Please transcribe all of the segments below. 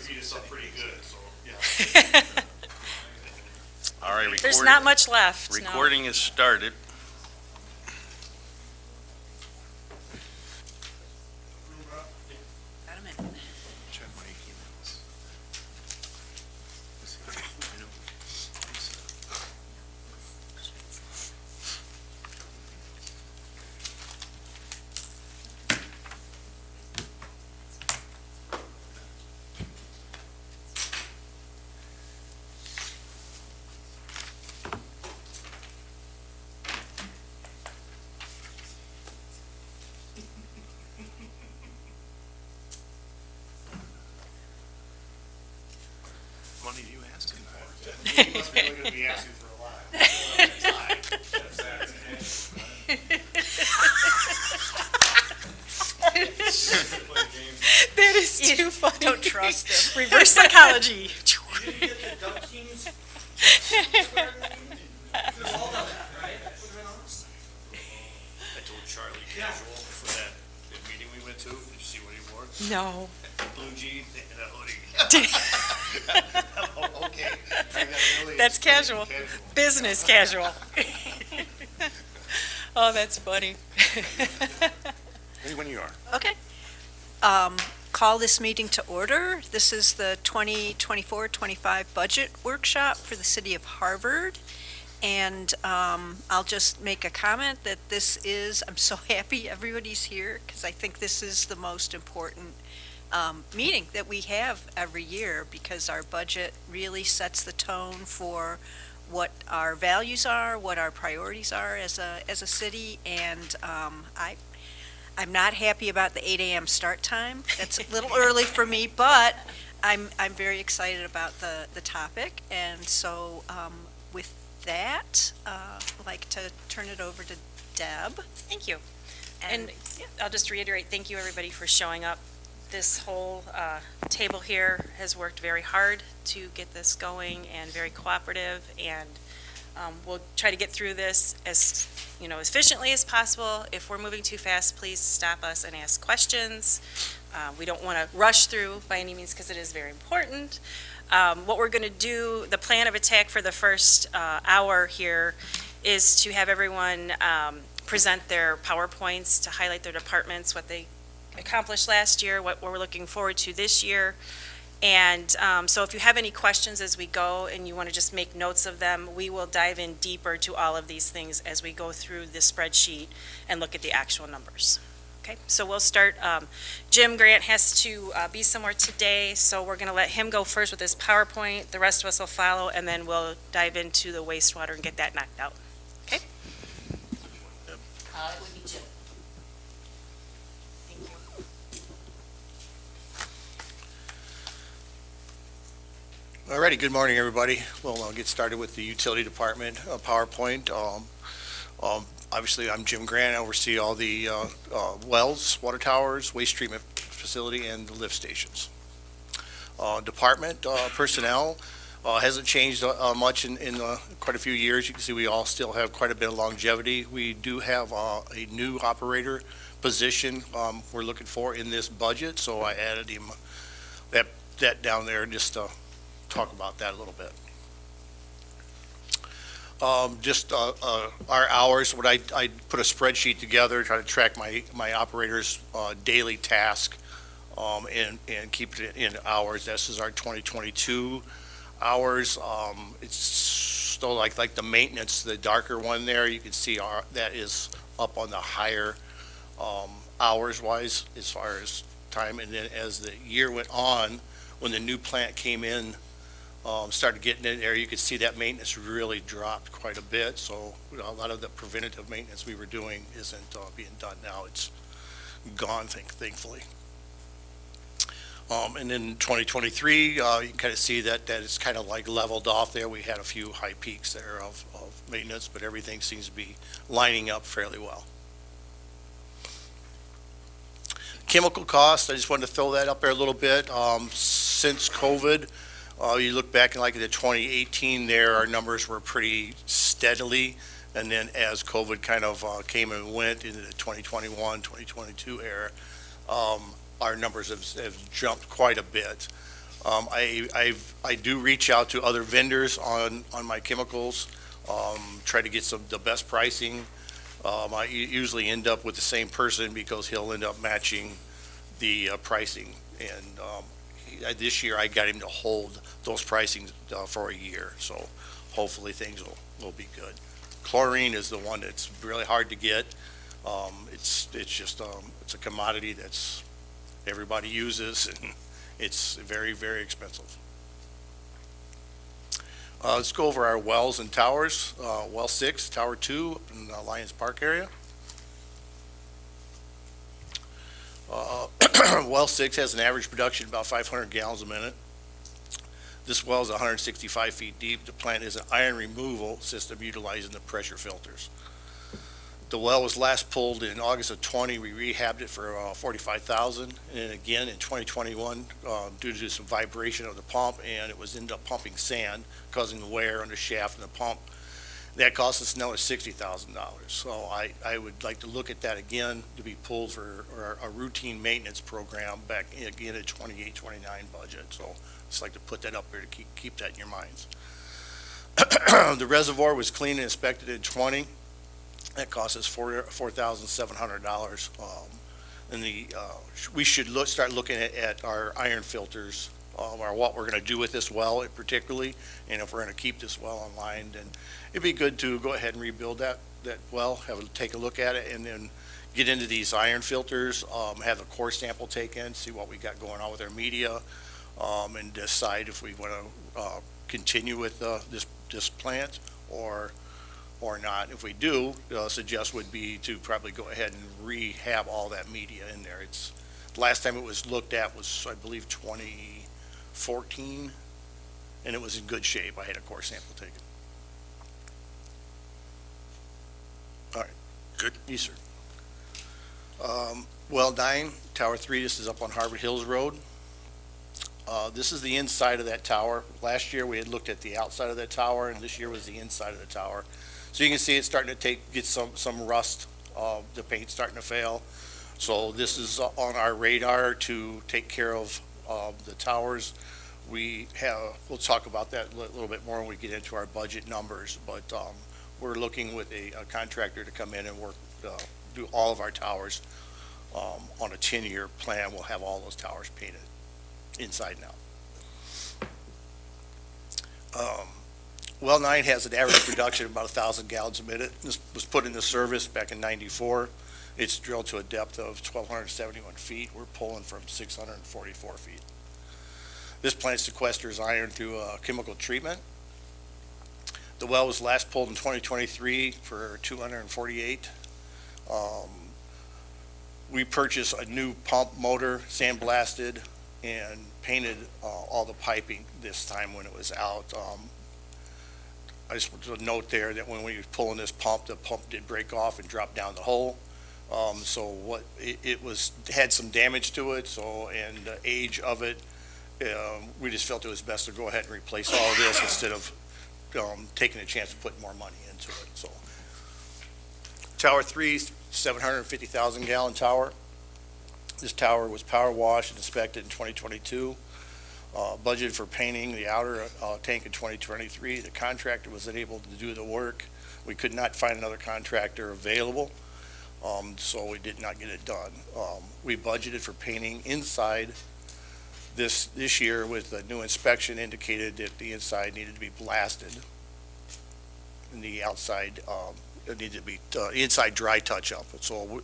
beat us up pretty good, so, yeah. All right, There's not much left. no. recording is started. Got 'em in. Check my emails. Money you asking for? He's really gonna be asking for a lot. That is too funny. Don't trust him. Reverse psychology. You didn't get the duck teams? I told Charlie casual for that meeting we went to. Did you see what he wore? No. Blue jeans and a hoodie. Oh, okay. I got really That's casual. Business casual. Oh, that's funny. When you are. Okay. Call this meeting to order. This is the 2024-25 budget workshop for the city of Harvard. And I'll just make a comment that I'm so happy everybody's here because I think this is the most important meeting that we have every year because our budget really sets the tone for what our values are, what our priorities are as a city, and I'm not happy about the 8 a.m. start time. That's a little early for me, but I'm very excited about the topic, and so with that, I'd like to turn it over to Deb. Thank you. And I'll just reiterate, thank you everybody for showing up. This whole table here has worked very hard to get this going and very cooperative, and we'll try to get through this as efficiently as possible. If we're moving too fast, please stop us and ask questions. We don't want to rush through by any means because it is very important. What we're going to do, the plan of attack for the first hour here is to have everyone present their PowerPoints to highlight their departments, what they accomplished last year, what we're looking forward to this year. And so if you have any questions as we go and you want to just make notes of them, we will dive in deeper to all of these things as we go through the spreadsheet and look at the actual numbers. Okay, so we'll start. Jim Grant has to be somewhere today, so we're going to let him go first with his PowerPoint. The rest of us will follow, and then we'll dive into the wastewater and get that knocked out. Okay? It would be Jim. Thank you. Alrighty, good morning, everybody. We'll get started with the utility department PowerPoint. Obviously, I'm Jim Grant. I oversee all the wells, water towers, waste treatment facility, and the lift stations. Department personnel hasn't changed much in quite a few years. You can see we all still have quite a bit of longevity. We do have a new operator position we're looking for in this budget, so I added him that down there just to talk about that a little bit. Our hours, I put a spreadsheet together, try to track my operators' daily task and keep it in hours. This is our 2022 hours. It's still like the maintenance, the darker one there. You can see that is up on the higher hours wise as far as time. And then as the year went on, when the new plant came in, started getting in there, you could see that maintenance really dropped quite a bit. So a lot of the preventative maintenance we were doing isn't being done now. It's gone, thankfully. And then 2023, you can kind of see that it's kind of like leveled off there. We had a few high peaks there of maintenance, but everything seems to be lining up fairly well. Chemical costs, I just wanted to throw that up there a little bit. Since COVID, you look back in like the 2018 there, our numbers were pretty steadily. And then as COVID kind of came and went into the 2021, 2022 era, our numbers have jumped quite a bit. I do reach out to other vendors on my chemicals, try to get the best pricing. I usually end up with the same person because he'll end up matching the pricing. And this year I got him to hold those pricings for a year, so hopefully things will be good. Chlorine is the one that's really hard to get. It's just it's a commodity that's everybody uses, and it's very, very expensive. Let's go over our wells and towers. Well 6, Tower 2 in the Lions Park area. Well 6 has an average production of about 500 gallons a minute. This well is 165 feet deep. The plant is an iron removal system utilizing the pressure filters. The well was last pulled in August of 20. We rehabbed it for $45,000, and then again in 2021 due to some vibration of the pump, and it was ended up pumping sand, causing the wear on the shaft and the pump. That cost us another $60,000. So I would like to look at that again to be pulled for a routine maintenance program back again at 28, 29 budget. So just like to put that up there to keep that in your minds. The reservoir was cleaned and inspected in 20. That cost us $4,700. And we should start looking at our iron filters, or what we're going to do with this well particularly, and if we're going to keep this well online, then it'd be good to go ahead and rebuild that well, take a look at it, and then get into these iron filters, have a core sample taken, see what we got going on with our media, and decide if we want to continue with this plant or not. If we do, suggest would be to probably go ahead and rehab all that media in there. The last time it was looked at was, I believe, 2014, and it was in good shape. I had a core sample taken. All right. Good. Yes, sir. Well 9, Tower 3, this is up on Harvard Hills Road. This is the inside of that tower. Last year we had looked at the outside of that tower, and this year was the inside of the tower. So you can see it's starting to get some rust. The paint's starting to fail. So this is on our radar to take care of the towers. We'll talk about that a little bit more when we get into our budget numbers, but we're looking with a contractor to come in and do all of our towers on a 10-year plan. We'll have all those towers painted inside and out. Well 9 has an average production of about 1,000 gallons a minute. This was put into service back in '94. It's drilled to a depth of 1,271 feet. We're pulling from 644 feet. This plant sequesters iron through chemical treatment. The well was last pulled in 2023 for 248. We purchased a new pump motor, sandblasted, and painted all the piping this time when it was out. I just want to note there that when we were pulling this pump, the pump did break off and drop down the hole. So it had some damage to it. So, and the age of it, we just felt it was best to go ahead and replace all of this instead of taking a chance to put more money into it. So, Tower 3, 750,000 gallon tower. This tower was power washed and inspected in 2022. Budgeted for painting the outer tank in 2023. The contractor was unable to do the work. We could not find another contractor available, so we did not get it done. We budgeted for painting inside this year with a new inspection indicated that the inside needed to be blasted and the outside it needed to be inside dry touch-up. So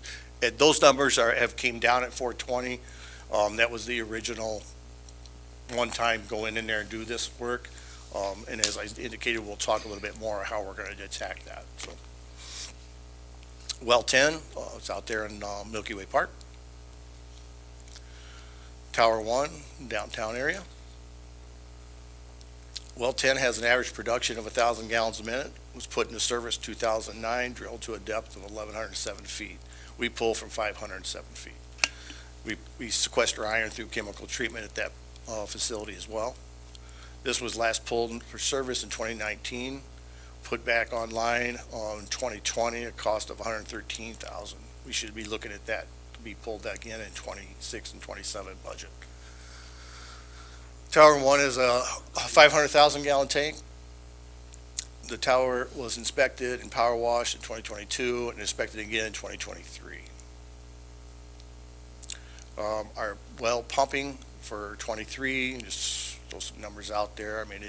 those numbers have came down at 420. That was the original one time go in there and do this work. And as I indicated, we'll talk a little bit more how we're going to attack that. So, well 10, it's out there in Milky Way Park. Tower 1, downtown area. Well 10 has an average production of 1,000 gallons a minute. It was put into service 2009, drilled to a depth of 1,107 feet. We pull from 507 feet. We sequester iron through chemical treatment at that facility as well. This was last pulled for service in 2019, put back online on 2020, a cost of $113,000. We should be looking at that to be pulled back in 26 and 27 budget. Tower 1 is a 500,000 gallon tank. The tower was inspected and power washed in 2022 and inspected again in 2023. Our well pumping for 23, just throw some numbers out there. I mean,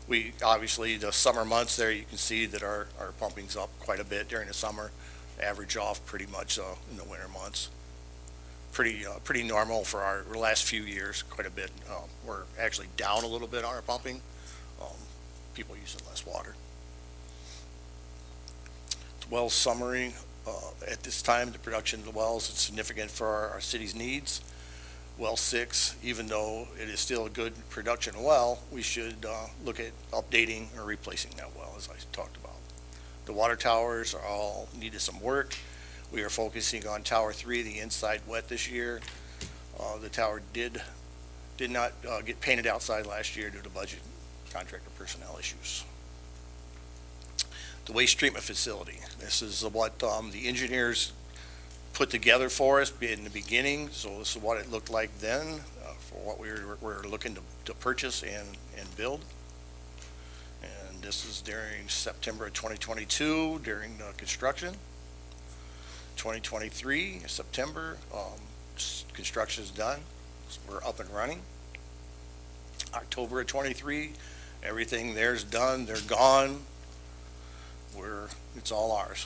we obviously the summer months there, you can see that our pumping's up quite a bit during the summer, average off pretty much in the winter months. Pretty normal for our last few years, quite a bit. We're actually down a little bit on our pumping. People using less water. Well summary, at this time, the production of the wells is significant for our city's needs. Well 6, even though it is still a good production well, we should look at updating or replacing that well, as I talked about. The water towers are all needed some work. We are focusing on Tower 3, the inside wet this year. The tower did not get painted outside last year due to budget contractor personnel issues. The waste treatment facility. This is what the engineers put together for us in the beginning. So this is what it looked like then for what we were looking to purchase and build. And this is during September of 2022 during construction. 2023, September, construction is done. So we're up and running. October of 23, everything there's done, they're gone. It's all ours.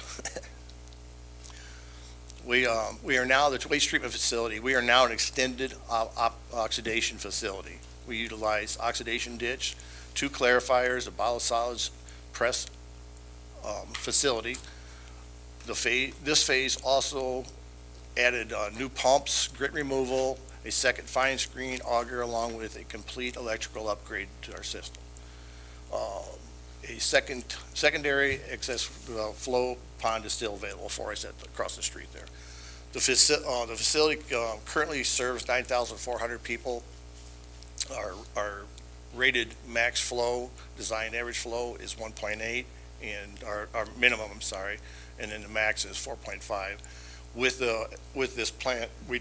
We are now the waste treatment facility. We are now an extended oxidation facility. We utilize oxidation ditch, 2 clarifiers, a biosolids press facility. This phase also added new pumps, grit removal, a second fine screen auger, along with a complete electrical upgrade to our system. A secondary excess flow pond is still available for us across the street there. The facility currently serves 9,400 people. Our rated max flow, design average flow is 1.8, and our minimum, and then the max is 4.5. With this plant, we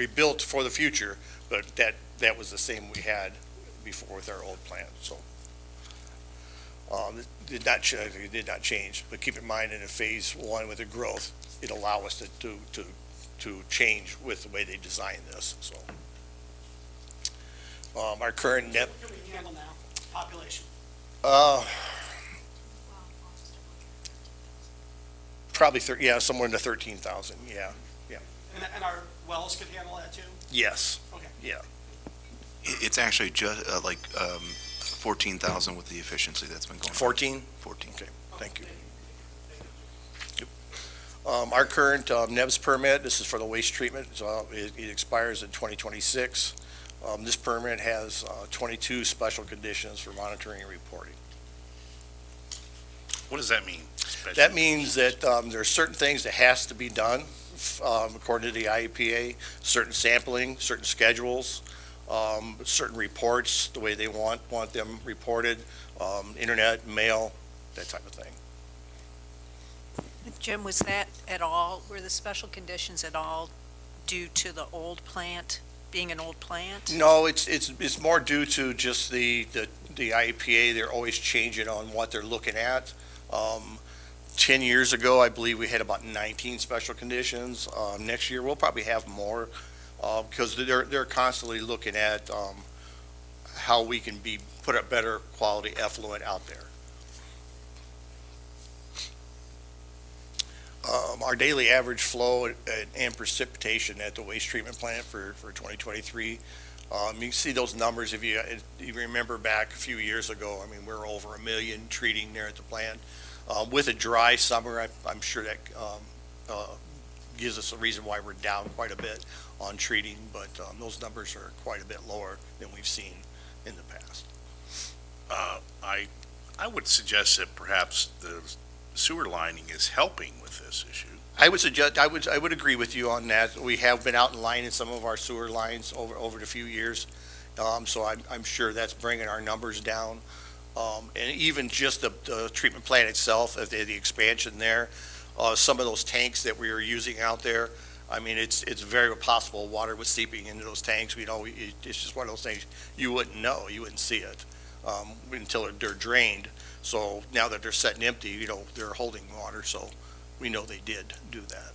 built for the future, but that was the same we had before with our old plant. So it did not change. But keep in mind, in a phase 1 with the growth, it allow us to change with the way they designed this. So our current net. What can we handle now? Population. Probably somewhere in the 13,000. Yeah. And our wells could handle that too? Yes. Okay. Yeah. It's actually just 14,000 with the efficiency that's been going on. 14? 14. Okay, thank you. Our current NEBS permit, this is for the waste treatment, so it expires in 2026. This permit has 22 special conditions for monitoring and reporting. What does that mean? Special? That means that there are certain things that has to be done according to the IEPA, certain sampling, certain schedules, certain reports, the way they want them reported, internet, mail, that type of thing. Jim, were the special conditions at all due to the old plant, being an old plant? No, it's more due to just the IEPA. They're always changing on what they're looking at. 10 years ago, I believe we had about 19 special conditions. Next year, we'll probably have more because they're constantly looking at how we can put a better quality effluent out there. Our daily average flow and precipitation at the waste treatment plant for 2023, you can see those numbers if you remember back a few years ago. I mean, we're over 1 million treating there at the plant. With a dry summer, I'm sure that gives us a reason why we're down quite a bit on treating, but those numbers are quite a bit lower than we've seen in the past. I would suggest that perhaps the sewer lining is helping with this issue. I would agree with you on that. We have been out in line in some of our sewer lines over the few years, so I'm sure that's bringing our numbers down. And even just the treatment plant itself, the expansion there, some of those tanks that we were using out there, I mean, it's very possible water was seeping into those tanks. It's just one of those things you wouldn't know, you wouldn't see it until they're drained. So now that they're set and empty, they're holding water, so we know they did do that.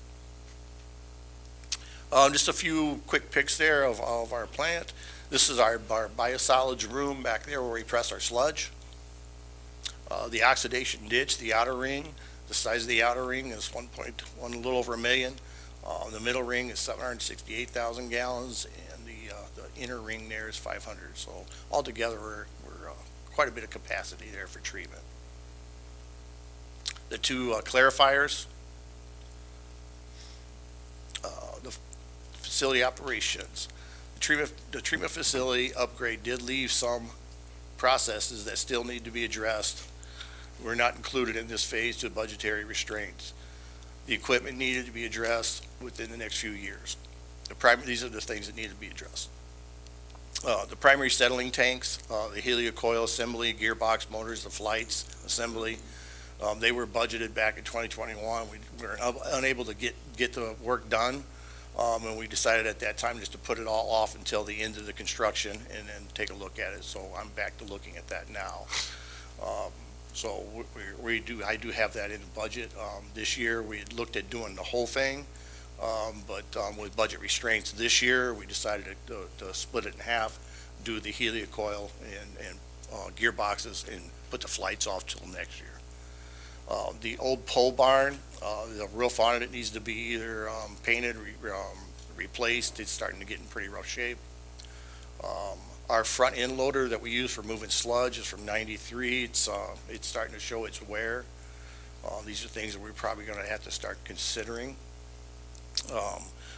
Just a few quick pics there of our plant. This is our biosolids room back there where we press our sludge. The oxidation ditch, the outer ring, the size of the outer ring is 1.1, a little over 1 million. The middle ring is 768,000 gallons, and the inner ring there is 500. So altogether, we're quite a bit of capacity there for treatment. The two clarifiers, the facility operations. The treatment facility upgrade did leave some processes that still need to be addressed. We're not included in this phase due to budgetary restraints. The equipment needed to be addressed within the next few years. These are the things that need to be addressed. The primary settling tanks, the heliocoil assembly, gearbox motors, the flights assembly, they were budgeted back in 2021. We were unable to get the work done, and we decided at that time just to put it all off until the end of the construction and then take a look at it. So I'm back to looking at that now. So I do have that in the budget. This year, we had looked at doing the whole thing, but with budget restraints this year, we decided to split it in half, do the heliocoil and gearboxes, and put the flights off till next year. The old pole barn, the roof on it needs to be either painted, replaced. It's starting to get in pretty rough shape. Our front end loader that we use for moving sludge is from '93. It's starting to show its wear. These are things that we're probably going to have to start considering.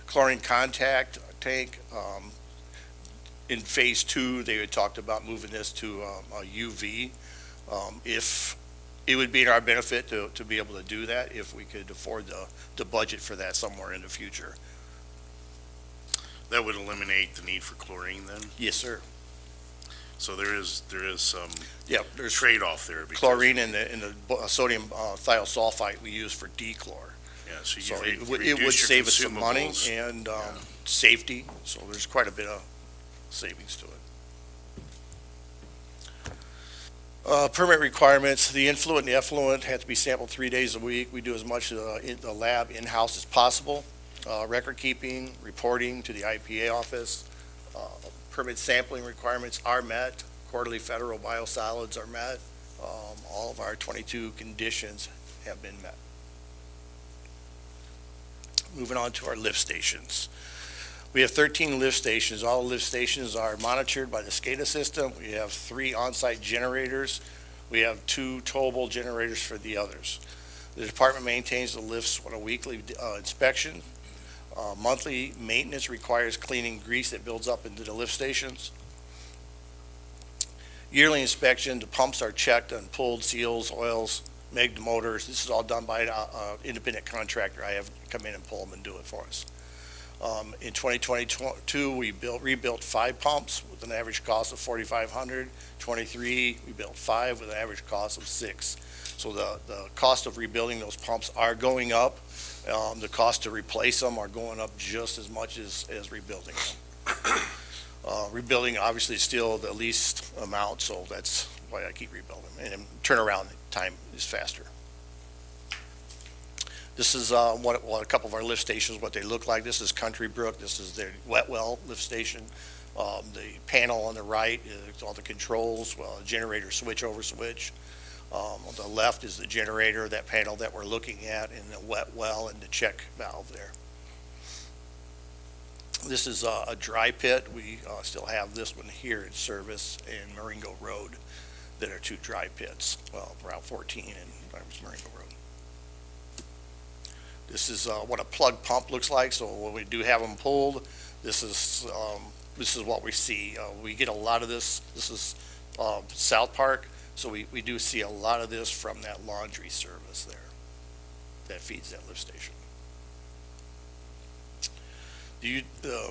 Chlorine contact tank. In phase 2, they had talked about moving this to a UV. If it would be in our benefit to be able to do that if we could afford the budget for that somewhere in the future. That would eliminate the need for chlorine then? Yes, sir. So there is some Yeah, there's trade-off there. Because, chlorine and the sodium thiosulfite we use for dechlor. Yeah, so you So it reduce would your save us some money consumables. and safety, so there's quite a bit of savings to it. Permit requirements, the influent and the effluent have to be sampled 3 days a week. We do as much in the lab in-house as possible. Record keeping, reporting to the IPA office. Permit sampling requirements are met. Quarterly federal biosolids are met. All of our 22 conditions have been met. Moving on to our lift stations. We have 13 lift stations. All lift stations are monitored by the SCADA system. We have 3 on-site generators. We have 2 towable generators for the others. The department maintains the lifts on a weekly inspection. Monthly maintenance requires cleaning grease that builds up into the lift stations. Yearly inspection, the pumps are checked on pulled seals, oils, megged motors. This is all done by an independent contractor. I have come in and pull them and do it for us. In 2022, we rebuilt 5 pumps with an average cost of $4,500. 23, we built 5 with an average cost of $6,000. So the cost of rebuilding those pumps are going up. The cost to replace them are going up just as much as rebuilding them. Rebuilding obviously is still the least amount, so that's why I keep rebuilding. And turnaround time is faster. This is what a couple of our lift stations, what they look like. This is Country Brook. This is their wet well lift station. The panel on the right is all the controls, generator switch over switch. On the left is the generator, that panel that we're looking at, and the wet well and the check valve there. This is a dry pit. We still have this one here in service in Marengo Road that are 2 dry pits. Well, Route 14 and Marengo Road. This is what a plug pump looks like. So when we do have them pulled, this is what we see. We get a lot of this. This is South Park. So we do see a lot of this from that laundry service there that feeds that lift station. The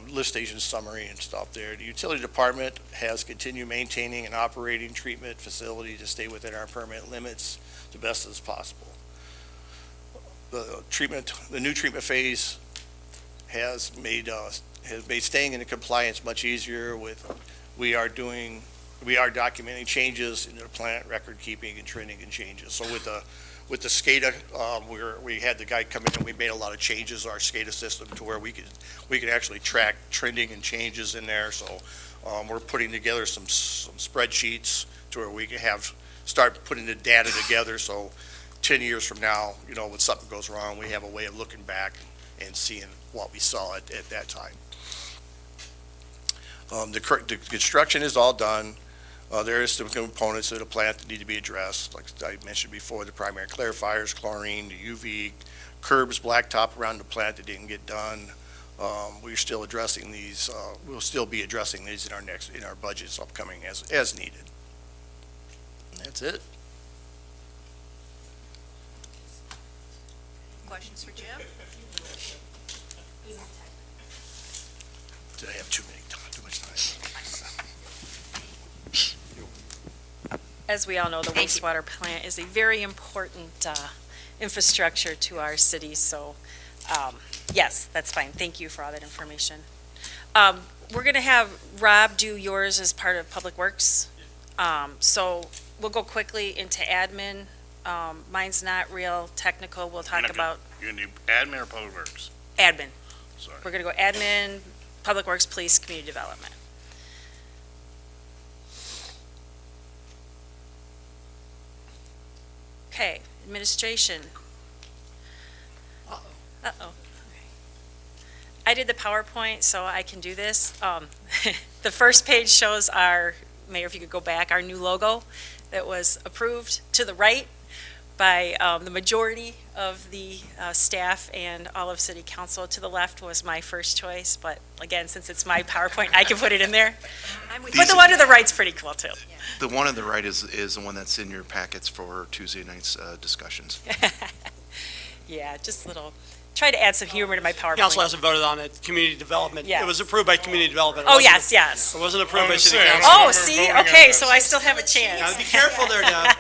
lift station summary and stuff there. The utility department has continued maintaining and operating treatment facility to stay within our permit limits the best as possible. The new treatment phase has made staying in compliance much easier with, we are documenting changes in the plant record keeping and trending and changes. So with the SCADA, we had the guy come in and we made a lot of changes to our SCADA system to where we could actually track trending and changes in there. So we're putting together some spreadsheets to where we can start putting the data together. So 10 years from now, when something goes wrong, we have a way of looking back and seeing what we saw at that time. The construction is all done. There is some components of the plant that need to be addressed. Like I mentioned before, the primary clarifiers, chlorine, the UV, curbs, blacktop around the plant that didn't get done. We're still addressing these. We'll still be addressing these in our budgets upcoming as needed. And that's it. Questions for Jim? Did I have too much time? As we all know, the Thank you. wastewater plant is a very important infrastructure to our city, so yes, that's fine. Thank you for all that information. We're going to have Rob do yours as part of Public Works. So we'll go quickly into admin. Mine's not real technical. We'll talk about You're gonna do admin or public works? admin. Sorry. We're going to go admin, Public Works, Police, Community Development. Okay, administration. Uh-oh. I did the PowerPoint, so I can do this. The first page shows our, Mayor, if you could go back, our new logo that was approved to the right by the majority of the staff and all of City Council. To the left was my first choice, but again, since it's my PowerPoint, I can put it in there. I'm with But the one to the right's pretty cool, too. The one on the right is the one that's in your packets for Tuesday night's discussions. Yeah, just a little, try to add some humor to my PowerPoint. Council hasn't voted on it, community development. Yes. It was approved by community development. It Oh, wasn't- yes, yes. It wasn't approved by I was city gonna say, council. Oh, remember see, voting on okay, this. so I still have a chance. Now, be careful there, Deb.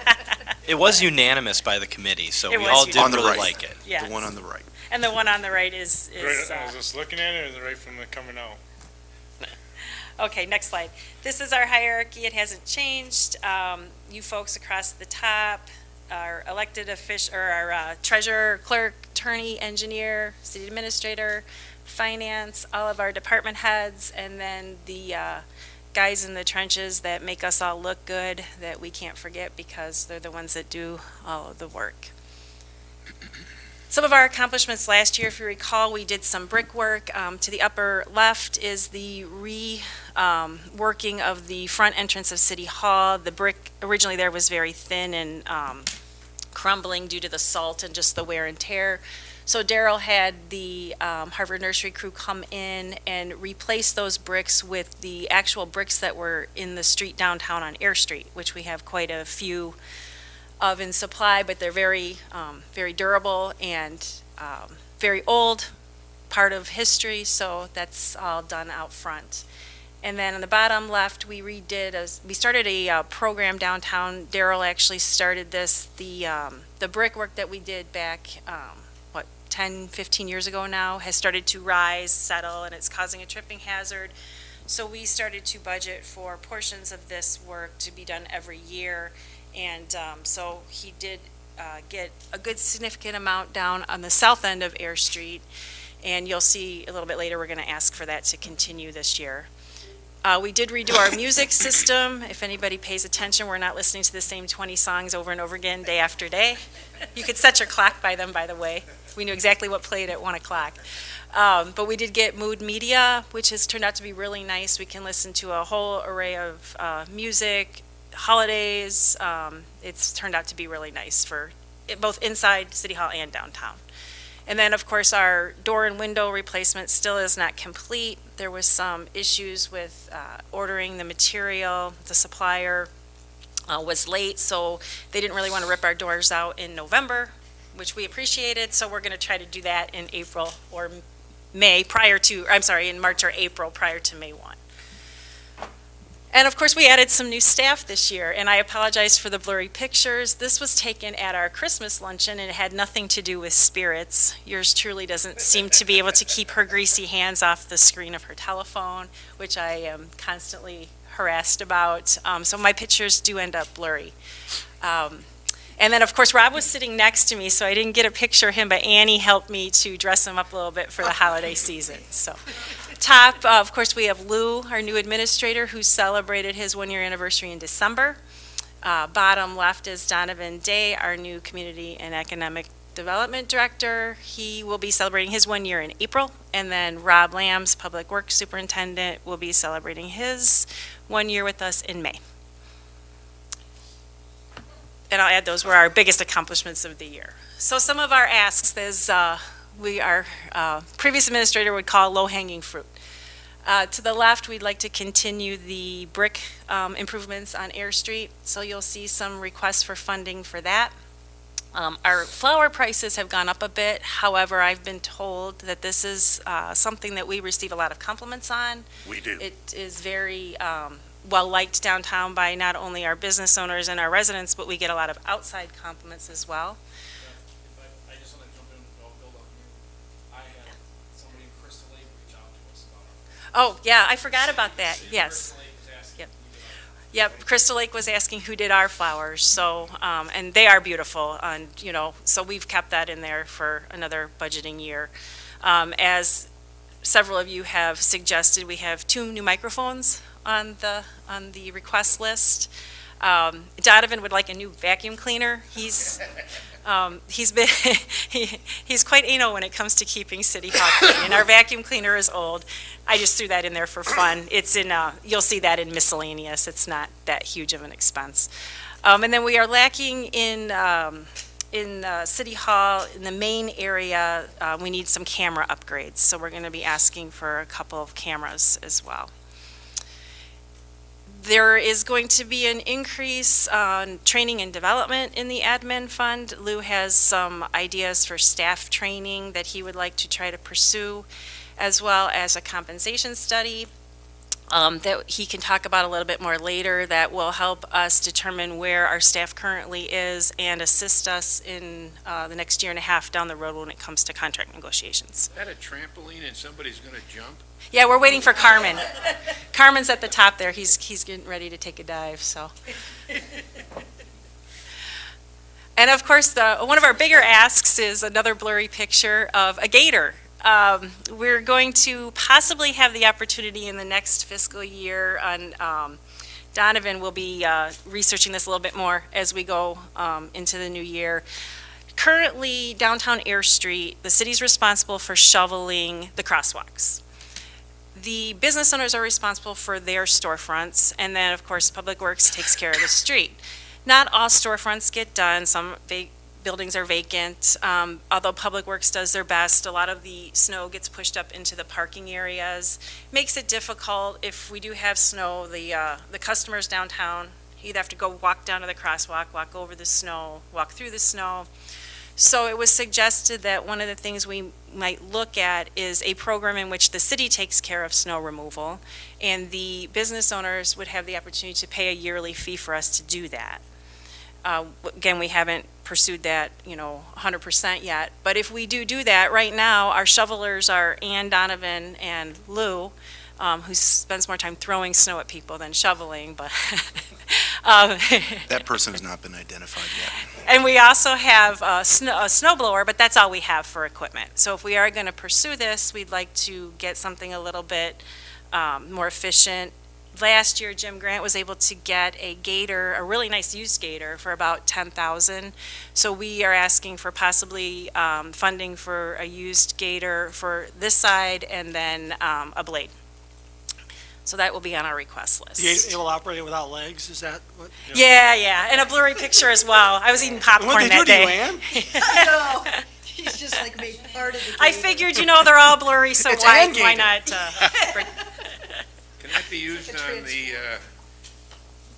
It was unanimous by the committee, so It we was all did unanimous. really On the right. like it. Yes. The one on the right. And the one on the right is, Right, is this looking at it, or is it right from the coming out? okay, next slide. This is our hierarchy. It hasn't changed. You folks across the top, our elected official, or our treasurer, clerk, attorney, engineer, city administrator, finance, all of our department heads, and then the guys in the trenches that make us all look good that we can't forget because they're the ones that do all of the work. Some of our accomplishments last year, if you recall, we did some brickwork. To the upper left is the working of the front entrance of City Hall. The brick originally there was very thin and crumbling due to the salt and just the wear and tear. So Daryl had the Harvard Nursery crew come in and replace those bricks with the actual bricks that were in the street downtown on Air Street, which we have quite a few of in supply, but they're very, very durable and very old, part of history, so that's all done out front. And then on the bottom left, we started a program downtown. Daryl actually started this. The brickwork that we did back, 10, 15 years ago now, has started to rise, settle, and it's causing a tripping hazard. So we started to budget for portions of this work to be done every year. And so he did get a good significant amount down on the south end of Air Street. And you'll see a little bit later, we're going to ask for that to continue this year. We did redo our music system. If anybody pays attention, we're not listening to the same 20 songs over and over again, day after day. You could set your clock by them, by the way. We knew exactly what played at 1 o'clock. But we did get Mood Media, which has turned out to be really nice. We can listen to a whole array of music, holidays. It's turned out to be really nice for both inside City Hall and downtown. And then, of course, our door and window replacement still is not complete. There was some issues with ordering the material. The supplier was late, so they didn't really want to rip our doors out in November, which we appreciated. So we're going to try to do that in April or May in March or April prior to May 1. And of course, we added some new staff this year, and I apologize for the blurry pictures. This was taken at our Christmas luncheon, and it had nothing to do with spirits. Yours truly doesn't seem to be able to keep her greasy hands off the screen of her telephone, which I am constantly harassed about. So my pictures do end up blurry. And then, of course, Rob was sitting next to me, so I didn't get a picture of him, but Annie helped me to dress him up a little bit for the holiday season. So, top, of course, we have Lou, our new administrator, who celebrated his one-year anniversary in December. Bottom left is Donovan Day, our new community and economic development director. He will be celebrating his 1 year in April. And then Rob Lambs, public works superintendent, will be celebrating his 1 year with us in May. And I'll add those were our biggest accomplishments of the year. So some of our asks is our previous administrator would call low-hanging fruit. To the left, we'd like to continue the brick improvements on Air Street. So you'll see some requests for funding for that. Our flower prices have gone up a bit. However, I've been told that this is something that we receive a lot of compliments on. We do. It is very well-liked downtown by not only our business owners and our residents, but we get a lot of outside compliments as well. I just want to jump in and build up here. I had somebody in Crystal Lake reach out to us about it. Oh, yeah, I forgot about that, yes. Crystal Lake was asking Yep. who did our- Yep, Crystal Lake was asking who did our flowers, so, and they are beautiful, and, so we've kept that in there for another budgeting year. As several of you have suggested, we have 2 new microphones on the request list. Donovan would like a new vacuum cleaner. He's been, he's quite anal when it comes to keeping City Hall clean, and our vacuum cleaner is old. I just threw that in there for fun. It's in, you'll see that in miscellaneous. It's not that huge of an expense. And then we are lacking in City Hall, in the main area, we need some camera upgrades. So we're going to be asking for a couple of cameras as well. There is going to be an increase on training and development in the admin fund. Lou has some ideas for staff training that he would like to try to pursue, as well as a compensation study that he can talk about a little bit more later that will help us determine where our staff currently is and assist us in the next year and a half down the road when it comes to contract negotiations. Is that a trampoline and somebody's going to jump? Yeah, we're waiting for Carmen. Carmen's at the top there. He's getting ready to take a dive, so. And of course, one of our bigger asks is another blurry picture of a gator. We're going to possibly have the opportunity in the next fiscal year on, Donovan will be researching this a little bit more as we go into the new year. Currently, downtown Air Street, the city's responsible for shoveling the crosswalks. The business owners are responsible for their storefronts, and then, of course, Public Works takes care of the street. Not all storefronts get done. Some buildings are vacant. Although Public Works does their best, a lot of the snow gets pushed up into the parking areas. Makes it difficult if we do have snow. The customers downtown either have to go walk down to the crosswalk, walk over the snow, walk through the snow. So it was suggested that one of the things we might look at is a program in which the city takes care of snow removal, and the business owners would have the opportunity to pay a yearly fee for us to do that. Again, we haven't pursued that, 100% yet. But if we do that, right now, our shovelers are Ann, Donovan, and Lou, who spends more time throwing snow at people than shoveling, but. That person has not been identified yet. And we also have a snow blower, but that's all we have for equipment. So if we are going to pursue this, we'd like to get something a little bit more efficient. Last year, Jim Grant was able to get a gator, a really nice used gator, for about $10,000. So we are asking for possibly funding for a used gator for this side, and then a blade. So that will be on our request list. The able to operate it without legs, is that what? Yeah, and a blurry picture as well. I was eating popcorn What they that do to you, day. Ann? No, he's just like made part of the. I figured, they're all blurry, so It's why Ann not? Can that be used on the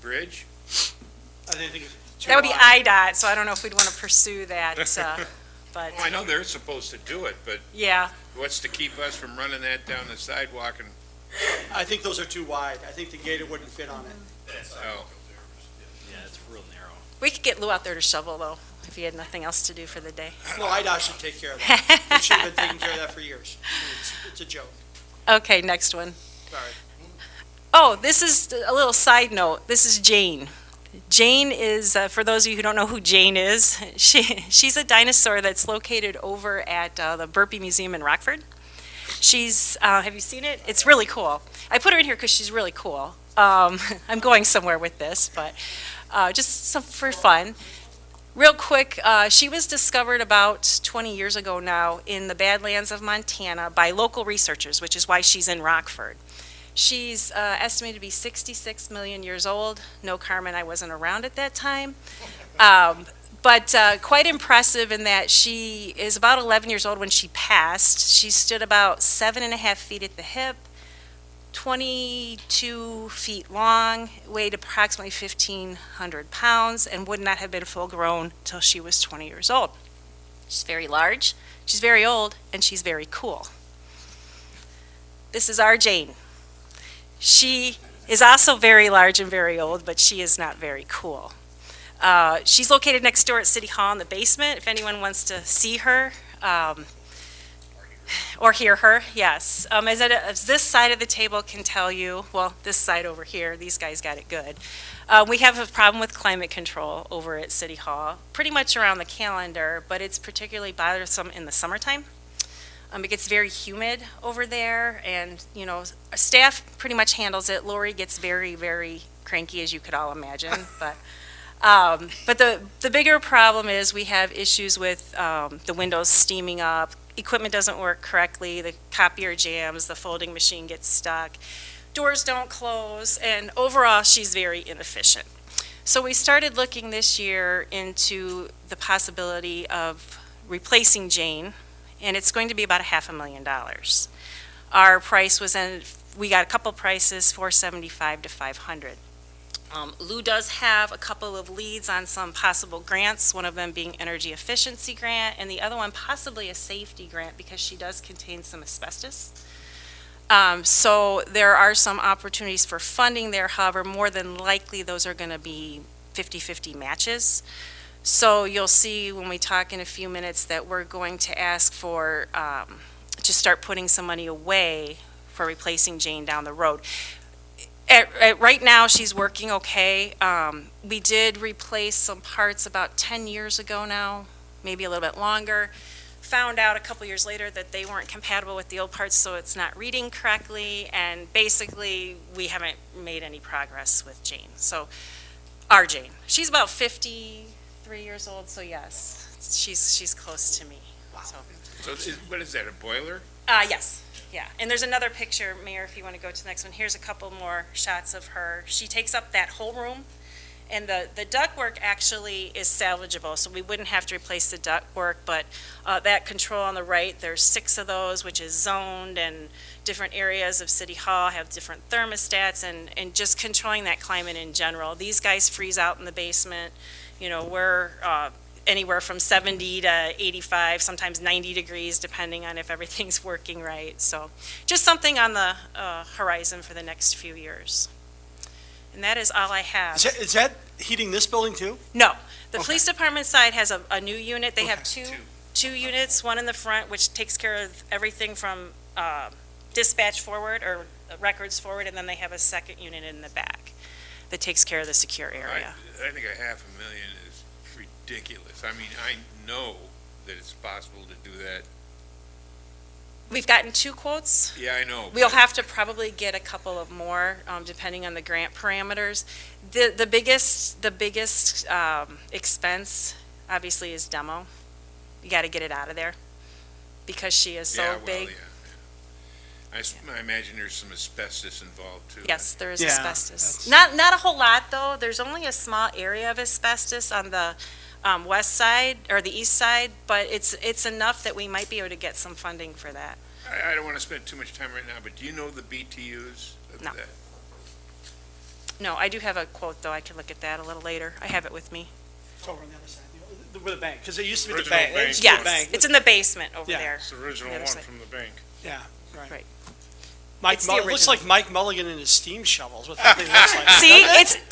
bridge? I didn't think it's too That would be wide. IDOT, so I don't know if we'd want to pursue that, but, Well, I know they're supposed to do it, but yeah. what's to keep us from running that down the sidewalk and I think those are too wide. I think the gator wouldn't fit on it. Oh, Yeah, it's real narrow. We could get Lou out there to shovel, though, if he had nothing else to do for the day. No, IDOT should take care of that. They should have been taking care of that for years. It's a joke. Okay, next one. Sorry. Oh, this is a little side note. This is Jane. Jane is, for those of you who don't know who Jane is, she's a dinosaur that's located over at the Burpee Museum in Rockford. She's, have you seen it? It's really cool. I put her in here because she's really cool. I'm going somewhere with this, but just some for fun. Real quick, she was discovered about 20 years ago now in the Badlands of Montana by local researchers, which is why she's in Rockford. She's estimated to be 66 million years old. No, Carmen, I wasn't around at that time. But quite impressive in that she is about 11 years old when she passed. She stood about 7.5 feet at the hip, 22 feet long, weighed approximately 1,500 pounds, and would not have been full grown till she was 20 years old. She's very large, she's very old, and she's very cool. This is our Jane. She is also very large and very old, but she is not very cool. She's located next door at City Hall in the basement, if anyone wants to see her or hear her, yes. As this side of the table can tell you, well, this side over here, these guys got it good. We have a problem with climate control over at City Hall, pretty much around the calendar, but it's particularly bothersome in the summertime. It gets very humid over there, and, you know, staff pretty much handles it. Lori gets very, very cranky, as you could all imagine, but the bigger problem is we have issues with the windows steaming up, equipment doesn't work correctly, the copier jams, the folding machine gets stuck, doors don't close, and overall she's very inefficient. So we started looking this year into the possibility of replacing Jane, and it's going to be about $500,000. Our price was we got a couple prices, $475 to $500. Lou does have a couple of leads on some possible grants, one of them being energy efficiency grant, and the other one possibly a safety grant because she does contain some asbestos. So there are some opportunities for funding there, however, more than likely those are going to be 50-50 matches. So you'll see when we talk in a few minutes that we're going to ask for, to start putting some money away for replacing Jane down the road. Right now, she's working okay. We did replace some parts about 10 years ago now, maybe a little bit longer. Found out a couple years later that they weren't compatible with the old parts, so it's not reading correctly, and basically we haven't made any progress with Jane. So our Jane, she's about 53 years old, so yes, she's close to me. So what is that, a boiler? yes. Yeah, and there's another picture, Mayor, if you want to go to the next one. Here's a couple more shots of her. She takes up that whole room, and the ductwork actually is salvageable, so we wouldn't have to replace the ductwork, but that control on the right, there's 6 of those, which is zoned, and different areas of City Hall have different thermostats, and just controlling that climate in general. These guys freeze out in the basement. You know, we're anywhere from 70 to 85, sometimes 90 degrees, depending on if everything's working right. So just something on the horizon for the next few years. And that is all I have. Is that heating this building too? No, the police department side has a new unit. They have two units, one in the front, which takes care of everything from dispatch forward or records forward, and then they have a second unit in the back that takes care of the secure area. I think $500,000 is ridiculous. I mean, I know that it's possible to do that. We've gotten 2 quotes. Yeah, I know. We'll but- have to probably get a couple of more, depending on the grant parameters. The biggest expense, obviously, is demo. You got to get it out of there because she is so Yeah, well, big. yeah. I imagine there's some asbestos involved too. Yes, there is Yeah, asbestos. that's- Not a whole lot, though. There's only a small area of asbestos on the west side or the east side, but it's enough that we might be able to get some funding for that. I don't want to spend too much time right now, but do you know the BTUs of No. that? No, I do have a quote, though. I can look at that a little later. I have it with me. It's over on the other side, where the bank, because it used to be the Original bank. It bank. used to be the Yes, bank. it's in the basement over Yeah. there. It's the original The other one side. from the bank. Yeah, right. Right. It's the It looks original. like Mike Mulligan and his steam shovels, what that thing looks like. See,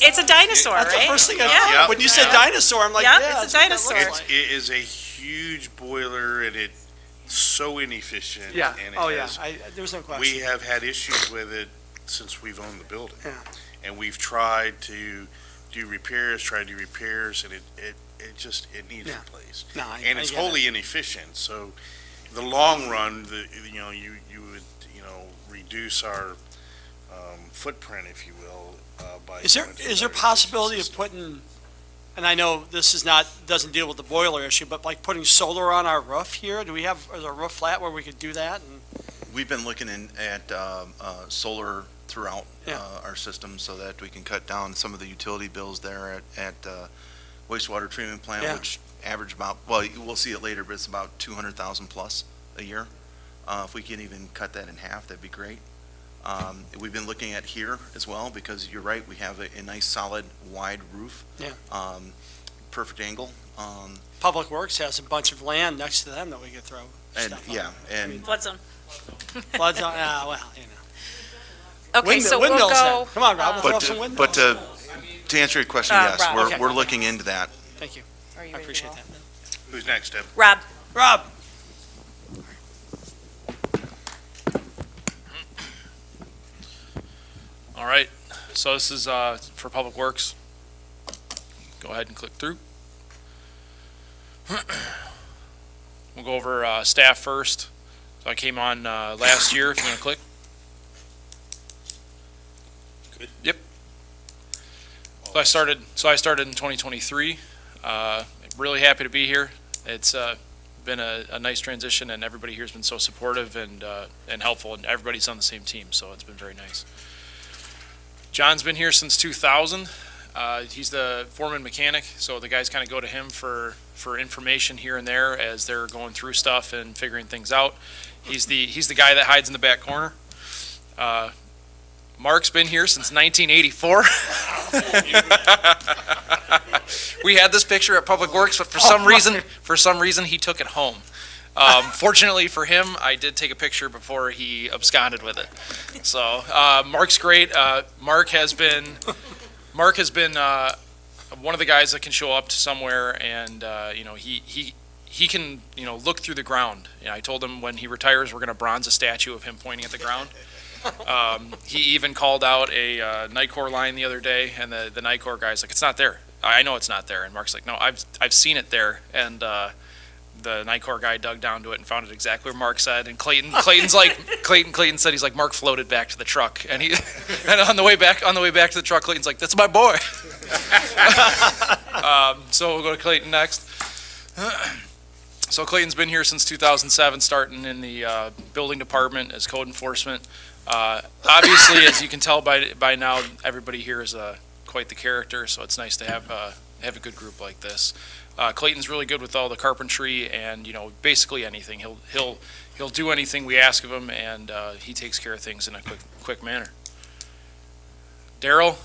it's a dinosaur, That's the right? first thing Yeah. when you said dinosaur, I'm like, Yeah, yeah. it's a that's what that dinosaur. looks like. It is a huge boiler and it's so inefficient. Yeah, and oh it yeah, has- there's no question. We have had issues with it since we've owned the building. Yeah. And we've tried to do repairs, and it needs Yeah. replaced. No, I And it's get it. wholly inefficient, so the long run, you would, reduce our, footprint, if you will, by. Is there going to is there better possibility of efficient putting, and I know this is doesn't deal with the boiler issue, but like putting solar on our roof here? Is our roof flat where we could do that? And We've been looking at solar throughout Yeah. our system so that we can cut down some of the utility bills there at wastewater treatment plant, Yeah. which average about, well, we'll see it later, but it's about 200,000 plus a year. If we can even cut that in half, that'd be great. We've been looking at here as well, because you're right, we have a nice solid wide roof. Yeah. Perfect angle. Public Works has a bunch of land next to them that we could throw And, stuff on. yeah, and Flood zone. Floods on, well, Okay, so we'll Windmills then. go, Come on, Rob, we'll throw but, up some to- windmills. but to answer your question, yes, Rob. Okay. we're looking into that. Thank you, are you I ready to appreciate roll? that. Who's next, Deb? Rob, Rob, All right, so this is for Public Works. Go ahead and click through. We'll go over staff first. So I came on last year, if you want to click. Good. Yep. So I started in 2023. Really happy to be here. It's been a nice transition, and everybody here has been so supportive and helpful, and everybody's on the same team, so it's been very nice. John's been here since 2000. He's the foreman mechanic, so the guys kind of go to him for information here and there as they're going through stuff and figuring things out. He's the guy that hides in the back corner. Mark's been here since 1984. We had this picture at Public Works, but for some reason he took it home. Fortunately for him, I did take a picture before he absconded with it. So Mark's great. Mark has been one of the guys that can show up to somewhere and he can look through the ground. I told him when he retires, we're going to bronze a statue of him pointing at the ground. He even called out a night corps line the other day, and the night corps guy's like, "It's not there. I know it's not there." And Mark's like, "No, I've seen it there." And the night corps guy dug down to it and found it exactly where Mark said. And Clayton said, he's like, "Mark floated back to the truck." And and on the way back to the truck, Clayton's like, "That's my boy." So we'll go to Clayton next. So Clayton's been here since 2007, starting in the building department as code enforcement. Obviously, as you can tell by now, everybody here is quite the character, so it's nice to have a good group like this. Clayton's really good with all the carpentry and basically anything. He'll do anything we ask of him, and he takes care of things in a quick manner. Daryl,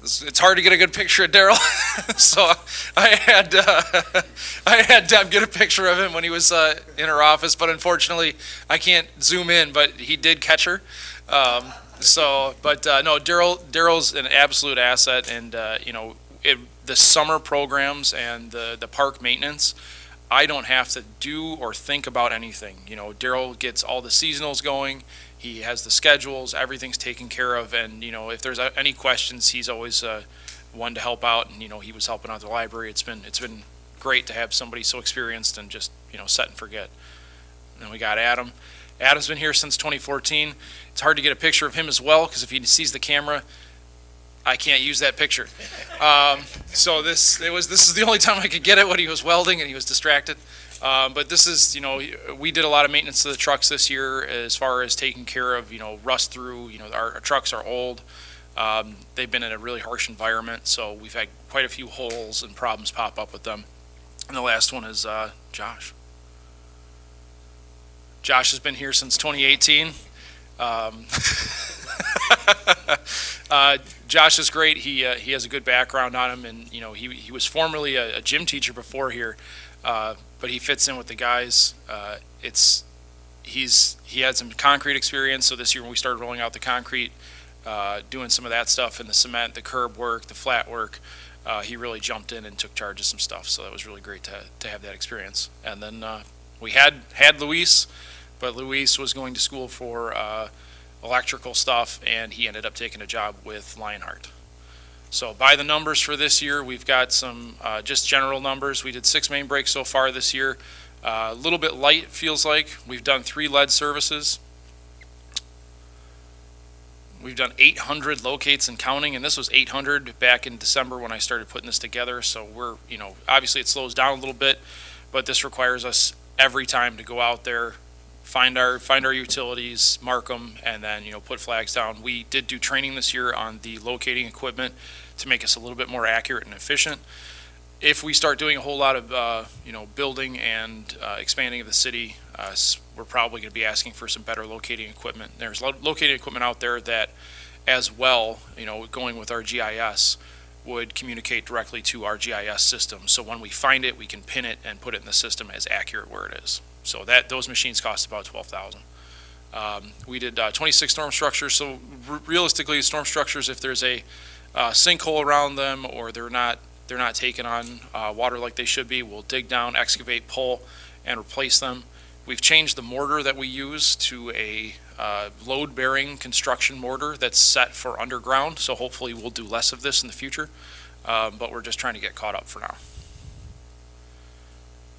it's hard to get a good picture of Daryl, so I had Deb get a picture of him when he was in her office, but unfortunately I can't zoom in, but he did catch her. No, Daryl's an absolute asset, and the summer programs and the park maintenance, I don't have to do or think about anything. Daryl gets all the seasonals going. He has the schedules, everything's taken care of, and if there's any questions, he's always one to help out. And he was helping out the library. It's been great to have somebody so experienced and just set and forget. And then we got Adam. Adam's been here since 2014. It's hard to get a picture of him as well, because if he sees the camera, I can't use that picture. So this is the only time I could get it, when he was welding and he was distracted. But this is, we did a lot of maintenance to the trucks this year as far as taking care of, rust through. Our trucks are old. They've been in a really harsh environment, so we've had quite a few holes and problems pop up with them. And the last one is Josh. Josh has been here since 2018. Josh is great. He has a good background on him, and he was formerly a gym teacher before here, but he fits in with the guys. he had some concrete experience, so this year when we started rolling out the concrete, doing some of that stuff and the cement, the curb work, the flat work, he really jumped in and took charge of some stuff, so that was really great to have that experience. And then we had Luis, but Luis was going to school for electrical stuff, and he ended up taking a job with Lionheart. So by the numbers for this year, we've got some just general numbers. We did 6 main breaks so far this year. A little bit light, it feels like. We've done 3 lead services. We've done 800 locates and counting, and this was 800 back in December when I started putting this together. So we're, obviously it slows down a little bit, but this requires us every time to go out there, find our utilities, mark them, and then, put flags down. We did do training this year on the locating equipment to make us a little bit more accurate and efficient. If we start doing a whole lot of, building and expanding of the city, we're probably going to be asking for some better locating equipment. There's locating equipment out there that, as well, going with our GIS, would communicate directly to our GIS system. So when we find it, we can pin it and put it in the system as accurate where it is. So those machines cost about $12,000. We did 26 storm structures. So realistically, storm structures, if there's a sinkhole around them or they're not taking on water like they should be, we'll dig down, excavate, pull, and replace them. We've changed the mortar that we use to a load-bearing construction mortar that's set for underground, so hopefully we'll do less of this in the future, but we're just trying to get caught up for now.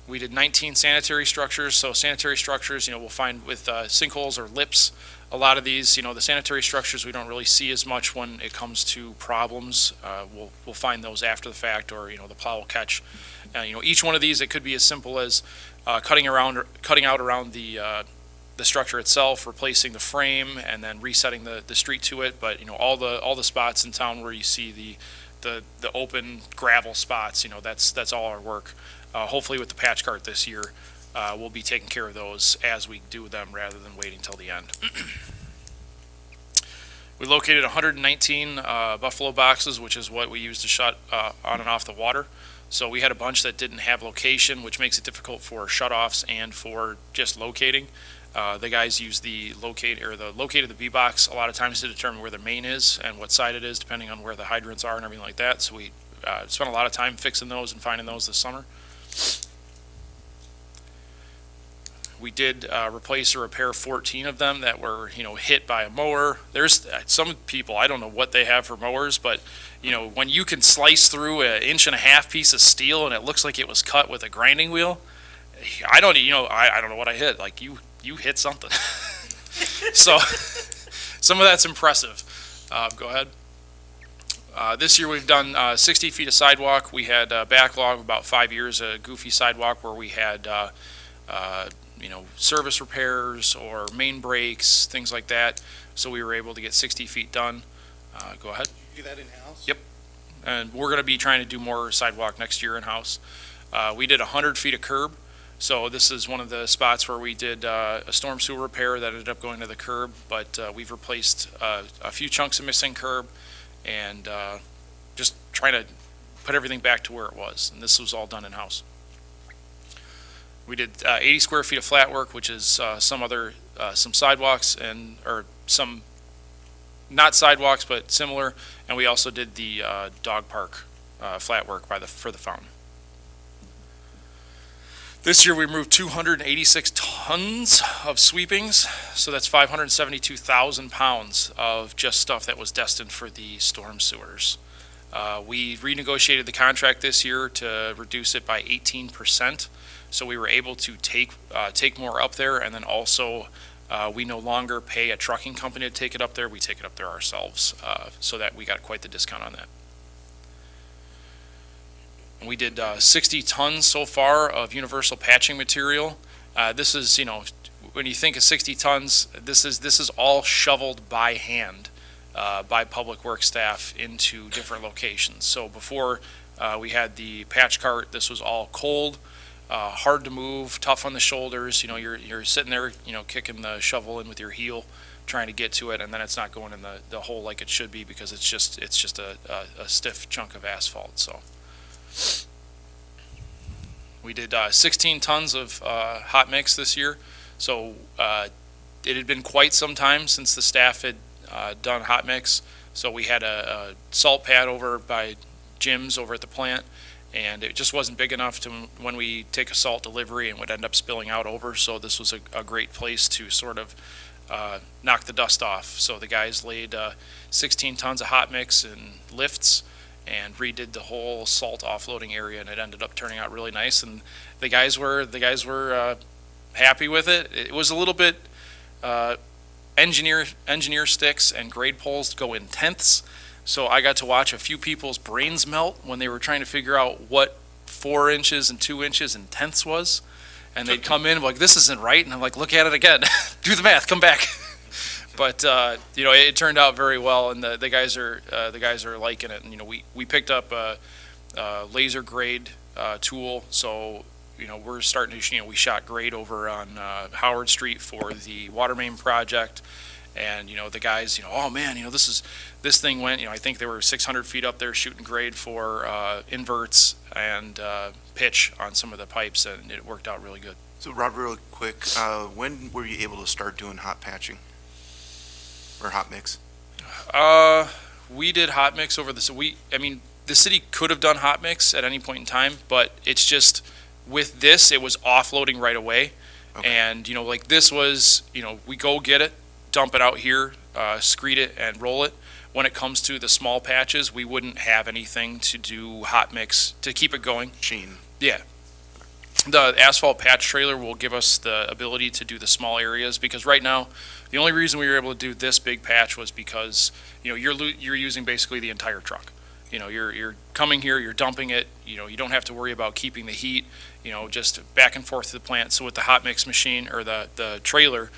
We did 19 sanitary structures. So sanitary structures, we'll find with sinkholes or lips, a lot of these, the sanitary structures we don't really see as much when it comes to problems. We'll find those after the fact, or the plow will catch. Each one of these, it could be as simple as cutting out around the structure itself, replacing the frame, and then resetting the street to it. But all the spots in town where you see the open gravel spots, that's all our work. Hopefully with the patch cart this year, we'll be taking care of those as we do them rather than waiting till the end. We located 119 buffalo boxes, which is what we use to shut on and off the water. So we had a bunch that didn't have location, which makes it difficult for shutoffs and for just locating. The guys use the locate of the B box a lot of times to determine where the main is and what side it is, depending on where the hydrants are and everything like that. So we spent a lot of time fixing those and finding those this summer. We did replace or repair 14 of them that were, hit by a mower. There's some people, I don't know what they have for mowers, but, when you can slice through an 1.5-inch piece of steel and it looks like it was cut with a grinding wheel, I don't know what I hit. Like, you hit something. So, some of that's impressive. Go ahead. This year we've done 60 feet of sidewalk. We had a backlog of about 5 years, a goofy sidewalk where we had service repairs or main breaks, things like that. So we were able to get 60 feet done. Go ahead. You do that in-house? Yep. And we're going to be trying to do more sidewalk next year in-house. We did 100 feet of curb. So this is one of the spots where we did a storm sewer repair that ended up going to the curb, but we've replaced a few chunks of missing curb and just trying to put everything back to where it was. And this was all done in-house. We did 80 square feet of flat work, which is some sidewalks or some not sidewalks, but similar. And we also did the dog park flat work for the fountain. This year we moved 286 tons of sweepings, so that's 572,000 pounds of just stuff that was destined for the storm sewers. We renegotiated the contract this year to reduce it by 18%. So we were able to take more up there, and then also we no longer pay a trucking company to take it up there. We take it up there ourselves, so that we got quite the discount on that. We did 60 tons so far of universal patching material. This is, when you think of 60 tons, this is all shoveled by hand by public works staff into different locations. So before we had the patch cart, this was all cold. Hard to move, tough on the shoulders. You're sitting there, kicking the shovel in with your heel, trying to get to it, and then it's not going in the hole like it should be because it's just a stiff chunk of asphalt. So we did 16 tons of hot mix this year. So it had been quite some time since the staff had done hot mix. So we had a salt pad over by Jim's over at the plant, and it just wasn't big enough to when we take a salt delivery and would end up spilling out over. So this was a great place to sort of knock the dust off. So the guys laid 16 tons of hot mix in lifts and redid the whole salt offloading area, and it ended up turning out really nice. And the guys were happy with it. It was a little bit engineer sticks and grade poles go in tenths. So I got to watch a few people's brains melt when they were trying to figure out what 4 inches and 2 inches and tenths was. And they'd come in like, this isn't right. And I'm like, look at it again. Do the math, come back. But, it turned out very well, and the guys are liking it. And, we picked up a laser grade tool. So, we're starting to, we shot grade over on Howard Street for the water main project. And, the guys, oh man, this thing went, I think they were 600 feet up there shooting grade for inverts and pitch on some of the pipes, and it worked out really good. So Rob, real quick, when were you able to start doing hot patching or hot mix? We did hot mix over the city could have done hot mix at any point in time, but it's just, with this, it was offloading right away. Okay. And, like this was, we go get it, dump it out here, screed it and roll it. When it comes to the small patches, we wouldn't have anything to do hot mix to keep it going. Sheen. Yeah. The asphalt patch trailer will give us the ability to do the small areas, because right now, the only reason we were able to do this big patch was because, you're using basically the entire truck. You're coming here, you're dumping it, you don't have to worry about keeping the heat, just back and forth to the plant. So with the hot mix machine or the trailer,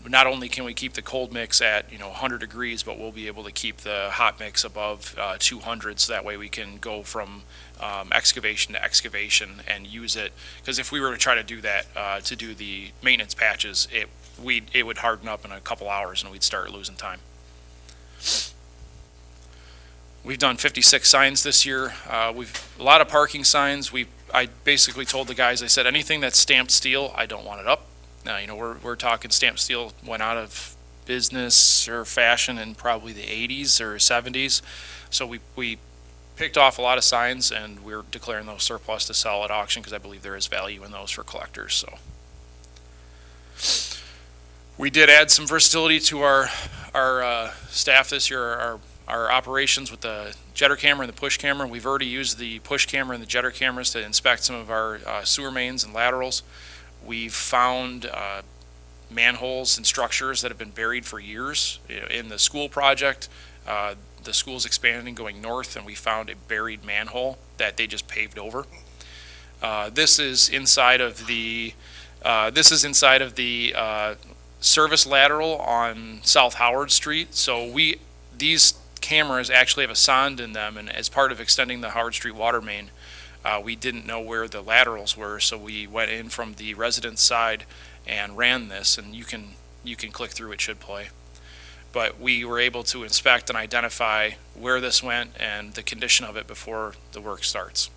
not only can we keep the cold mix at 100 degrees, but we'll be able to keep the hot mix above 200, so that way we can go from excavation to excavation and use it. Because if we were to try to do that to do the maintenance patches, it would harden up in a couple hours and we'd start losing time. We've done 56 signs this year. We've a lot of parking signs. I basically told the guys, I said, anything that's stamped steel, I don't want it up. Now, we're talking stamped steel went out of business or fashion in probably the 80s or 70s. So we picked off a lot of signs, and we're declaring those surplus to sell at auction, because I believe there is value in those for collectors. So we did add some versatility to our staff this year, our operations with the jetter camera and the push camera. We've already used the push camera and the jetter cameras to inspect some of our sewer mains and laterals. We've found manholes and structures that have been buried for years. In the school project, the school's expanding going north, and we found a buried manhole that they just paved over. This is inside of the service lateral on South Howard Street. So these cameras actually have a sonde in them, and as part of extending the Howard Street water main, we didn't know where the laterals were, so we went in from the residence side and ran this, and you can click through, it should play. But we were able to inspect and identify where this went and the condition of it before the work starts.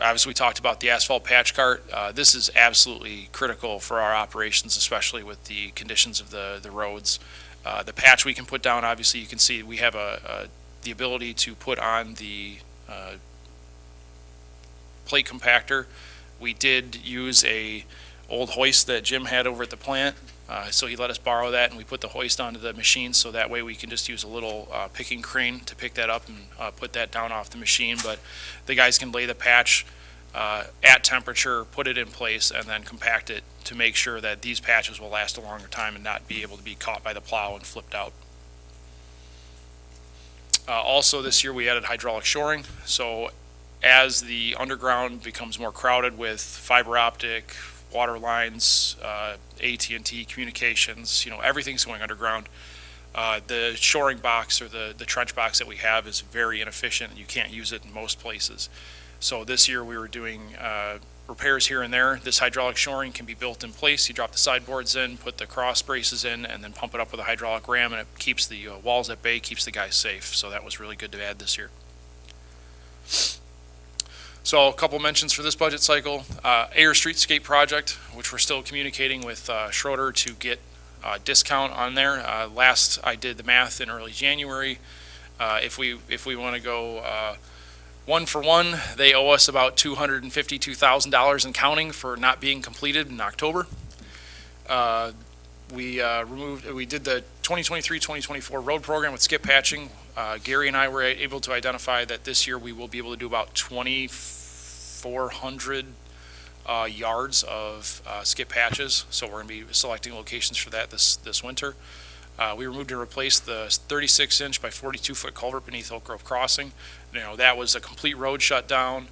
Obviously, we talked about the asphalt patch cart. This is absolutely critical for our operations, especially with the conditions of the roads. The patch we can put down, obviously, you can see we have the ability to put on the plate compactor. We did use a old hoist that Jim had over at the plant, so he let us borrow that, and we put the hoist onto the machine, so that way we can just use a little picking crane to pick that up and put that down off the machine. But the guys can lay the patch at temperature, put it in place, and then compact it to make sure that these patches will last a longer time and not be able to be caught by the plow and flipped out. Also this year we added hydraulic shoring, so as the underground becomes more crowded with fiber optic, water lines, AT&T communications, everything's going underground. The shoring box or the trench box that we have is very inefficient, and you can't use it in most places. So this year we were doing repairs here and there. This hydraulic shoring can be built in place. You drop the sideboards in, put the cross braces in, and then pump it up with a hydraulic ram, and it keeps the walls at bay, keeps the guys safe. So that was really good to add this year. So a couple mentions for this budget cycle. Ayer Streetscape project, which we're still communicating with Schroeder to get discount on there. Last I did the math in early January. If we want to go one for one, they owe us about $252,000 and counting for not being completed in October. We did the 2023-2024 road program with skip patching. Gary and I were able to identify that this year we will be able to do about 2,400 yards of skip patches. So we're going to be selecting locations for that this winter. We removed and replaced the 36-inch by 42-foot culvert beneath Oak Grove Crossing. That was a complete road shutdown.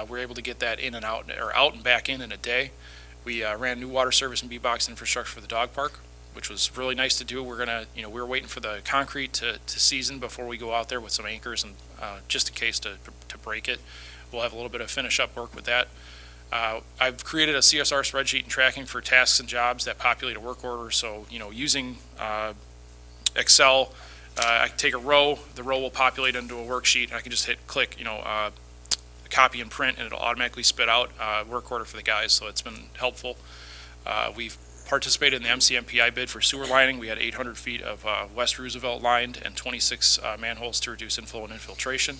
We were able to get that in and out, or out and back in a day. We ran new water service and B-box infrastructure for the dog park, which was really nice to do. We're gonna, we were waiting for the concrete to season before we go out there with some anchors and just in case to break it. We'll have a little bit of finish up work with that. I've created a CSR spreadsheet and tracking for tasks and jobs that populate a work order. So, using Excel, I can take a row, the row will populate into a worksheet, and I can just hit click, copy and print, and it'll automatically spit out a work order for the guys. So it's been helpful. We've participated in the MCMPI bid for sewer lining. We had 800 feet of West Roosevelt lined and 26 manholes to reduce inflow and infiltration.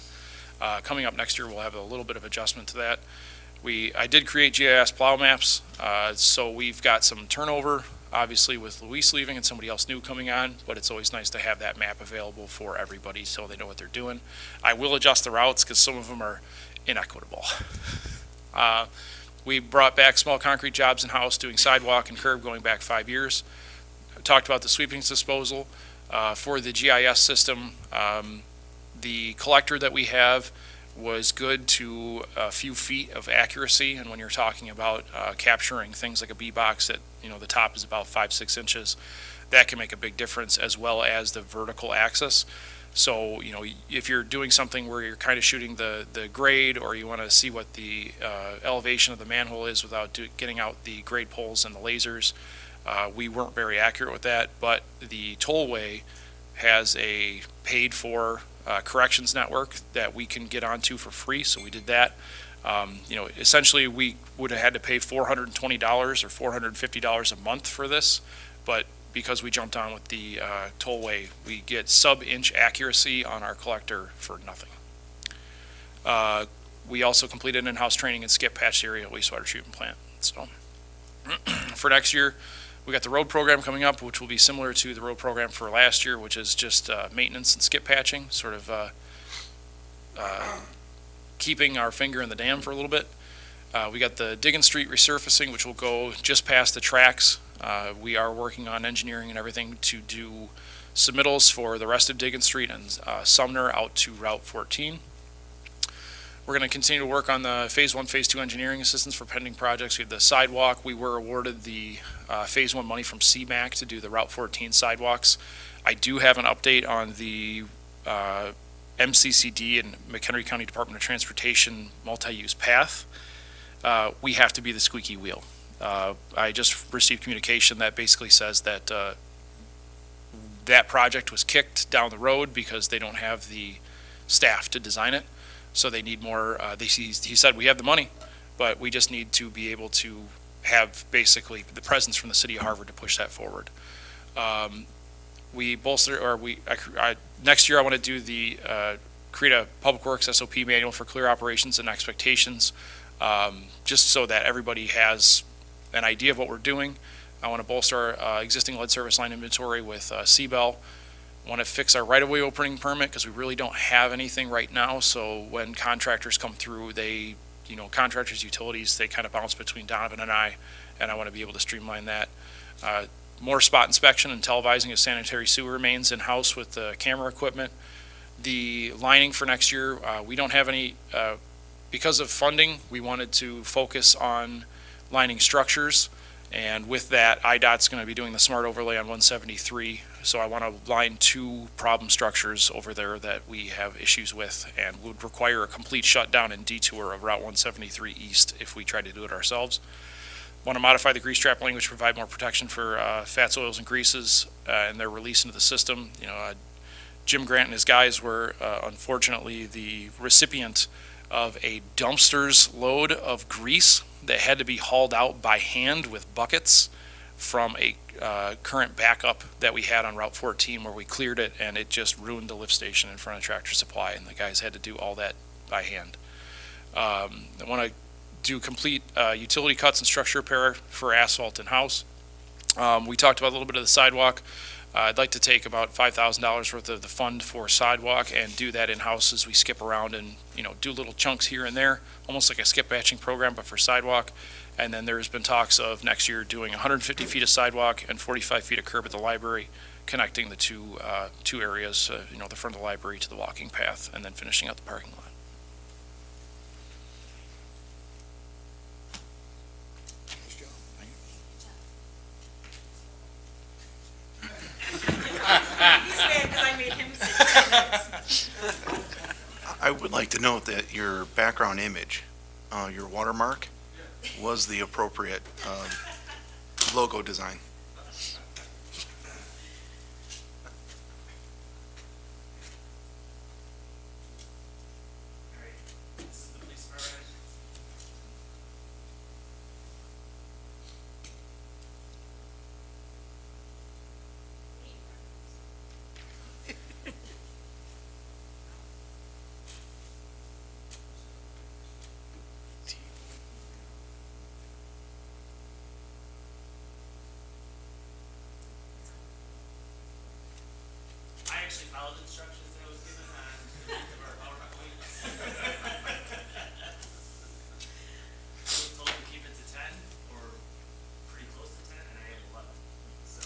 Coming up next year, we'll have a little bit of adjustment to that. I did create GIS plow maps, so we've got some turnover, obviously with Luis leaving and somebody else new coming on, but it's always nice to have that map available for everybody so they know what they're doing. I will adjust the routes because some of them are inequitable. We brought back small concrete jobs in-house, doing sidewalk and curb going back 5 years. I talked about the sweepings disposal. For the GIS system, the collector that we have was good to a few feet of accuracy, and when you're talking about capturing things like a B-box that, the top is about 5-6 inches, that can make a big difference, as well as the vertical axis. So, if you're doing something where you're kind of shooting the grade, or you want to see what the elevation of the manhole is without getting out the grade poles and the lasers, we weren't very accurate with that, but the tollway has a paid for corrections network that we can get onto for free, so we did that. Essentially we would have had to pay $420 or $450 a month for this, but because we jumped on with the tollway, we get sub-inch accuracy on our collector for nothing. We also completed in-house training in skip patch area wastewater treatment plant. So for next year, we got the road program coming up, which will be similar to the road program for last year, which is just maintenance and skip patching, sort of keeping our finger in the dam for a little bit. We got the Diggin Street resurfacing, which will go just past the tracks. We are working on engineering and everything to do submittals for the rest of Diggin Street and Sumner out to Route 14. We're going to continue to work on the Phase 1, Phase 2 engineering assistance for pending projects. We had the sidewalk. We were awarded the Phase 1 money from CMAQ to do the Route 14 sidewalks. I do have an update on the MCCD and McHenry County Department of Transportation multi-use path. We have to be the squeaky wheel. I just received communication that basically says that that project was kicked down the road because they don't have the staff to design it. So they need more, he said, we have the money, but we just need to be able to have basically the presence from the city of Harvard to push that forward. Next year I want to do create a Public Works SOP manual for clear operations and expectations, just so that everybody has an idea of what we're doing. I want to bolster our existing lead service line inventory with C-Bell. Want to fix our right-of-way opening permit because we really don't have anything right now. So when contractors come through, contractors, utilities, they kind of bounce between Donovan and I want to be able to streamline that. More spot inspection and televising of sanitary sewer mains in-house with the camera equipment. The lining for next year, we don't have any, because of funding, we wanted to focus on lining structures. And with that, IDOT's going to be doing the smart overlay on 173. So I want to line 2 problem structures over there that we have issues with and would require a complete shutdown and detour of Route 173 East if we try to do it ourselves. Want to modify the grease trap language to provide more protection for fats, oils, and greases and their release into the system. Jim Grant and his guys were unfortunately the recipient of a dumpster's load of grease that had to be hauled out by hand with buckets from a current backup that we had on Route 14 where we cleared it, and it just ruined the lift station in front of Tractor Supply, and the guys had to do all that by hand. I want to do complete utility cuts and structure repair for asphalt and house. We talked about a little bit of the sidewalk. I'd like to take about $5,000 worth of the fund for sidewalk and do that in-house as we skip around and, do little chunks here and there, almost like a skip batching program, but for sidewalk. And then there's been talks of next year doing 150 feet of sidewalk and 45 feet of curb at the library, connecting the two areas, the front of the library to the walking path, and then finishing up the parking lot. He's mad because I made him sit. I would like to note that your background image, your watermark, was the appropriate logo design. I actually followed the instructions that I was given on our PowerPoint. I was told to keep it to 10 or pretty close to 10, and I have 11. So,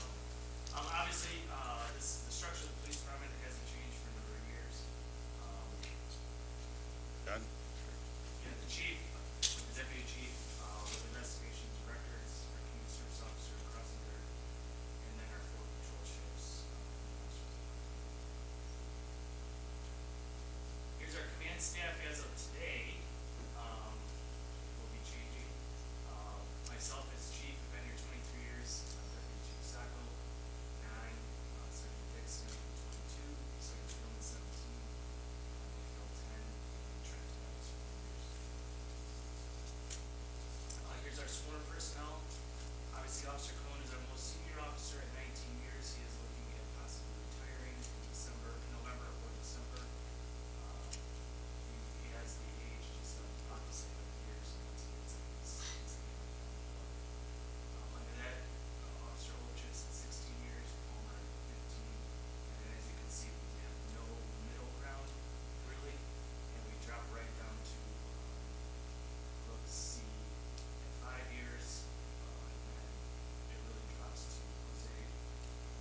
obviously, this is the structure of the police department. It hasn't changed for a number of years. Done? Yeah, the chief, the deputy chief, with investigations, records, our community service officer, crossing guard, and then our 4 patrol shifts. Here's our command staff as of today. Will be changing. Myself as chief, I've been here 23 years. Deputy Chief Sacco, 9. Sergeant Dixon, 22. Sergeant Tillman, 17. Phil, 10. And Trent, 4 years. Here's our sworn personnel. Obviously, Officer Cohen is our most senior officer at 19 years. He is looking at possibly retiring in November or December. He has the age just of about the same years, and once he gets in, he's the under that, Officer Olchis at 16 years, Moller at 15, and then as you can see, we have no middle ground, really, and we drop right down to, let's see, at 5 years, and then it really drops to Jose,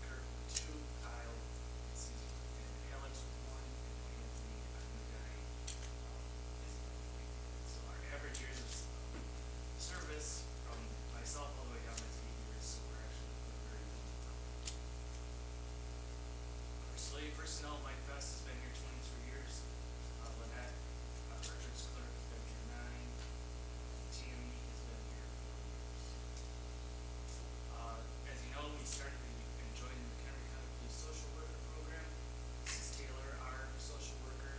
Kirk with 2, Kyle, and Caesar, and Alex with 1, and Anthony, our new guy, is about 3. So our average years of service from myself all the way down to 8 years, so we're actually very young. Our slave personnel, Mike Best has been here 23 years. Lynette, our records clerk, has been here 9. Tammy has been here 4 years. As you know, we started and joined the McHenry County Police Social Worker Program. This is Taylor, our social worker.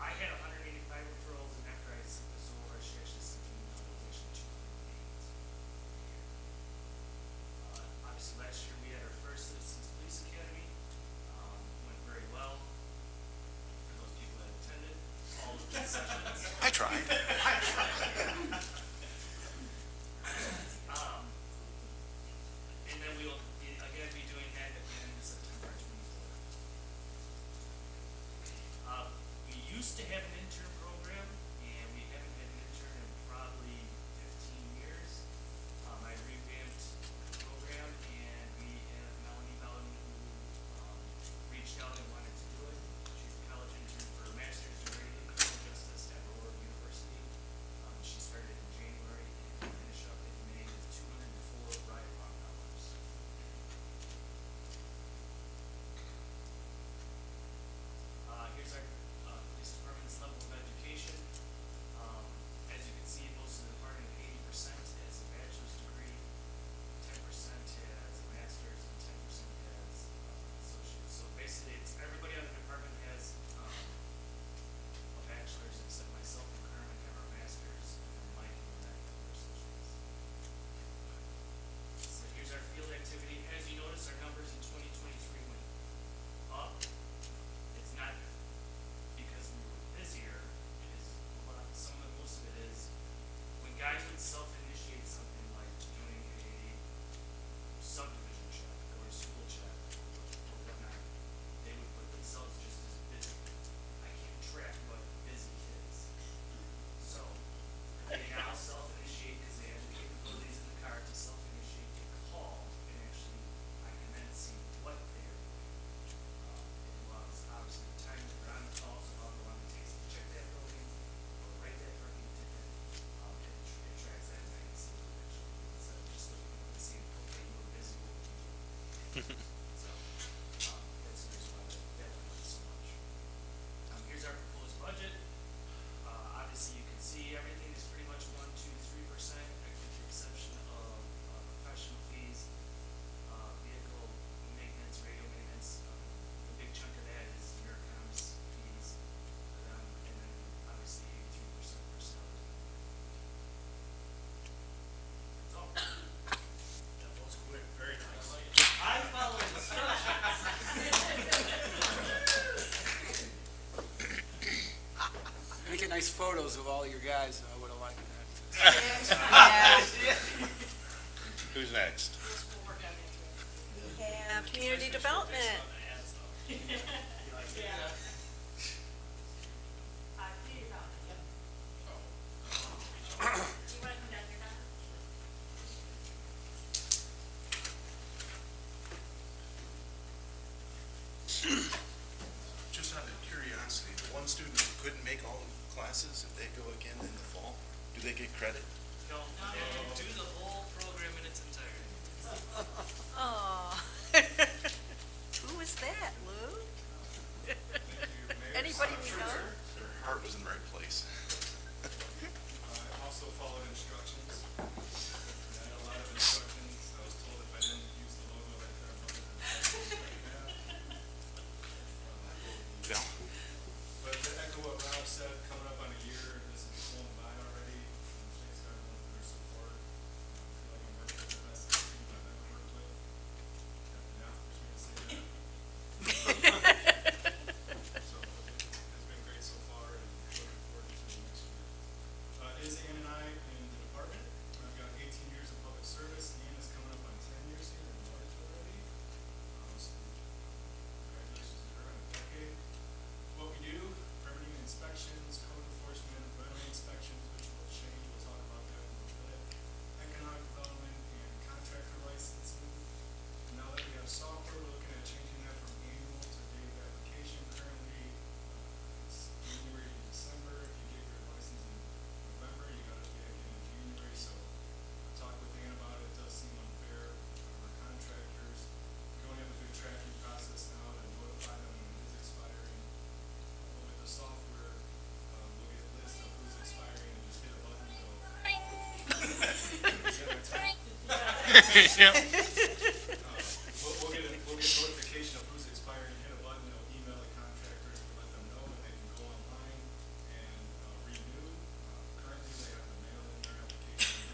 I had 185 referrals, and after I sent this over, she actually sent me an application 208. Obviously, last year we had our first Citizens Police Academy. Went very well. For those people that attended all of the sessions. I tried. And then we'll again be doing that at the end of September 24th. We used to have an intern program, and we haven't had an intern in probably 15 years. I revamped the program, and we have Melanie Bellin who reached out and wanted to do it. She's a college intern for a master's degree in criminal justice at Moller University. She started in January and finished up in May with 204 ride-along hours. Here's our police department's level nice photos of all your guys. I would have liked that. Who's next? We have community development. Just out of curiosity, the one student who couldn't make all the classes, if they go again in the fall, do they get credit? No, do the whole program in its entirety. Oh. Who was that, Lou? Anybody we know? Their heart was in the right place. I also followed instructions. I had a lot of instructions. I was told if I didn't use the logo right there, I wanted to Yeah. But to echo what Rob said, coming up on a year, this is flown by already. Thanks to everyone for their support. I feel like I'm working with the best team I've ever worked with. Captain Al forced me to say that. So it's been great so far and looking forward to the next year. Is Ann and I in the department. I've got 18 years of public service. Ann is coming up on 10 years here in March already. So congratulations to her on a decade. What we do, permitting inspections, code enforcement, environmental inspections, which will change, we'll talk about that in a little bit. Economic development and contractor licensing. Now that we have software, we're looking at changing that from annual to date of application. Currently, it's January to December. If you get your license in November, you gotta pay again in January, so I talked with Ann about it. It does seem unfair for our contractors. We only have to do a tracking process now to notify them when it is expiring. With the software, we'll get a list of who's expiring and just hit a button and go. Yep. We'll get notification of who's expiring, hit a button, they'll email the contractors to let them know, and they can go online and renew. Currently, they have to mail in their application,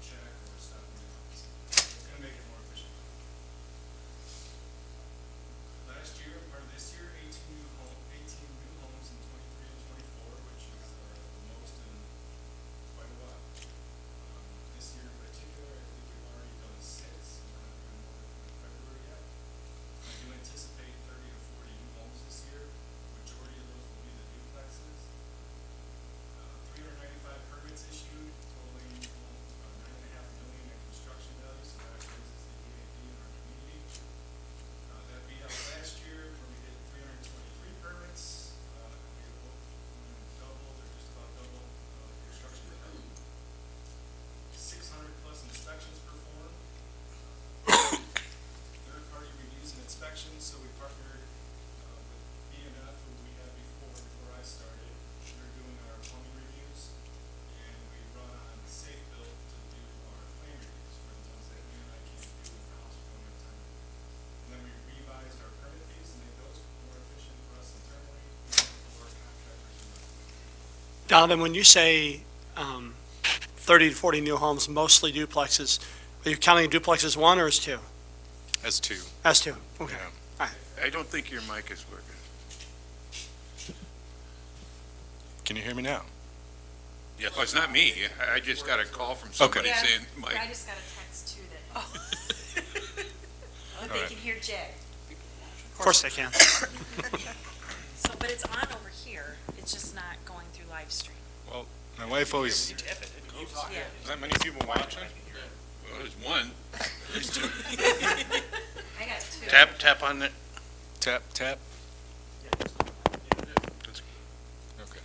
check, or stop in the office. It's gonna make it more efficient. Last year, or this year, 18 new homes in 23 and 24, which is the most in quite a while. This year in particular, I think we've already done 6, and we're not doing more in February yet. I do anticipate 30 to 40 new homes this year. Majority of those will be the duplexes. 395 permits issued, totaling $9.5 million in construction value, so that raises the EAD in our community. That beat out last year where we did 323 permits. We doubled or just about doubled construction value. 600 plus inspections performed. Third party reviews and inspections, so we partnered with BMF, who we had before I started. They're doing our plumbing reviews, and we brought on Safe Build to do our flame reviews for the ones that we and I can't do in house, we don't have time to do. And then we revised our permit fees and made those more efficient for us internally and for our contractors. Donovan, when you say 30 to 40 new homes, mostly duplexes, are you counting duplexes 1 or as 2? As 2. As 2, okay. Yeah. I don't think your mic is working. Can you hear me now? Yes. Well, it's not me. I just got a call from somebody Yes, saying, Mike. I just got a text too that. But they Alright. can hear Jay. Of course they can. So, but it's on over here. It's just not going through live stream. Well, my wife always, Yeah. Is that many people watching? Well, there's one. I got 2. Tap on it. tap. Okay.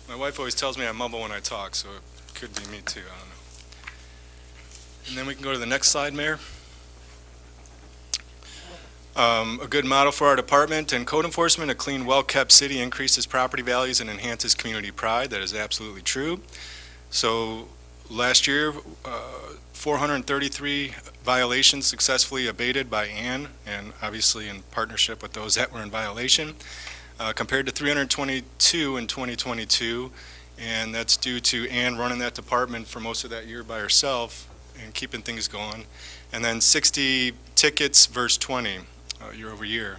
My wife always tells me I mumble when I talk, so it could be me too, I don't know. And then we can go to the next slide, Mayor. A good motto for our department and code enforcement: a clean, well-kept city increases property values and enhances community pride. That is absolutely true. So last year, 433 violations successfully abated by Ann, and obviously in partnership with those that were in violation, compared to 322 in 2022. And that's due to Ann running that department for most of that year by herself and keeping things going. And then 60 tickets versus 20 year over year.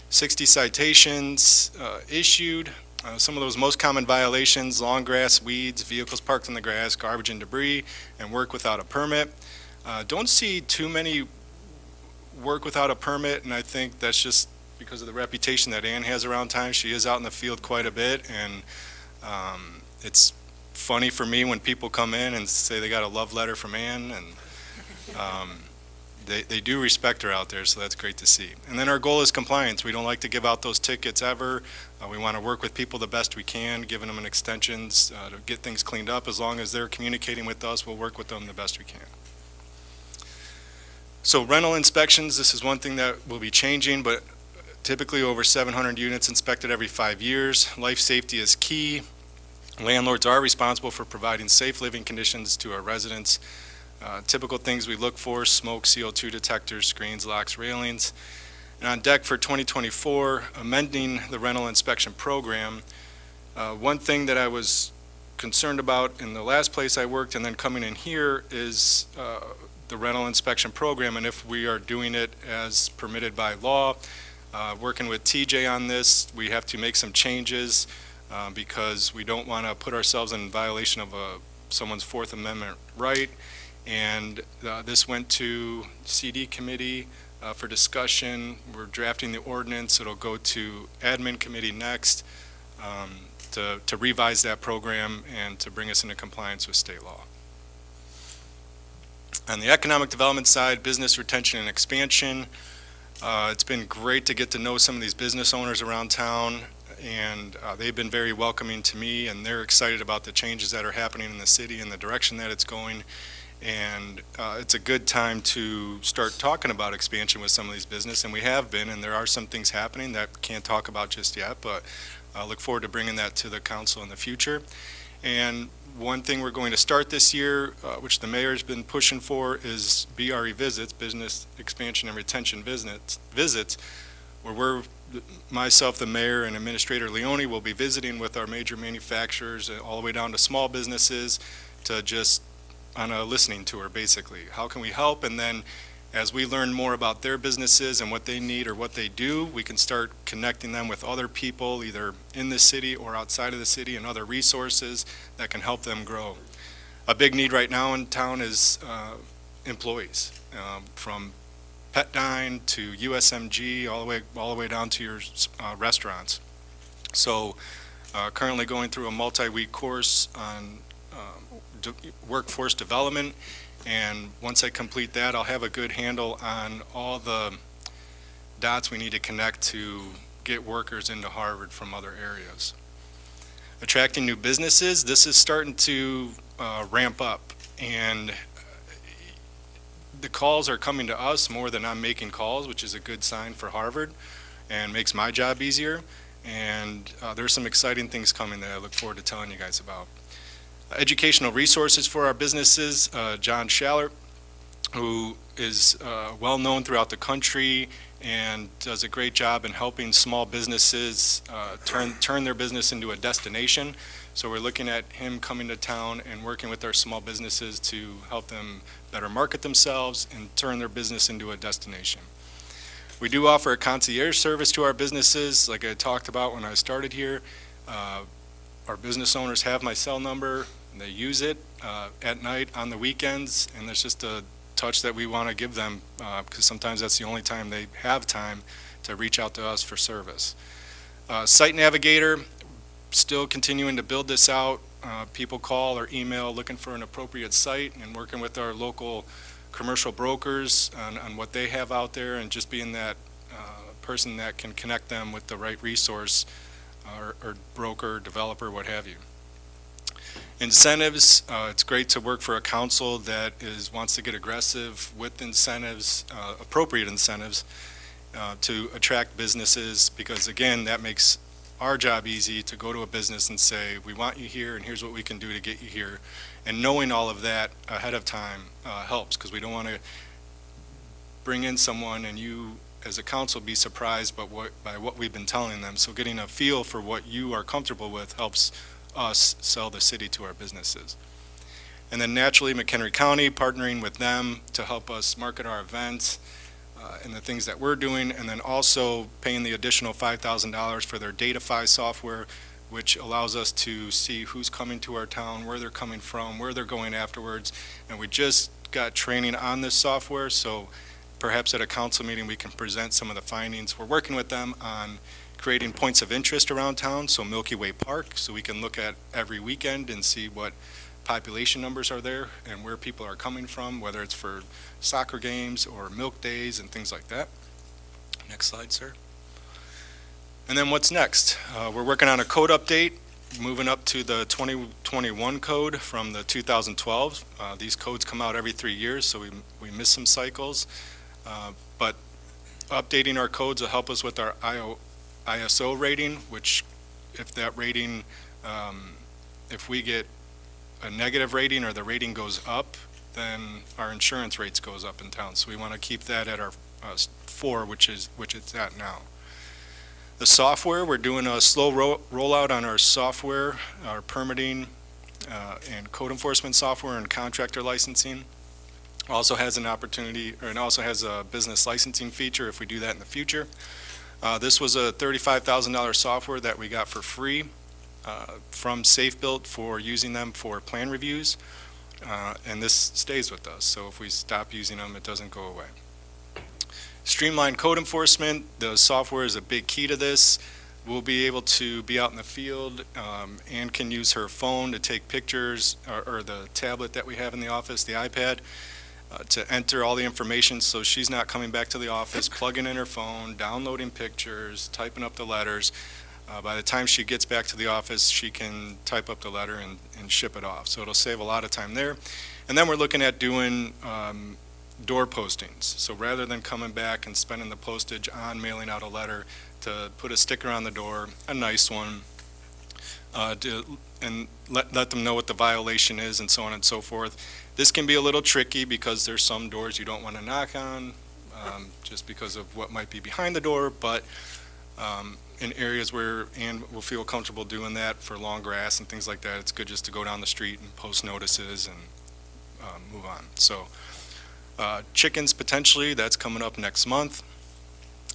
60 citations issued, Some of those most common violations: long grass, weeds, vehicles parked in the grass, garbage and debris, and work without a permit. Don't see too many work without a permit, and I think that's just because of the reputation that Ann has around town. She is out in the field quite a bit, and it's funny for me when people come in and say they got a love letter from Ann, and they do respect her out there, so that's great to see. And then our goal is compliance. We don't like to give out those tickets ever. We want to work with people the best we can, giving them an extensions to get things cleaned up. As long as they're communicating with us, we'll work with them the best we can. So rental inspections, this is one thing that will be changing, but typically over 700 units inspected every 5 years. Life safety is key. Landlords are responsible for providing safe living conditions to our residents. Typical things we look for: smoke, CO2 detectors, screens, locks, railings. And on deck for 2024, amending the rental inspection program. One thing that I was concerned about in the last place I worked and then coming in here is the rental inspection program, and if we are doing it as permitted by law. Working with TJ on this, we have to make some changes because we don't want to put ourselves in violation of someone's Fourth Amendment right. And this went to CD committee for discussion. We're drafting the ordinance. It'll go to admin committee next to revise that program and to bring us into compliance with state law. On the economic development side, business retention and expansion. It's been great to get to know some of these business owners around town, and they've been very welcoming to me, and they're excited about the changes that are happening in the city and the direction that it's going. And it's a good time to start talking about expansion with some of these business, and we have been, and there are some things happening that can't talk about just yet, but I look forward to bringing that to the council in the future. And one thing we're going to start this year, which the mayor's been pushing for, is BRE visits, business expansion and retention visits, where myself, the mayor, and Administrator Leone will be visiting with our major manufacturers all the way down to small businesses to just on a listening tour, basically. How can we help? And then as we learn more about their businesses and what they need or what they do, we can start connecting them with other people, either in the city or outside of the city, and other resources that can help them grow. A big need right now in town is employees, from Pet Dine to USMG, all the way down to your restaurants. So currently going through a multi-week course on workforce development, and once I complete that, I'll have a good handle on all the dots we need to connect to get workers into Harvard from other areas. Attracting new businesses, this is starting to ramp up, and the calls are coming to us more than I'm making calls, which is a good sign for Harvard and makes my job easier. And there's some exciting things coming that I look forward to telling you guys about. Educational resources for our businesses. John Schallert, who is well known throughout the country and does a great job in helping small businesses turn their business into a destination. So we're looking at him coming to town and working with our small businesses to help them better market themselves and turn their business into a destination. We do offer a concierge service to our businesses, like I talked about when I started here. Our business owners have my cell number, and they use it at night, on the weekends, and that's just a touch that we want to give them because sometimes that's the only time they have time to reach out to us for service. Site Navigator, still continuing to build this out. People call or email looking for an appropriate site, and working with our local commercial brokers on what they have out there, and just being that person that can connect them with the right resource or broker, developer, what have you. Incentives, it's great to work for a council that wants to get aggressive with incentives, appropriate incentives, to attract businesses, because again, that makes our job easy to go to a business and say, we want you here and here's what we can do to get you here. And knowing all of that ahead of time helps, because we don't want to bring in someone and you as a council be surprised by what we've been telling them. So getting a feel for what you are comfortable with helps us sell the city to our businesses. And then naturally, McHenry County, partnering with them to help us market our events and the things that we're doing, and then also paying the additional $5,000 for their DataFi software. which allows us to see who's coming to our town, where they're coming from, where they're going afterwards. And we just got training on this software, so perhaps at a council meeting we can present some of the findings. We're working with them on creating points of interest around town, so Milky Way Park, so we can look at every weekend and see what population numbers are there and where people are coming from, whether it's for soccer games or milk days and things like that. Next slide, sir. And then what's next? We're working on a code update, moving up to the 2021 code from the 2012. These codes come out every 3 years, so we miss some cycles. But updating our codes will help us with our ISO rating, which if that rating, if we get a negative rating or the rating goes up, then our insurance rates goes up in town. So we want to keep that at our 4, which it's at now. The software, we're doing a slow rollout on our software, our permitting and code enforcement software and contractor licensing. Also has an opportunity, or it also has a business licensing feature if we do that in the future. This was a $35,000 software that we got for free from SafeBuilt for using them for plan reviews. And this stays with us, so if we stop using them, it doesn't go away. Streamlined code enforcement, the software is a big key to this. We'll be able to be out in the field. Ann can use her phone to take pictures, or the tablet that we have in the office, the iPad, to enter all the information, so she's not coming back to the office, plugging in her phone, downloading pictures, typing up the letters. By the time she gets back to the office, she can type up the letter and ship it off. So it'll save a lot of time there. And then we're looking at doing door postings. So rather than coming back and spending the postage on mailing out a letter, to put a sticker on the door, a nice one, and let them know what the violation is and so on and so forth. This can be a little tricky because there's some doors you don't want to knock on just because of what might be behind the door, but in areas where Ann will feel comfortable doing that for long grass and things like that, it's good just to go down the street and post notices and move on. So chickens potentially, that's coming up next month.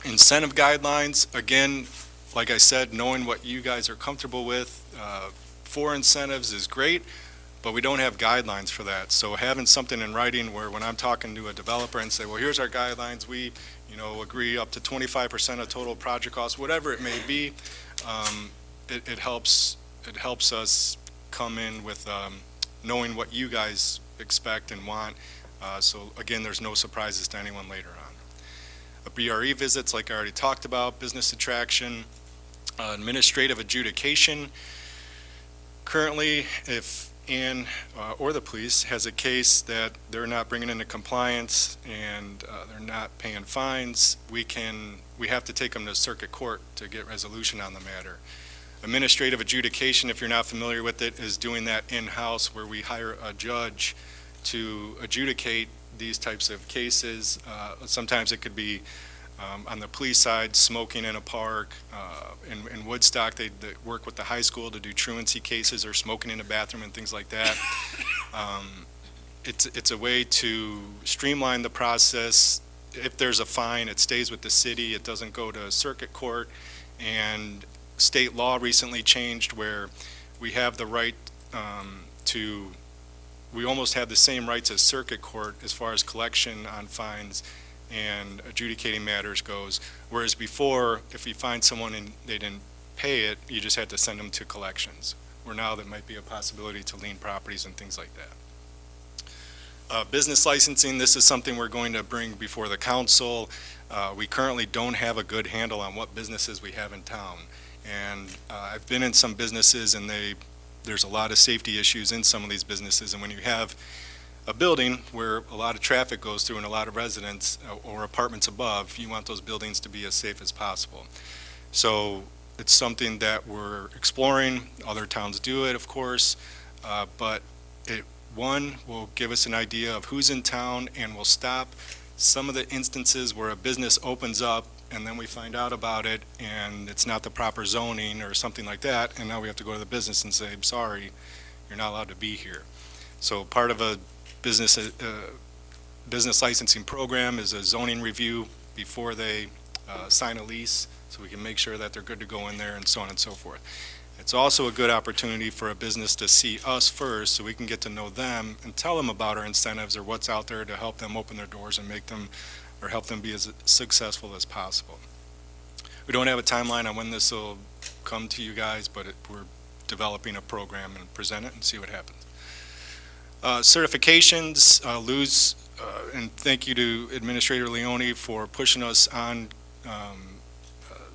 Incentive guidelines, again, like I said, knowing what you guys are comfortable with for incentives is great, but we don't have guidelines for that. So having something in writing where when I'm talking to a developer and say, well, here's our guidelines, we agree up to 25% of total project costs, whatever it may be, it helps us come in with knowing what you guys expect and want. So again, there's no surprises to anyone later on. BRE visits, like I already talked about, business attraction, administrative adjudication. Currently, if Ann or the police has a case that they're not bringing into compliance and they're not paying fines, we have to take them to circuit court to get resolution on the matter. Administrative adjudication, if you're not familiar with it, is doing that in-house where we hire a judge to adjudicate these types of cases. Sometimes it could be on the police side, smoking in a park. In Woodstock, they work with the high school to do truancy cases or smoking in a bathroom and things like that. It's a way to streamline the process. If there's a fine, it stays with the city. It doesn't go to circuit court. And state law recently changed where we have the right we almost have the same rights as circuit court as far as collection on fines and adjudicating matters goes. Whereas before, if you find someone and they didn't pay it, you just had to send them to collections. Where now there might be a possibility to lien properties and things like that. Business licensing, this is something we're going to bring before the council. We currently don't have a good handle on what businesses we have in town. And I've been in some businesses and there's a lot of safety issues in some of these businesses, and when you have a building where a lot of traffic goes through and a lot of residents or apartments above, you want those buildings to be as safe as possible. So it's something that we're exploring. Other towns do it, of course, but it will give us an idea of who's in town and will stop some of the instances where a business opens up and then we find out about it and it's not the proper zoning or something like that, and now we have to go to the business and say, sorry, you're not allowed to be here. So part of a business licensing program is a zoning review before they sign a lease, so we can make sure that they're good to go in there and so on and so forth. It's also a good opportunity for a business to see us first so we can get to know them and tell them about our incentives or what's out there to help them open their doors and make them or help them be as successful as possible. We don't have a timeline on when this will come to you guys, but we're developing a program and present it and see what happens. Certifications, and thank you to Administrator Leone for pushing us on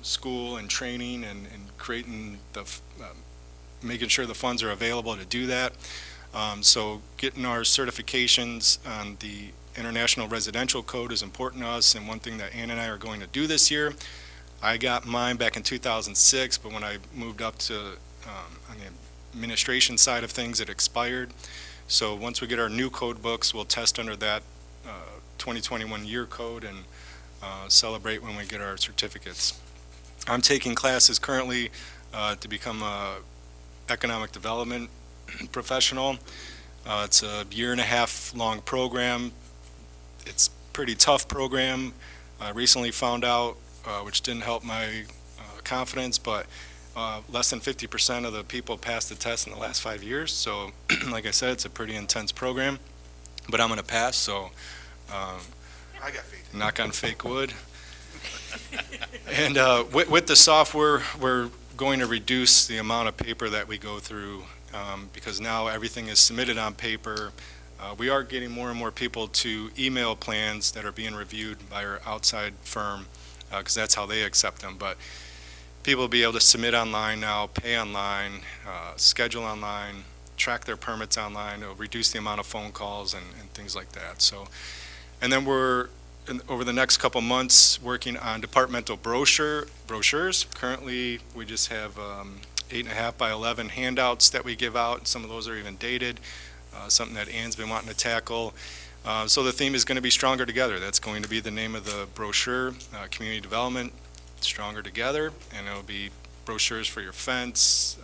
school and training and creating making sure the funds are available to do that. So getting our certifications on the International Residential Code is important to us, and one thing that Ann and I are going to do this year. I got mine back in 2006, but when I moved up to on the administration side of things, it expired. So once we get our new code books, we'll test under that 2021 year code and celebrate when we get our certificates. I'm taking classes currently to become a economic development professional. It's a 1.5 year long program. It's a pretty tough program. I recently found out, which didn't help my confidence, but less than 50% of the people passed the test in the last 5 years. So like I said, it's a pretty intense program, but I'm going to pass, so I got faith. knock on fake wood. And with the software, we're going to reduce the amount of paper that we go through because now everything is submitted on paper. We are getting more and more people to email plans that are being reviewed by our outside firm because that's how they accept them. But people will be able to submit online now, pay online, schedule online, track their permits online. It'll reduce the amount of phone calls and things like that. So, and then we're over the next couple months working on departmental brochures. Currently, we just have 8.5 by 11 handouts that we give out, and some of those are even dated. Something that Ann's been wanting to tackle. So the theme is going to be Stronger Together. That's going to be the name of the brochure, Community Development, Stronger Together, and it'll be brochures for your fence,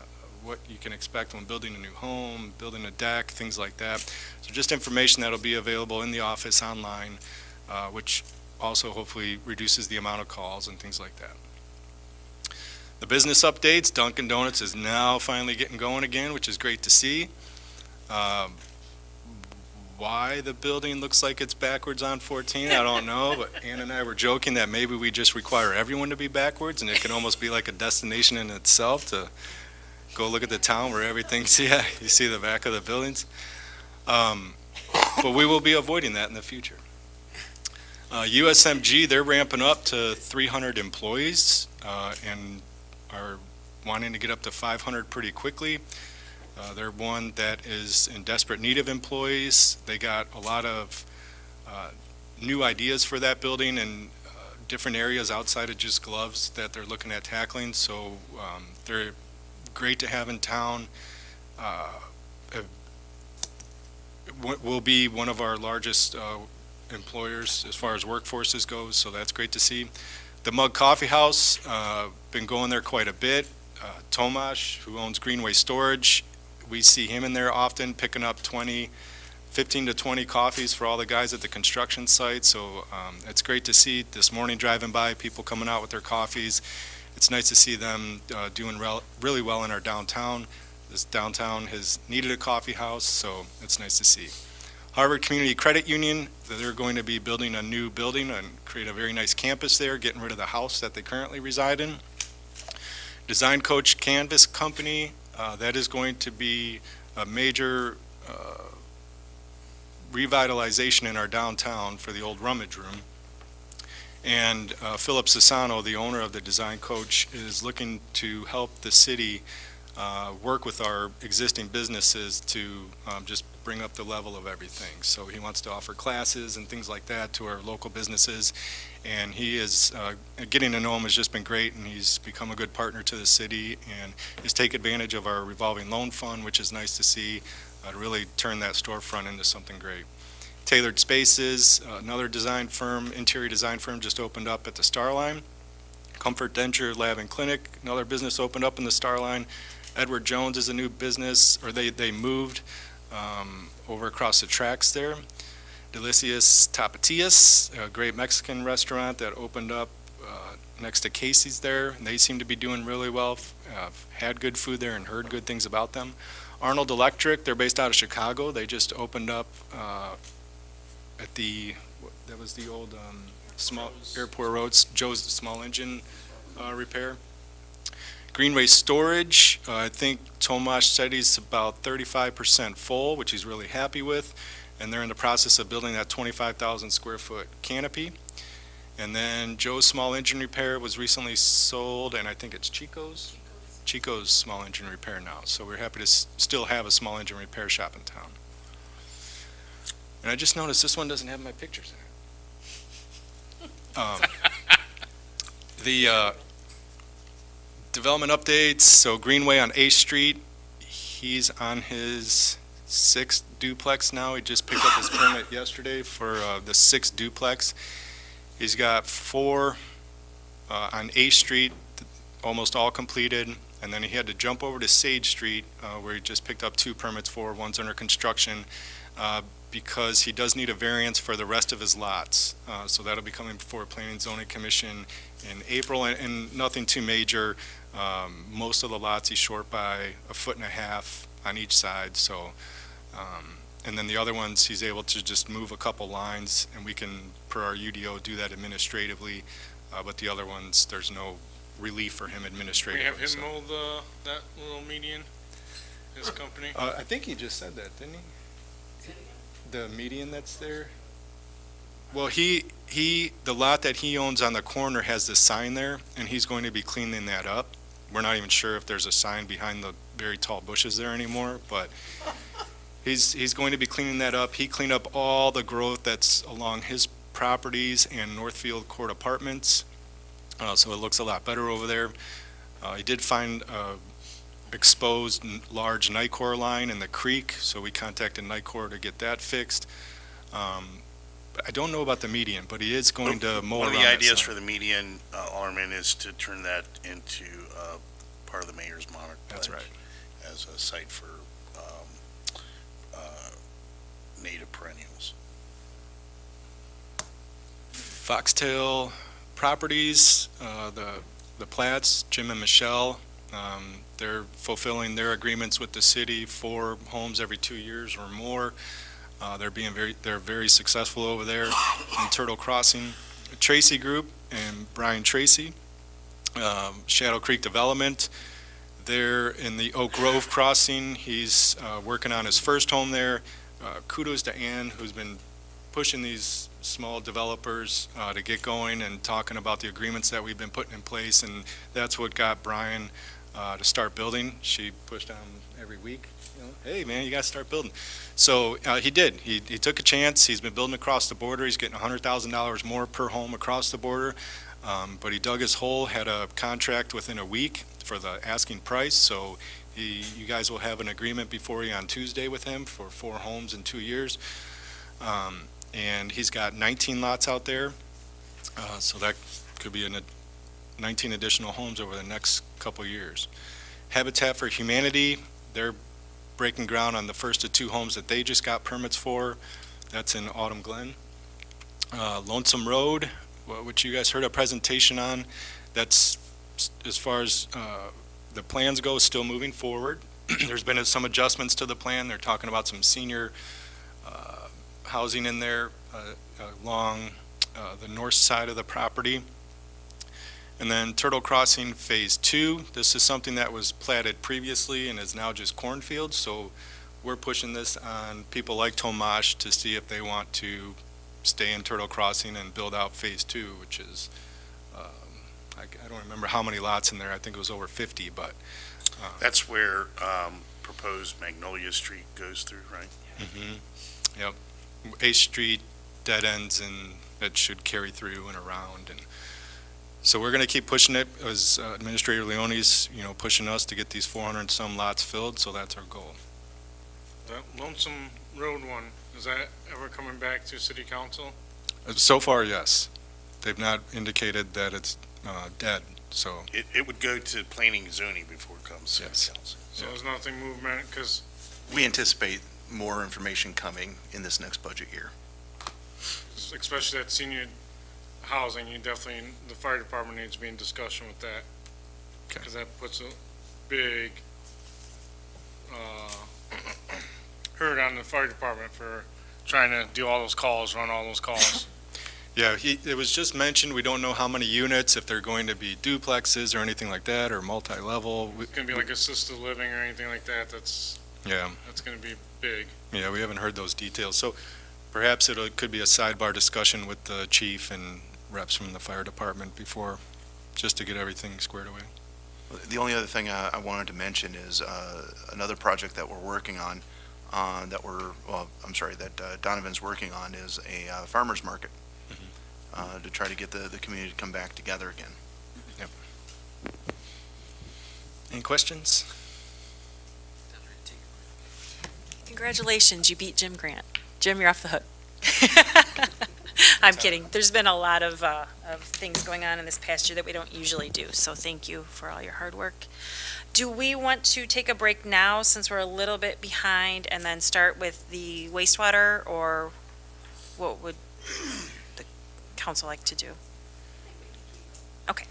what you can expect when building a new home, building a deck, things like that. So just information that'll be available in the office online, which also hopefully reduces the amount of calls and things like that. The business updates, Dunkin' Donuts is now finally getting going again, which is great to see. Why the building looks like it's backwards on 14, I don't know, but Ann and I were joking that maybe we just require everyone to be backwards and it can almost be like a destination in itself to go look at the town where everything's, yeah, you see the back of the buildings. But we will be avoiding that in the future. USMG, they're ramping up to 300 employees and are wanting to get up to 500 pretty quickly. They're one that is in desperate need of employees. They got a lot of new ideas for that building and different areas outside of just gloves that they're looking at tackling. So they're great to have in town. Will be one of our largest employers as far as workforces goes, so that's great to see. The Mug Coffee House, been going there quite a bit. Tomasz, who owns Greenway Storage, we see him in there often picking up 15 to 20 coffees for all the guys at the construction site. So it's great to see this morning driving by, people coming out with their coffees. It's nice to see them doing really well in our downtown. This downtown has needed a coffee house, so it's nice to see. Harvard Community Credit Union, they're going to be building a new building and create a very nice campus there, getting rid of the house that they currently reside in. Design Coach Canvas Company, that is going to be a major revitalization in our downtown for the old rummage room. And Philip Sassano, the owner of the Design Coach, is looking to help the city work with our existing businesses to just bring up the level of everything. So he wants to offer classes and things like that to our local businesses. And he is, getting to know him has just been great, and he's become a good partner to the city and has taken advantage of our revolving loan fund, which is nice to see, to really turn that storefront into something great. Tailored Spaces, another design firm, interior design firm, just opened up at the Starline. Comfort Denture Lab and Clinic, another business opened up in the Starline. Edward Jones is a new business, or they moved over across the tracks there. Delicious Tapatillas, a great Mexican restaurant that opened up next to Casey's there, and they seem to be doing really well. Had good food there and heard good things about them. Arnold Electric, they're based out of Chicago. They just opened up at that was the old small airport roads, Joe's small engine repair. Greenway Storage, I think Tomasz said he's about 35% full, which he's really happy with, and they're in the process of building that 25,000 square foot canopy. And then Joe's Small Engine Repair was recently sold, and I think it's Chico's Small Engine Repair now. So we're happy to still have a small engine repair shop in town. And I just noticed this one doesn't have my pictures in it. The development updates, so Greenway on 8th Street, he's on his 6th duplex now. He just picked up his permit yesterday for the 6th duplex. He's got 4 on 8th Street, almost all completed, and then he had to jump over to Sage Street, where he just picked up 2 permits for, one's under construction, because he does need a variance for the rest of his lots. So that'll be coming before Planning and Zoning Commission in April, and nothing too major. Most of the lots he's short by 1.5 feet on each side, so, and then the other ones, he's able to just move a couple lines, and we can, per our UDO, do that administratively, but the other ones, there's no relief for him We administratively. have him so. mold that little median, his company. I think he just said that, didn't he? The median that's there? Well, the lot that he owns on the corner has the sign there, and he's going to be cleaning that up. We're not even sure if there's a sign behind the very tall bushes there anymore, but he's going to be cleaning that up. He cleaned up all the growth that's along his properties and Northfield Court Apartments, so it looks a lot better over there. He did find exposed large Nicor line in the creek, so we contacted Nicor to get that fixed. I don't know about the median, but he is going to mow One of around the that ideas sign. for the median, Alderman, is to turn that into part of the mayor's monarch That's pledge right. as a site for native perennials. Foxtail Properties, the Platts, Jim and Michelle, they're fulfilling their agreements with the city for homes every 2 years or more. They're very successful over there in Turtle Crossing. Tracy Group and Brian Tracy, Shadow Creek Development, they're in the Oak Grove Crossing. He's working on his first home there. Kudos to Ann, who's been pushing these small developers to get going and talking about the agreements that we've been putting in place, and that's what got Brian to start building. She pushed on every week, hey man, you gotta start building. So he did. He took a chance. He's been building across the border. He's getting $100,000 more per home across the border, but he dug his hole, had a contract within a week for the asking price, so you guys will have an agreement before you on Tuesday with him for 4 homes in 2 years. And he's got 19 lots out there, so that could be 19 additional homes over the next couple of years. Habitat for Humanity, they're breaking ground on the first of 2 homes that they just got permits for. That's in Autumn Glen. Lonesome Road, which you guys heard a presentation on, that's, as far as the plans go, still moving forward. There's been some adjustments to the plan. They're talking about some senior housing in there along the north side of the property. And then Turtle Crossing Phase 2, this is something that was platted previously and is now just cornfields, so we're pushing this on people like Tomasz to see if they want to stay in Turtle Crossing and build out Phase 2, which is, I don't remember how many lots in there, I think it was over 50, but. That's where proposed Magnolia Street goes through, right? Mm-hmm. Yep. 8th Street dead ends, and it should carry through and around, and so we're going to keep pushing it as Administrator Leone's, pushing us to get these 400 and some lots filled, so that's our goal. That Lonesome Road one, is that ever coming back to city council? So far, yes. They've not indicated that it's dead, so. It would go to planning and zoning before it comes to Yes. council. So there's nothing movement, because We anticipate more information coming in this next budget year. especially that senior housing, you definitely, the fire department needs to be in discussion with that. Because that puts a big, hurt on the fire department for trying to do all those calls, run all those calls. Yeah, it was just mentioned, we don't know how many units, if they're going to be duplexes or anything like that, or multi-level. It's gonna be like assisted living or anything like that, Yeah, that's gonna be big. yeah, we haven't heard those details. So perhaps it could be a sidebar discussion with the chief and reps from the fire department before, just to get everything squared away. The only other thing I wanted to mention is another project that we're working on, that Donovan's working on, is a farmer's market, to try to get the community to come back together again. Yep. Any questions? Congratulations, you beat Jim Grant. Jim, you're off the hook. I'm kidding. There's been a lot of things going on in this past year that we don't usually do, so thank you for all your hard work. Do we want to take a break now, since we're a little bit behind, and then start with the wastewater, or what would the council like to do? Okay.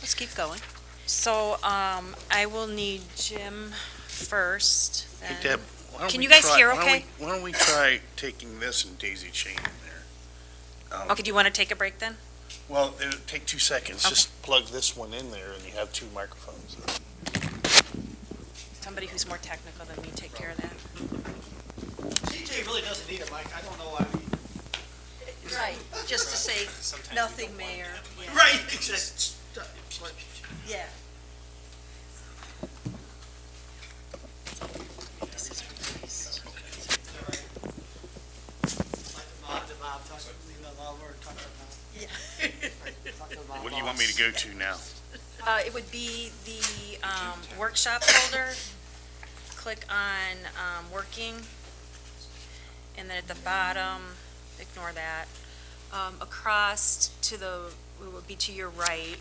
Let's keep going. So, I will need Jim first, Hey, then. Deb, why don't Can we you guys try- hear why don't okay? we- Why don't we try taking this and daisy chain in there? Okay, do you want to take a break then? Well, it'll take 2 seconds. Okay. Just plug this one in there and you have 2 microphones. Somebody who's more technical than me, take care of that. CJ really doesn't need a mic. I don't know why we. Right, just to say, nothing, Mayor. Yeah. Right, Yeah. What do you want me to go to now? It would be the workshop folder. Click on working. And then at the bottom, ignore that. Across to the, it would be to your right.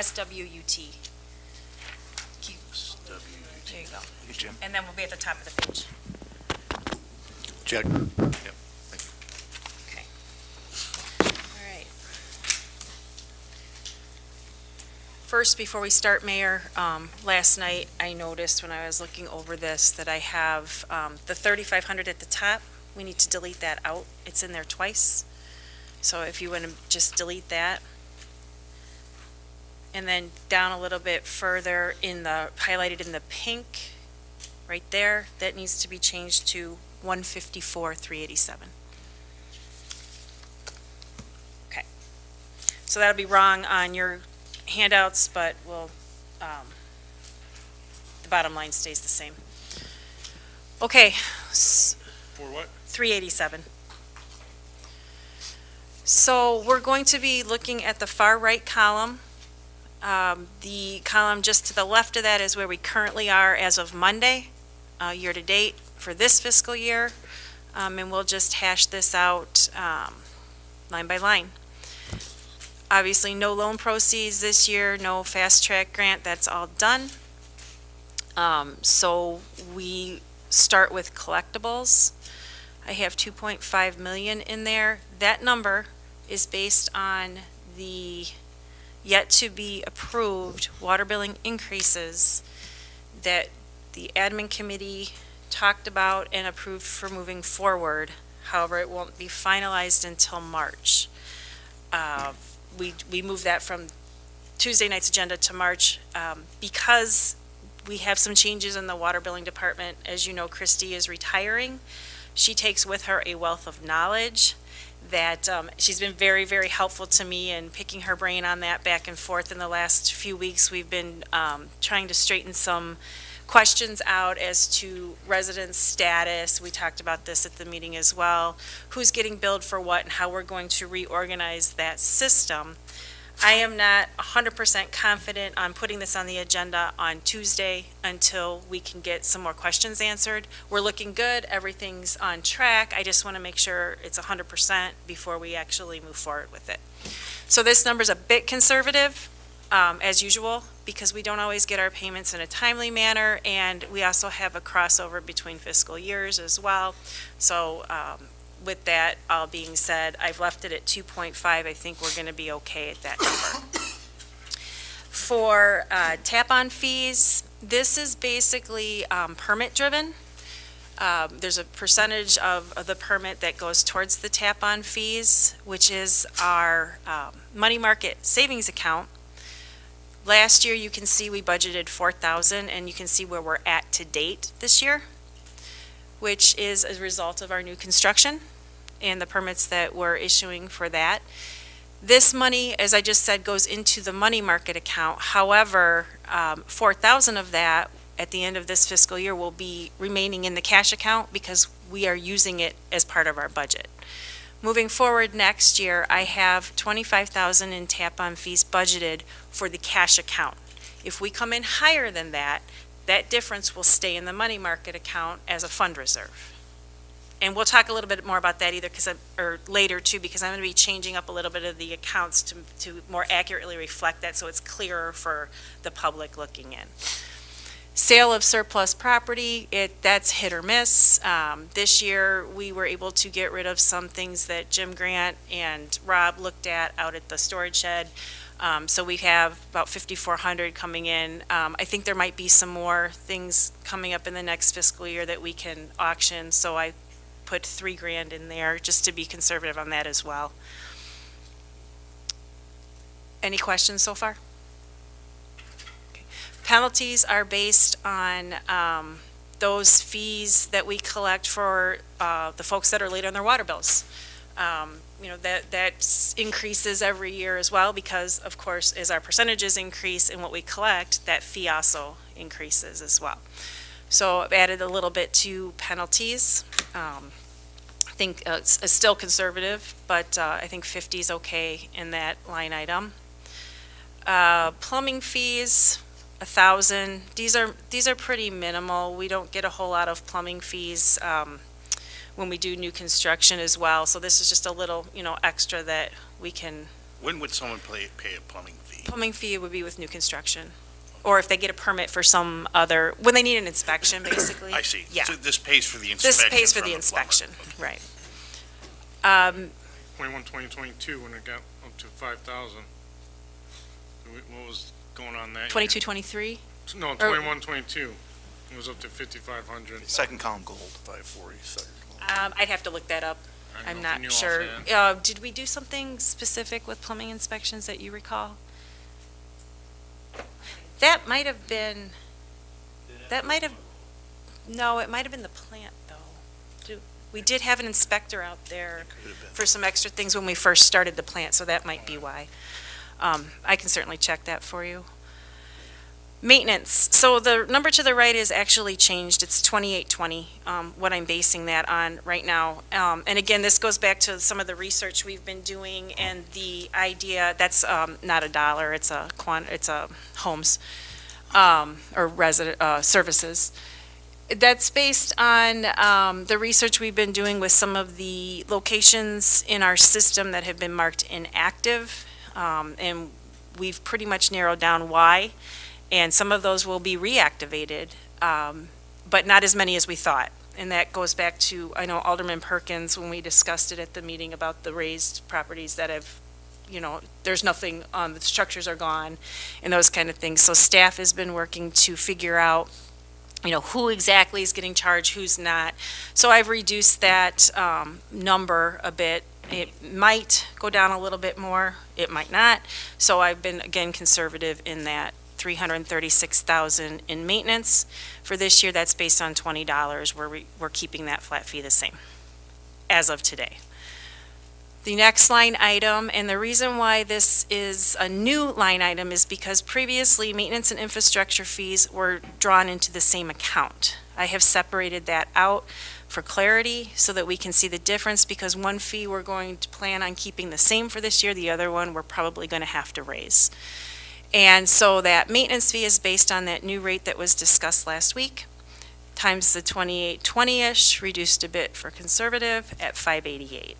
SWUT. There you go. Hey, Jim. And then we'll be at the top of the page. Check. Okay. All right. First, before we start, Mayor, last night I noticed when I was looking over this that I have the 3,500 at the top. We need to delete that out. It's in there twice. So if you want to just delete that. And then down a little bit further in the, highlighted in the pink, right there, that needs to be changed to 154,387. Okay. So that'll be wrong on your handouts, but we'll, the bottom line stays the same. Okay. For what? 387. So we're going to be looking at the far right column. The column just to the left of that is where we currently are as of Monday, year-to-date for this fiscal year. And we'll just hash this out line by line. Obviously, no loan proceeds this year, no fast-track grant, that's all done. So we start with collectibles. I have 2.5 million in there. That number is based on the yet-to-be-approved water billing increases that the admin committee talked about and approved for moving forward. However, it won't be finalized until March. We moved that from Tuesday night's agenda to March because we have some changes in the water billing department. As you know, Christy is retiring. She takes with her a wealth of knowledge that she's been very, very helpful to me in picking her brain on that back and forth. In the last few weeks, we've been trying to straighten some questions out as to residence status. We talked about this at the meeting as well. Who's getting billed for what and how we're going to reorganize that system. I am not 100% confident on putting this on the agenda on Tuesday until we can get some more questions answered. We're looking good, everything's on track. I just want to make sure it's 100% before we actually move forward with it. So this number's a bit conservative, as usual, because we don't always get our payments in a timely manner, and we also have a crossover between fiscal years as well. So with that all being said, I've left it at 2.5. I think we're going to be okay at that number. For tap-on fees, this is basically permit-driven. There's a percentage of the permit that goes towards the tap-on fees, which is our money market savings account. Last year, you can see we budgeted $4,000, and you can see where we're at to date this year, which is a result of our new construction and the permits that we're issuing for that. This money, as I just said, goes into the money market account. However, $4,000 of that at the end of this fiscal year will be remaining in the cash account because we are using it as part of our budget. Moving forward next year, I have $25,000 in tap-on fees budgeted for the cash account. If we come in higher than that, that difference will stay in the money market account as a fund reserve. And we'll talk a little bit more about that or later too, because I'm going to be changing up a little bit of the accounts to more accurately reflect that so it's clearer for the public looking in. Sale of surplus property, that's hit or miss. This year, we were able to get rid of some things that Jim Grant and Rob looked at out at the storage shed. So we have about 5,400 coming in. I think there might be some more things coming up in the next fiscal year that we can auction. So I put $3,000 in there just to be conservative on that as well. Any questions so far? Penalties are based on those fees that we collect for the folks that are late on their water bills. That increases every year as well because, of course, as our percentages increase in what we collect, that fee also increases as well. So I've added a little bit to penalties. I think it's still conservative, but I think 50 is okay in that line item. Plumbing fees, 1,000. These are pretty minimal. We don't get a whole lot of plumbing fees when we do new construction as well. So this is just a little, extra that we can. When would someone pay a plumbing fee? Plumbing fee would be with new construction, or if they get a permit for some other, when they need an inspection, basically. I see. Yeah. So this pays for the inspection. This pays for from the inspection, right. 21, 2022, when it got up to 5,000. What was going on that year? 22, 23? No, 21, 22. It was up to 5,500. Second column gold. 540, second column. I'd have to look that up. I don't I'm know if you not knew sure. offhand. Did we do something specific with plumbing inspections that you recall? That might have been, no, it might have been the plant, though. We did have an inspector out there for some extra things when we first started the plant, so that might be why. I can certainly check that for you. Maintenance. So the number to the right is actually changed. It's 2820, what I'm basing that on right now. And again, this goes back to some of the research we've been doing and the idea that's not a dollar. It's a homes or resident services. That's based on the research we've been doing with some of the locations in our system that have been marked inactive. And we've pretty much narrowed down why. And some of those will be reactivated, but not as many as we thought. And that goes back to, I know Alderman Perkins, when we discussed it at the meeting about the raised properties that have, there's nothing, the structures are gone and those kind of things. So staff has been working to figure out, who exactly is getting charged, who's not. So I've reduced that number a bit. It might go down a little bit more, it might not. So I've been, again, conservative in that. $336,000 in maintenance. For this year, that's based on $20, we're keeping that flat fee the same as of today. The next line item, and the reason why this is a new line item is because previously maintenance and infrastructure fees were drawn into the same account. I have separated that out for clarity so that we can see the difference, because one fee we're going to plan on keeping the same for this year, the other one we're probably going to have to raise. And so that maintenance fee is based on that new rate that was discussed last week, times the 2820-ish, reduced a bit for conservative at 588.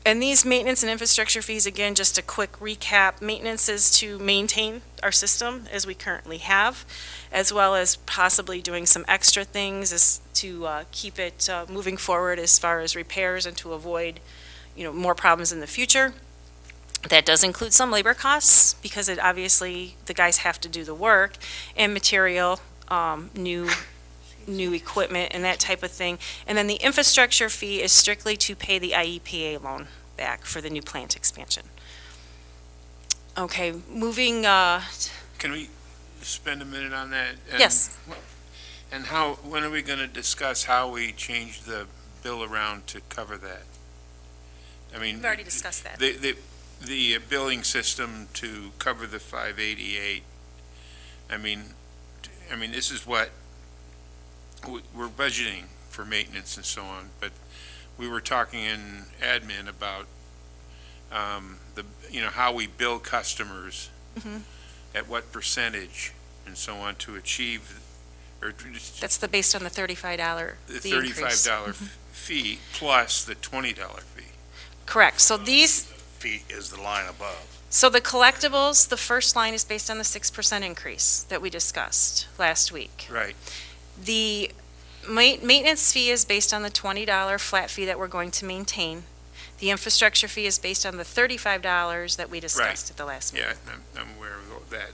And these maintenance and infrastructure fees, again, just a quick recap, maintenance is to maintain our system as we currently have, as well as possibly doing some extra things as to keep it moving forward as far as repairs and to avoid, more problems in the future. That does include some labor costs because it obviously, the guys have to do the work, and material, new equipment and that type of thing. And then the infrastructure fee is strictly to pay the IEPA loan back for the new plant expansion. Okay, moving, Can we spend a minute on that? yes. And when are we going to discuss how we change the bill around to cover that? I mean. We've already discussed that. The billing system to cover the 588, I mean, this is what, we're budgeting for maintenance and so on, but we were talking in admin about, how we bill customers, at what percentage and so on to achieve, or That's based on the $35 the the increase. $35 fee plus the $20 fee. Correct. So these, Feet is the line above. so the collectibles, the first line is based on the 6% increase that we discussed last week. Right. The maintenance fee is based on the $20 flat fee that we're going to maintain. The infrastructure fee is based on the $35 that we discussed at the last meeting. Yeah, I'm aware of that.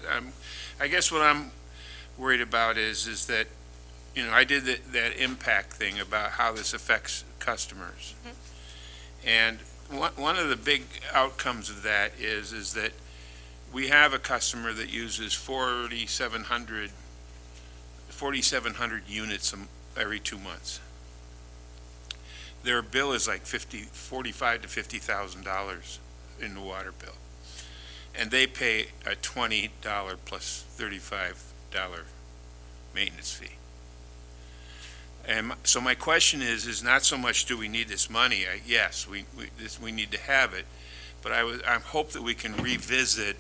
I guess what I'm worried about is that, I did that impact thing about how this affects customers. And one of the big outcomes of that is that we have a customer that uses 4,700 units every 2 months. Their bill is like $45,000 to $50,000 in the water bill. And they pay a $20 plus $35 maintenance fee. And so my question is not so much do we need this money? Yes, we need to have it, but I hope that we can revisit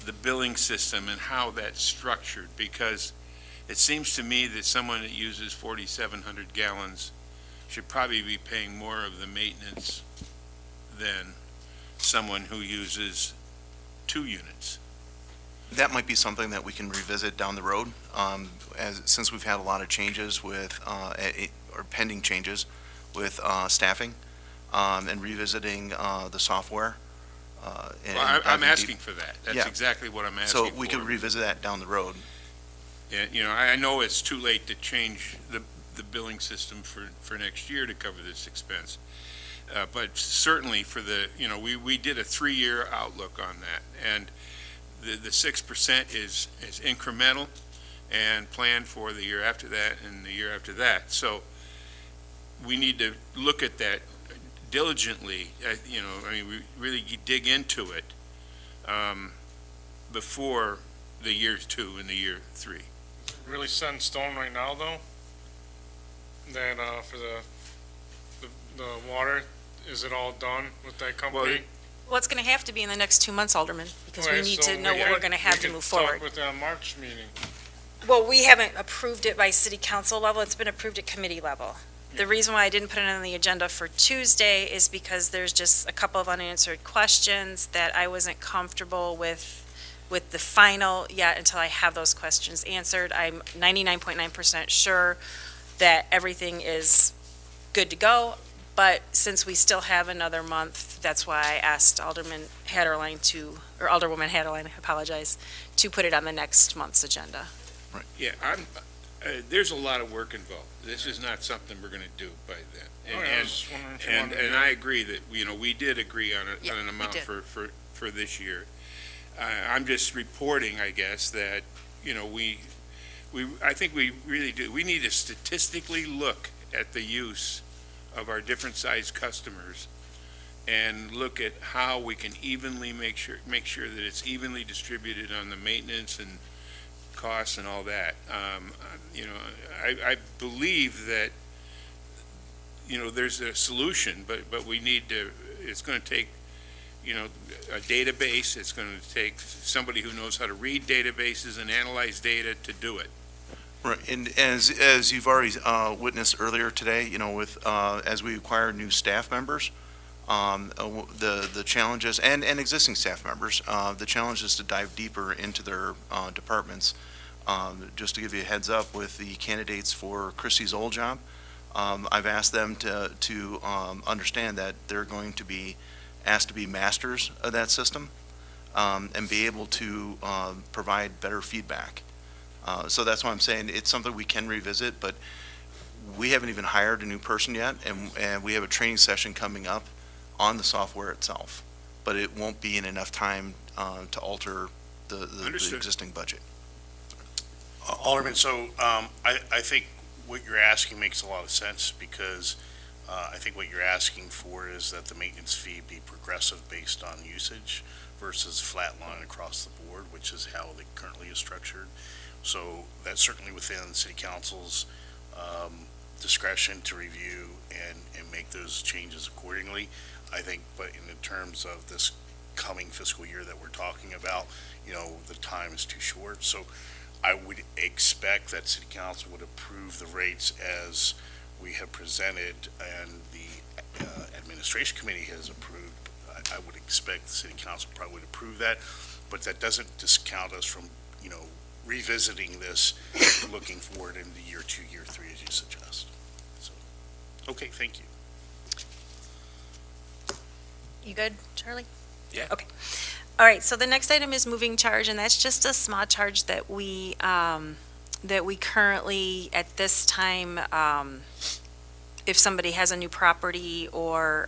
the billing system and how that's structured, because it seems to me that someone that uses 4,700 gallons should probably be paying more of the maintenance than someone who uses 2 units. That might be something that we can revisit down the road, since we've had a lot of changes with, or pending changes with staffing, and revisiting the software. Well, I'm asking for that. That's Yeah. exactly what I'm asking for. So we could revisit that down the road. And, I know it's too late to change the billing system for next year to cover this expense. But certainly for we did a 3-year outlook on that. And the 6% is incremental and planned for the year after that and the year after that. So we need to look at that diligently, we really dig into it before the year 2 and the year 3. Really set in stone right now, though, that, for the water, is it all done with that company? Well, it's going to have to be in the next 2 months, Alderman, because we Okay, need so to know what we're going to have to move forward. We could talk with the March meeting. Well, we haven't approved it by city council level, it's been approved at committee level. The reason why I didn't put it on the agenda for Tuesday is because there's just a couple of unanswered questions that I wasn't comfortable with the final yet until I have those questions answered. I'm 99.9% sure that everything is good to go, but since we still have another month, that's why I asked Alderwoman Haderlein, I apologize, to put it on the next month's agenda. Yeah, there's a lot of work involved. This is not something we're going to do by then. I was just wondering if you wanted to And do I it. agree that, we did agree on Yeah, an we amount did. for this year. I'm just reporting, I guess, that, I think we really do. We need to statistically look at the use of our different size customers and look at how we can evenly make sure that it's evenly distributed on the maintenance and costs and all that. I believe that, there's a solution, but we need to, it's going to take, a database. It's going to take somebody who knows how to read databases and analyze data to do it. Right, and as you've already witnessed earlier today, with as we acquire new staff members, The challenges, and existing staff members, the challenge is to dive deeper into their departments. Just to give you a heads up with the candidates for Christie's old job, I've asked them to understand that they're going to be asked to be masters of that system and be able to provide better feedback. So that's why I'm saying it's something we can revisit, but we haven't even hired a new person yet, and we have a training session coming up on the software itself, but it won't be in enough time to alter the Understood. existing budget. Alderman, so I think what you're asking makes a lot of sense, because I think what you're asking for is that the maintenance fee be progressive based on usage versus flat line across the board, which is how it currently is structured. So that's certainly within City Council's discretion to review and make those changes accordingly. I think, but in the terms of this coming fiscal year that we're talking about, the time is too short. So I would expect that City Council would approve the rates as we have presented and the Administration Committee has approved. I would expect the City Council probably would approve that, but that doesn't discount us from, revisiting this, looking forward into year 2, year 3, as you suggest. So, okay, thank you. You good, Charlie? Yeah. Okay. All right, so the next item is moving charge, and that's just a small charge that we currently, at this time, if somebody has a new property or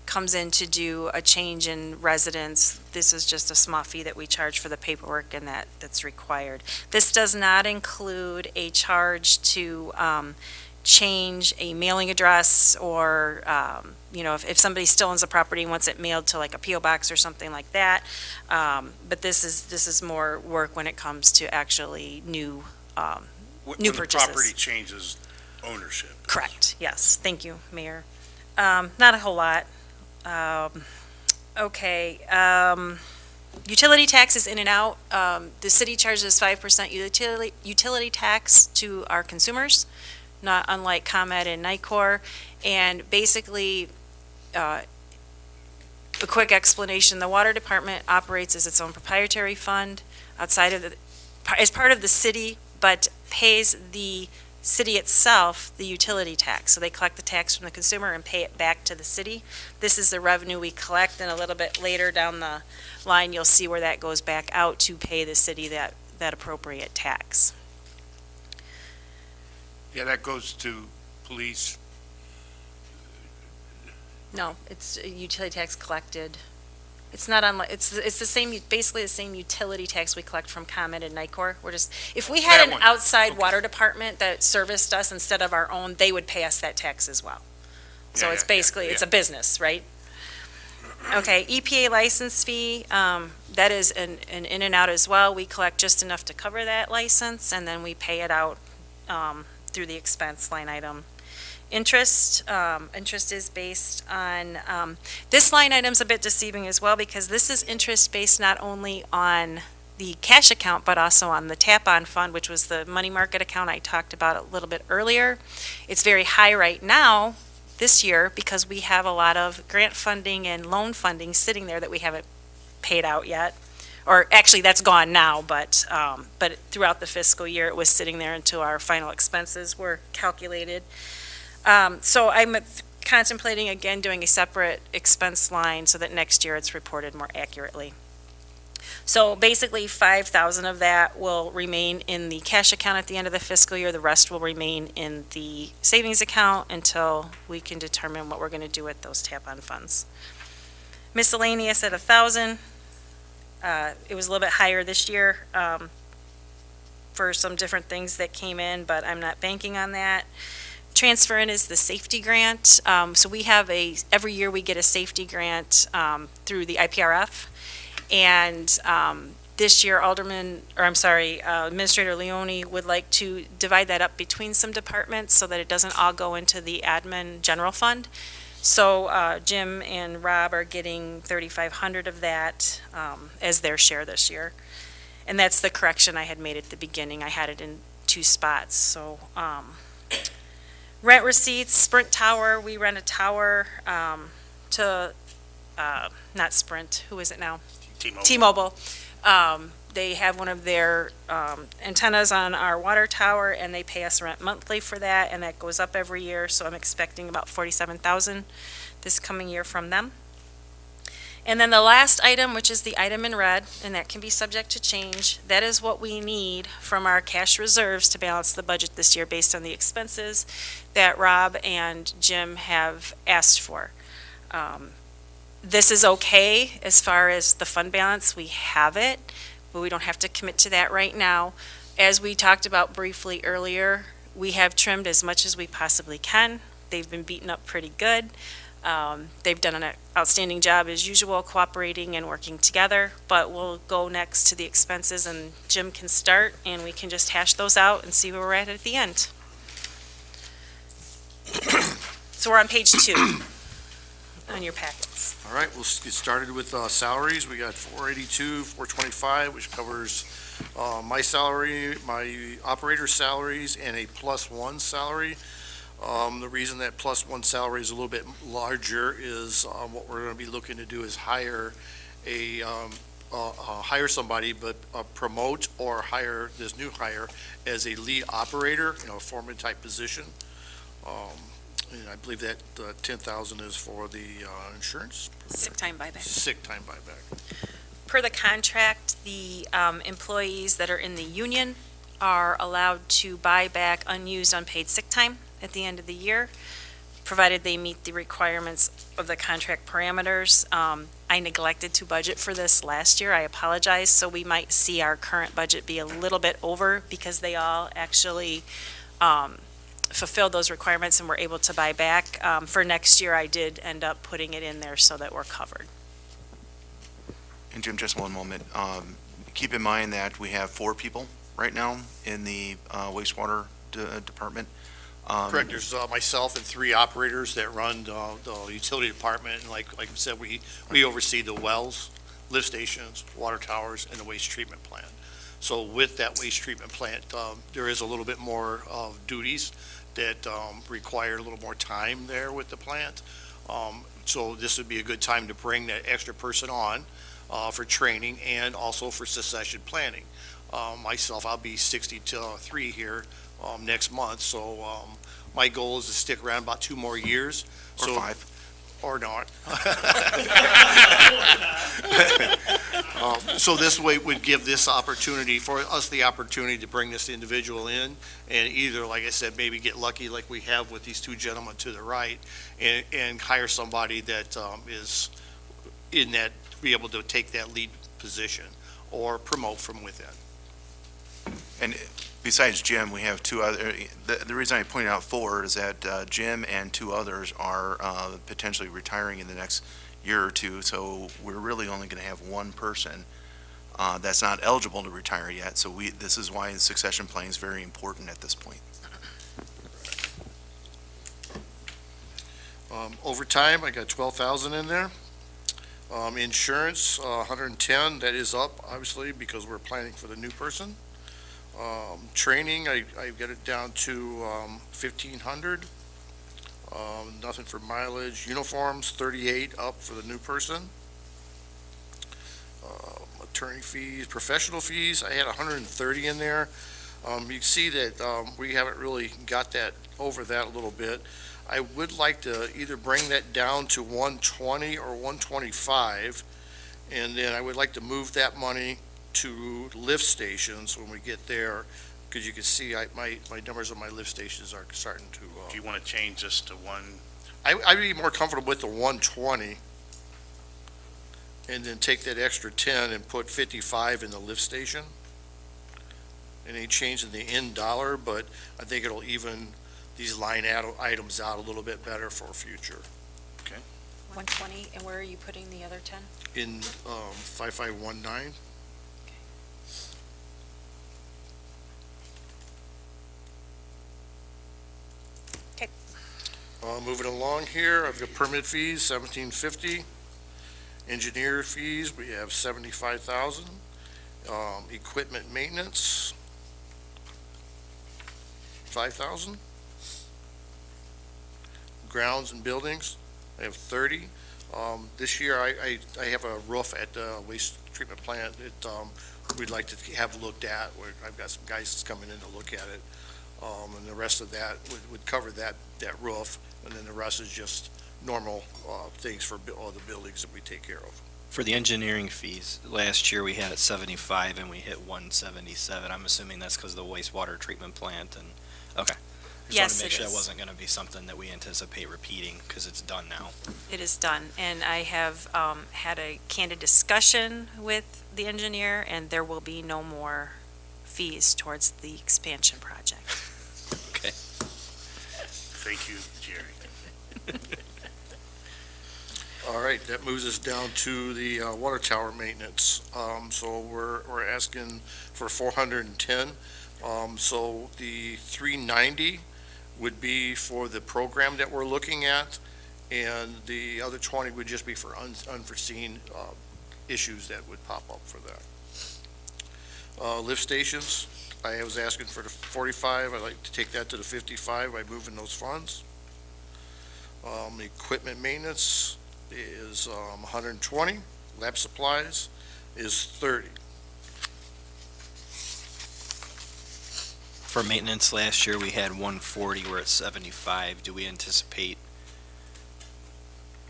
comes in to do a change in residence, this is just a small fee that we charge for the paperwork and that's required. This does not include a charge to change a mailing address or, if somebody still owns a property and wants it mailed to like a P.O. box or something like that. But this is more work when it comes to actually new When New the purchases. property changes ownership. Correct, yes. Thank you, Mayor. Not a whole lot. Okay. Utility tax is in and out. The city charges 5% utility tax to our consumers, not unlike ComEd and NICOR. And basically, a quick explanation, the water department operates as its own proprietary fund outside of as part of the city, but pays the city itself the utility tax. So they collect the tax from the consumer and pay it back to the city. This is the revenue we collect, and a little bit later down the line, you'll see where that goes back out to pay the city that appropriate tax. Yeah, that goes to police. No, it's a utility tax collected. It's not unlike, it's the same, basically the same utility tax we collect from ComEd and NICOR. We're just, if we had That an one. outside Okay. water department that serviced us instead of our own, they would pay us that tax as well. So Yeah, it's yeah, basically, yeah, it's a business, right? Okay, EPA license fee, that is an in and out as well. We collect just enough to cover that license, and then we pay it out through the expense line item. Interest is based on, this line item's a bit deceiving as well, because this is interest based not only on the cash account, but also on the tap-on fund, which was the money market account I talked about a little bit earlier. It's very high right now, this year, because we have a lot of grant funding and loan funding sitting there that we haven't paid out yet. Or actually, that's gone now, but throughout the fiscal year, it was sitting there until our final expenses were calculated. So I'm contemplating again doing a separate expense line so that next year it's reported more accurately. So basically 5,000 of that will remain in the cash account at the end of the fiscal year. The rest will remain in the savings account until we can determine what we're going to do with those tap-on funds. Miscellaneous at 1,000. It was a little bit higher this year for some different things that came in, but I'm not banking on that. Transfer in is the safety grant. So we have every year we get a safety grant through the IPRF. And this year Administrator Leone would like to divide that up between some departments so that it doesn't all go into the admin general fund. So Jim and Rob are getting 3,500 of that as their share this year. And that's the correction I had made at the beginning. I had it in 2 spots. So rent receipts, Sprint Tower, we rent a tower to, not Sprint, who is it now? T-Mobile. T-Mobile. They have one of their antennas on our water tower, and they pay us rent monthly for that, and that goes up every year, so I'm expecting about $47,000 this coming year from them. And then the last item, which is the item in red, and that can be subject to change, that is what we need from our cash reserves to balance the budget this year based on the expenses that Rob and Jim have asked for. This is okay as far as the fund balance. We have it, but we don't have to commit to that right now. As we talked about briefly earlier, we have trimmed as much as we possibly can. They've been beaten up pretty good. They've done an outstanding job as usual, cooperating and working together, but we'll go next to the expenses and Jim can start and we can just hash those out and see where we're at the end. So we're on page 2 on your packets. All right, we'll get started with salaries. We got 482, 425, which covers my salary, my operator's salaries, and a +1 salary. The reason that +1 salary is a little bit larger is what we're going to be looking to do is hire somebody, but promote or hire this new hire as a lead operator, a foreman type position. And I believe that 10,000 is for the insurance. Sick time buyback. Sick time buyback. Per the contract, the employees that are in the union are allowed to buy back unused unpaid sick time at the end of the year, provided they meet the requirements of the contract parameters. I neglected to budget for this last year. I apologize. So we might see our current budget be a little bit over because they all actually fulfilled those requirements and were able to buy back. For next year, I did end up putting it in there so that we're covered. And Jim, just one moment. Keep in mind that we have 4 people right now in the wastewater department. Correct. There's myself and 3 operators that run the utility department. And like I said, we oversee the wells, lift stations, water towers, and the waste treatment plant. So with that waste treatment plant, there is a little bit more of duties that require a little more time there with the plant. So this would be a good time to bring that extra person on for training and also for succession planning. Myself, I'll be 63 here next month, so my goal is to stick around about 2 more years. Or So 5. Or not. So this way would give this opportunity for us, the opportunity to bring this individual in and either, like I said, maybe get lucky like we have with these 2 gentlemen to the right and hire somebody that is in that, be able to take that lead position or promote from within. And besides Jim, we have 2 other, the reason I pointed out 4 is that Jim and 2 others are potentially retiring in the next year or 2, so we're really only going to have 1 person that's not eligible to retire yet, so this is why succession planning is very important at this point. Overtime, I got 12,000 in there. Insurance, 110, that is up, obviously, because we're planning for the new person. Training, I got it down to 1,500. Nothing for mileage. Uniforms, 38, up for the new person. Attorney fees, professional fees, I had 130 in there. You can see that we haven't really got that over that a little bit. I would like to either bring that down to 120 or 125, and then I would like to move that money to lift stations when we get there, because you can see my numbers on my lift stations are starting to. Do you want to change this to 1? I'd be more comfortable with the 120, and then take that extra 10 and put 55 in the lift station. It ain't changing the end dollar, but I think it'll even these line items out a little bit better for future. 120, and where are you putting the other 10? In 5519. Okay. Moving along here, I've got permit fees, 1,750. Engineer fees, we have 75,000. Equipment maintenance, 5,000. Grounds and buildings, I have 30. This year, I have a roof at the waste treatment plant that, we'd like to have looked at, where I've got some guys that's coming in to look at it. And the rest of that would cover that roof, and then the rest is just normal, things for all the buildings that we take care of. For the engineering fees, last year we had it 75 and we hit 177. I'm assuming that's because of the wastewater treatment plant and, okay. Just wanted Yes, to make it sure that is. wasn't going to be something that we anticipate repeating because it's done now. It is done, and I have had a candid discussion with the engineer, and there will be no more fees towards the expansion project. Okay. Thank you, Jerry. All right, that moves us down to the water tower maintenance. So we're asking for 410. So the 390 would be for the program that we're looking at, and the other 20 would just be for unforeseen issues that would pop up for that. Lift stations, I was asking for the 45. I'd like to take that to the 55 by moving those funds. Equipment maintenance is 120. Lab supplies is 30. For maintenance last year, we had 140, we're at 75. Do we anticipate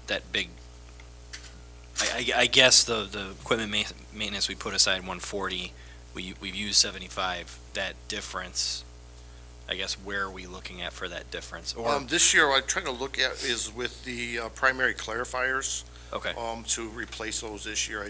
that big, I guess the equipment maintenance, we put aside 140, we've used 75. That difference, I guess, where are we looking at for that difference? Or, This year, what I'm trying to look at is with the primary clarifiers, okay, to replace those this year.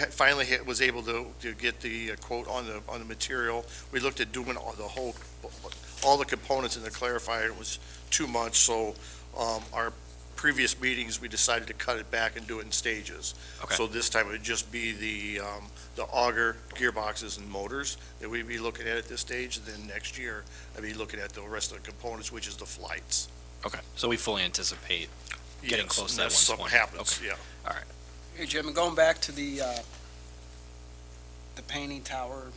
Finally was able to get the quote on the material. We looked at doing all the components in the clarifier. It was too much, so our previous meetings, we decided to cut it back and do it in stages. Okay. So this time it would just be the auger, gearboxes, and motors that we'd be looking at this stage. And then next year, I'd be looking at the rest of the components, which is the flights. okay. So we fully anticipate getting Yes, close to that unless something 120. happens, Okay. yeah. All right. Hey, Jim, and going back to the painting tower,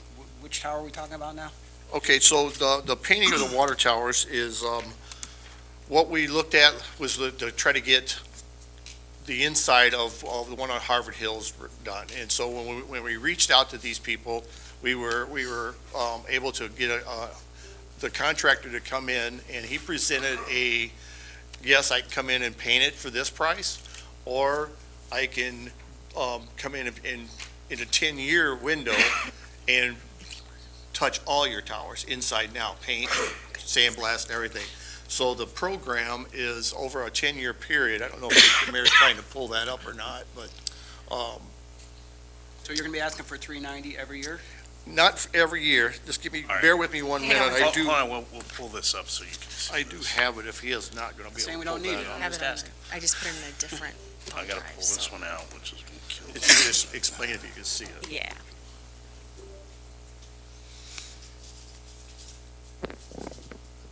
which tower are we talking about now? Okay, so the painting of the water towers is, what we looked at was to try to get the inside of the one on Harvard Hills done. And so when we reached out to these people, we were able to get the contractor to come in, and he presented yes, I can come in and paint it for this price, or I can come in a 10-year window and touch all your towers inside and out, paint, sandblast, and everything. So the program is over a 10-year period. I don't know if the mayor's trying to pull that up or not, but So you're gonna be asking for 390 every year? not every year. Just All right. bear with me 1 minute. Hold on, we'll pull this up so you can see. I do have it if he is not going to be Saying able we to don't pull need that it. up. I'm Have just it on asking. I just put it in a different I gotta drive, pull this so- one out, which is gonna kill If you could just explain if you can see it. Yeah.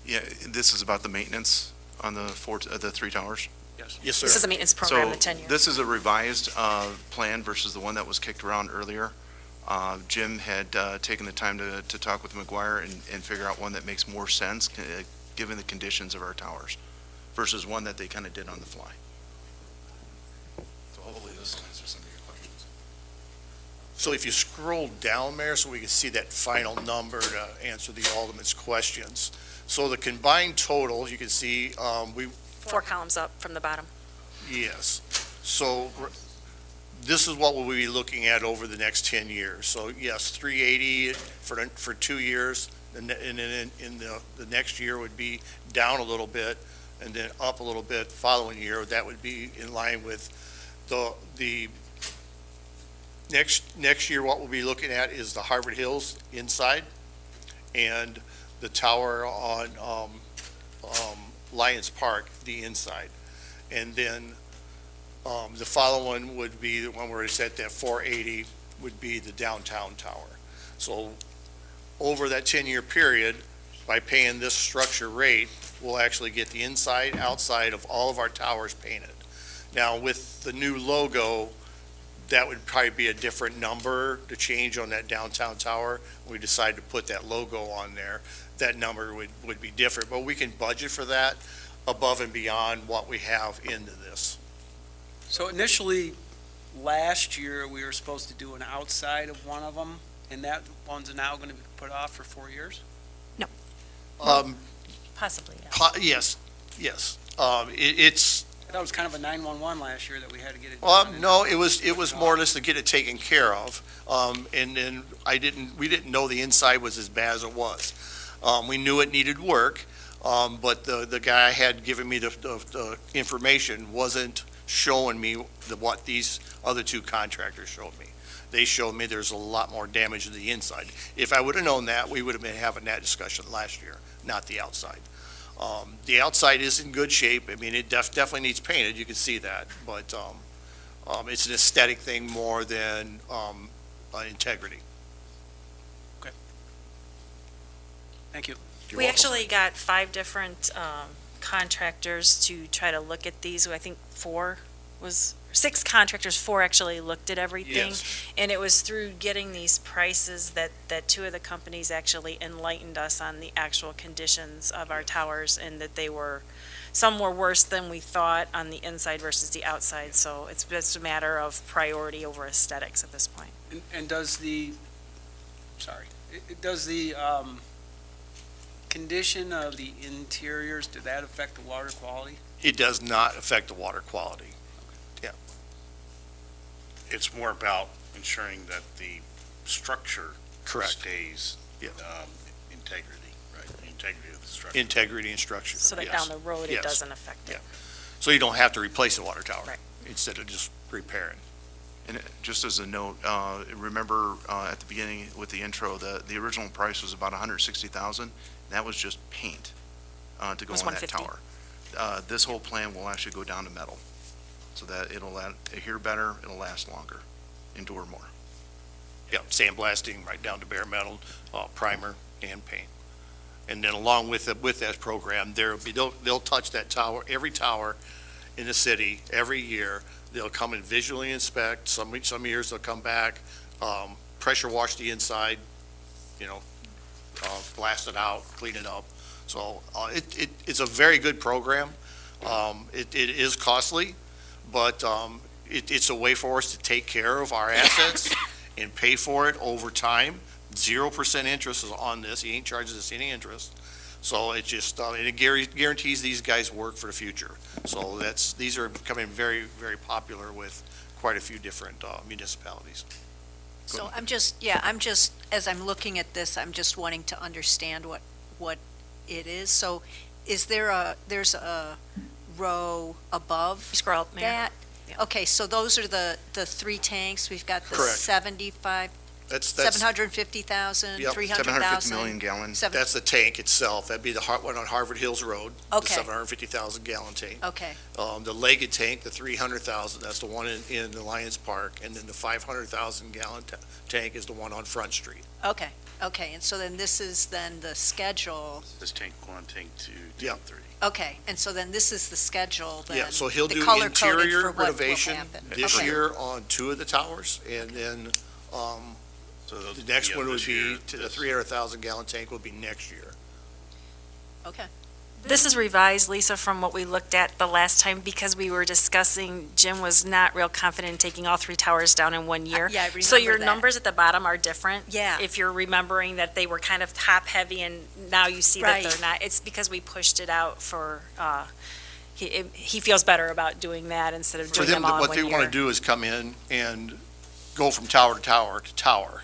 Yeah, this is about the maintenance on the three towers. Yes, sir. This is a maintenance program, the So 10-year. this is a revised plan versus the one that was kicked around earlier. Jim had taken the time to talk with McGuire and figure out one that makes more sense, given the conditions of our towers, versus one that they kind of did on the fly. So hopefully this will answer some of your questions. So if you scroll down, Mayor, so we can see that final number to answer the Alderman's questions. So the combined total, you can see, 4 columns up from the bottom. yes. So this is what we'll be looking at over the next 10 years. So yes, 380 for 2 years, and then in the next year would be down a little bit, and then up a little bit following year. That would be in line with the next year. What we'll be looking at is the Harvard Hills inside, and the tower on Lions Park, the inside. And then the following one would be the one where it's at that 480 would be the downtown tower. So over that 10-year period, by paying this structure rate, we'll actually get the inside, outside of all of our towers painted. Now, with the new logo, that would probably be a different number to change on that downtown tower. We decide to put that logo on there. That number would be different, but we can budget for that above and beyond what we have into this. So initially, last year, we were supposed to do an outside of one of them, and that one's now gonna be put off for 4 years? Possibly, yeah. Yes, yes. It's, That was kind of a 911 last year that we had to get it well, done. no, it was more or less to get it taken care of. And then we didn't know the inside was as bad as it was. We knew it needed work, but the guy had given me the information wasn't showing me what these other two contractors showed me. They showed me there's a lot more damage to the inside. If I would have known that, we would have been having that discussion last year, not the outside. The outside is in good shape. I mean, it definitely needs painted, you can see that, but it's an aesthetic thing more than integrity. Thank you. You're We welcome. actually got 5 different contractors to try to look at these. I think 6 contractors, 4 actually looked at everything. Yes. And it was through getting these prices that 2 of the companies actually enlightened us on the actual conditions of our towers, and that some were worse than we thought on the inside versus the outside. So it's just a matter of priority over aesthetics at this point. And does the, does the condition of the interiors, did that affect the water quality? It does not affect the water quality. It's more about ensuring that the structure Correct. stays, Yeah. integrity, right? The integrity of the structure. Integrity and structure. So that yes. down the road, it Yes. doesn't affect it. Yeah. So you don't have to replace the water tower. Right. Instead of just repairing. And just as a note, remember at the beginning with the intro, the original price was about 160,000. That was just paint to go was on that 150. tower. This whole plan will actually go down to metal, so that it'll adhere better, it'll last longer, endure more. Yeah, sandblasting right down to bare metal, primer and paint. And then along with that program, they'll touch that tower, every tower in the city, every year. They'll come and visually inspect. Some years they'll come back, pressure wash the inside, blast it out, clean it up. So it's a very good program. It is costly, but it's a way for us to take care of our assets and pay for it over time. 0% interest is on this. He ain't charging us any interest. So it just, it guarantees these guys work for the future. So these are becoming very, very popular with quite a few different municipalities. So I'm just, as I'm looking at this, I'm just wanting to understand what it is. So there's a row above Scroll up, Mayor. that? Yeah. Okay, so those are the 3 tanks. We've got the Correct. 75, That's 750,000, Yep, 300,000. 750 million gallons. That's the tank itself. That'd be the one on Harvard Hills Road, the Okay. 750,000 gallon tank. Okay, The legged tank, the 300,000, that's the one in the Lions Park, and then the 500,000 gallon tank is the one on Front Street. okay. And so then this is then the schedule. This tank 1, tank 2, Yeah. tank 3. Okay, and so then this is the schedule then? Yeah, so he'll the do color-coded for interior what will renovation happen. this Okay. year on 2 of the towers, and then, So the next yeah, one would this be, year, to the this- 300,000 gallon tank will be next year. Okay. This is revised, Lisa, from what we looked at the last time, because we were discussing, Jim was not real confident in taking all 3 towers down in 1 year. Yeah, I remember So your that. numbers at the bottom are different. Yeah. If you're remembering that they were kind of top-heavy and now you see that Right. they're not. It's because we pushed it out for, he feels better about doing that instead of For doing them, them all in what 1 they year. want to do is come in and go from tower to tower to tower.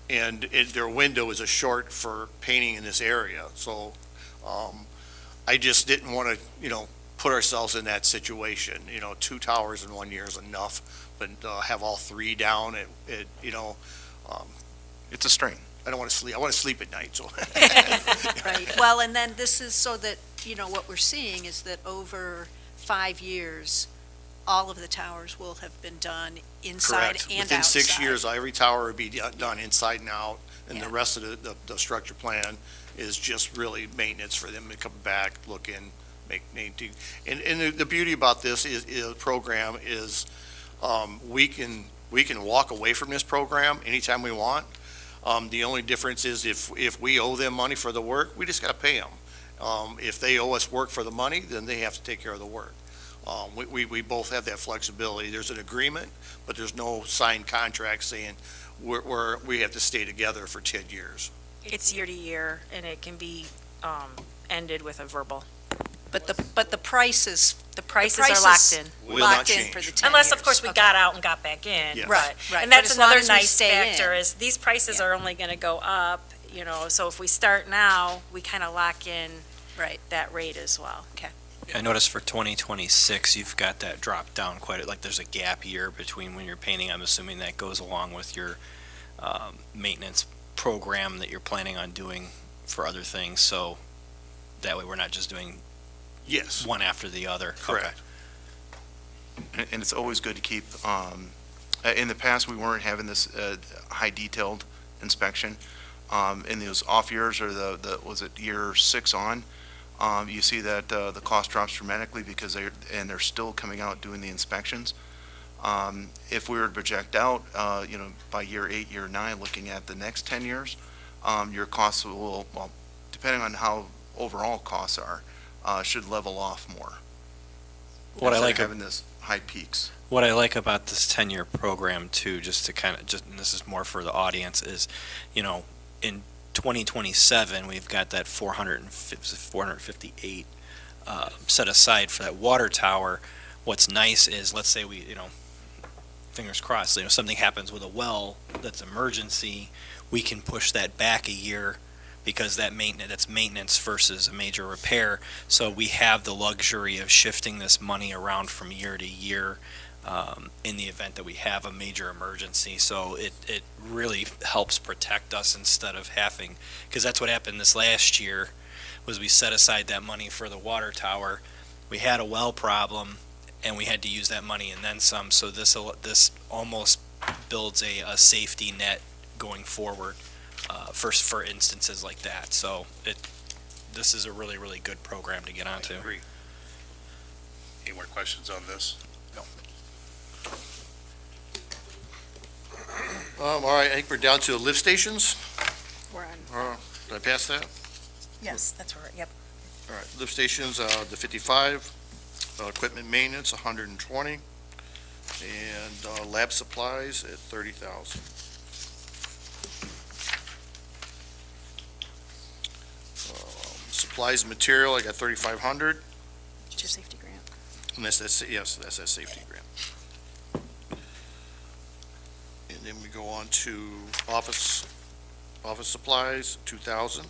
And their window is a short for painting in this area. So I just didn't want to, put ourselves in that situation. 2 towers in 1 year is enough, but have all 3 down, It's a strain. I don't want to sleep. I want to sleep at night, so. Right, well, and then this is so that, what we're seeing is that over 5 years, all of the towers will have been done inside Correct. and outside. Within 6 years, every tower would be done inside and out, and the Yeah. rest of the structure plan is just really maintenance for them to come back, look in, maintain. And the beauty about this program is, we can walk away from this program anytime we want. The only difference is if we owe them money for the work, we just got to pay them. If they owe us work for the money, then they have to take care of the work. We both have that flexibility. There's an agreement, but there's no signed contract saying we have to stay together for 10 years. It's year to year, and it can be ended with a verbal. But the prices. The prices are locked in. Will not Locked in change. for the 10 Unless, of years. course, we Okay. got out and got back in. Yes. Right, but- right. And But that's as long another as we nice stay factor in. is these prices Yeah. are only going to go up, so if we start now, we kind of lock in Right. that rate as well. I noticed for 2026, you've got that drop down like there's a gap year between when you're painting. I'm assuming that goes along with your maintenance program that you're planning on doing for other things, so that way we're not just doing Yes, one after the other. correct. And it's always good to keep, in the past, we weren't having this high detailed inspection. In those off years, or was it year 6 on, you see that the cost drops dramatically because they're still coming out doing the inspections. If we were to project out, by year 8, year 9, looking at the next 10 years, your costs will, well, depending on how overall costs are, should level off more. What I Instead of like having this high peaks. What I like about this 10-year program too, just to kind of, and this is more for the audience, is, in 2027, we've got that 458 set aside for that water tower. What's nice is, let's say we, fingers crossed, something happens with a well that's emergency, we can push that back a year because that's maintenance versus a major repair. So we have the luxury of shifting this money around from year to year in the event that we have a major emergency. So it really helps protect us instead of having, because that's what happened this last year, was we set aside that money for the water tower. We had a well problem and we had to use that money and then some. So this almost builds a safety net going forward for instances like that. So this is a really, really good program to get onto. I agree. Any more questions on this? All right, I think we're down to the lift stations. We're on. Did I pass that? Yes, that's where, yep. All right, lift stations, the 55, equipment maintenance, 120, and lab supplies at 30,000. Supplies and material, I got 3,500, It's your safety grant. and that's that safety grant. And then we go on to office supplies, 2,000.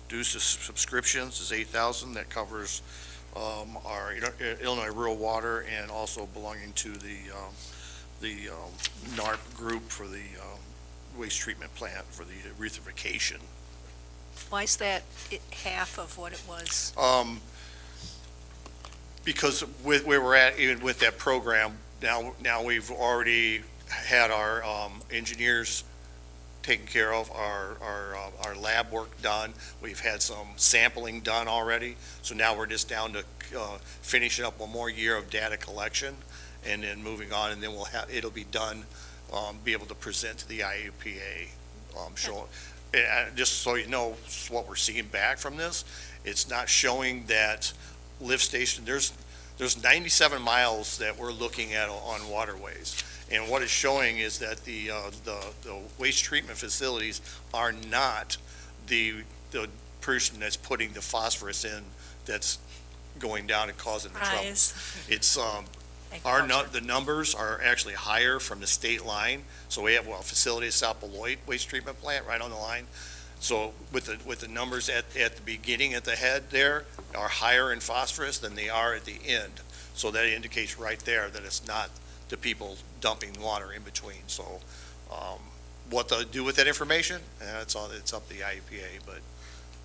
Dues to subscriptions is 8,000. That covers our Illinois Rural Water and also belonging to the NARP group for the waste treatment plant for the eutrophication. Why is that half of what it was? Because with where we're at, even with that program, now we've already had our engineers taken care of, our lab work done. We've had some sampling done already. So now we're just down to finishing up one more year of data collection and then moving on, and then it'll be done, be able to present to the IUPA, show. And just so you know what we're seeing back from this, it's not showing that lift station, there's 97 miles that we're looking at on waterways. And what it's showing is that the waste treatment facilities are not the person that's putting the phosphorus in that's going down and causing the trouble. It's, the numbers are actually higher from the state line. So we have, a facility at South Beloit Waste Treatment Plant right on the line. So with the numbers at the beginning at the head there are higher in phosphorus than they are at the end. So that indicates right there that it's not the people dumping water in between. So what to do with that information, it's up to the IEPA, but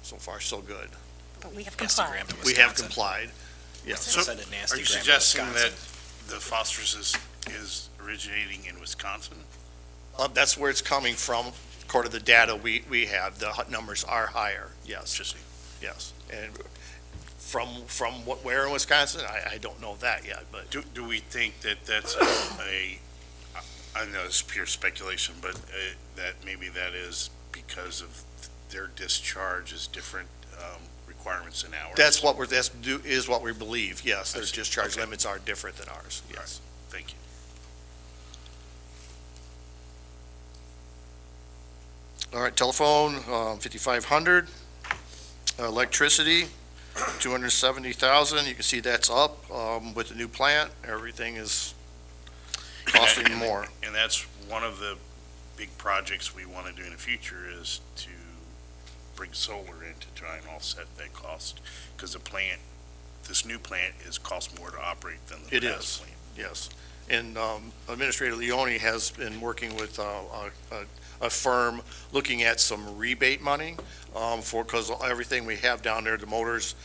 so far so good. But we have Nasty complied. gram in We have Wisconsin. complied. Yeah. So, Send a nasty are you gram in suggesting that Wisconsin. the phosphorus is originating in Wisconsin? That's where it's coming from, according to the data we have. The numbers are higher, yes. Interesting. Yes. And from where in Wisconsin, I don't know that yet, but Do we think that that's I know it's pure speculation, but that maybe that is because of their discharge is different, requirements in ours. That's what is what we believe, yes. Their I see. discharge Okay. limits are different than ours, yes. Thank you. All right, telephone, 5,500. Electricity, 270,000. You can see that's up, with the new plant. Everything is costing more. And that's one of the big projects we want to do in the future is to bring solar in to try and offset that cost. Because this new plant costs more to operate than the It past is. plant. Yes. And Administrator Leone has been working with a firm looking at some rebate money because everything we have down there, the motors,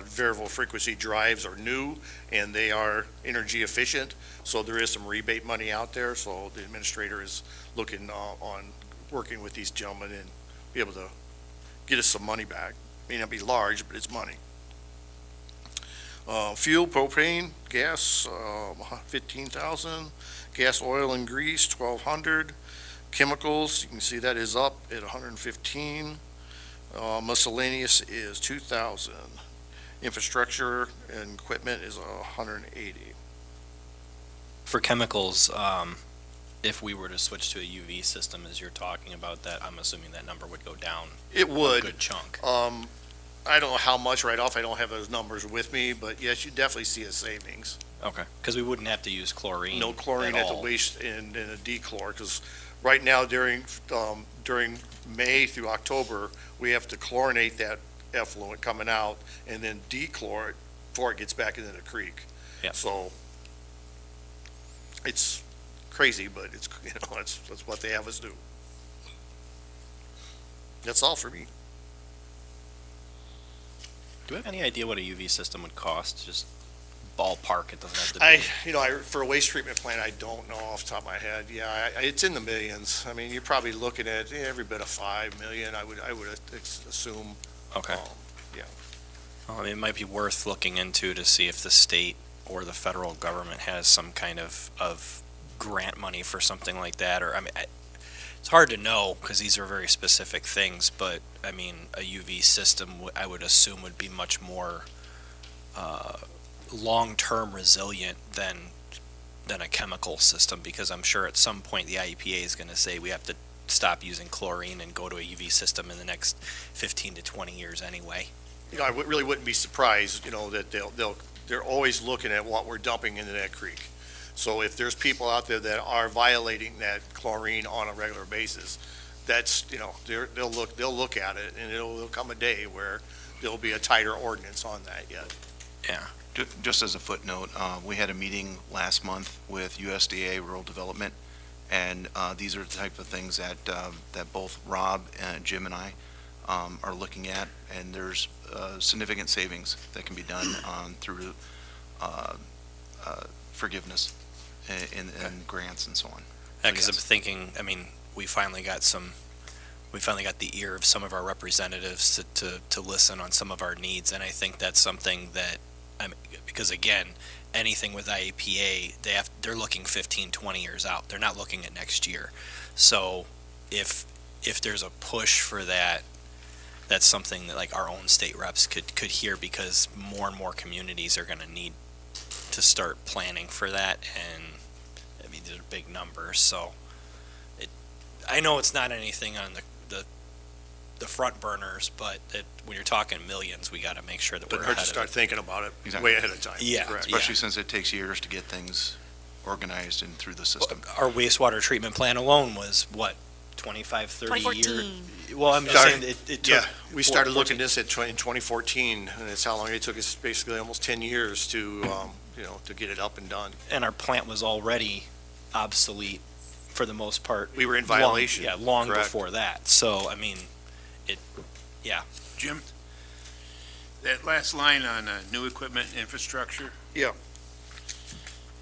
variable frequency drives are new and they are energy efficient. So there is some rebate money out there. So the administrator is looking on working with these gentlemen and be able to get us some money back. May not be large, but it's money. Fuel, propane, gas, 15,000. Gas, oil, and grease, 1,200. Chemicals, you can see that is up at 115. Miscellaneous is 2,000. Infrastructure and equipment is 180. For chemicals, if we were to switch to a UV system, as you're talking about that, I'm assuming that number would go down It a would. good chunk. I don't know how much right off. I don't have those numbers with me, but yes, you definitely see a savings. Okay. Because we wouldn't have to use chlorine. No chlorine at the all. waste and a dechlor, because right now during May through October, we have to chlorinate that effluent coming out and then dechlor it before it gets back into the creek. Yeah. So it's crazy, but it's, that's what they have us do. That's all for me. Do we have any idea what a UV system would cost? Just ballpark, it doesn't have to be. For a waste treatment plant, I don't know off the top of my head. Yeah, it's in the millions. I mean, you're probably looking at every bit of 5 million, I would assume. Okay. Yeah. Well, I mean, it might be worth looking into to see if the state or the federal government has some kind of grant money for something like that, or, I mean, it's hard to know, because these are very specific things, but, I mean, a UV system, I would assume, would be much more, long-term resilient than a chemical system, because I'm sure at some point the IEPA is going to say we have to stop using chlorine and go to a UV system in the next 15 to 20 years anyway. I really wouldn't be surprised, that they're always looking at what we're dumping into that creek. So if there's people out there that are violating that chlorine on a regular basis, that's, they'll look at it, and there'll come a day where there'll be a tighter ordinance on that yet. Yeah. Just as a footnote, we had a meeting last month with USDA Rural Development, and these are the type of things that both Rob, Jim, and I are looking at, and there's significant savings that can be done through forgiveness and grants and so on. Yeah, because I'm thinking, I mean, we finally got the ear of some of our representatives to listen on some of our needs, and I think that's something that, because again, anything with IEPA, they're looking 15, 20 years out. They're not looking at next year. So if there's a push for that, that's something that like our own state reps could hear, because more and more communities are going to need to start planning for that, and I mean, these are big numbers. So I know it's not anything on the front burners, but when you're talking millions, we got to make sure that we're Doesn't ahead hurt to of start it. thinking about it Exactly. way ahead of time. Yeah. Correct. Especially since it takes years to get things organized and through the system. Our wastewater treatment plant alone was what, 25, 30 years? 2014. Well, I'm just Started- saying it took. Yeah, we started 14 looking at this in 2014, and it's how long it took us, basically almost 10 years to, to get it up and done. And our plant was already obsolete for the most part. We were in long- violation. Yeah, long Correct. before that. So, I mean, Jim, that last line on new equipment infrastructure? Yeah.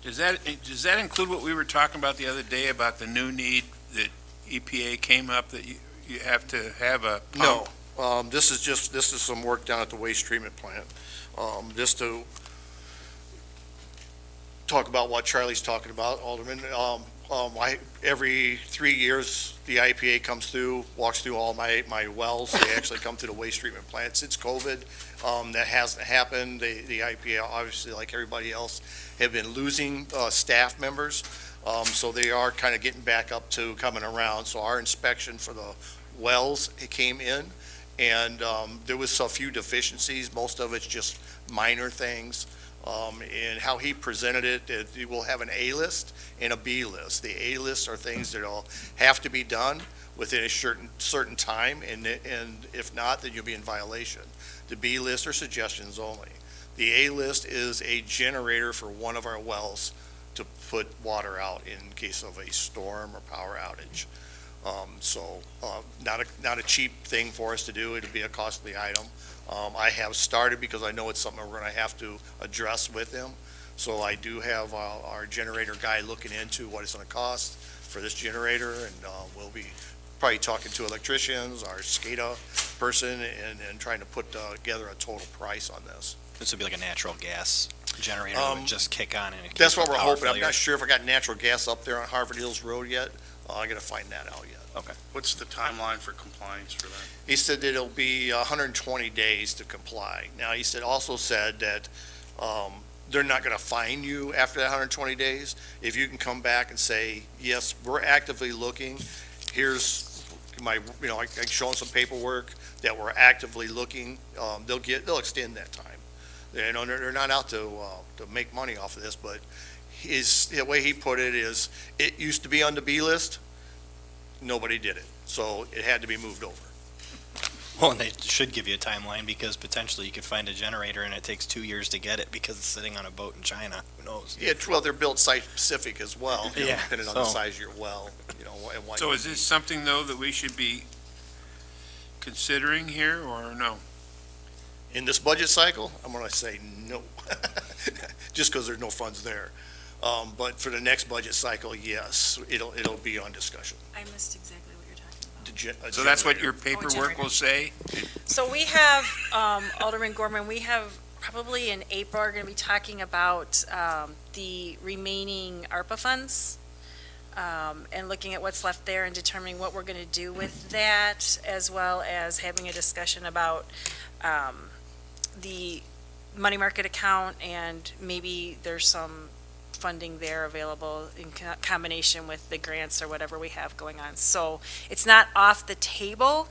Does that include what we were talking about the other day about the new need that EPA came up, that you have to have a pump? No, this is some work down at the waste treatment plant. Just to talk about what Charlie's talking about, Alderman, Every 3 years, the IPA comes through, walks through all my wells. They actually come to the waste treatment plant. Since COVID, that hasn't happened. The IPA, obviously, like everybody else, have been losing staff members. So they are kind of getting back up to coming around. So our inspection for the wells, it came in, and there was a few deficiencies. Most of it's just minor things. And how he presented it, you will have an A list and a B list. The A list are things that'll have to be done within a certain time, and if not, then you'll be in violation. The B list are suggestions only. The A list is a generator for one of our wells to put water out in case of a storm or power outage. Not a cheap thing for us to do. It'll be a costly item. I have started because I know it's something we're going to have to address with them. So I do have our generator guy looking into what it's going to cost for this generator, and we'll be probably talking to electricians, our SCADA person, and trying to put together a total price on this. This would be like a natural gas generator that would just kick on and. That's what we're hoping. I'm not sure if I got natural gas up there on Harvard Hills Road yet. I got to find that out yet. Okay. What's the timeline for compliance for that? He said that it'll be 120 days to comply. Now, he also said that they're not going to fine you after that 120 days. If you can come back and say, yes, we're actively looking, here's my, I can show them some paperwork that we're actively looking, they'll extend that time. They're not out to make money off of this, but the way he put it is, it used to be on the B list, nobody did it, so it had to be moved over. Well, and they should give you a timeline, because potentially you could find a generator and it takes 2 years to get it because it's sitting on a boat in China. Who knows? Yeah, well, they're built site-specific as well, Yeah, depending on the size of your well, and what. So is this something, though, that we should be considering here, or no? In this budget cycle, I'm going to say no, just because there's no funds there. But for the next budget cycle, yes, it'll be on discussion. I missed exactly what you're talking about. So that's what your paperwork will say? So we have, Alderman Gorman, we have probably in April, are going to be talking about the remaining ARPA funds, and looking at what's left there and determining what we're going to do with that, as well as having a discussion about the money market account, and maybe there's some funding there available in combination with the grants or whatever we have going on. So it's not off the table,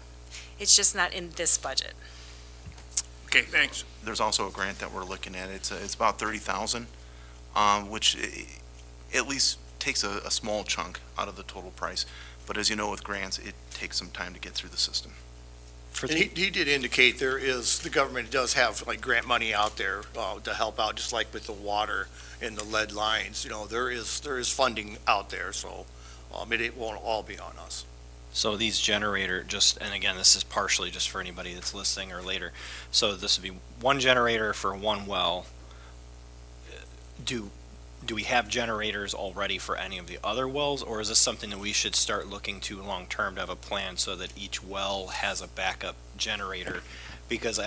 it's just not in this budget. Okay, thanks. There's also a grant that we're looking at. It's about 30,000, which at least takes a small chunk out of the total price. But as you know, with grants, it takes some time to get through the system. And he did indicate the government does have like grant money out there to help out, just like with the water and the lead lines. There is funding out there, so it won't all be on us. So these generator, and again, this is partially just for anybody that's listening or later. So this would be one generator for one well. Do we have generators already for any of the other wells, or is this something that we should start looking to long-term to have a plan so that each well has a backup generator? Because,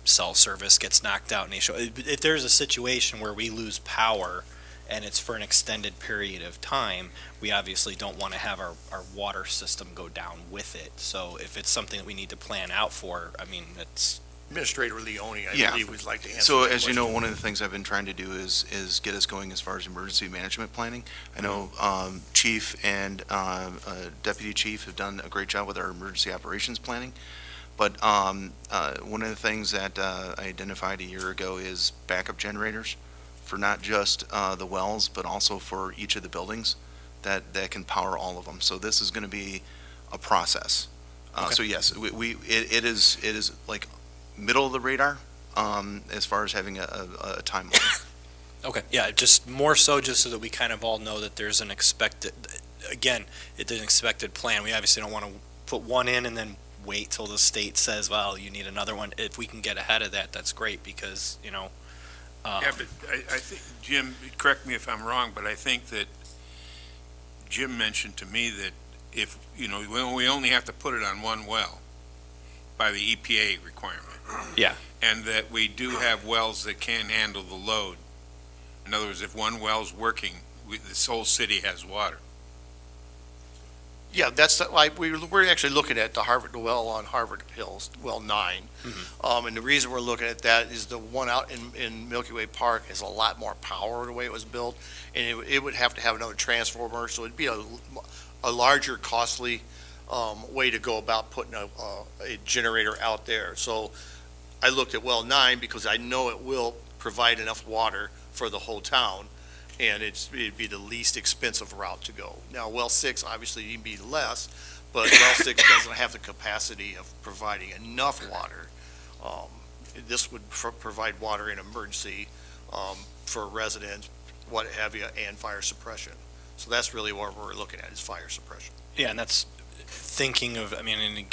cell service gets knocked out, and if there's a situation where we lose power and it's for an extended period of time, we obviously don't want to have our water system go down with it. So if it's something that we need to plan out for, it's... Administrator Leone, I believe, would like to answer So that as you know, question. one of the things I've been trying to do is get us going as far as emergency management planning. I know Chief and Deputy Chief have done a great job with our emergency operations planning. But one of the things that I identified a year ago is backup generators for not just the wells, but also for each of the buildings that can power all of them. So this is going to be a process. Okay. So yes, it is like middle of the radar as far as having a timeline. Okay, yeah, just more so just so that we kind of all know that there's an expected plan. We obviously don't want to put one in and then wait till the state says, well, you need another one. If we can get ahead of that, that's great, because, Yeah, but I think, Jim, correct me if I'm wrong, but I think that Jim mentioned to me that if, we only have to put it on one well by the EPA requirement. Yeah. And that we do have wells that can handle the load. In other words, if one well's working this whole city has water. Yeah, like, we're actually looking at the well on Harvard Hills, well 9. And the reason we're looking at that is the one out in Milky Way Park has a lot more power the way it was built, and it would have to have another transformer, so it'd be a larger, costly way to go about putting a generator out there. So I looked at well 9 because I know it will provide enough water for the whole town, and it'd be the least expensive route to go. Now, well 6, obviously, you'd be less, but well 6 doesn't have the capacity of providing enough water. This would provide water in emergency for residents, what have you, and fire suppression. So that's really what we're looking at, is fire suppression. Yeah, and that's thinking of, I mean, and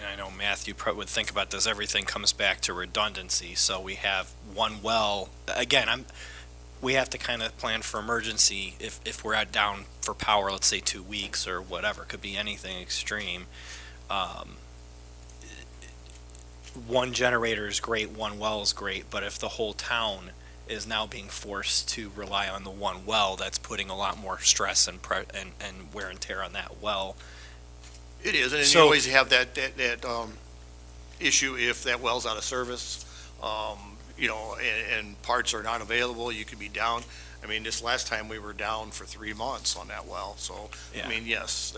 I know Matthew probably would think about this, everything comes back to redundancy. So we have one well, again, we have to kind of plan for emergency if we're down for power, let's say 2 weeks or whatever, could be anything extreme. One generator is great, one well is great, but if the whole town is now being forced to rely on the one well, that's putting a lot more stress and wear and tear on that well. It is, and So- you always have that issue if that well's out of service, and parts are not available, you could be down. I mean, this last time we were down for 3 months on that well, so, Yeah. I mean, yes,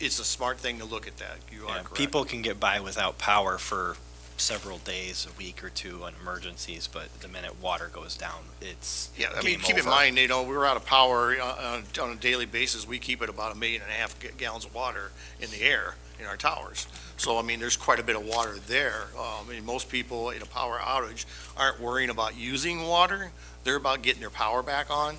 it's a smart thing to look at that, you are Yeah, correct. people can get by without power for several days, a week or two on emergencies, but the minute water goes down, it's Yeah, I mean, game keep in over. mind, we're out of power on a daily basis. We keep it about 1.5 million gallons of water in the air in our towers. So, I mean, there's quite a bit of water there. I mean, most people in a power outage aren't worrying about using water. They're about getting their power back on.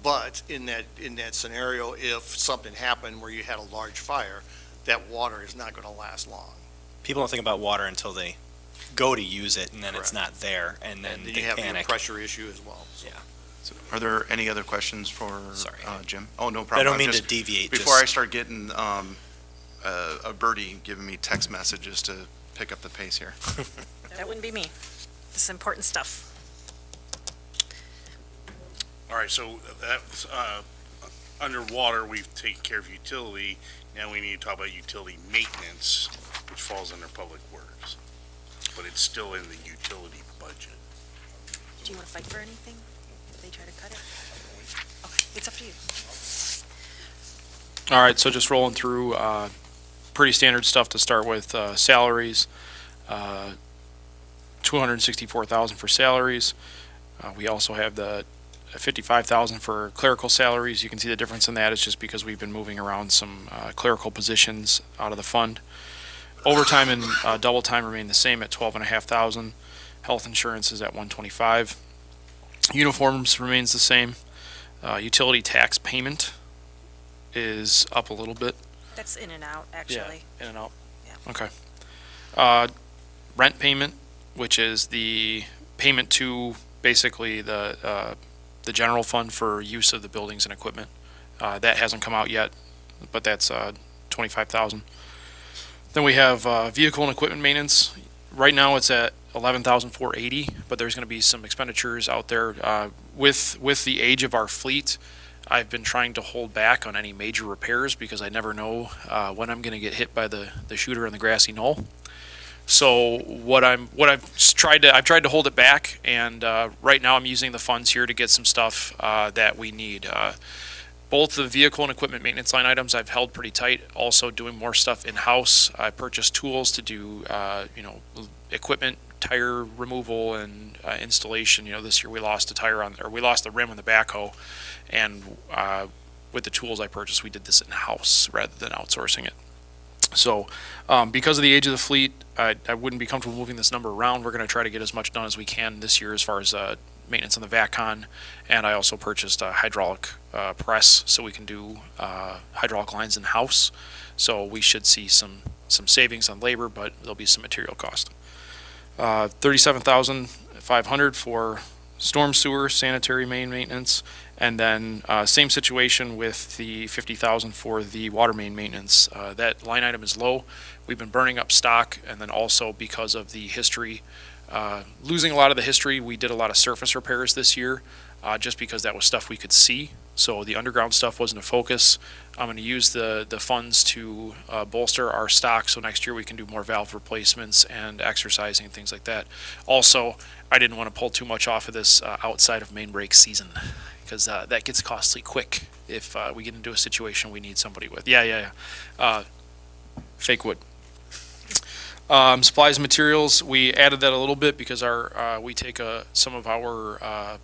But in that scenario, if something happened where you had a large fire, that water is not going to last long. People don't think about water until they go to use it, and then it's Correct. not there, and then And they then you have your panic. pressure issue as well. So. Yeah. Are there any other questions for Sorry. Jim? Oh, no I problem. don't I'm mean to just- deviate. Before I just- start getting a birdie giving me text messages to pick up the pace here. That wouldn't be me. This is important stuff. All right, so that's, underwater, we've taken care of utility. Now we need to talk about utility maintenance, which falls under public works. But it's still in the utility budget. Do you want to fight for anything? If they try to cut it? Okay, it's up to you. All right, so just rolling through, pretty standard stuff to start with, salaries, 264,000 for salaries. We also have the 55,000 for clerical salaries. You can see the difference in that is just because we've been moving around some clerical positions out of the fund. Overtime and double time remain the same at 12,500. Health insurance is at 125. Uniforms remains the same. Utility tax payment is up a little bit. That's in and out, actually. In and out. Yeah. Okay. Rent payment, which is the payment to basically the general fund for use of the buildings and equipment. That hasn't come out yet, but that's 25,000. Then we have vehicle and equipment maintenance. Right now it's at 11,480, but there's going to be some expenditures out there with the age of our fleet. I've been trying to hold back on any major repairs because I never know when I'm going to get hit by the shooter in the grassy knoll. So I've tried to hold it back, and right now I'm using the funds here to get some stuff that we need. Both the vehicle and equipment maintenance line items I've held pretty tight. Also doing more stuff in-house. I purchased tools to do equipment, tire removal, and installation. This year we lost we lost the rim on the backhoe, and with the tools I purchased, we did this in-house rather than outsourcing it. So because of the age of the fleet, I wouldn't be comfortable moving this number around. We're going to try to get as much done as we can this year as far as maintenance on the VACCON, and I also purchased a hydraulic press so we can do hydraulic lines in-house. So we should see some savings on labor, but there'll be some material cost. 37,500 for storm sewer, sanitary main maintenance, and then same situation with the 50,000 for the water main maintenance. That line item is low. We've been burning up stock, and then also because of the history, losing a lot of the history, we did a lot of surface repairs this year, just because that was stuff we could see. So the underground stuff wasn't a focus. I'm going to use the funds to bolster our stock, so next year we can do more valve replacements and exercising and things like that. Also, I didn't want to pull too much off of this outside of main break season, because that gets costly quick if we get into a situation we need somebody with. Yeah. Fake wood. Supplies and materials, we added that a little bit because we take some of our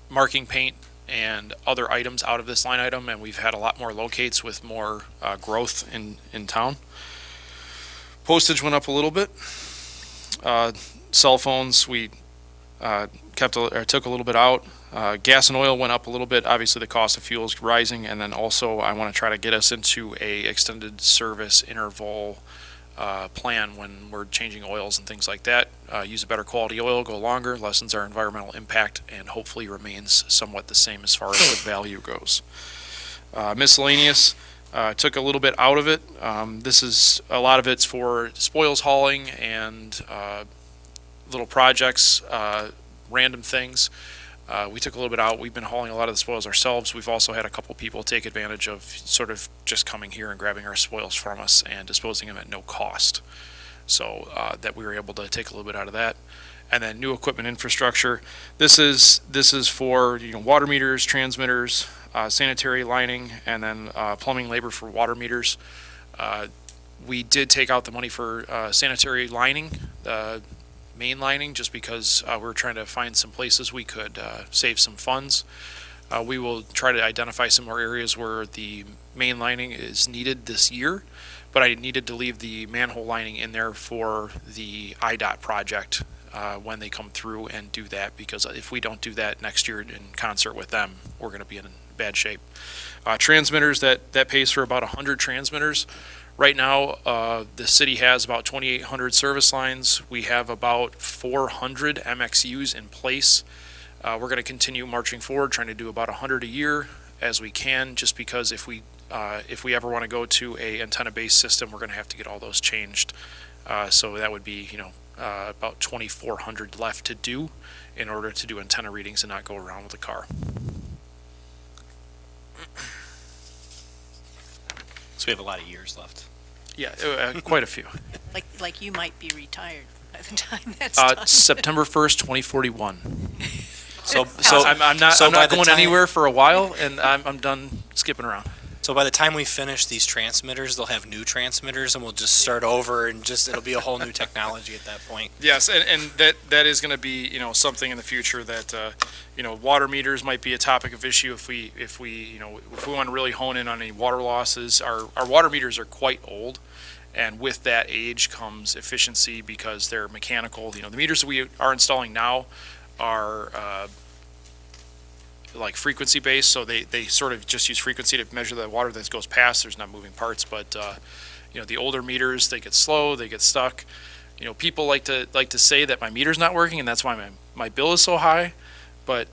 marking paint and other items out of this line item, and we've had a lot more locates with more growth in town. Postage went up a little bit. Cell phones, we took a little bit out. Gas and oil went up a little bit. Obviously, the cost of fuel is rising, and then also I want to try to get us into a extended service interval plan when we're changing oils and things like that. Use a better quality oil, go longer, lessens our environmental impact, and hopefully remains somewhat the same as far as the value goes. Miscellaneous, took a little bit out of it. A lot of it's for spoils hauling and little projects, random things. We took a little bit out. We've been hauling a lot of the spoils ourselves. We've also had a couple people take advantage of sort of just coming here and grabbing our spoils from us and disposing them at no cost. So that we were able to take a little bit out of that. And then new equipment infrastructure. This is for water meters, transmitters, sanitary lining, and then plumbing labor for water meters. We did take out the money for sanitary lining. Main lining, just because we're trying to find some places we could save some funds. We will try to identify some more areas where the main lining is needed this year, but I needed to leave the manhole lining in there for the IDOT project when they come through and do that, because if we don't do that next year in concert with them, we're going to be in bad shape. Transmitters, that pays for about 100 transmitters. Right now, the city has about 2,800 service lines. We have about 400 MXUs in place. We're going to continue marching forward, trying to do about 100 a year as we can, just because if we ever want to go to a antenna-based system, we're going to have to get all those changed. So that would be, about 2,400 left to do in order to do antenna readings and not go around with the car. So we have a lot of years left. Yeah, quite a few. Like you might be retired by the time that's done. September 1st, 2041. So I'm not going anywhere for a while, and I'm done skipping around. So by the time we finish these transmitters, they'll have new transmitters, and we'll just start over, and it'll be a whole new technology at that point. Yes, and that is going to be something in the future that water meters might be a topic of issue if we want to really hone in on any water losses. Our water meters are quite old, and with that age comes efficiency because they're mechanical. The meters that we are installing now are like frequency based, so they sort of just use frequency to measure the water that goes past. There's not moving parts, but the older meters, they get slow, they get stuck. People like to say that my meter's not working and that's why my bill is so high, but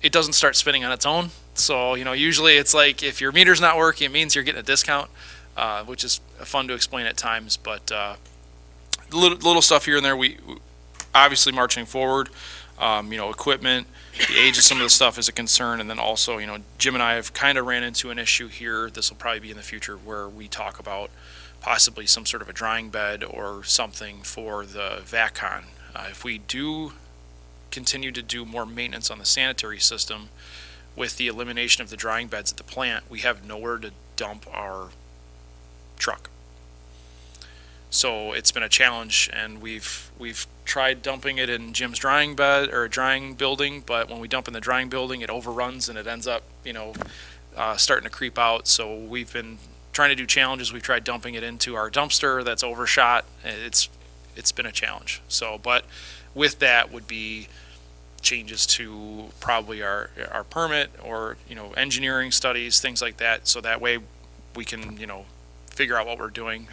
it doesn't start spinning on its own. So usually it's like if your meter's not working, it means you're getting a discount, which is fun to explain at times. But little stuff here and there. We obviously marching forward. Equipment, the age of some of the stuff is a concern, and then also, Jim and I have kind of ran into an issue here. This will probably be in the future where we talk about possibly some sort of a drying bed or something for the VACCON. If we do continue to do more maintenance on the sanitary system with the elimination of the drying beds at the plant, we have nowhere to dump our truck. So it's been a challenge, and we've tried dumping it in Jim's drying bed or drying building, but when we dump in the drying building, it overruns and it ends up, starting to creep out. So we've been trying to do challenges. We've tried dumping it into our dumpster that's overshot. It's been a challenge. So, but with that would be changes to probably our permit or engineering studies, things like that. So that way we can figure out what we're doing.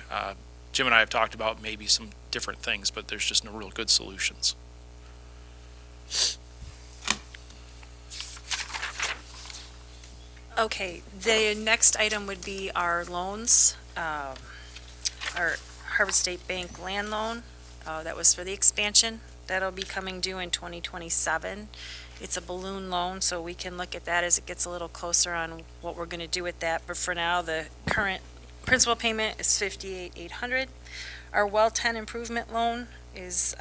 Jim and I have talked about maybe some different things, but there's just no real good solutions. Okay, the next item would be our loans, our Harvard State Bank land loan. That was for the expansion. That'll be coming due in 2027. It's a balloon loan, so we can look at that as it gets a little closer on what we're gonna do with that. But for now, the current principal payment is $58,800. Our well 10 improvement loan is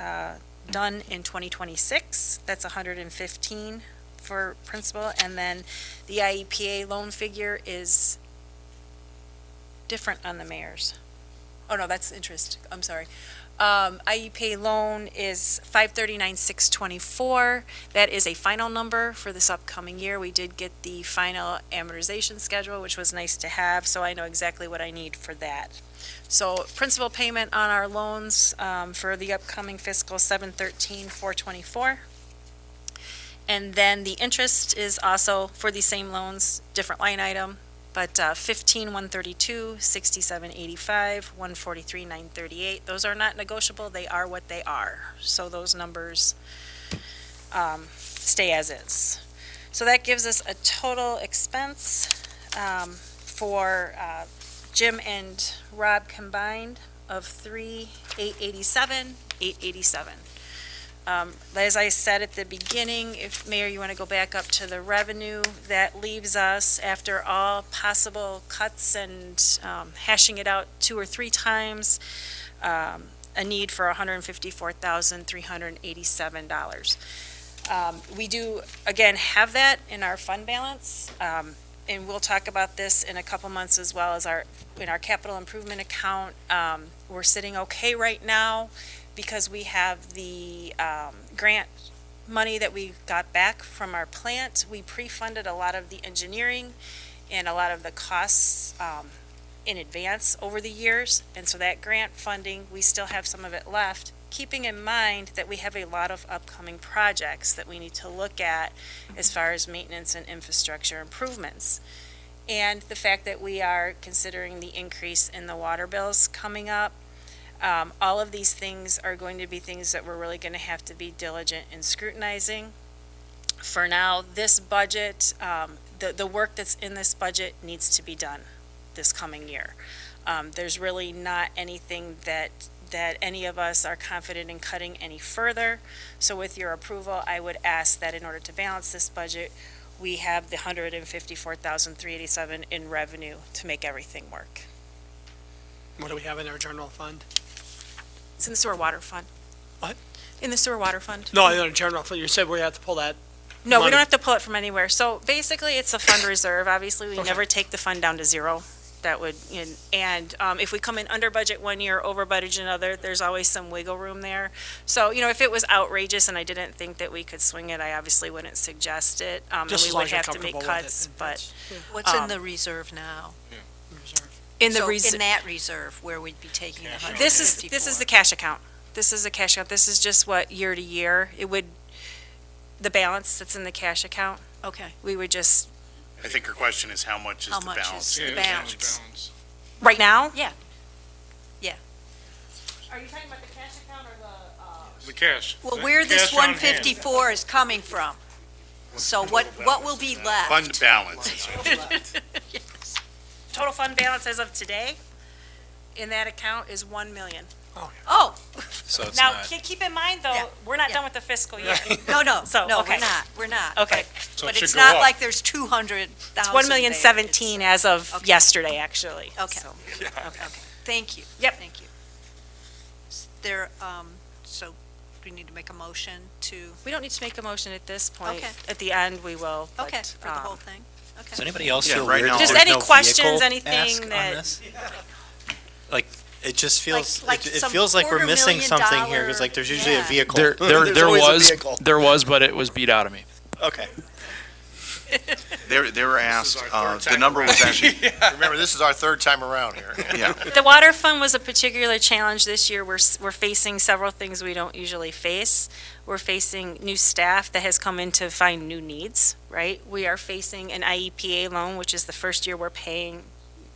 done in 2026. That's $115 for principal. And then the IEPA loan figure is different on the mayor's. Oh, no, that's interest. I'm sorry. IEPA loan is $539,624. That is a final number for this upcoming year. We did get the final amortization schedule, which was nice to have, so I know exactly what I need for that. So principal payment on our loans for the upcoming fiscal $713,424. And then the interest is also for these same loans, different line item, but $15,132, $67,85, $143,938. Those are not negotiable. They are what they are. So those numbers stay as is. So that gives us a total expense for Jim and Rob combined of $3,887. As I said at the beginning, if Mayor, you want to go back up to the revenue, that leaves us, after all possible cuts and hashing it out 2 or 3 times, a need for $154,387. We do, again, have that in our fund balance, and we'll talk about this in a couple months as well as in our capital improvement account. We're sitting okay right now, because we have the grant money that we got back from our plant. We pre-funded a lot of the engineering and a lot of the costs in advance over the years. And so that grant funding, we still have some of it left, keeping in mind that we have a lot of upcoming projects that we need to look at as far as maintenance and infrastructure improvements. And the fact that we are considering the increase in the water bills coming up. All of these things are going to be things that we're really going to have to be diligent in scrutinizing. For now, this budget, the work that's in this budget needs to be done this coming year. There's really not anything that any of us are confident in cutting any further. So with your approval, I would ask that in order to balance this budget, we have the $154,387 in revenue to make everything work. What do we have in our general fund? It's in the sewer water fund. What? In the sewer water fund. No, in our general fund, you said we have to pull that. No, we money. don't have to pull it from anywhere. So basically, it's a fund reserve. Obviously, we Okay. never take the fund down to zero. That would, and if we come in under budget one year, over budget another, there's always some wiggle room there. So, if it was outrageous and I didn't think that we could swing it, I obviously wouldn't suggest it. And Just we as long would as you're have to make comfortable with cuts, it, but that's- What's in the reserve now? Reserve. in the So reserve. in that reserve, where we'd be taking the This is 154. the cash account. This is the cash account. This is just what year to year, the balance that's in the cash account. Okay, We would just, I think her question is how much is how the much balance? is the balance? right now? Yeah. Are you talking about the cash account or The cash. Well, where this Cash on hand. 154 is coming from? So what will be left? Fund balance. total fund balance as of today in that account is 1 million. Oh, So it's Now, not, keep in mind, though, Yeah, we're not yeah. done with the fiscal year. no, So, okay. we're not. Okay. So But it it's should go not up. like there's 200,000 1 million there. 17 as of Okay. yesterday, actually. Okay. So, Thank you. Yep. Thank you. There, so we need to make a motion to, We don't need to make a motion at this point. Okay. At the end, we will. but, okay, for the whole thing? does Okay. anybody else Yeah, feel right weird now- that Just there's any no questions, vehicle anything ask on that- this? Like, it just feels, Like it some feels like we're missing something here, $250,000 because like, there's usually a yeah. vehicle. There always a vehicle. was, but it was beat out of me. Okay. They were asked, This is our third the time number was around. actually, Remember, this is our third time around here. yeah, The water fund was a particular challenge this year. We're facing several things we don't usually face. We're facing new staff that has come in to find new needs, right? We are facing an IEPA loan, which is the first year we're paying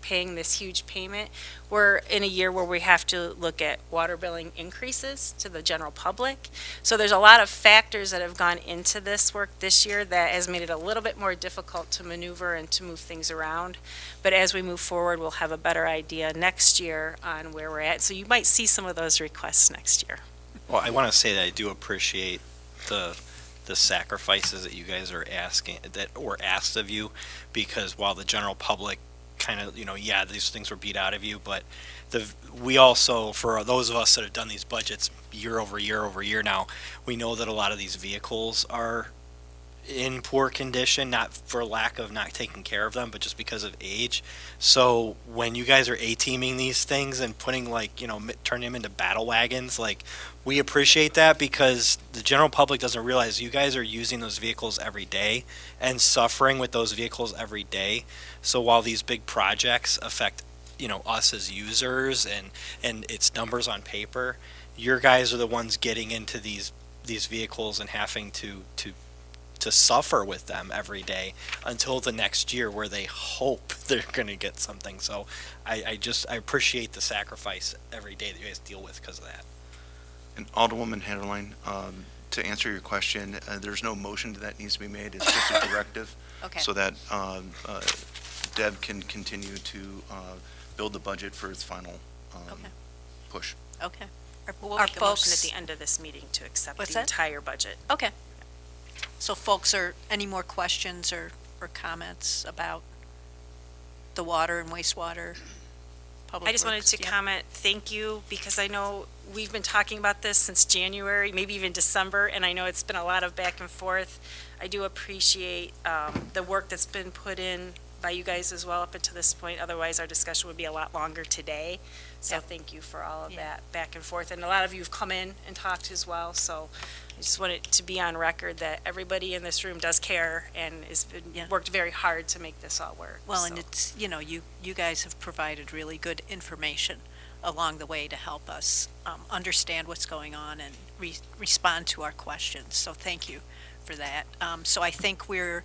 this huge payment. We're in a year where we have to look at water billing increases to the general public. So there's a lot of factors that have gone into this work this year that has made it a little bit more difficult to maneuver and to move things around. But as we move forward, we'll have a better idea next year on where we're at. So you might see some of those requests next year. Well, I want to say that I do appreciate the the sacrifices that you guys are asking, that were asked of you, because while the general public kind of, yeah, these things were beat out of you, but we also, for those of us that have done these budgets year over year over year now, we know that a lot of these vehicles are in poor condition, not for lack of not taking care of them, but just because of age. So when you guys are A-teaming these things and putting turning them into battle wagons, we appreciate that, because the general public doesn't realize you guys are using those vehicles every day and suffering with those vehicles every day. So while these big projects affect, us as users and its numbers on paper, your guys are the ones getting into these vehicles and having to suffer with them every day until the next year, where they hope they're going to get something. So I appreciate the sacrifice every day that you guys deal with because of that. And Alderwoman Haderlein, to answer your question, there's no motion that needs to be made. It's just a directive. Okay. So that Deb can continue to build the budget for its final Okay. push. Okay. We'll Our make a motion at folks, the end of this meeting to accept What's the that? entire budget. okay. So folks, are any more questions or comments about the water and wastewater? Public I just wanted Works? to Yeah. comment, thank you, because I know we've been talking about this since January, maybe even December, and I know it's been a lot of back and forth. I do appreciate the work that's been put in by you guys as well up until this point. Otherwise, our discussion would be a lot longer today. So Yeah. thank you for all of Yeah. that back and forth. And a lot of you have come in and talked as well. So I just want it to be on record that everybody in this room does care and has been Yeah. worked very hard to make this all work. Well, and So- it's, you guys have provided really good information along the way to help us understand what's going on and respond to our questions. So thank you for that. So I think we're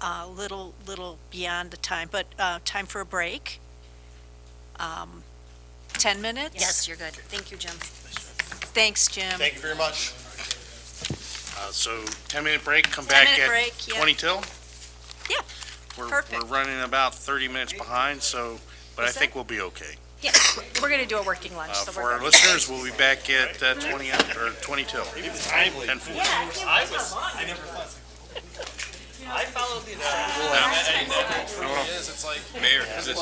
a little beyond the time, but time for a break. 10 minutes? Yes, you're good. Thank you, Jim. Thanks, Jim. Thank you very much. So 10-minute break, come back 10-minute at break, yeah. 20 till? Yeah, We're perfect. running about 30 minutes behind, so, but I What's think we'll be okay. Yeah, we're going to do a working lunch. So For we're our good. listeners, we'll be back at 20 or 20 till. 10:40. I followed the. It's like Mayor, is this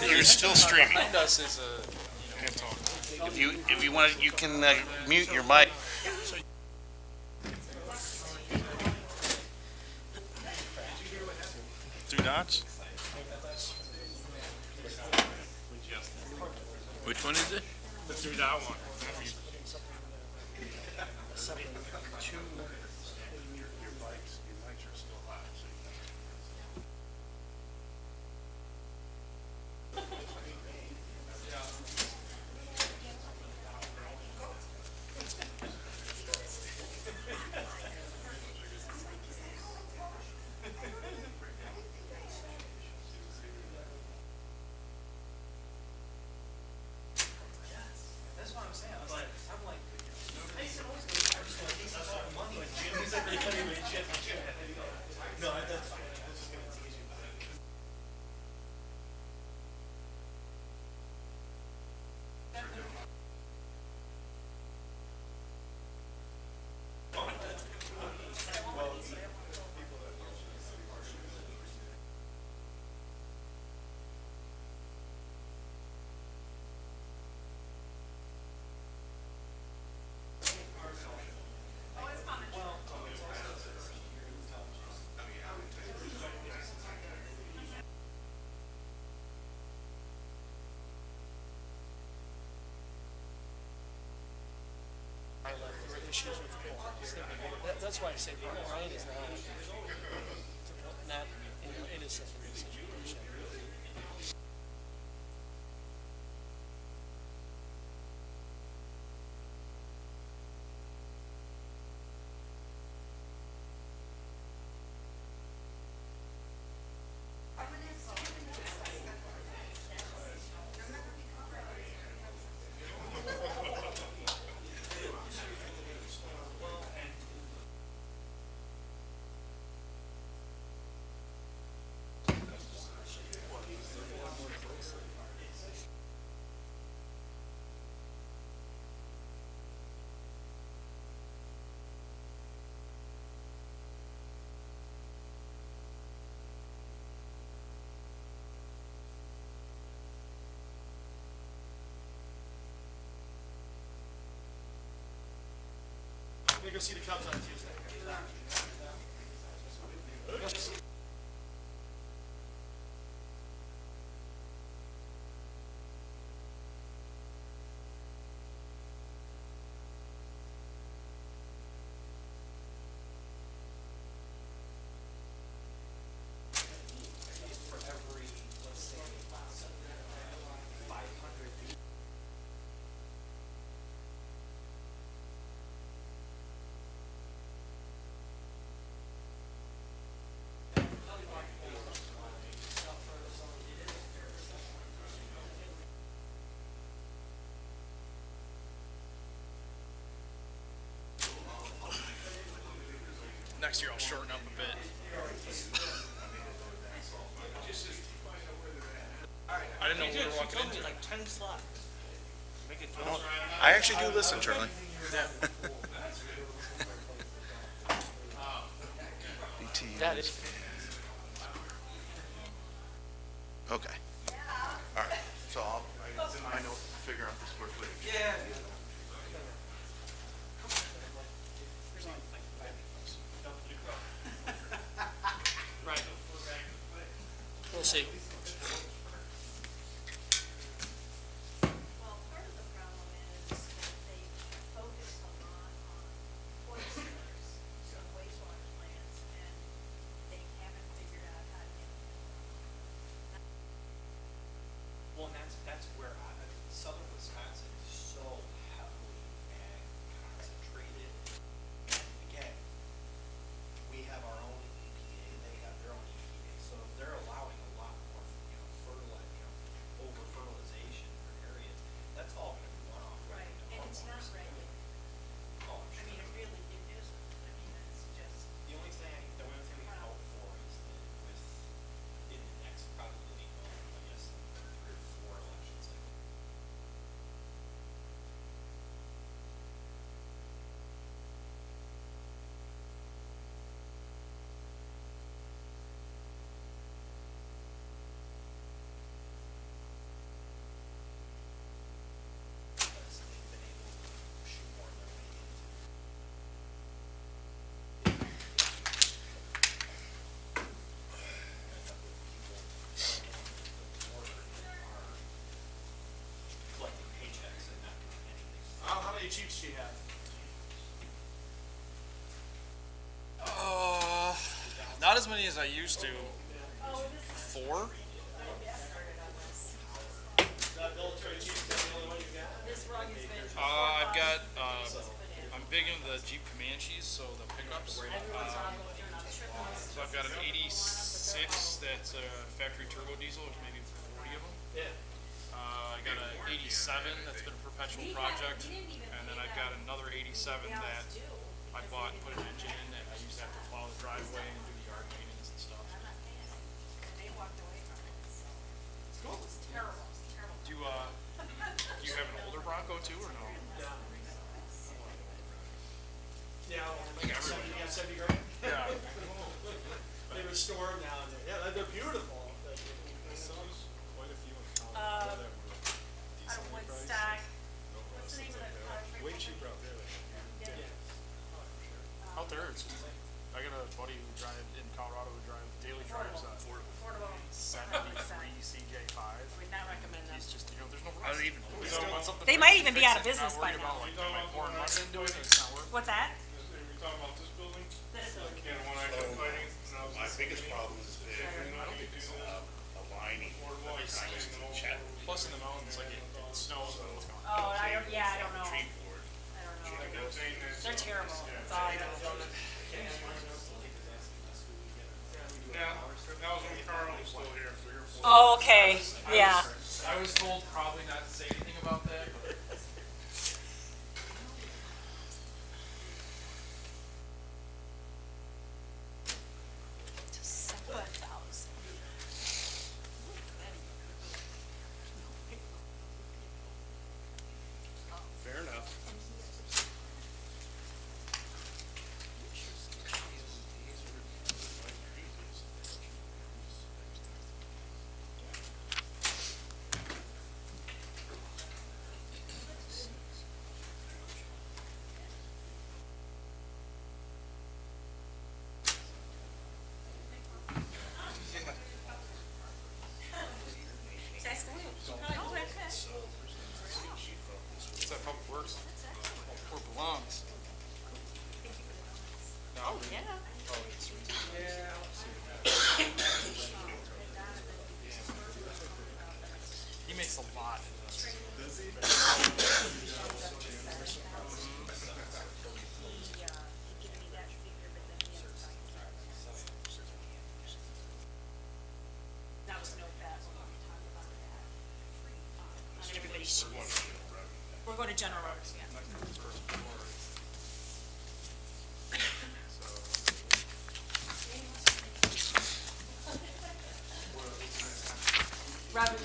You're still streaming. us is If you want, you can mute your mic. Three dots? Which one is it? The three dot one. That's why I say Brian is not innocent in this situation. gonna see the Cubs on Tuesday. Next year I'll shorten up a bit. I didn't know we were walking into. Like 10 slots. I actually do listen, Charlie. That is. Okay. All right. So I know, figure out the square footage. Yeah. Right. We'll see. Well, part of the problem is that they focus a lot on waste centers, some wastewater plants, and they haven't figured out how to get. Well, and that's where southern Wisconsin is so heavily ag concentrated. And again, we have our own EPA, they have their own EPA, so if they're allowing a lot more, over fertilization for areas, that's all gonna be runoff. Right, and it's not regulated. Oh, I'm I sure. mean, it really, it isn't. I mean, it's just. The only thing we can hope for is that in the next probably, I guess, 3 or 4 elections, like, because they've been able to shoehorn their way into. Collecting paychecks and not doing anything. How many Chiefs do you have? Not as many as I used to. 4? Military Chiefs, is that the only one you got? I've got, I'm big into the Jeep Comanches, so the pickups. So I've got an 86 that's a factory turbo diesel, there's maybe 40 of them. Yeah. I got an 87 that's been a perpetual project, and then I've got another 87 that I bought and put an engine in that I used to have to plow the driveway and do the yard maintenance and stuff. Do you have an older Bronco too, or no? Yeah, Like everybody. you got 70 grand? Yeah. They restore them now and then. Yeah, they're beautiful. Quite a few in town Uh, that were decently priced. Woodstock, what's the name of that? Way cheaper out there. Out there, it's just, I got a buddy who in Colorado who daily drives a Affordable. 73 CJ5. Would not recommend them. He's just, there's no rust. He's doing something They to might it, even be fix out of it, business not by worried now. about, like, am I pouring money into it and it's not working? What's that? We're talking about this building, This is- and when I was fighting, when I was. My biggest problem is the aligning the signs to chat. Plus in the mountains, like it snows and it's gone. Oh, I don't know. Tree board. I don't know. They're terrible. That's all I know. Now, that was when Carl was still here, so you're. Oh, okay, yeah. I was told probably not to say anything about that, but Fair enough. We're going to general roads, yeah.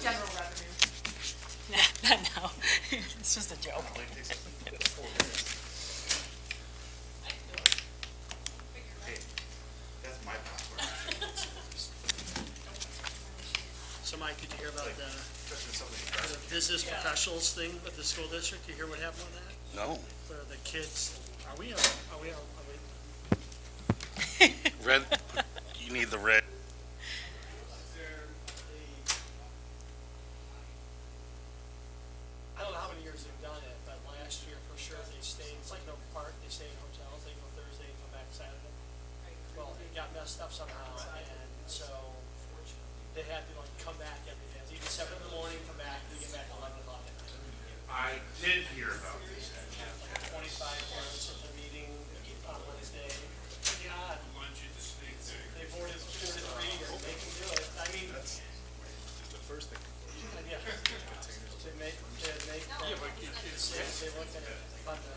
General revenue. Not now. It's just a joke. That's my password. So Mike, did you hear about the business professionals thing with the school district? You hear what happened on that? No. Where the kids, Red, you need the red. I don't know how many years they've done it, but last year for sure they stayed, it's like no park, they stayed in hotels, they go Thursday and come back Saturday. Well, it got messed up somehow, and so they had to like come back every day. It's even 7 in the morning, come back, they get back 11 o'clock at night. I did hear about this. 25 parents at the meeting on Wednesday. God, they boarded 2 to 3, and they can do it. I mean, that's The first thing. yeah. They make it's safe. They look at it on the.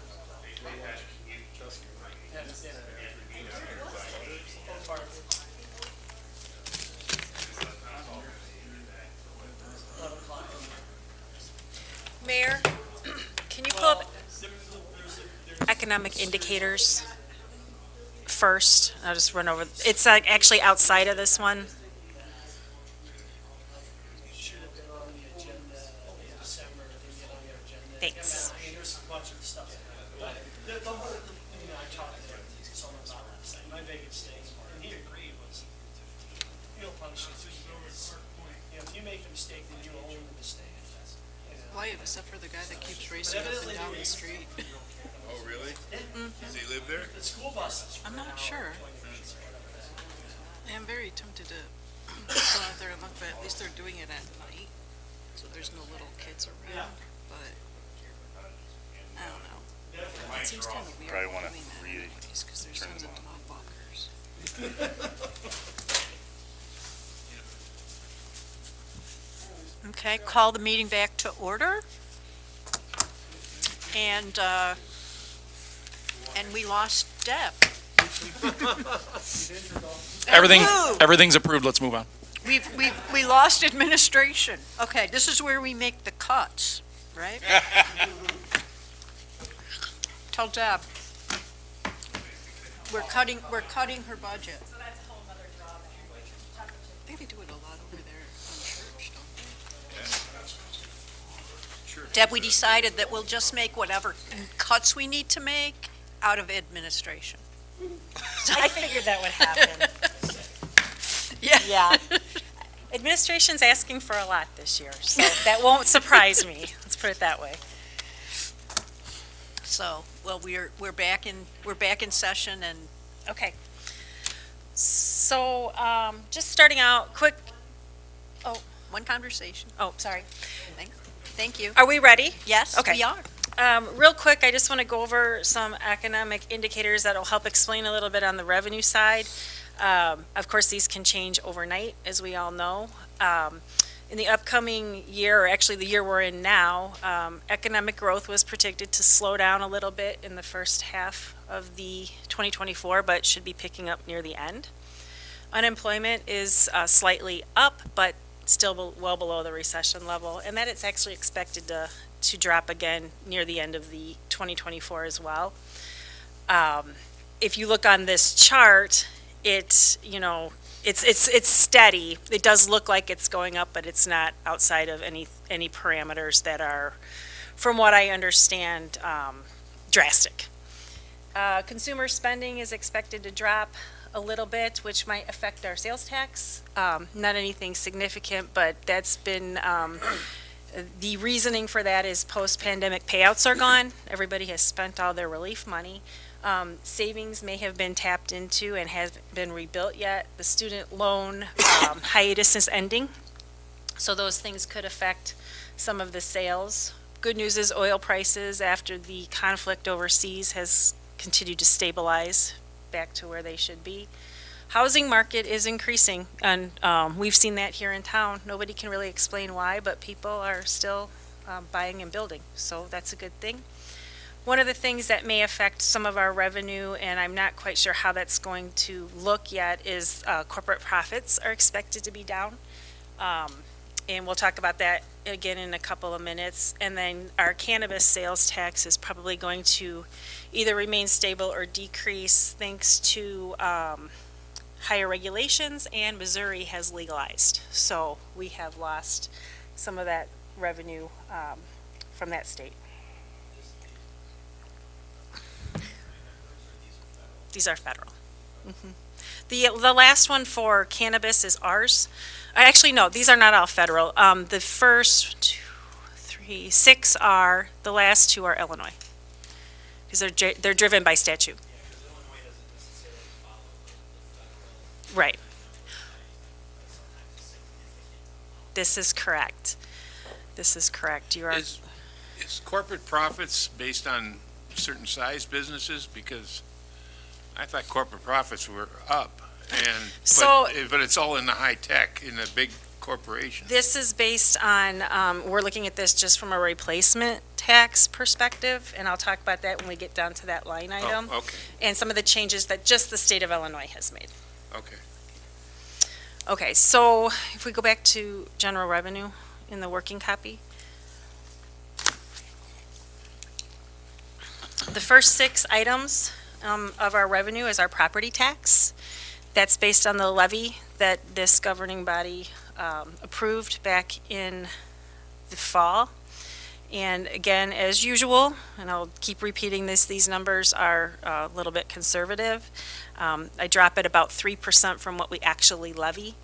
Mayor, can you pull up economic indicators first? I'll just run over, it's actually outside of this one. Should have been on the agenda in December, it didn't get on the agenda. Thanks. I mean, there's a bunch of stuff. But I talked to someone about last night. My biggest thing, and he agreed, was you'll punish it 3 years. You know, if you make a mistake, then you own the mistake. Why, except for the guy that keeps racing up and down the street? Oh, really? Does he live there? The school buses. I'm not sure. I'm very tempted to go out there and look, but at least they're doing it at night, so there's no little kids around, but I don't know. It seems kind of weird Probably wanna doing that anyways, because there's tons of dog walkers. Okay, call the meeting back to order. And we lost Deb. Everything's approved, let's move on. We lost administration. Okay, this is where we make the cuts, right? Tell Deb. We're cutting her budget. I think they do it a lot over there on church, don't they? Deb, we decided that we'll just make whatever cuts we need to make out of administration. I figured that would happen. Yeah. Yeah. Administration's asking for a lot this year, so that won't surprise me. Let's put it that way. So, well, we're back in session and Okay. So, just starting out, quick, one conversation. oh, sorry. Thank you. Are we ready? Yes, Okay. we are. Real quick, I just want to go over some economic indicators that'll help explain a little bit on the revenue side. Of course, these can change overnight, as we all know. In the upcoming year, or actually the year we're in now, economic growth was predicted to slow down a little bit in the first half of the 2024, but should be picking up near the end. Unemployment is slightly up, but still well below the recession level, and that it's actually expected to drop again near the end of the 2024 as well. If you look on this chart, it's steady. It does look like it's going up, but it's not outside of any parameters that are, from what I understand, drastic. Consumer spending is expected to drop a little bit, which might affect our sales tax. Not anything significant, but that's been, the reasoning for that is post-pandemic payouts are gone. Everybody has spent all their relief money. Savings may have been tapped into and hasn't been rebuilt yet. The student loan hiatus is ending, so those things could affect some of the sales. Good news is oil prices after the conflict overseas has continued to stabilize back to where they should be. Housing market is increasing, and we've seen that here in town. Nobody can really explain why, but people are still buying and building, so that's a good thing. One of the things that may affect some of our revenue, and I'm not quite sure how that's going to look yet, is corporate profits are expected to be down. And we'll talk about that again in a couple of minutes. And then our cannabis sales tax is probably going to either remain stable or decrease thanks to higher regulations, and Missouri has legalized. So we have lost some of that revenue from that state. These are federal. Mhm. The last one for cannabis is ours. Actually, no, these are not all federal. The first 2, 3, 6 are, the last 2 are Illinois. Because they're driven by statute. Right. This is correct. This is correct. You are. Is corporate profits based on certain size businesses? Because I thought corporate profits were up, and but it's all in the high tech, in the big corporations. This is based on, we're looking at this just from a replacement tax perspective, and I'll talk about that when we get down to that line item. Oh, okay, And some of the changes that just the state of Illinois has made. okay. Okay, so if we go back to general revenue in the working copy. The first 6 items of our revenue is our property tax. That's based on the levy that this governing body approved back in the fall. And again, as usual, and I'll keep repeating this, these numbers are a little bit conservative. I drop it about 3% from what we actually levy.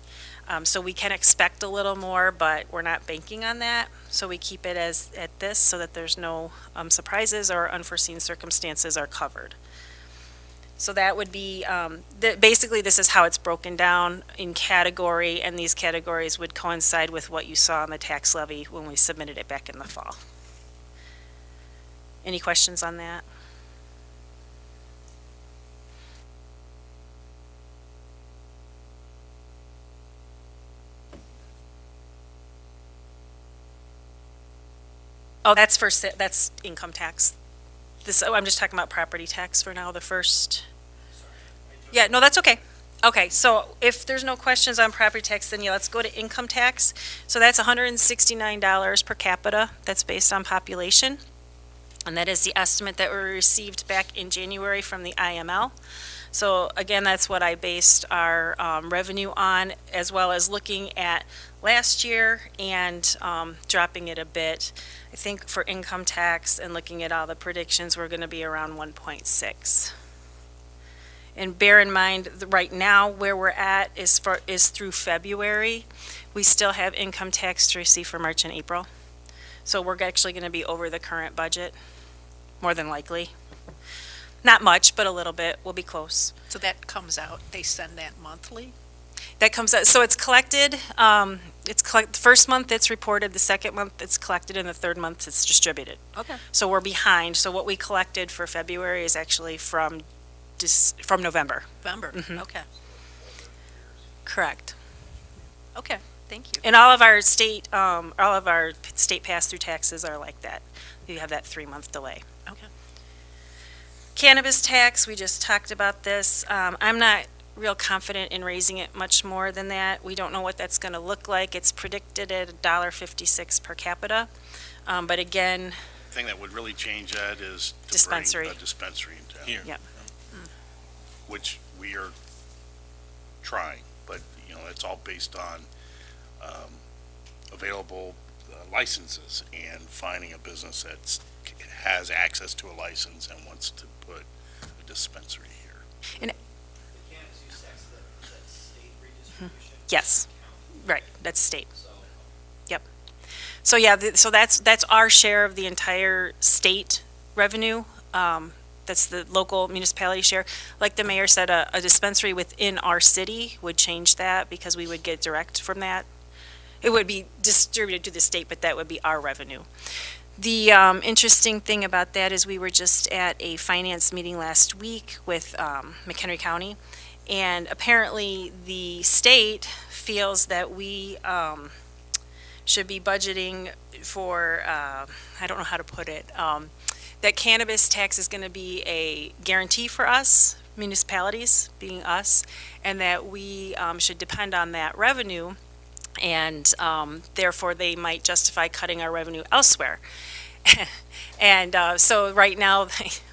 So we can expect a little more, but we're not banking on that. So we keep it as at this so that there's no surprises or unforeseen circumstances are covered. So that would be, basically this is how it's broken down in category, and these categories would coincide with what you saw on the tax levy when we submitted it back in the fall. Any questions on that? Oh, that's income tax. I'm just talking about property tax for now, the first. Yeah, no, that's okay. Okay, so if there's no questions on property tax, then yeah, let's go to income tax. So that's $169 per capita. That's based on population. And that is the estimate that we received back in January from the IML. So again, that's what I based our revenue on, as well as looking at last year and dropping it a bit. I think for income tax and looking at all the predictions, we're going to be around 1.6. And bear in mind, right now, where we're at is through February. We still have income tax to receive for March and April. So we're actually going to be over the current budget, more than likely. Not much, but a little bit. We'll be close. So that comes out, they send that monthly? That comes out, so it's collected, the first month it's reported, the second month it's collected, and the third month it's distributed. Okay. So we're behind. So what we collected for February is actually from November. November, Mhm. okay. Correct. Okay, thank you. And all of our state pass-through taxes are like that. You have that 3-month delay. Okay. Cannabis tax, we just talked about this. I'm not real confident in raising it much more than that. We don't know what that's going to look like. It's predicted at $1.56 per capita. But again, The thing that would really change that is to Dispensary. bring a dispensary in town. Here. Yep. Which we are trying, but, it's all based on available licenses and finding a business that has access to a license and wants to put a dispensary here. The cannabis use tax, that state redistribution? yes, right, that's state. So Yep. So yeah, so that's our share of the entire state revenue. That's the local municipality share. Like the mayor said, a dispensary within our city would change that because we would get direct from that. It would be distributed to the state, but that would be our revenue. The interesting thing about that is we were just at a finance meeting last week with McHenry County, and apparently the state feels that we should be budgeting for, I don't know how to put it, that cannabis tax is going to be a guarantee for us, municipalities being us, and that we should depend on that revenue, and therefore they might justify cutting our revenue elsewhere. And so right now,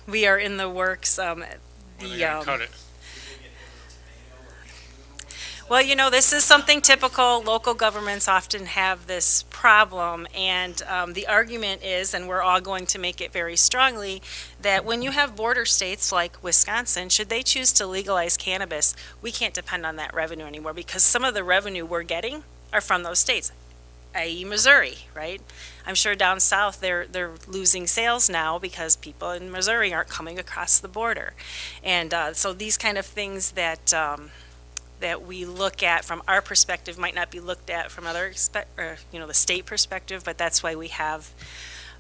we are in the works. Where they gonna cut it? Well, you know, this is something typical. Local governments often have this problem, and the argument is, and we're all going to make it very strongly, that when you have border states like Wisconsin, should they choose to legalize cannabis, we can't depend on that revenue anymore, because some of the revenue we're getting are from those states, i.e. Missouri, right? I'm sure down south they're losing sales now because people in Missouri aren't coming across the border. And so these kind of things that that we look at from our perspective might not be looked at from the state perspective, but that's why we have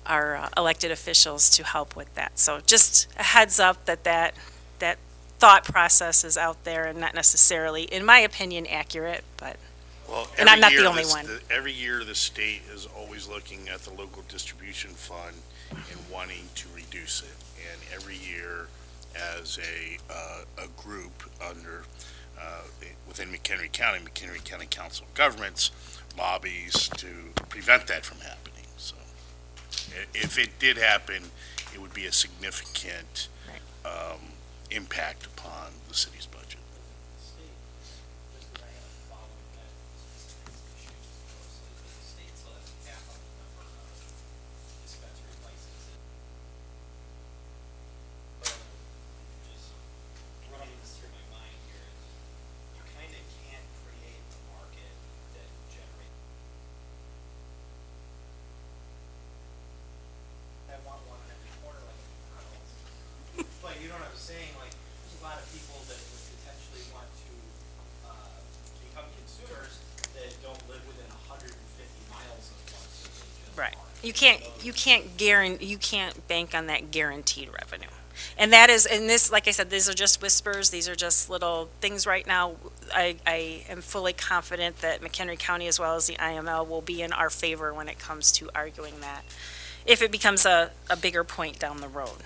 our elected officials to help with that. So just a heads up that thought process is out there and not necessarily, in my opinion, accurate, but. Well, And I'm not every the year only one. Every year, the state is always looking at the local distribution fund and wanting to reduce it. And every year, as a group under, within McHenry County Council of Governments lobbies to prevent that from happening. So if it did happen, it would be a significant impact upon the city's budget. But you know what I'm saying, like, there's a lot of people that would potentially want to, become consumers that don't live within 150 miles of one, so they just. Right. aren't. You can't bank on that guaranteed revenue. And that is, and this, like I said, these are just whispers, these are just little things right now. I am fully confident that McHenry County as well as the IML will be in our favor when it comes to arguing that, if it becomes a bigger point down the road.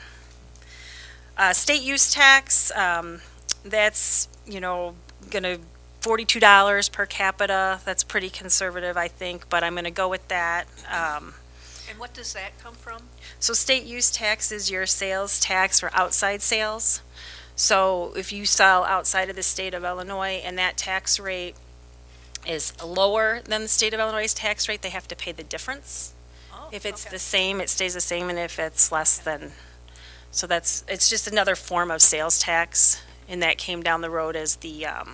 State use tax, that's, gonna, $42 per capita, that's pretty conservative, I think, but I'm gonna go with that. And what does that come from? So state use tax is your sales tax for outside sales. So if you sell outside of the state of Illinois and that tax rate is lower than the state of Illinois' tax rate, they have to pay the difference. Oh, If it's okay. the same, it stays the same, and if it's less than, so it's just another form of sales tax, and that came down the road as the, I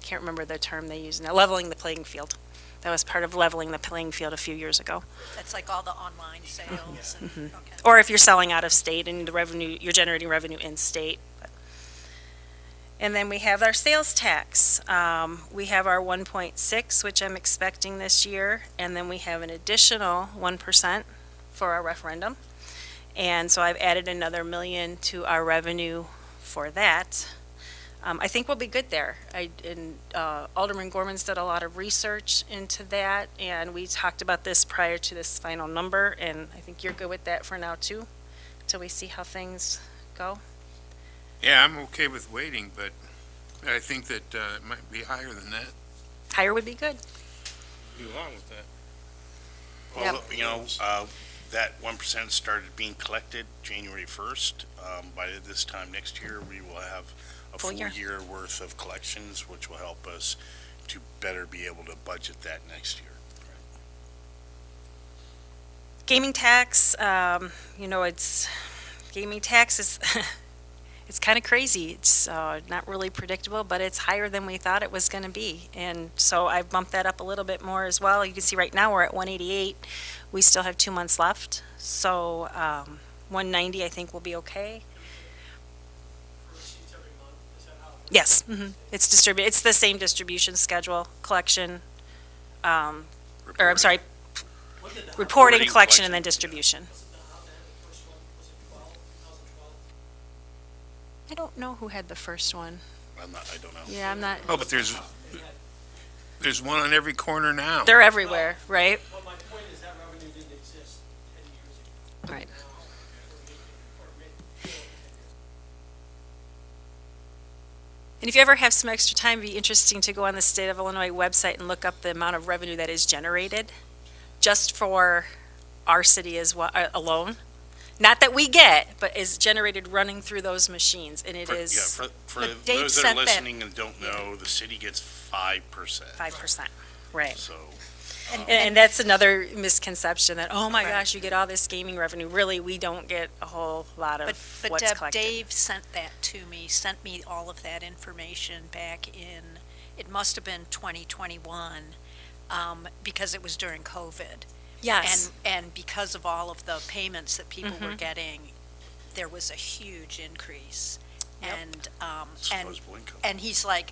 can't remember the term they use now, leveling the playing field. That was part of leveling the playing field a few years ago. That's like all the online sales and, okay. Or if you're selling out of state and the revenue, you're generating revenue in state. And then we have our sales tax. We have our 1.6, which I'm expecting this year, and then we have an additional 1% for our referendum. And so I've added another $1 million to our revenue for that. I think we'll be good there. Alderman Gorman's did a lot of research into that, and we talked about this prior to this final number, and I think you're good with that for now too, till we see how things go. Yeah, I'm okay with waiting, but I think that it might be higher than that. Higher would be good. Be along with that. Well, that 1% started being collected January 1st. By this time next year, we will have a Full full year. year worth of collections, which will help us to better be able to budget that next year. Gaming tax, gaming tax is, it's kind of crazy. It's not really predictable, but it's higher than we thought it was going to be. And so I've bumped that up a little bit more as well. You can see right now we're at 188. We still have 2 months left. So 190 I think will be okay. Receipts every month, is that how it works? Yes, it's distributed. It's the same distribution schedule, collection, or I'm sorry, When did the, reporting, collection, and then distribution. was it the, how they had the first one, was it 2012? I don't know who had the first one. I don't know. Yeah, I'm not. Oh, but there's, There's one on every corner now. They're everywhere, right? But my point is that revenue didn't exist 10 years ago. Right. And if you ever have some extra time, it'd be interesting to go on the State of Illinois website and look up the amount of revenue that is generated just for our city as well, alone. Not that we get, but is generated running through those machines, and it For- is Yeah, for But Dave those that are sent that- listening and don't know, the city gets 5%. 5%, right? So, And that's another misconception that, oh my gosh, you get all this gaming revenue. Really, we don't get a whole lot But, of but what's Deb, collected. Dave sent that to me, sent me all of that information back in, it must have been 2021, because it was during COVID. Yes. And because of all of the payments that people were Mhm. getting, there was a huge increase. Yep. And disposable income. and he's like,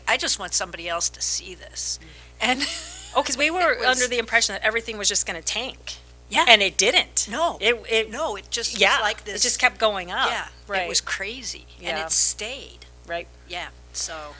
I just want somebody else to see this. And Oh, because we were It was- under the impression that everything was just going to tank. Yeah. And it didn't. no, It no, it just was yeah, like this. it just kept going up. Yeah, Right. it was crazy, and Yeah. it stayed. Right. Yeah, so.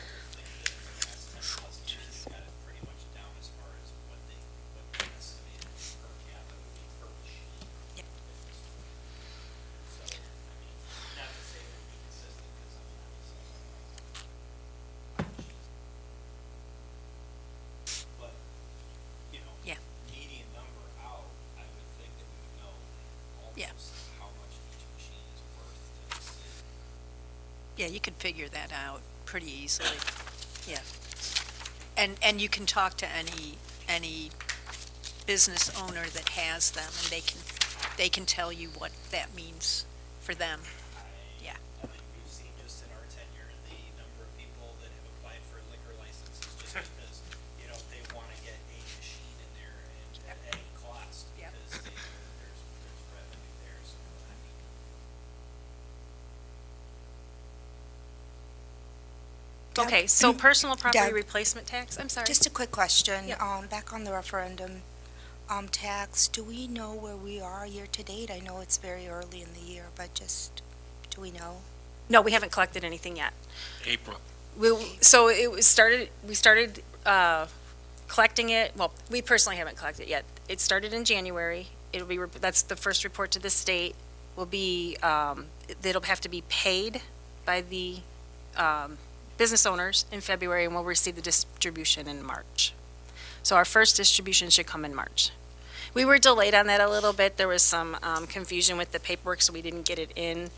Yeah. Median number out, I would think that we would know Yeah. almost how much each machine is worth to the city. Yeah, you could figure that out pretty easily, yeah. And you can talk to any business owner that has them, and they can tell you what that means for them. Yeah. I think we've seen just in our tenure, the number of people that have applied for liquor licenses just because, they want to get a machine in there and at any cost, Yep. because there's revenue there, so, I mean, Okay, so personal property Deb. replacement tax, I'm sorry. Just a quick question. Yeah. Back on the referendum, tax, do we know where we are year to date? I know it's very early in the year, but just, do we know? No, we haven't collected anything yet. April. So we started collecting it, well, we personally haven't collected it yet. It started in January. It'll be, that's the first report to the state, will be, it'll have to be paid by the business owners in February, and we'll receive the distribution in March. So our first distribution should come in March. We were delayed on that a little bit. There was some confusion with the paperwork, so we didn't get it in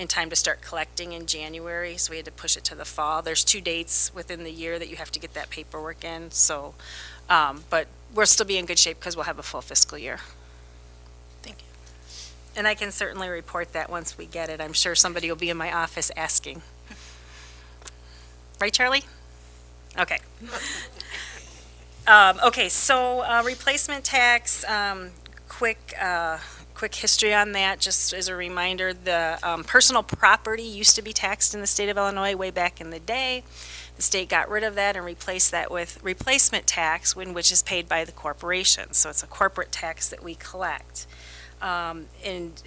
time to start collecting in January, so we had to push it to the fall. There's 2 dates within the year that you have to get that paperwork in, so, but we'll still be in good shape because we'll have a full fiscal year. Thank you. And I can certainly report that once we get it. I'm sure somebody will be in my office asking. Right, Charlie? Okay. Okay, so replacement tax, quick history on that, just as a reminder, the personal property used to be taxed in the state of Illinois way back in the day. The state got rid of that and replaced that with replacement tax, which is paid by the corporation. So it's a corporate tax that we collect. And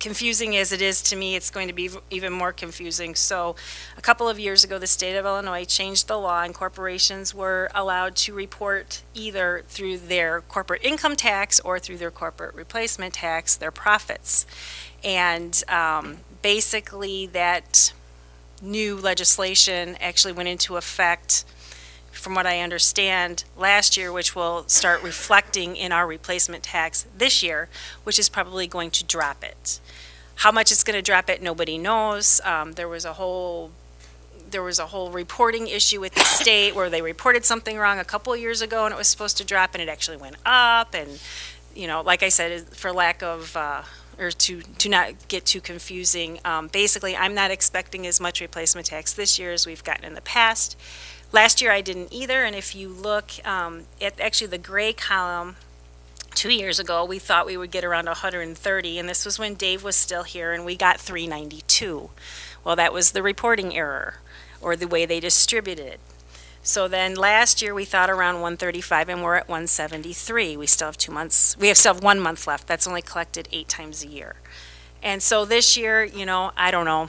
confusing as it is to me, it's going to be even more confusing. So a couple of years ago, the state of Illinois changed the law, and corporations were allowed to report either through their corporate income tax or through their corporate replacement tax their profits. And basically that new legislation actually went into effect, from what I understand, last year, which will start reflecting in our replacement tax this year, which is probably going to drop it. How much it's going to drop it, nobody knows. There was a whole reporting issue with the state where they reported something wrong a couple of years ago, and it was supposed to drop, and it actually went up. And like I said, for lack of or to not get too confusing, basically, I'm not expecting as much replacement tax this year as we've gotten in the past. Last year, I didn't either, and if you look at actually the gray column, 2 years ago, we thought we would get around 130, and this was when Dave was still here, and we got 392. Well, that was the reporting error, or the way they distributed. So then last year, we thought around 135, and we're at 173. We still have 2 months. We still have 1 month left. That's only collected 8 times a year. And so this year, I don't know.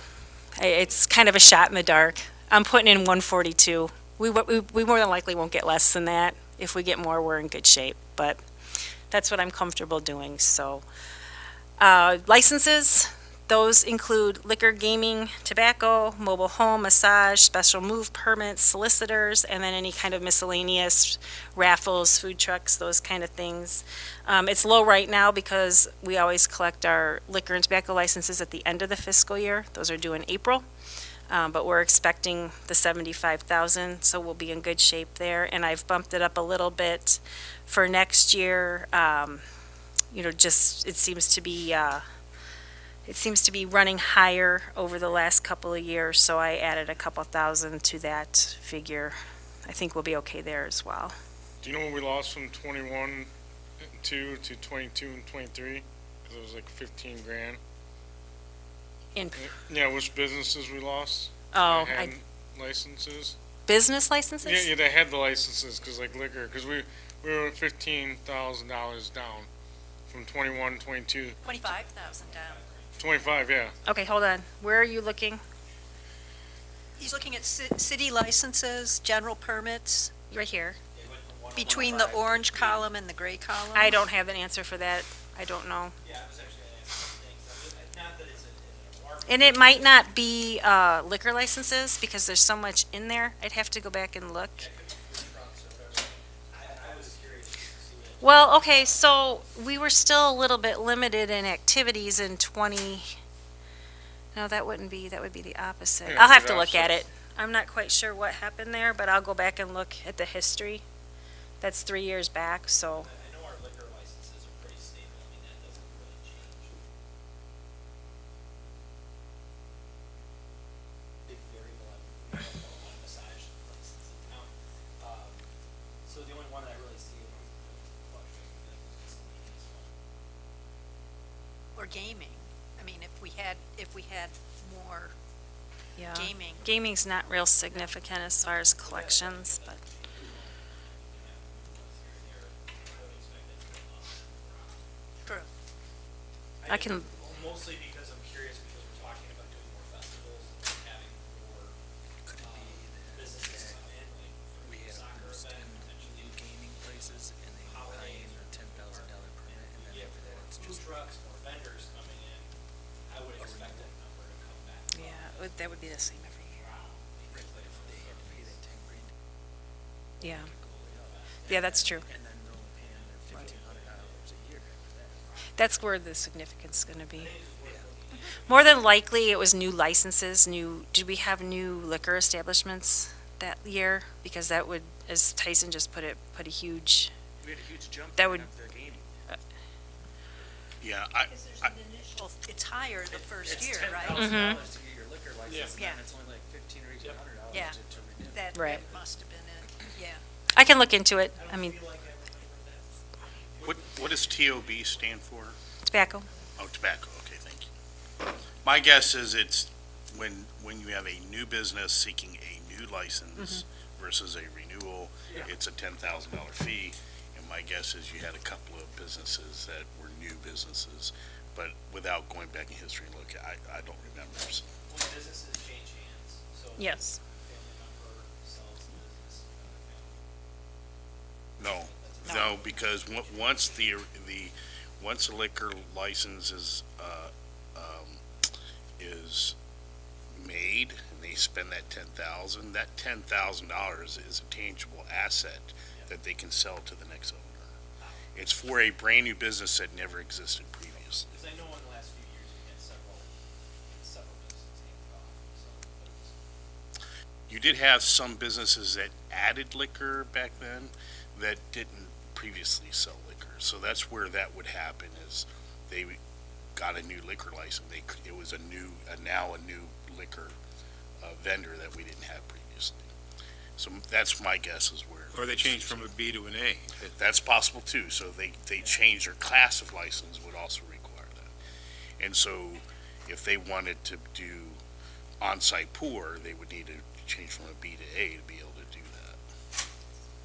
It's kind of a shot in the dark. I'm putting in 142. We more than likely won't get less than that. If we get more, we're in good shape, but that's what I'm comfortable doing, so. Licenses, those include liquor, gaming, tobacco, mobile home, massage, special move permits, solicitors, and then any kind of miscellaneous raffles, food trucks, those kind of things. It's low right now because we always collect our liquor and tobacco licenses at the end of the fiscal year. Those are due in April. But we're expecting the 75,000, so we'll be in good shape there. And I've bumped it up a little bit for next year. Just, it seems to be running higher over the last couple of years, so I added a couple thousand to that figure. I think we'll be okay there as well. Do you know what we lost from 21 to 22 and 23? Because it was like 15 grand. Yeah, which businesses we lost? Oh, That had licenses. Business licenses? Yeah, they had the licenses, because like liquor, because we were at $15,000 down from 21, 22, 25,000 down. 25, yeah. Okay, hold on. Where are you looking? He's looking at city licenses, general permits, Right here. between the orange column and the gray column. I don't have an answer for that. I don't know. Yeah, I was actually gonna ask some things, not that it's an alarming. And it might not be liquor licenses because there's so much in there. I'd have to go back and look. I was curious to see what. Well, okay, so we were still a little bit limited in activities in 20. No, that would be the opposite. Yeah, I'll have the to look at opposite. it. I'm not quite sure what happened there, but I'll go back and look at the history. That's 3 years back, so. I know our liquor licenses are pretty stable, I mean, that doesn't really change. Big variable, I have one massage license in town. So the only one I really see fluctuating is just this one. Or gaming. I mean, if we had more Yeah. gaming. Gaming's not real significant as far as collections, but. True. I can- Mostly because I'm curious, because we're talking about doing more festivals and having more, businesses come in, like for a soccer event, potentially gaming places and they holidays or $10,000 permit and then after that it's food trucks or vendors coming in, I would expect that number to come back. Yeah, that would be the same every year. But if they had to pay that 10 grand, Yeah. it could go way up. Yeah, that's true. And then they're only paying their $1,500 a year after that. That's where the significance is gonna be. More than likely, it was new licenses, did we have new liquor establishments that year? Because that would, as Tyson just put it, put a huge, We had a huge jump That in would- of the gaming. Yeah, Because there's an initial, it's higher the first year, right? $10,000 to get your liquor license, Yeah. and it's only like $1,500 or $1,800 Yeah. to renew. That Right. must have been it, yeah. I can look into it. I mean, what does TOB stand for? tobacco. Oh, tobacco, okay, thank you. My guess is it's when you have a new business seeking a new license versus a renewal, it's a $10,000 fee. And my guess is you had a couple of businesses that were new businesses, but without going back in history and look, I don't remember. So. When businesses change hands, so. Yes. Family member sells the business, No, no, because once once a liquor license is made and they spend that $10,000, that $10,000 is a tangible asset that they can sell to the next owner. It's for a brand new business that never existed previously. because I know in the last few years we had several businesses named off, so. You did have some businesses that added liquor back then that didn't previously sell liquor. So that's where that would happen is they got a new liquor license. It was now a new liquor vendor that we didn't have previously. So that's my guess is where. Or they changed from a B to an A. That's possible too. So they changed their class of license would also require that. And so if they wanted to do on-site pour, they would need to change from a B to A to be able to do that.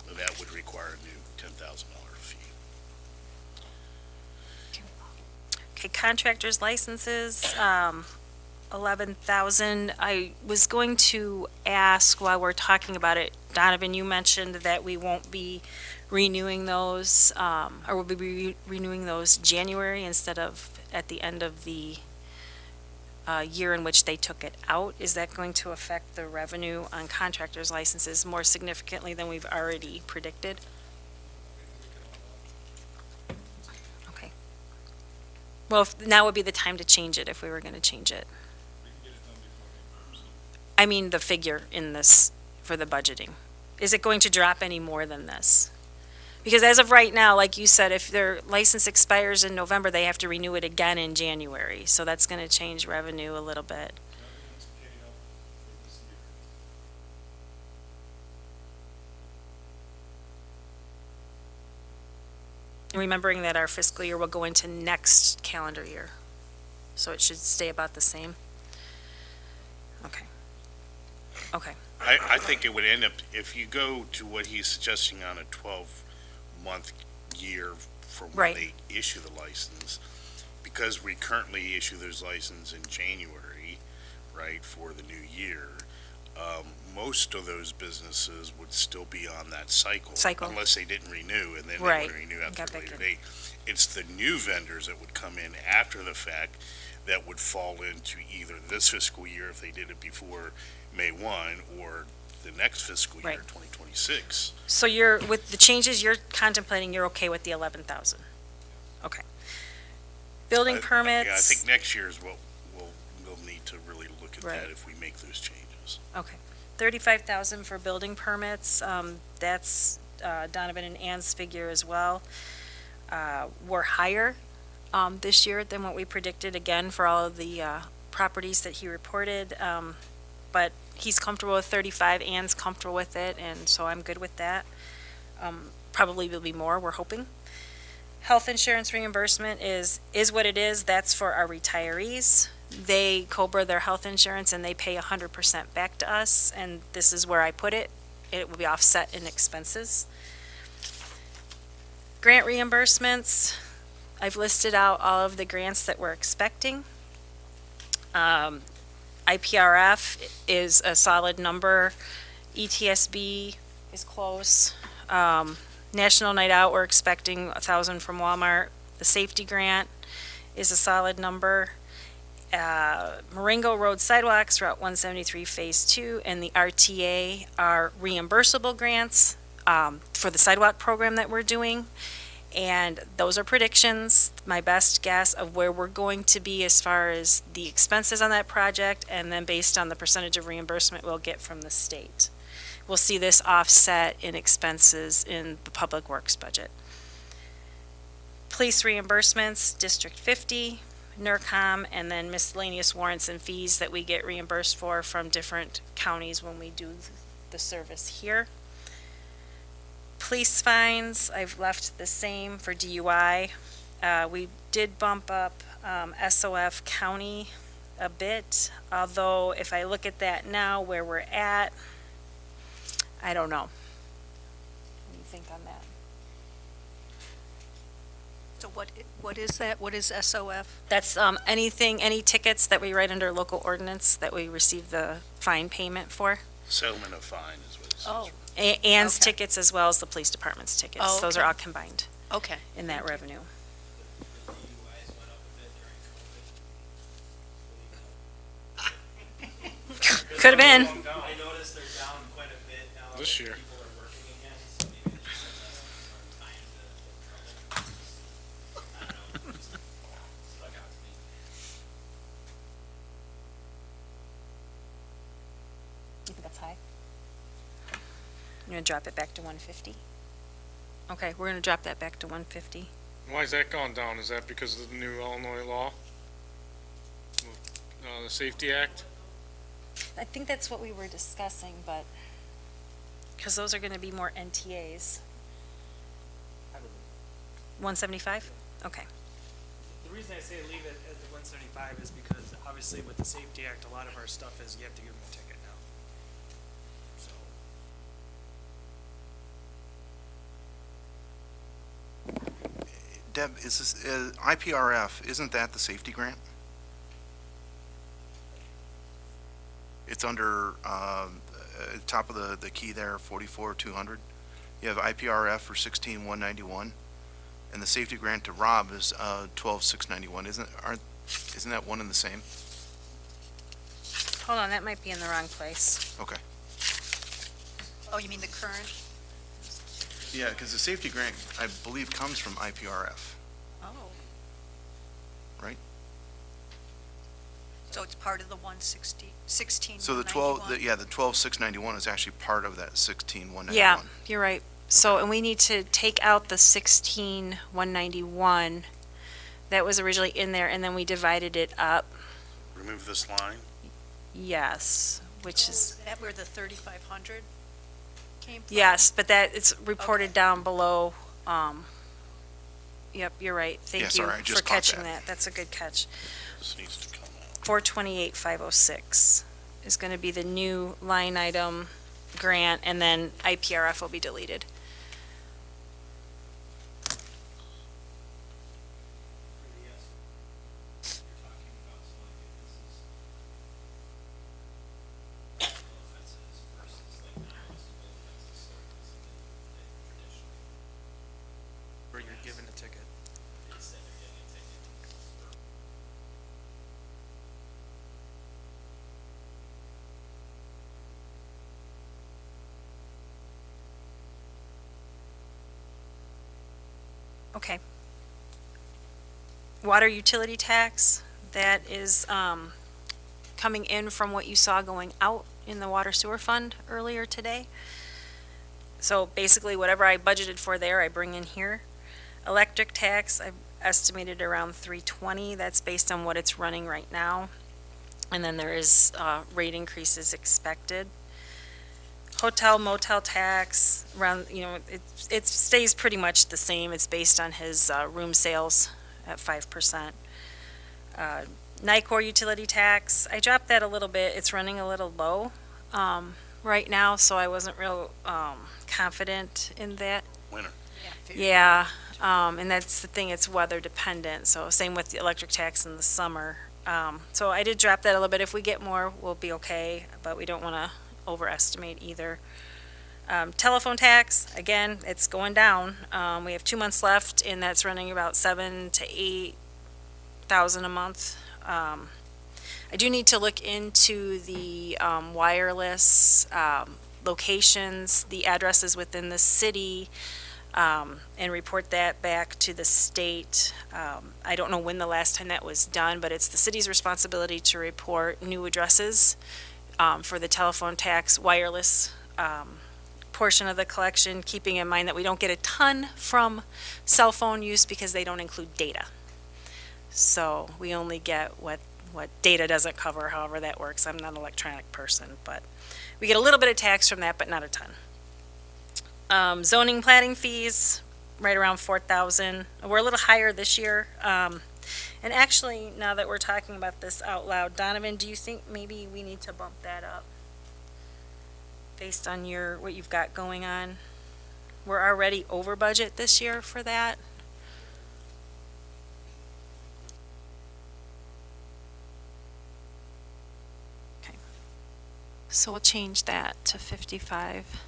So that would require a new $10,000 fee. Okay, contractors licenses, 11,000. I was going to ask while we're talking about it, Donovan, you mentioned that we won't be renewing those, or we'll be renewing those January instead of at the end of the year in which they took it out. Is that going to affect the revenue on contractors' licenses more significantly than we've already predicted? Okay. Well, now would be the time to change it if we were going to change it. I mean, the figure in this for the budgeting. Is it going to drop any more than this? Because as of right now, like you said, if their license expires in November, they have to renew it again in January. So that's going to change revenue a little bit. Remembering that our fiscal year will go into next calendar year. So it should stay about the same. Okay. Okay. I think it would end up, if you go to what he's suggesting on a 12-month year from when Right. they issue the license, because we currently issue those licenses in January, right, for the new year, most of those businesses would still be on that cycle. Unless they didn't renew, and then they Right. would renew after Got a back later in. date. It's the new vendors that would come in after the fact that would fall into either this fiscal year, if they did it before May 1, or the next fiscal year, Right. 2026. So you're, with the changes you're contemplating, you're okay with the 11,000? Okay. Building permits? Yeah, I think next year is what we'll need to really look at Right. that if we make those changes. Okay. 35,000 for building permits. That's Donovan and Ann's figure as well. We're higher this year than what we predicted, again, for all of the properties that he reported. But he's comfortable with 35, Ann's comfortable with it, and so I'm good with that. Probably will be more, we're hoping. Health insurance reimbursement is what it is. That's for our retirees. They COBRA their health insurance and they pay 100% back to us, and this is where I put it. It will be offset in expenses. Grant reimbursements, I've listed out all of the grants that we're expecting. IPRF is a solid number. ETSB is close. National Night Out, we're expecting 1,000 from Walmart. The safety grant is a solid number. Marengo Road Sidewalks, Route 173 Phase 2, and the RTA are reimbursable grants for the sidewalk program that we're doing. And those are predictions, my best guess of where we're going to be as far as the expenses on that project, and then based on the percentage of reimbursement we'll get from the state. We'll see this offset in expenses in the public works budget. Police reimbursements, District 50, NERCOM, and then miscellaneous warrants and fees that we get reimbursed for from different counties when we do the service here. Police fines, I've left the same for DUI. We did bump up SOF County a bit, although if I look at that now where we're at, I don't know. What do you think on that? So what is that? What is SOF? That's any tickets that we write under local ordinance that we receive the fine payment for. Settlement of fine is what it says. Oh, Ann's Okay. tickets as well as the police department's tickets. Oh, Those are okay. all combined okay. in that revenue. The DUIs went up a bit during COVID. Could have been. I noticed they're down quite a bit now. This that year. People are working again, so maybe there's just less time to get trouble. I don't know, just stuck out to me. You think that's high? You're gonna drop it back to 150? Okay, we're gonna drop that back to 150. Why is that gone down? Is that because of the new Illinois law? The Safety Act? I think that's what we were discussing, but, because those are gonna be more NTAs. 175? Okay. The reason I say leave it at the 175 is because obviously with the Safety Act, a lot of our stuff is you have to give them a ticket now. So. Deb, is this, IPRF, isn't that the safety grant? it's under, top of the key there, 44,200. You have IPRF for 16,191, and the safety grant to Rob is 12,691. Isn't that one and the same? Hold on, that might be in the wrong place. Okay. Oh, you mean the current? Yeah, because the safety grant, I believe, comes from IPRF. Oh. Right. So it's part of the 16. So the 12,691 is actually part of that 16,191. Yeah, you're right. So, and we need to take out the 16,191 that was originally in there, and then we divided it up. Remove this line? Yes, which is, Is that where the 3,500 came from? yes, but that, it's reported Okay. down below. Yep, you're right. Yeah, Thank you sorry, I for just caught catching that. that. That's a good catch. This needs to come out. 428,506 is going to be the new line item grant, and then IPRF will be deleted. Where you're given a ticket. Okay. Water utility tax, that is coming in from what you saw going out in the water sewer fund earlier today. So basically, whatever I budgeted for there, I bring in here. Electric tax, I've estimated around 320. That's based on what it's running right now. And then there is rate increases expected. Hotel motel tax, around, it stays pretty much the same. It's based on his room sales at 5%. NICOR utility tax, I dropped that a little bit. It's running a little low right now, so I wasn't real confident in that. Winter. Yeah, and that's the thing, it's weather dependent, so same with the electric tax in the summer. So I did drop that a little bit. If we get more, we'll be okay, but we don't want to overestimate either. Telephone tax, again, it's going down. We have 2 months left, and that's running about 7,000 to 8,000 a month. I do need to look into the wireless locations, the addresses within the city, and report that back to the state. I don't know when the last time that was done, but it's the city's responsibility to report new addresses for the telephone tax wireless portion of the collection, keeping in mind that we don't get a ton from cell phone use because they don't include data. So we only get what data doesn't cover, however that works. I'm not an electronic person, but we get a little bit of tax from that, but not a ton. Zoning planning fees, right around 4,000. We're a little higher this year. And actually, now that we're talking about this out loud, Donovan, do you think maybe we need to bump that up based on what you've got going on? We're already over budget this year for that. Okay. So we'll change that to 55.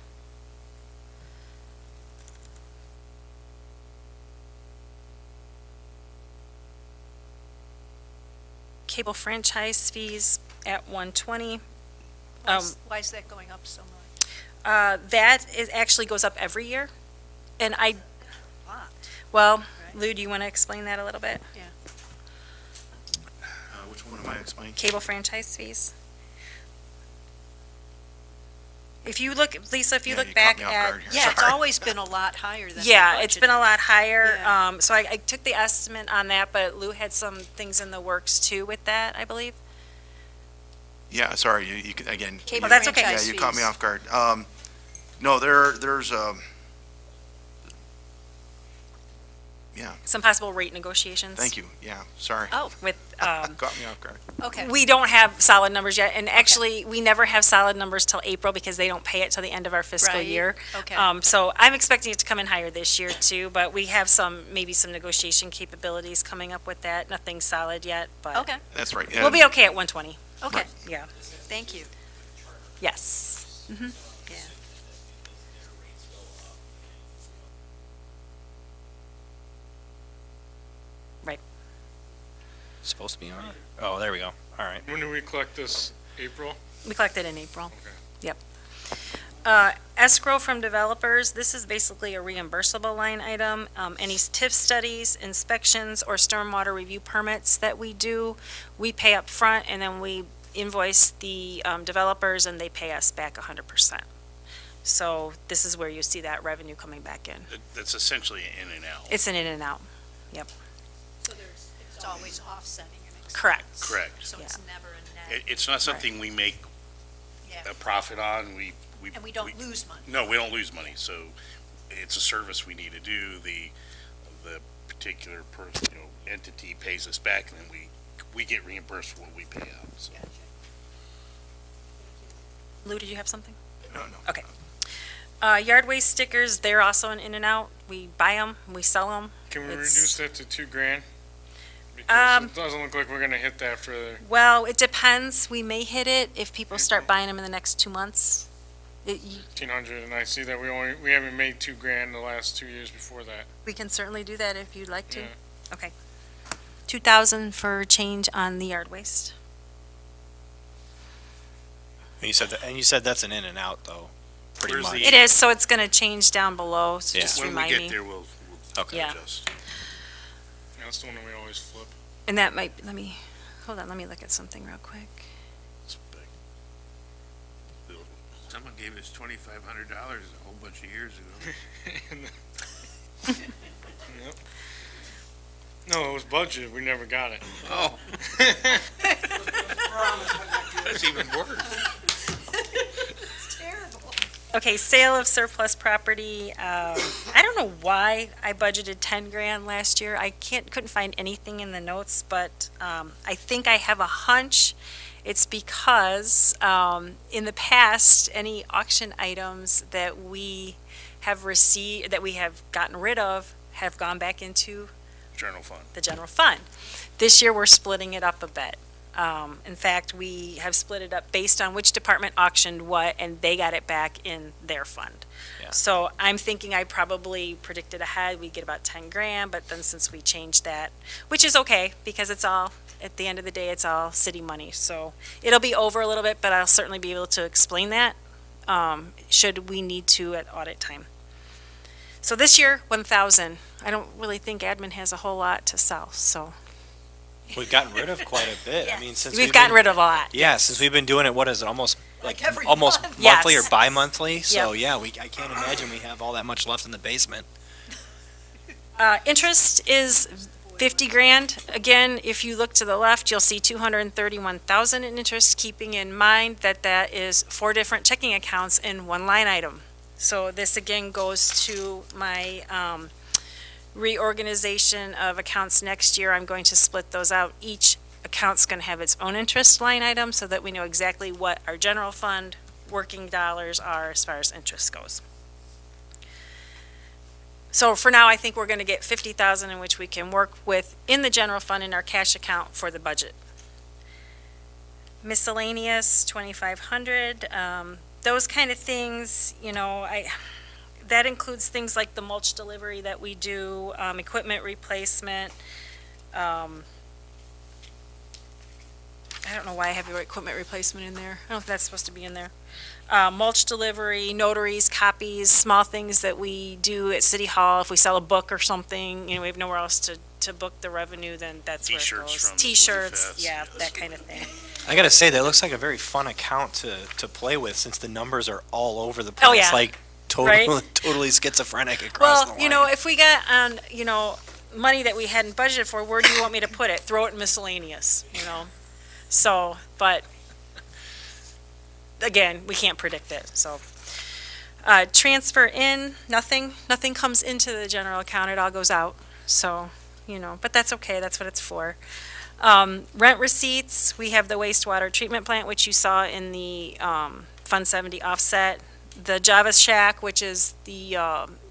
Cable franchise fees at 120. Why is that going up so much? That actually goes up every year. And Lot. well, Right. Lou, do you want to explain that a little bit? Which one am I explaining? Cable franchise fees. If you look, Lisa, if you Yeah, look you back caught me off at, guard. Yeah, it's Sorry. always been a lot higher than. we yeah, it's been a budgeted. lot higher. Yeah. So I took the estimate on that, but Lou had some things in the works too with that, I believe. Yeah, sorry, you could, again. Cable you- that's okay. Yeah, franchise you caught me fees. off guard. No, there's, yeah, Some possible rate negotiations. thank you, yeah, sorry. Oh, With, Caught me off guard. okay. we don't have solid numbers yet, and actually, we never have solid numbers till April because they don't pay it till the end of our fiscal Right. year. Okay. So I'm expecting it to come in higher this year too, but we have maybe some negotiation capabilities coming up with that. Nothing solid yet, but Okay, That's right. we'll be okay at 120. okay, Yeah. thank you. Yes. Mm-hmm. Yeah. Right. Supposed to be on. Oh, there we go. All right. When do we collect this? April? We collected in April. Okay. Yep. Escrow from developers, this is basically a reimbursable line item. Any TIF studies, inspections, or stormwater review permits that we do, we pay up front, and then we invoice the developers and they pay us back 100%. So this is where you see that revenue coming back in. That's essentially in and out. It's an in and out. Yep. So it's always offsetting an expense. Correct. Correct. So it's never a net. It's not something we make Yeah. a profit on. And we don't lose money. No, we don't lose money, so it's a service we need to do. The particular person, entity pays us back, and then we get reimbursed for what we pay out. So. Lou, did you have something? No. Okay. Yard waste stickers, they're also an in and out. We buy them, we sell them. Can we It's- reduce that to $2,000? Because it doesn't look like we're gonna hit that for the, Well, it depends. We may hit it if people start buying them in the next 2 months. 1,500, and I see that we haven't made $2,000 the last 2 years before that. We can certainly do that if you'd like to. Yeah. Okay. 2,000 for change on the yard waste. And you said that's an in and out though, pretty Where's much. the- It is, so it's gonna change down below, so Yeah. just When we remind get me. there, we'll Okay. Yeah. adjust. Yeah, that's the one that we always flip. And that might, hold on, let me look at something real quick. It's big. Someone gave us $2,500 a whole bunch of years ago. Yep. No, it was budgeted, we never got it. Oh. That's even worse. Okay, sale of surplus property. I don't know why I budgeted 10 grand last year. I couldn't find anything in the notes, but I think I have a hunch. It's because in the past, any auction items that we have received, that we have gotten rid of, have gone back into General fund. the general fund. This year, we're splitting it up a bit. In fact, we have split it up based on which department auctioned what, and they got it back in their fund. Yeah. So I'm thinking I probably predicted ahead, we'd get about 10 grand, but then since we changed that, which is okay, because it's all, at the end of the day, it's all city money. So it'll be over a little bit, but I'll certainly be able to explain that, should we need to at audit time. So this year, 1,000. I don't really think admin has a whole lot to sell, so. We've gotten rid of quite a bit. I mean, since We've gotten rid of a lot. Yeah, since we've been doing it, what is it, almost every almost month. monthly or Yes. bi-monthly? So Yep. yeah, I can't imagine we have all that much left in the basement. Interest is 50 grand. Again, if you look to the left, you'll see 231,000 in interest, keeping in mind that that is 4 different checking accounts in one line item. So this again goes to my reorganization of accounts next year. I'm going to split those out. Each account's going to have its own interest line item so that we know exactly what our general fund working dollars are as far as interest goes. So for now, I think we're going to get 50,000 in which we can work with in the general fund in our cash account for the budget. Miscellaneous, 2,500. Those kind of things, that includes things like the mulch delivery that we do, equipment replacement. I don't know why I have your equipment replacement in there. I don't think that's supposed to be in there. Mulch delivery, notaries, copies, small things that we do at City Hall. If we sell a book or something, we have nowhere else to book the revenue, then that's where it T-shirts goes. from the T-shirts, Fest, yeah, yes. that kind of thing. I gotta say, that looks like a very fun account to play with, since the numbers are all over the place. Oh, yeah. Like totally, Right? totally schizophrenic across the Well, line. if we got on, money that we hadn't budgeted for, where do you want me to put it? Throw it in miscellaneous, So, but again, we can't predict it, so. Transfer in, nothing comes into the general account, it all goes out, so, but that's okay, that's what it's for. Rent receipts, we have the wastewater treatment plant, which you saw in the, Fund 70 offset. The Java Shack, which is the,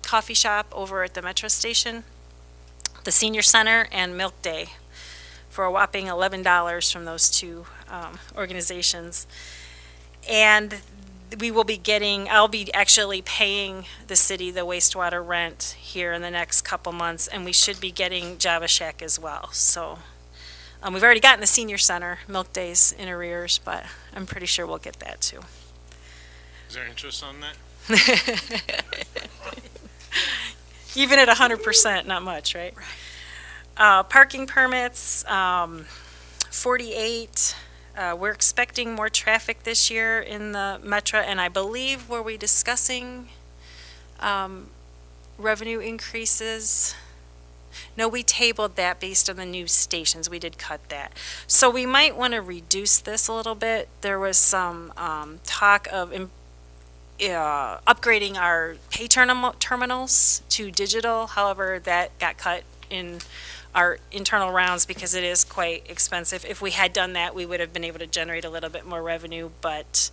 coffee shop over at the Metro Station. The Senior Center and Milk Day, for a whopping $11 from those two organizations. And we will be getting, I'll be actually paying the city the wastewater rent here in the next couple months, and we should be getting Java Shack as well. So we've already gotten the senior center milk days in arrears, but I'm pretty sure we'll get that too. Is there interest on that? Even at 100%, not much, right? Parking permits, 48. We're expecting more traffic this year in the metro, and I believe, were we discussing revenue increases? No, we tabled that based on the new stations. We did cut that. So we might want to reduce this a little bit. There was some talk of upgrading our pay terminals to digital. However, that got cut in our internal rounds because it is quite expensive. If we had done that, we would have been able to generate a little bit more revenue, but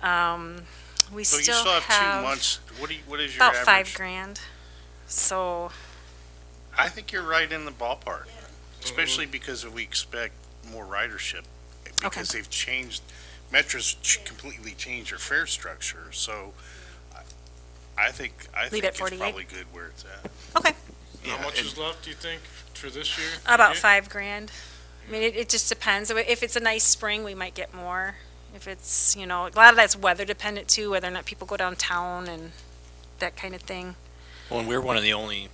we So you still still have 2 have months, what is your about average? $5,000. So, I think you're right in the ballpark, especially because we expect more ridership. Because they've changed, Metro's completely changed their fare structure, so I think Leave it it's 48? probably good where it's at. okay, How much is left, do you think, for this year? about Yeah. $5,000. I mean, it just depends. If it's a nice spring, we might get more. If it's, a lot of that's weather dependent too, whether or not people go downtown and that kind of thing. Well, and we're one of the only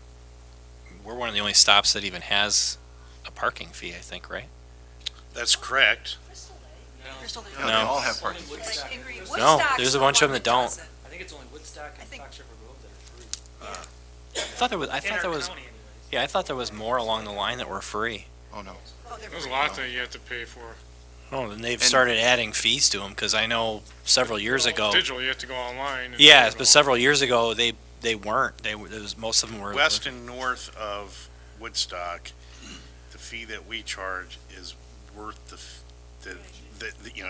stops that even has a parking fee, I think, right? That's correct. Crystal, Yeah, they all have parking fees. No, there's a bunch of them that don't. I think it's only Woodstock and Fox River Grove that are free. I thought there was, In our county anyways. yeah, I thought there was more along the line that were free. Oh, no. There's a lot that you have to pay for. Oh, and they've started adding fees to them, because I know several years ago. Digital, you have to go online. and Yeah, digital. but several years ago, they weren't. Most of them were. West and north of Woodstock, the fee that we charge is worth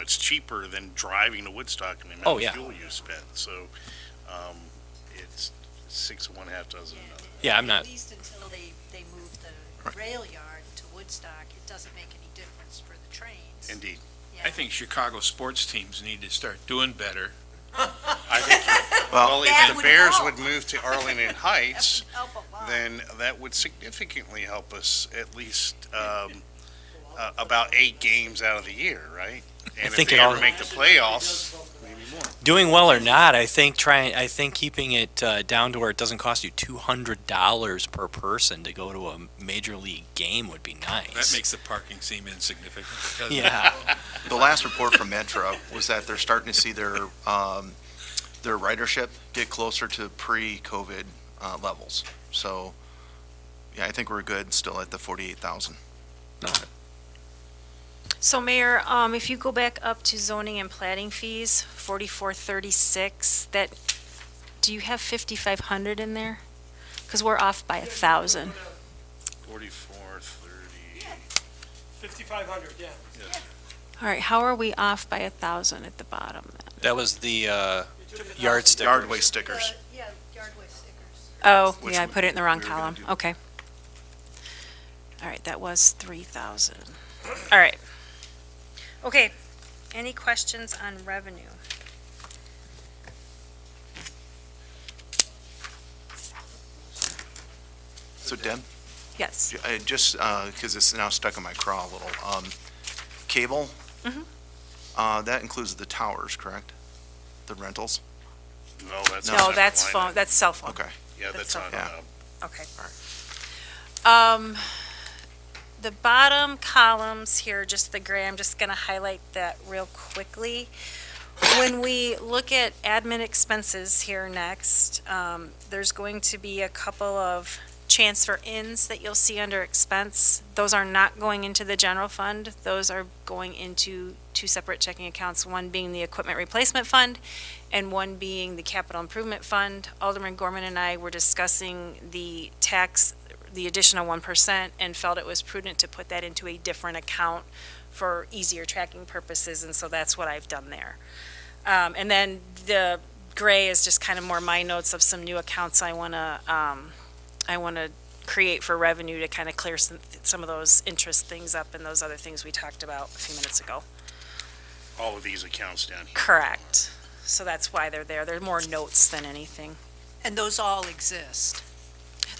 it's cheaper than driving to Woodstock and the Oh, amount yeah. of fuel you spend. So, it's 6 of one, half dozen of another. Yeah, I'm not. At least until they move the rail yard to Woodstock, it doesn't make any difference for the trains. Indeed. I think Chicago sports teams need to start doing better. I think, well, That if the would Bears help. would move to Arlington Heights, Help a lot. then that would significantly help us at least about 8 games out of the year, right? And think if they it ever all- make the playoffs, maybe more. Doing well or not, I think keeping it down to where it doesn't cost you $200 per person to go to a major league game would be nice. That makes the parking seem insignificant. doesn't it? Yeah. The last report from Metro was that they're starting to see their ridership get closer to pre-COVID levels. So, yeah, I think we're good still at the 48,000. So Mayor, if you go back up to zoning and platting fees, 4436, do you have 5,500 in there? Because we're off by 1,000. 44, 30. 5,500, yeah. All right, how are we off by 1,000 at the bottom? That was the yard stickers. Yard waste stickers. Yeah, yardway stickers. Oh, Which yeah, I we- put it in the wrong we were gonna column. do. Okay. All right, that was 3,000. All right. Okay, any questions on revenue? So Deb, Yes. I just, because it's now stuck in my craw a little, cable? That includes the towers, correct? The rentals? No, that's. No, that's phone, that's cell phone. Okay. Yeah, that's on, Yeah. Okay. All right. The bottom columns here, just the gray, I'm just gonna highlight that real quickly. When we look at admin expenses here next, there's going to be a couple of transfer-ins that you'll see under expense. Those are not going into the general fund. Those are going into 2 separate checking accounts, one being the equipment replacement fund and one being the capital improvement fund. Alderman Gorman and I were discussing the additional 1%, and felt it was prudent to put that into a different account for easier tracking purposes, and so that's what I've done there. And then the gray is just kind of more my notes of some new accounts I want to create for revenue to kind of clear some of those interest things up and those other things we talked about a few minutes ago. all of these accounts down here. Correct. So that's why they're there. They're more notes than anything. And those all exist?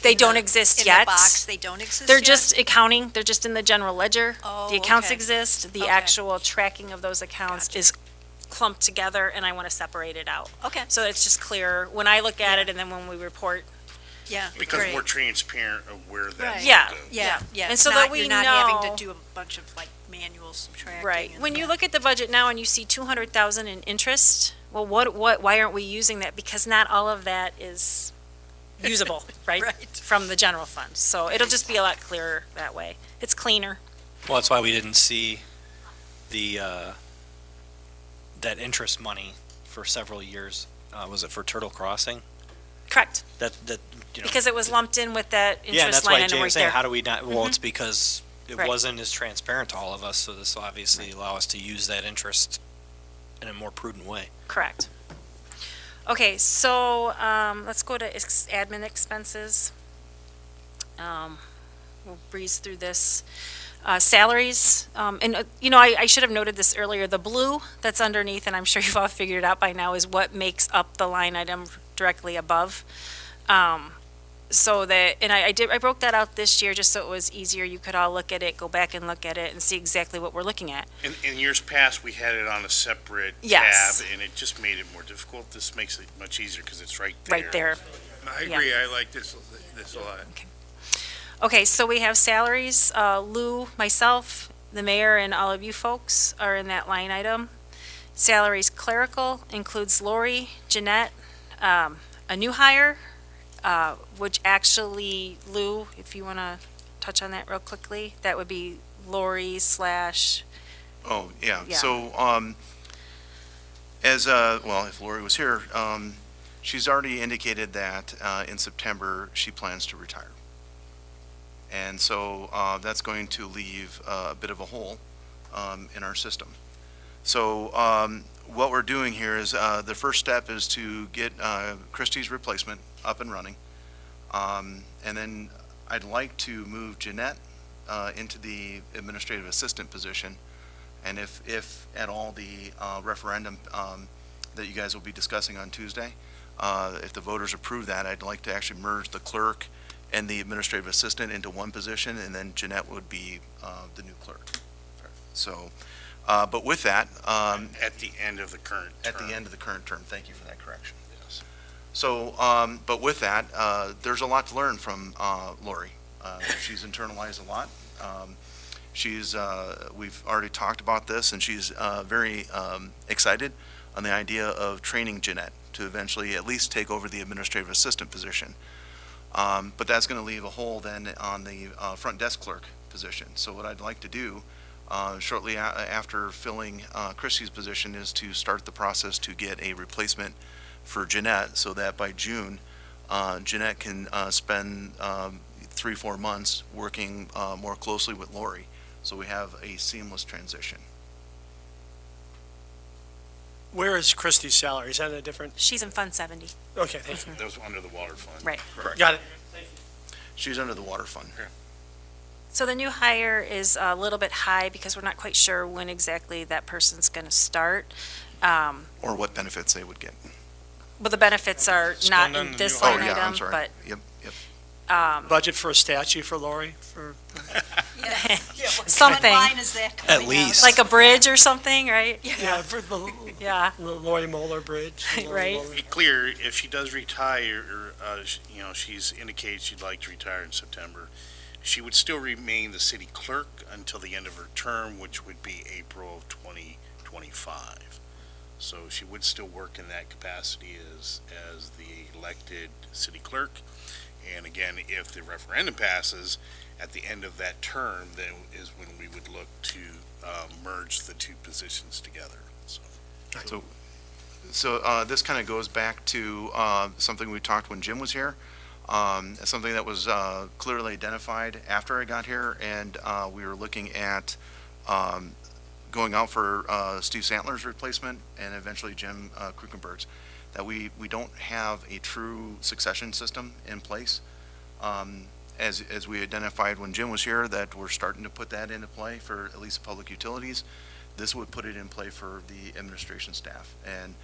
They In don't the- exist In yet. the box, they don't exist They're yet? just accounting, they're just in the general ledger. Oh, The accounts okay. exist, the Okay. actual tracking of those accounts Gotcha. is clumped together, and I want to separate it out. Okay, So it's just clear when I look at it, and then when we report. yeah. Because great. we're transparent of where that. Right. Yeah. Yeah, yeah. And it's so that not- we You're not having know- to do a bunch of like manual subtracting. Right. and- When you yeah. look at the budget now and you see 200,000 in interest, well, why aren't we using that? Because not all of that is usable, right? Right. From the general fund. So it'll just be a lot clearer that way. It's cleaner. Well, that's why we didn't see the, that interest money for several years. Was it for Turtle Crossing? Correct. That, you know. Because it was lumped in with that Yeah, and interest that's line why item Jay right was saying, there. how do we not, well, it's because it Right. wasn't as transparent to all of us, so this will obviously allow us to use that interest in a more prudent way. Correct. Okay, so, let's go to admin expenses. We'll breeze through this. Salaries, you know, I should have noted this earlier, the blue that's underneath, and I'm sure you've all figured it out by now, is what makes up the line item directly above. So that, and I broke that out this year just so it was easier. You could all look at it, go back and look at it and see exactly what we're looking at. In years past, we had it on a separate Yes. tab, and it just made it more difficult. This makes it much easier because it's right there. Right there. I agree, I like this a lot. Okay, so we have salaries, Lou, myself, the mayor, and all of you folks are in that line item. Salaries clerical includes Lori, Jeanette, a new hire, which actually, Lou, if you want to touch on that real quickly, that would be Lori slash, Oh, yeah. Yeah. So, well, if Lori was here, she's already indicated that in September, she plans to retire. And so that's going to leave a bit of a hole in our system. So what we're doing here is the first step is to get Christie's replacement up and running. And then I'd like to move Jeanette into the administrative assistant position. And if at all the referendum that you guys will be discussing on Tuesday, if the voters approve that, I'd like to actually merge the clerk and the administrative assistant into one position, and then Jeanette would be the new clerk. So, but with that, At the end of the current term. at the end of the current term, thank you for that correction. So, but with that, there's a lot to learn from Lori. She's internalized a lot. We've already talked about this, and she's very excited on the idea of training Jeanette to eventually at least take over the administrative assistant position. But that's going to leave a hole then on the front desk clerk position. So what I'd like to do shortly after filling Christie's position is to start the process to get a replacement for Jeanette, so that by June, Jeanette can spend 3-4 months working more closely with Lori, so we have a seamless transition. Where is Christie's salary? Is that a different? she's in Fund 70. Okay, thank you. That was under the water fund. Right. Got it. She's under the water fund. So the new hire is a little bit high because we're not quite sure when exactly that person's going to start. Or what benefits they would get. But the benefits are not in this Oh, line yeah, I'm item, sorry. but Yep, yep. Budget for a statue for Lori for. something, What line is that coming out of? least. like a bridge or something, right? Yeah, for the Yeah, Lori Moller Bridge. Right. Be clear, if she does retire, she's indicated she'd like to retire in September, she would still remain the city clerk until the end of her term, which would be April of 2025. So she would still work in that capacity as the elected city clerk. And again, if the referendum passes at the end of that term, then is when we would look to merge the two positions together. So this kind of goes back to something we talked when Jim was here, something that was clearly identified after I got here, and we were looking at going out for Steve Santler's replacement and eventually Jim Krukenberg's, that we don't have a true succession system in place. As we identified when Jim was here, that we're starting to put that into play for at least public utilities. This would put it in play for the administration staff. And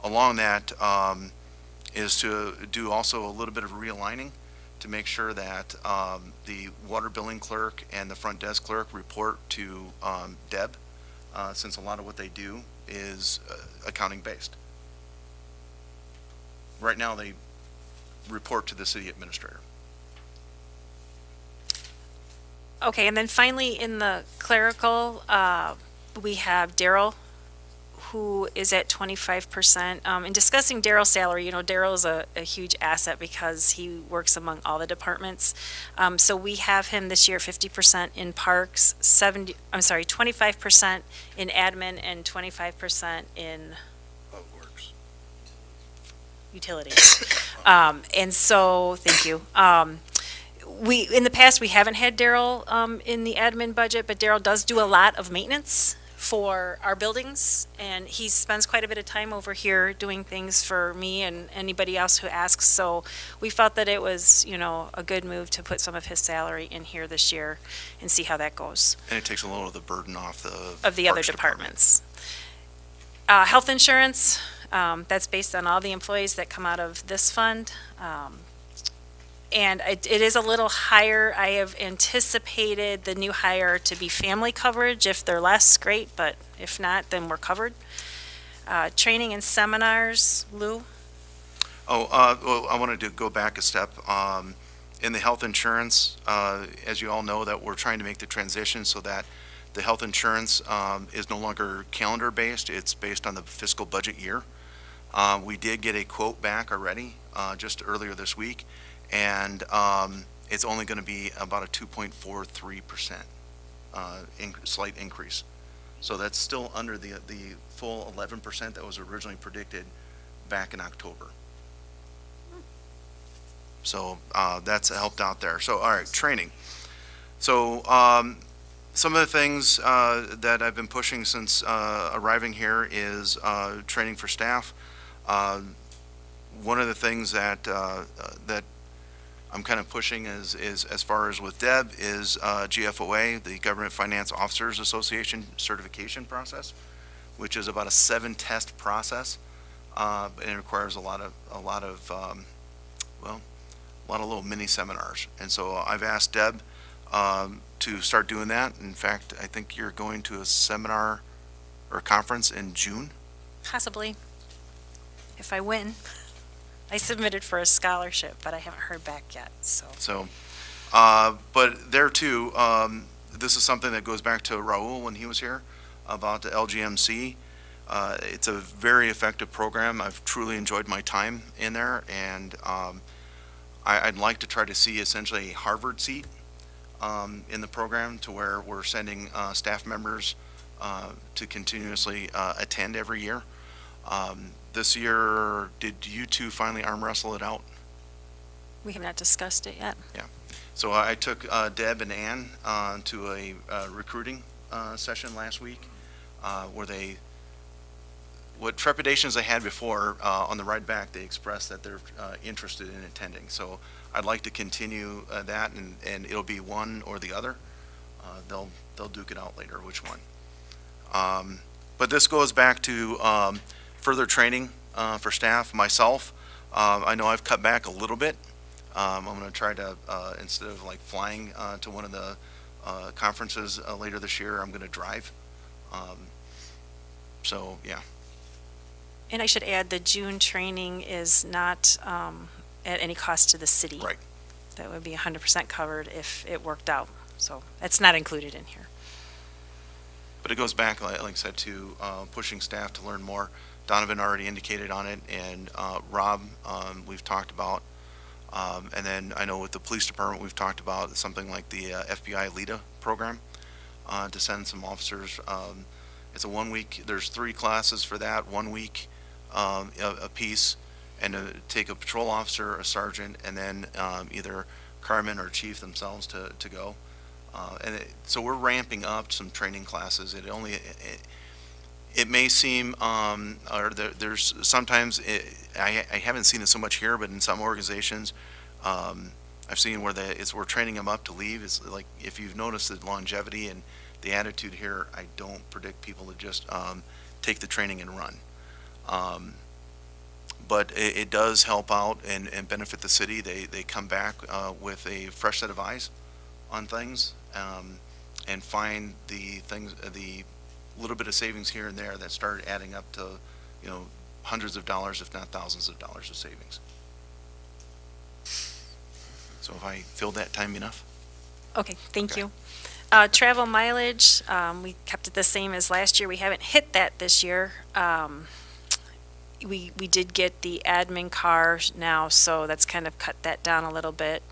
along that is to do also a little bit of realigning to make sure that the water billing clerk and the front desk clerk report to Deb, since a lot of what they do is accounting based. Right now, they report to the city administrator. Okay, and then finally in the clerical, we have Daryl, who is at 25%. In discussing Daryl's salary, Daryl is a huge asset because he works among all the departments. So we have him this year 50% in parks, 25% in admin, and 25% in Works. utilities. And so, thank you. In the past, we haven't had Daryl in the admin budget, but Daryl does do a lot of maintenance for our buildings, and he spends quite a bit of time over here doing things for me and anybody else who asks. So we felt that it was, a good move to put some of his salary in here this year and see how that goes. And it takes a little of the burden off the Other Parks departments. Health insurance, that's based on all the employees that come out of this fund. And it is a little higher. I have anticipated the new hire to be family coverage. If they're less, great, but if not, then we're covered. Training and seminars, Lou? Well, I wanted to go back a step. In the health insurance, as you all know, that we're trying to make the transition so that the health insurance is no longer calendar-based. It's based on the fiscal budget year. We did get a quote back already just earlier this week, and it's only going to be about a 2.43% slight increase. So that's still under the full 11% that was originally predicted back in October. So that's helped out there. So, all right, training. So some of the things that I've been pushing since arriving here is training for staff. One of the things that I'm kind of pushing is as far as with Deb is GFOA, the Government Finance Officers Association certification process, which is about a 7-test process, and it requires a lot of little mini seminars. And so I've asked Deb to start doing that. In fact, I think you're going to a seminar or conference in June. Possibly, if I win. I submitted for a scholarship, but I haven't heard back yet, so. So, but there too, this is something that goes back to Raul when he was here about the LGMC. It's a very effective program. I've truly enjoyed my time in there, and I'd like to try to see essentially a Harvard seat in the program to where we're sending staff members to continuously attend every year. This year, did you two finally arm wrestle it out? We have not discussed it yet. Yeah. So I took Deb and Ann to a recruiting session last week where what trepidations they had before, on the ride back, they expressed that they're interested in attending. So I'd like to continue that, and it'll be one or the other. They'll duke it out later, which one. But this goes back to further training for staff. Myself, I know I've cut back a little bit. I'm going to try to, instead of like flying to one of the conferences later this year, I'm going to drive. So, yeah. And I should add, the June training is not at any cost to the city. Right. That would be 100% covered if it worked out. So that's not included in here. But it goes back, like I said, to pushing staff to learn more. Donovan already indicated on it, and Rob, we've talked about. And then I know with the police department, we've talked about something like the FBI LEDA program to send some officers. It's a 1 week, there's 3 classes for that, 1 week a piece, and to take a patrol officer, a sergeant, and then either Carmen or chief themselves to go. So we're ramping up some training classes. It may seem, there's sometimes, I haven't seen it so much here, but in some organizations, I've seen where we're training them up to leave. It's like, if you've noticed the longevity and the attitude here, I don't predict people to just take the training and run. but it does help out and benefit the city. They come back with a fresh set of eyes on things, and find the things, the little bit of savings here and there that started adding up to, hundreds of dollars, if not thousands of dollars of savings. So if I filled that time enough? Okay, thank Okay. you. Travel mileage, we kept it the same as last year. We haven't hit that this year. We did get the admin car now, so that's kind of cut that down a little bit.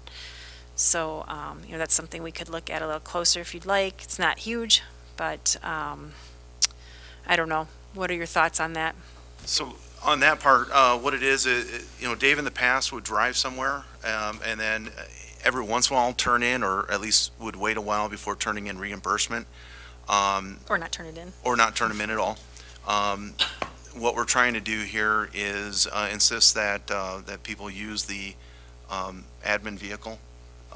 So, that's something we could look at a little closer if you'd like. It's not huge, but I don't know. What are your thoughts on that? So on that part, what it is, Dave in the past would drive somewhere, and then every once in a while turn in, or at least would wait a while before turning in reimbursement. Or not turn it in? Or not turn them in at all. What we're trying to do here is insist that people use the admin vehicle.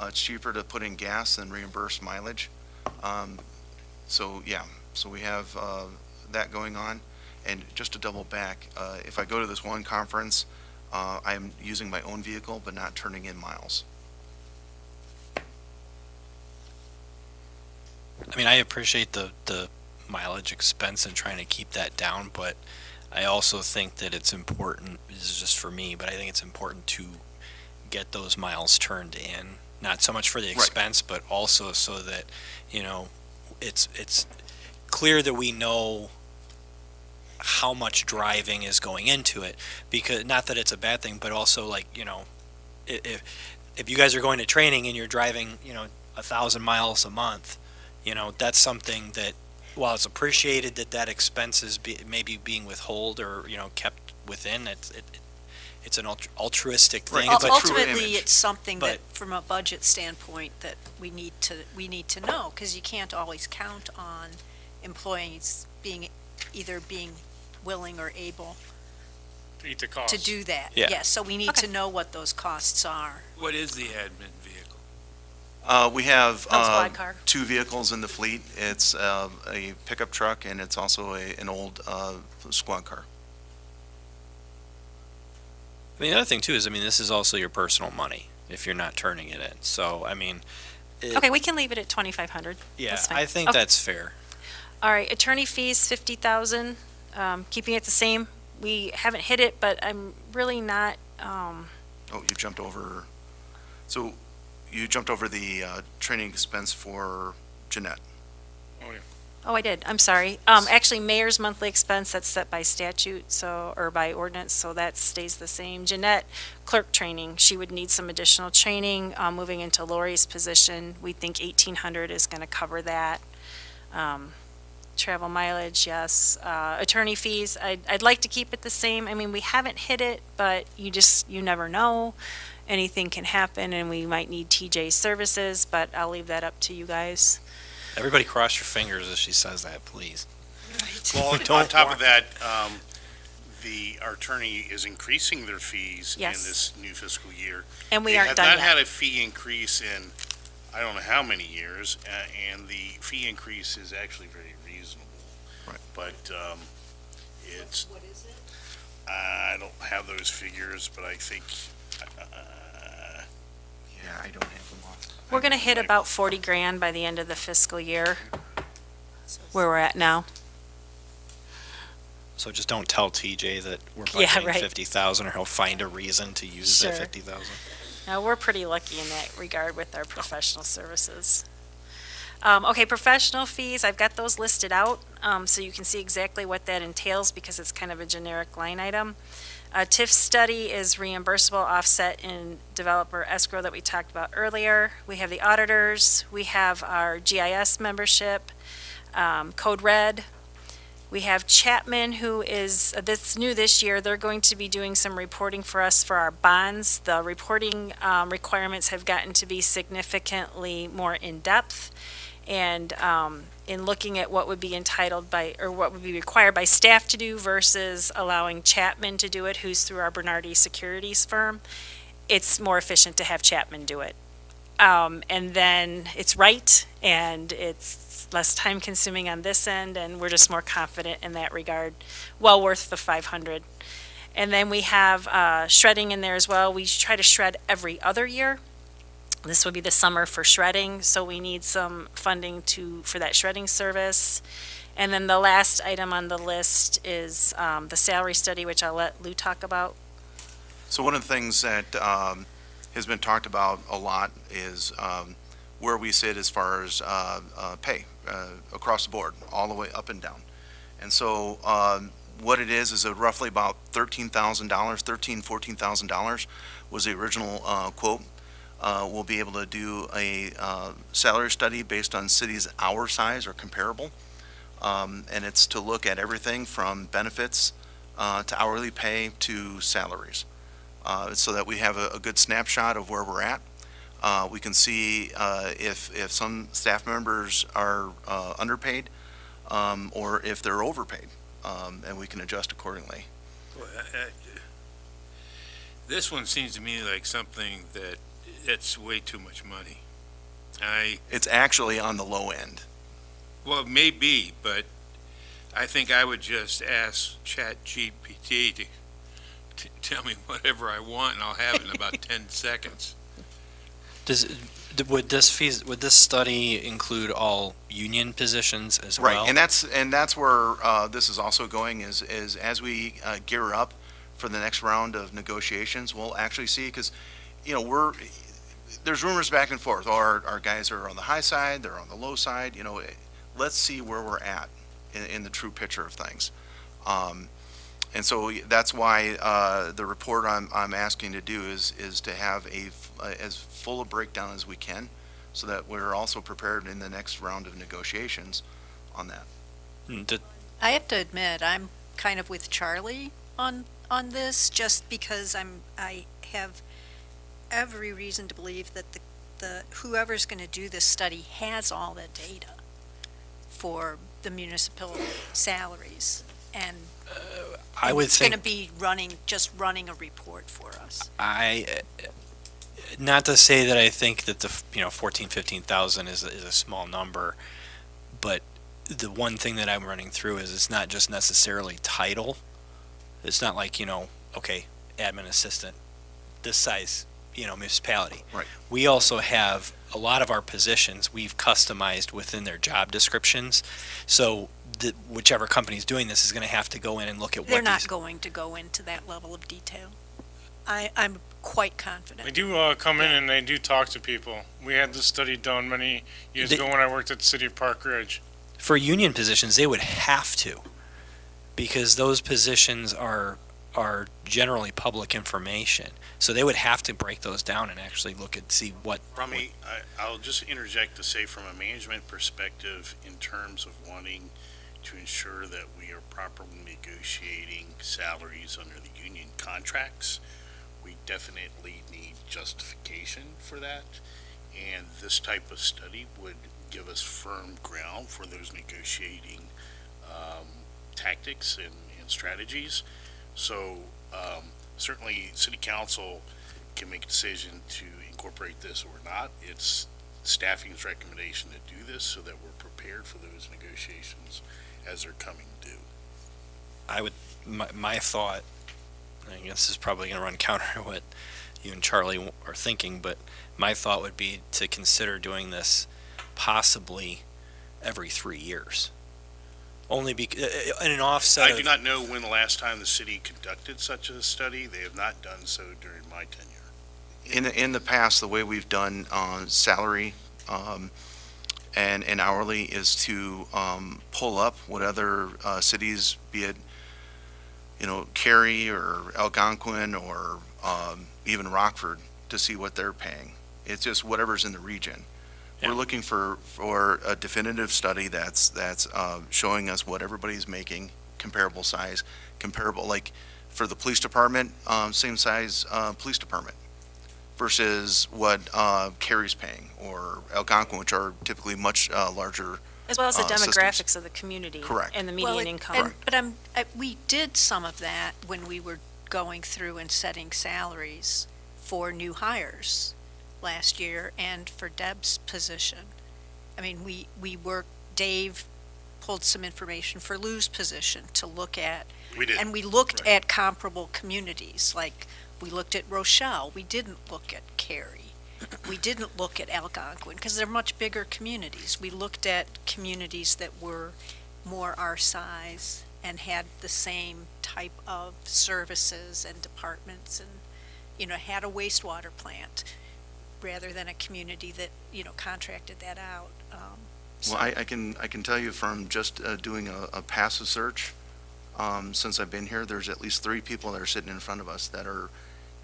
It's cheaper to put in gas than reimburse mileage. So we have that going on. And just to double back, if I go to this one conference, I'm using my own vehicle but not turning in miles. I mean, I appreciate the mileage expense and trying to keep that down, but I also think that it's important, this is just for me, but I think it's important to get those miles turned in, not so much for the expense, but also so that, it's clear that we know how much driving is going into it, because not that it's a bad thing, but also if you guys are going to training and you're driving 1,000 miles a month, that's something that, while it's appreciated that expense is maybe being withheld or kept within, it's an altruistic thing. Right. But Ultimately, it's something But- that, from a budget standpoint, that we need to know, because you can't always count on employees either being willing or able To eat the cost. to do that. Yeah. Yes, so we need to know what those costs are. What is the admin vehicle? We have Squad car. 2 vehicles in the fleet. It's a pickup truck, and it's also an old squad car. I mean, the other thing too is, this is also your personal money if you're not turning it in. So, Okay, we can leave it at 2,500. yeah, That's fine. I think Okay. that's fair. All right, attorney fees, 50,000, keeping it the same. We haven't hit it, but I'm really not, Oh, you jumped over. So you jumped over the training expense for Jeanette. oh, I did, I'm sorry. Actually, mayor's monthly expense, that's set by statute, or by ordinance, so that stays the same. Jeanette, clerk training, she would need some additional training, moving into Lori's position. We think 1,800 is gonna cover that. Travel mileage, yes. Attorney fees, I'd like to keep it the same. We haven't hit it, but you never know. Anything can happen, and we might need TJ services, but I'll leave that up to you guys. Everybody cross your fingers as she says that, please. Well, on top of that, our attorney is increasing their fees in Yes. this new fiscal year. And we aren't done They have yet. not had a fee increase in, I don't know how many years, and the fee increase is actually very reasonable. Right. But it's. What is it? I don't have those figures, but I think, Yeah, I don't have them off. We're gonna hit about 40 grand by the end of the fiscal year, where we're at now. So just don't tell TJ that we're Yeah, budgeting right. 50,000, or he'll find a reason to use that Sure. 50,000. Now, we're pretty lucky in that regard with our professional services. Okay, professional fees, I've got those listed out, so you can see exactly what that entails, because it's kind of a generic line item. TIF study is reimbursable offset in developer escrow that we talked about earlier. We have the auditors, we have our GIS membership, Code Red. We have Chapman, who is, that's new this year, they're going to be doing some reporting for us for our bonds. The reporting requirements have gotten to be significantly more in-depth. And in looking at what would be entitled by, or what would be required by staff to do versus allowing Chapman to do it, who's through our Bernardi Securities firm, it's more efficient to have Chapman do it. And then it's right, and it's less time consuming on this end, and we're just more confident in that regard. Well worth the 500. And then we have shredding in there as well. We try to shred every other year. This would be the summer for shredding, so we need some funding for that shredding service. And then the last item on the list is the salary study, which I'll let Lou talk about. So one of the things that has been talked about a lot is where we sit as far as pay across the board, all the way up and down. And so what it is roughly about $13,000, $14,000 was the original quote. We'll be able to do a salary study based on cities our size or comparable. And it's to look at everything from benefits to hourly pay to salaries, so that we have a good snapshot of where we're at. We can see if some staff members are underpaid or if they're overpaid, and we can adjust accordingly. This one seems to me like something that's way too much money. It's actually on the low end. Well, it may be, but I think I would just ask ChatGPT to tell me whatever I want, and I'll have it in about 10 seconds. Would this study include all union positions as well? Right, and that's where this is also going is as we gear up for the next round of negotiations, we'll actually see, because there's rumors back and forth. Our guys are on the high side, they're on the low side. Let's see where we're at in the true picture of things. And so that's why the report I'm asking to do is to have as full a breakdown as we can, so that we're also prepared in the next round of negotiations on that. I have to admit, I'm kind of with Charlie on this, just because I have every reason to believe that the whoever's going to do this study has all the data for the municipal salaries, and I would it's think going to be running a report for us. Not to say that I think that the 15,000 is a small number, but the one thing that I'm running through is it's not just necessarily title. It's not like, okay, admin assistant, this size, municipality. Right. We also have a lot of our positions we've customized within their job descriptions. So whichever company's doing this is going to have to go in and look at They're what not going to go into that level of detail. I'm quite confident. They do come in and they do talk to people. We had this study done many years ago when I worked at the city of Park Ridge. For union positions, they would have to, because those positions are generally public information. So they would have to break those down and actually look and see what. I'll just interject to say, from a management perspective, in terms of wanting to ensure that we are properly negotiating salaries under the union contracts, we definitely need justification for that. And this type of study would give us firm ground for those negotiating tactics and strategies. So certainly City Council can make a decision to incorporate this or not. It's staffing's recommendation to do this so that we're prepared for those negotiations as they're coming due. My thought, I guess this is probably going to run counter to what you and Charlie are thinking, but my thought would be to consider doing this possibly every 3 years. Only in an offset. I do not know when the last time the city conducted such a study. They have not done so during my tenure. In the past, the way we've done salary and hourly is to pull up what other cities, be it Cary or Algonquin or even Rockford, to see what they're paying. It's just whatever's in the region. Yeah. We're looking for a definitive study that's showing us what everybody's making, comparable size, comparable, like for the police department, same size police department versus what Cary's paying, or Algonquin, which are typically much larger. As well as the systems. demographics of the community. Correct. And the median income. Correct. But we did some of that when we were going through and setting salaries for new hires last year, and for Deb's position. I mean, we worked, Dave pulled some information for Lou's position to look at. We did. And we looked at comparable communities, like we looked at Rochelle, we didn't look at Cary. We didn't look at Algonquin, because they're much bigger communities. We looked at communities that were more our size and had the same type of services and departments and, had a wastewater plant rather than a community that, contracted that out. Well, I can tell you from just doing a passive search, since I've been here, there's at least 3 people that are sitting in front of us that are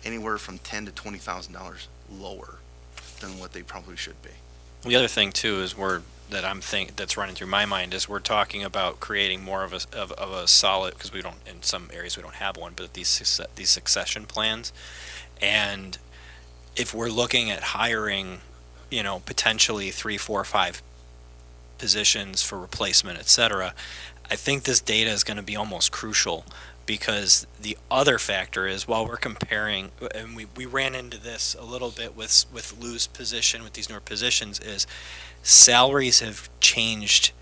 anywhere from $10,000 to $20,000 lower than what they probably should be. The other thing too is that's running through my mind is we're talking about creating more of a solid, because we don't, in some areas we don't have one, but these succession plans. And if we're looking at hiring, potentially 3, 4, 5 positions for replacement, et cetera, I think this data is going to be almost crucial, because the other factor is, while we're comparing, and we ran into this a little bit with Lou's position, with these newer positions, is salaries have changed.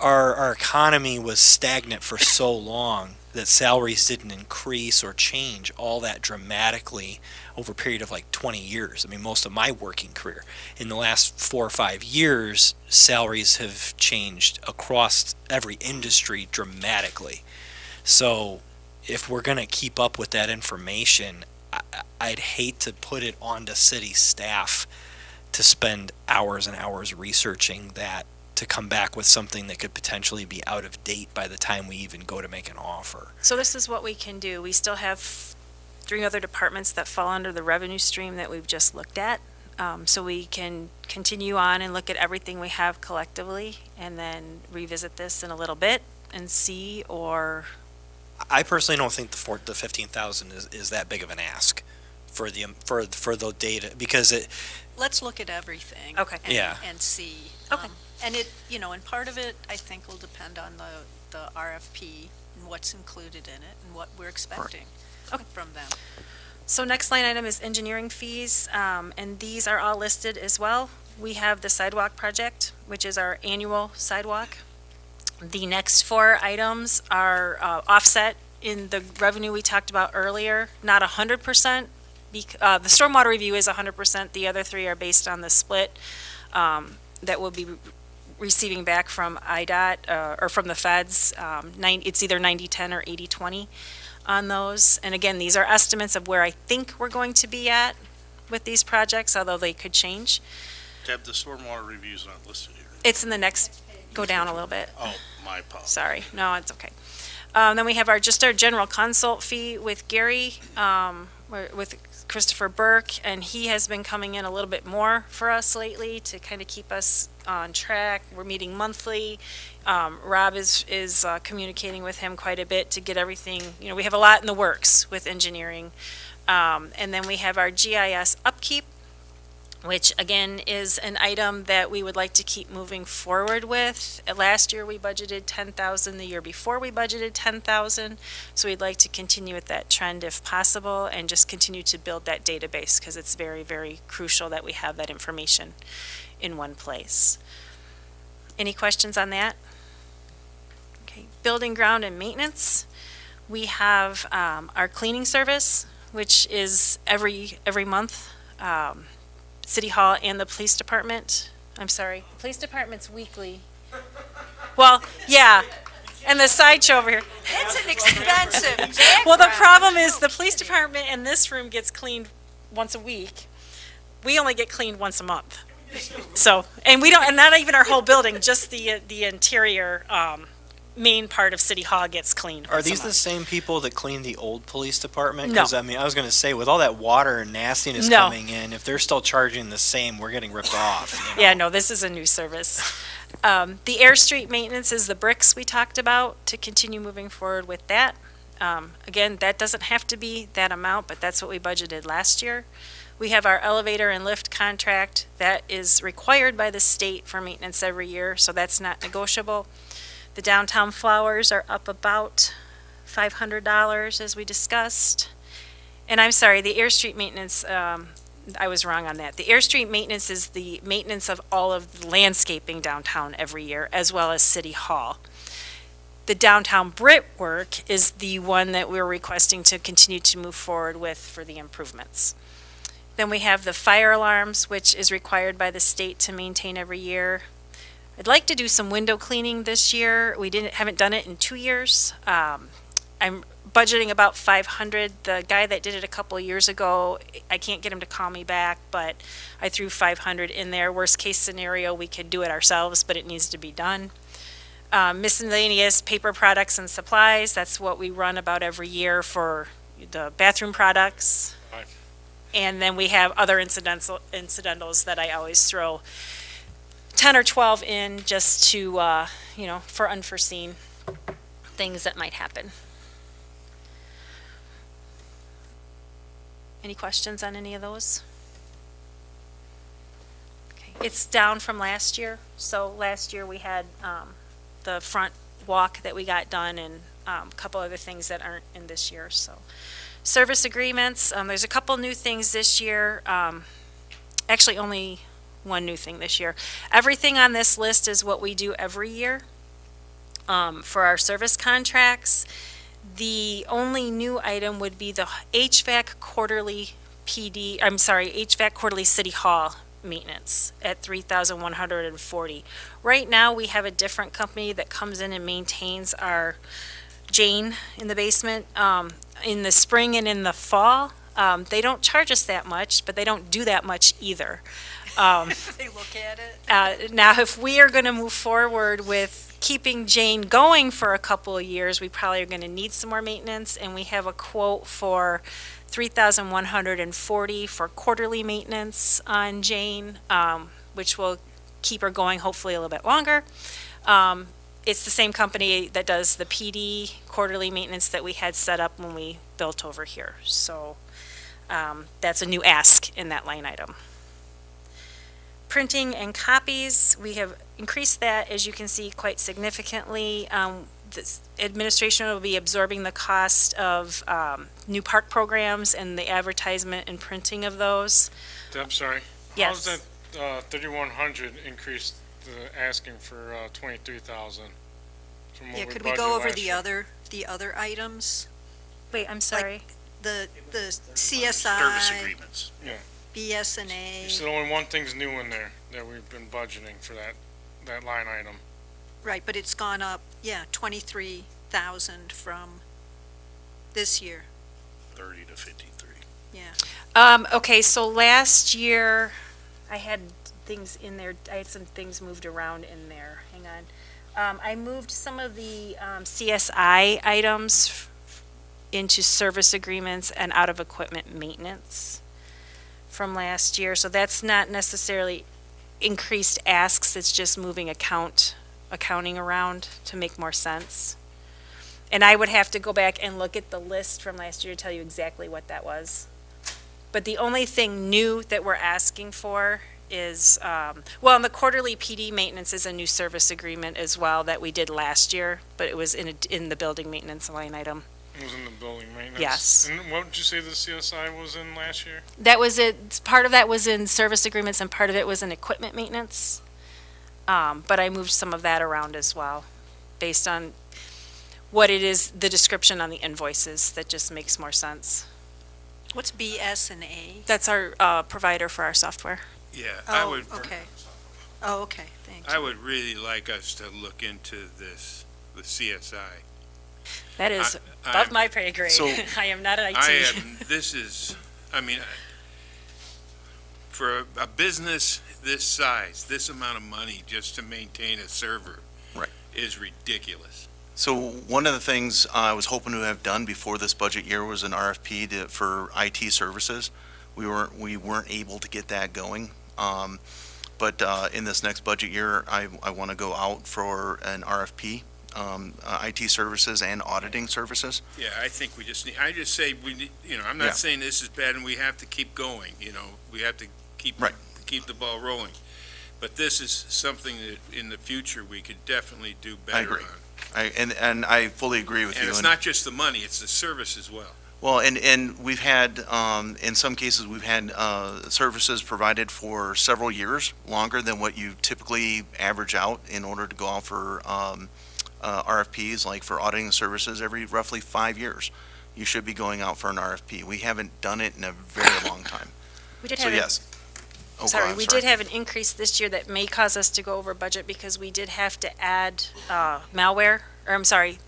Our economy was stagnant for so long that salaries didn't increase or change all that dramatically over a period of like 20 years. I mean, most of my working career. In the last 4 or 5 years, salaries have changed across every industry dramatically. So if we're going to keep up with that information, I'd hate to put it onto city staff to spend hours and hours researching that to come back with something that could potentially be out of date by the time we even go to make an offer. So this is what we can do. We still have 3 other departments that fall under the revenue stream that we've just looked at. So we can continue on and look at everything we have collectively and then revisit this in a little bit and see, or... I personally don't think the 15,000 is that big of an ask for the data, because it... Let's look at everything. Okay. And see. Okay. And it, and part of it, I think, will depend on the RFP and what's included in it and what we're expecting from them. So next line item is engineering fees, and these are all listed as well. We have the sidewalk project, which is our annual sidewalk. The next 4 items are offset in the revenue we talked about earlier, not 100%. The stormwater review is 100%. The other 3 are based on the split that we'll be receiving back from IDOT or from the feds. It's either 90-10 or 80-20 on those. And again, these are estimates of where I think we're going to be at with these projects, although they could change. Deb, the stormwater review's not listed here. It's in the next, go down a little bit. Oh, my apologies. Sorry, no, it's okay. Then we have our general consult fee with Gary, with Christopher Burke, and he has been coming in a little bit more for us lately to kind of keep us on track. We're meeting monthly. Rob is communicating with him quite a bit to get everything, we have a lot in the works with engineering. And then we have our GIS upkeep, which again is an item that we would like to keep moving forward with. Last year we budgeted $10,000, the year before we budgeted $10,000. So we'd like to continue with that trend if possible and just continue to build that database, because it's very, very crucial that we have that information in one place. Any questions on that? Okay, building, ground, and maintenance. We have our cleaning service, which is every month. City Hall and the police department. I'm sorry, police department's weekly. Well, yeah, and the sideshow over here. It's an expensive background. Well, the problem is the police department in this room gets cleaned once a week. We only get cleaned once a month. So, and we don't, and not even our whole building, just the interior main part of City Hall gets cleaned. Are once a these the month. same people that clean the old police department? No. Because, I mean, I was going to say, with all that water and nastiness No. coming in, if they're still charging the same, we're getting ripped off. Yeah, no, this is a new service. The Air Street maintenance is the bricks we talked about, to continue moving forward with that. Again, that doesn't have to be that amount, but that's what we budgeted last year. We have our elevator and lift contract that is required by the state for maintenance every year, so that's not negotiable. The downtown flowers are up about $500, as we discussed. And I'm sorry, the Air Street maintenance, I was wrong on that. The Air Street maintenance is the maintenance of all of the landscaping downtown every year, as well as City Hall. The downtown Brit work is the one that we're requesting to continue to move forward with for the improvements. Then we have the fire alarms, which is required by the state to maintain every year. I'd like to do some window cleaning this year. We haven't done it in 2 years. I'm budgeting about 500. The guy that did it a couple of years ago, I can't get him to call me back, but I threw 500 in there. Worst case scenario, we could do it ourselves, but it needs to be done. Miscellaneous paper products and supplies, that's what we run about every year for the bathroom products. And then we have other incidentals that I always throw 10 or 12 in just to, for unforeseen things that might happen. Any questions on any of those? Okay. It's down from last year. So last year we had the front walk that we got done and a couple other things that aren't in this year. So service agreements, there's a couple new things this year. Actually, only one new thing this year. Everything on this list is what we do every year for our service contracts. The only new item would be the HVAC quarterly HVAC quarterly City Hall maintenance at $3,140. Right now, we have a different company that comes in and maintains our Jane in the basement. In the spring and in the fall, they don't charge us that much, but they don't do that much either. They look at it. Now, if we are going to move forward with keeping Jane going for a couple of years, we probably are going to need some more maintenance, and we have a quote for $3,140 for quarterly maintenance on Jane, which will keep her going hopefully a little bit longer. It's the same company that does the PD quarterly maintenance that we had set up when we built over here. So that's a new ask in that line item. Printing and copies, we have increased that, as you can see, quite significantly. This administration will be absorbing the cost of new park programs and the advertisement and printing of those. I'm sorry. Yes. How's that 3,100 increase the asking for 23,000? Yeah, could we go over the other items? Wait, I'm sorry. The CSI. Service agreements. Yeah. BSNA. You said only one thing's new in there that we've been budgeting for that line item. Right, but it's gone up, 23,000 from this year. 30 to 53. Yeah. Okay, so last year, I had things in there, I had some things moved around in there. Hang on. I moved some of the CSI items into service agreements and out of equipment maintenance from last year. So that's not necessarily increased asks, it's just moving accounting around to make more sense. And I would have to go back and look at the list from last year to tell you exactly what that was. But the only thing new that we're asking for is, and the quarterly PD maintenance is a new service agreement as well that we did last year, but it was in the building maintenance line item. It was in the building maintenance? Yes. And what did you say the CSI was in last year? That was it. Part of that was in service agreements and part of it was in equipment maintenance. But I moved some of that around as well, based on what it is, the description on the invoices, that just makes more sense. What's BSNA? That's our provider for our software. Yeah, Oh, okay. Oh, okay, thanks. I would really like us to look into this, the CSI. That is above my pay grade. So- I am not an IT. For a business this size, this amount of money just to maintain a server Right. is ridiculous. So one of the things I was hoping to have done before this budget year was an RFP for IT services. We weren't able to get that going. But in this next budget year, I want to go out for an RFP, IT services and auditing services. Yeah, I think we just need, I just say we need, I'm not Yeah. saying this is bad and we have to keep going, we have to keep the ball rolling. But this is something that in the future we could definitely do better agree. on. And I fully agree with And you. it's not just the money, it's the service as well. Well, and we've had, in some cases, we've had services provided for several years, longer than what you typically average out in order to go out for RFPs, like for auditing services, every roughly 5 years. You should be going out for an RFP. We haven't done it in a very long time. We did So have yes. Oh, go Sorry, on, we did have an increase this year that may cause us to go over budget because we did have to add malware, or I'm sorry,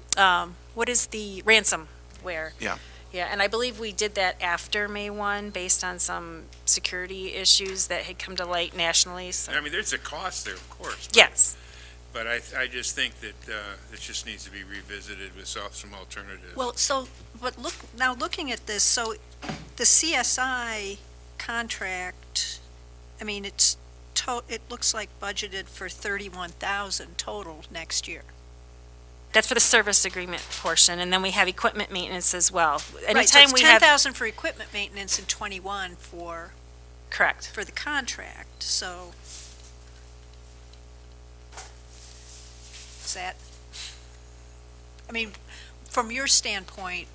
what is the ransomware? Yeah. Yeah, and I believe we did that after May 1 based on some security issues that had come to light nationally, so. I mean, there's a cost there, of course. Yes. But I just think that it just needs to be revisited with some alternatives. Well, so, but now looking at this, so the CSI contract, I mean, it looks like budgeted for 31,000 total next year. That's for the service agreement portion, and then we have equipment maintenance as well. Right, so Anytime it's we have, 10,000 for equipment maintenance and 21 correct. for the contract, so. Is that, I mean, from your standpoint,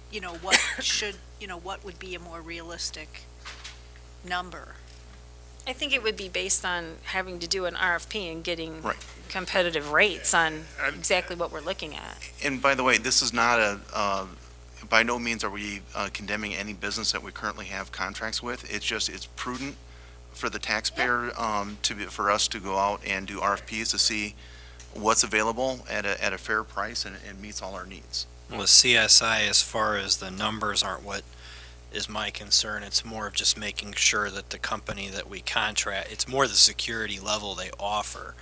what would be a more realistic number? I think it would be based on having to do an RFP and getting Right. competitive rates on exactly what we're looking at. And by the way, this is not by no means are we condemning any business that we currently have contracts with. It's just, it's prudent for the taxpayer for us to go out and do RFPs to see what's available at a fair price and meets all our needs. With CSI, as far as the numbers aren't what is my concern, it's more of just making sure that the company that we contract, it's more the security level they offer,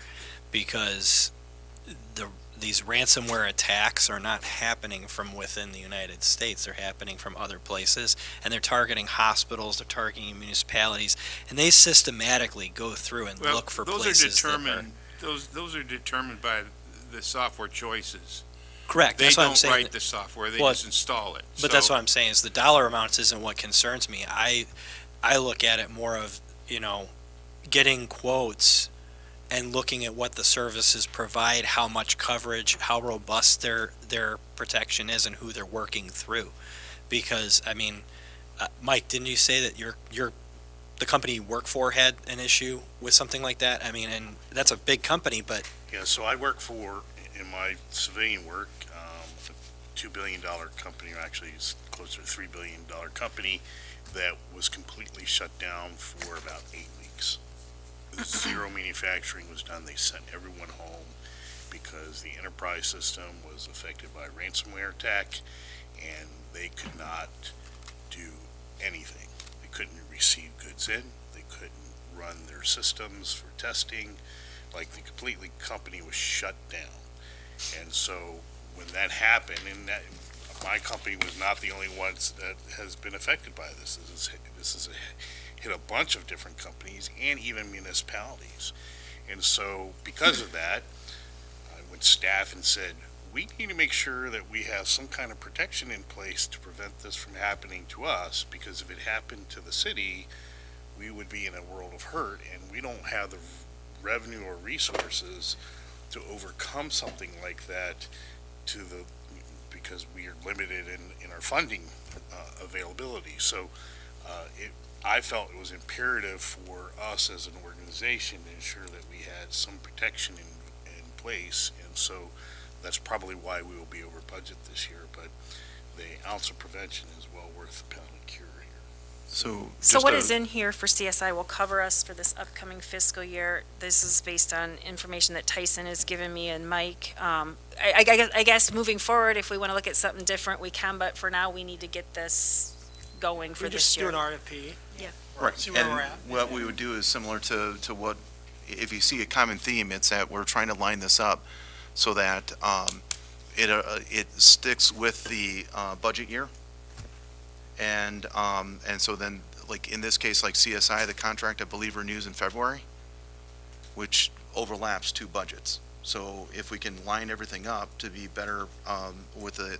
because these ransomware attacks are not happening from within the United States. They're happening from other places, and they're targeting hospitals, they're targeting municipalities, and they systematically go through and look for places that are... Those are determined by the software choices. Correct. They That's what I'm don't saying. write the software, they Well, just install it. But that's what I'm saying, is the dollar amounts isn't what concerns me. I look at it more of, getting quotes and looking at what the services provide, how much coverage, how robust their protection is, and who they're working through. Because, Mike, didn't you say that the company you work for had an issue with something like that? And that's a big company, but... Yeah, so I work for, in my civilian work, a $2 billion company, or actually it's closer to $3 billion company that was completely shut down for about 8 weeks. Zero manufacturing was done. They sent everyone home because the enterprise system was affected by a ransomware attack, and they could not do anything. They couldn't receive goods in. They couldn't run their systems for testing. Like, the completely company was shut down. And so when that happened, and that, my company was not the only one that has been affected by this. This is hit a bunch of different companies and even municipalities. And so because of that, I went to staff and said, we need to make sure that we have some kind of protection in place to prevent this from happening to us, because if it happened to the city, we would be in a world of hurt, and we don't have the revenue or resources to overcome something like that because we are limited in our funding availability. So I felt it was imperative for us as an organization to ensure that we had some protection in place, and so that's probably why we will be over budget this year, but the ounce of prevention is well worth the pound of cure here. So what is in here for CSI will cover us for this upcoming fiscal year. This is based on information that Tyson has given me and Mike. I guess moving forward, if we want to look at something different, we can, but for now, we need to get this going for We this just do year. an RFP. Yeah. Right, See where we're and at. what we would do is similar to what, if you see a common theme, it's that we're trying to line this up so that it sticks with the budget year. And so then, like in this case, like CSI, the contract, I believe, renews in February, which overlaps 2 budgets. So if we can line everything up to be better with the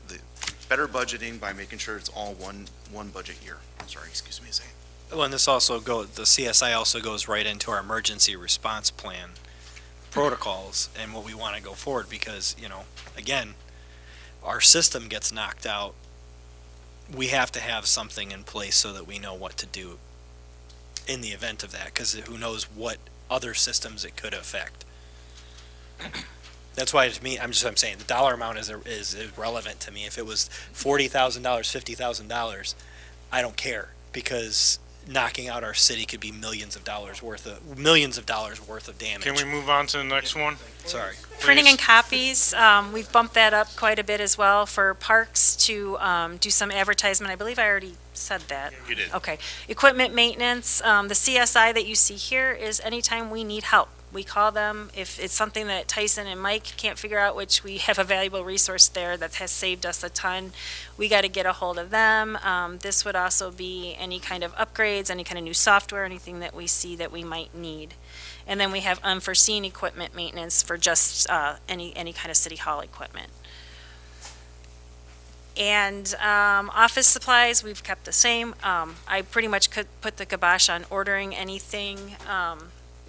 better budgeting by making sure it's all one budget year. Sorry, excuse me, Zane. Well, and the CSI also goes right into our emergency response plan protocols and what we want to go forward, because, again, our system gets knocked out we have to have something in place so that we know what to do in the event of that, because who knows what other systems it could affect. That's why, to me, I'm saying the dollar amount is irrelevant to me. If it was $40,000, $50,000, I don't care, because knocking out our city could be millions of dollars worth of damage. Can we move on to the next one? Sorry. Printing Please. and copies, we've bumped that up quite a bit as well for parks to do some advertisement. I believe I already said that. You did. Okay. Equipment maintenance, the CSI that you see here is anytime we need help. We call them. If it's something that Tyson and Mike can't figure out, which we have a valuable resource there that has saved us a ton, we got to get a hold of them. This would also be any kind of upgrades, any kind of new software, anything that we see that we might need. And then we have unforeseen equipment maintenance for just any kind of city hall equipment. And office supplies, we've kept the same. I pretty much could put the kibosh on ordering anything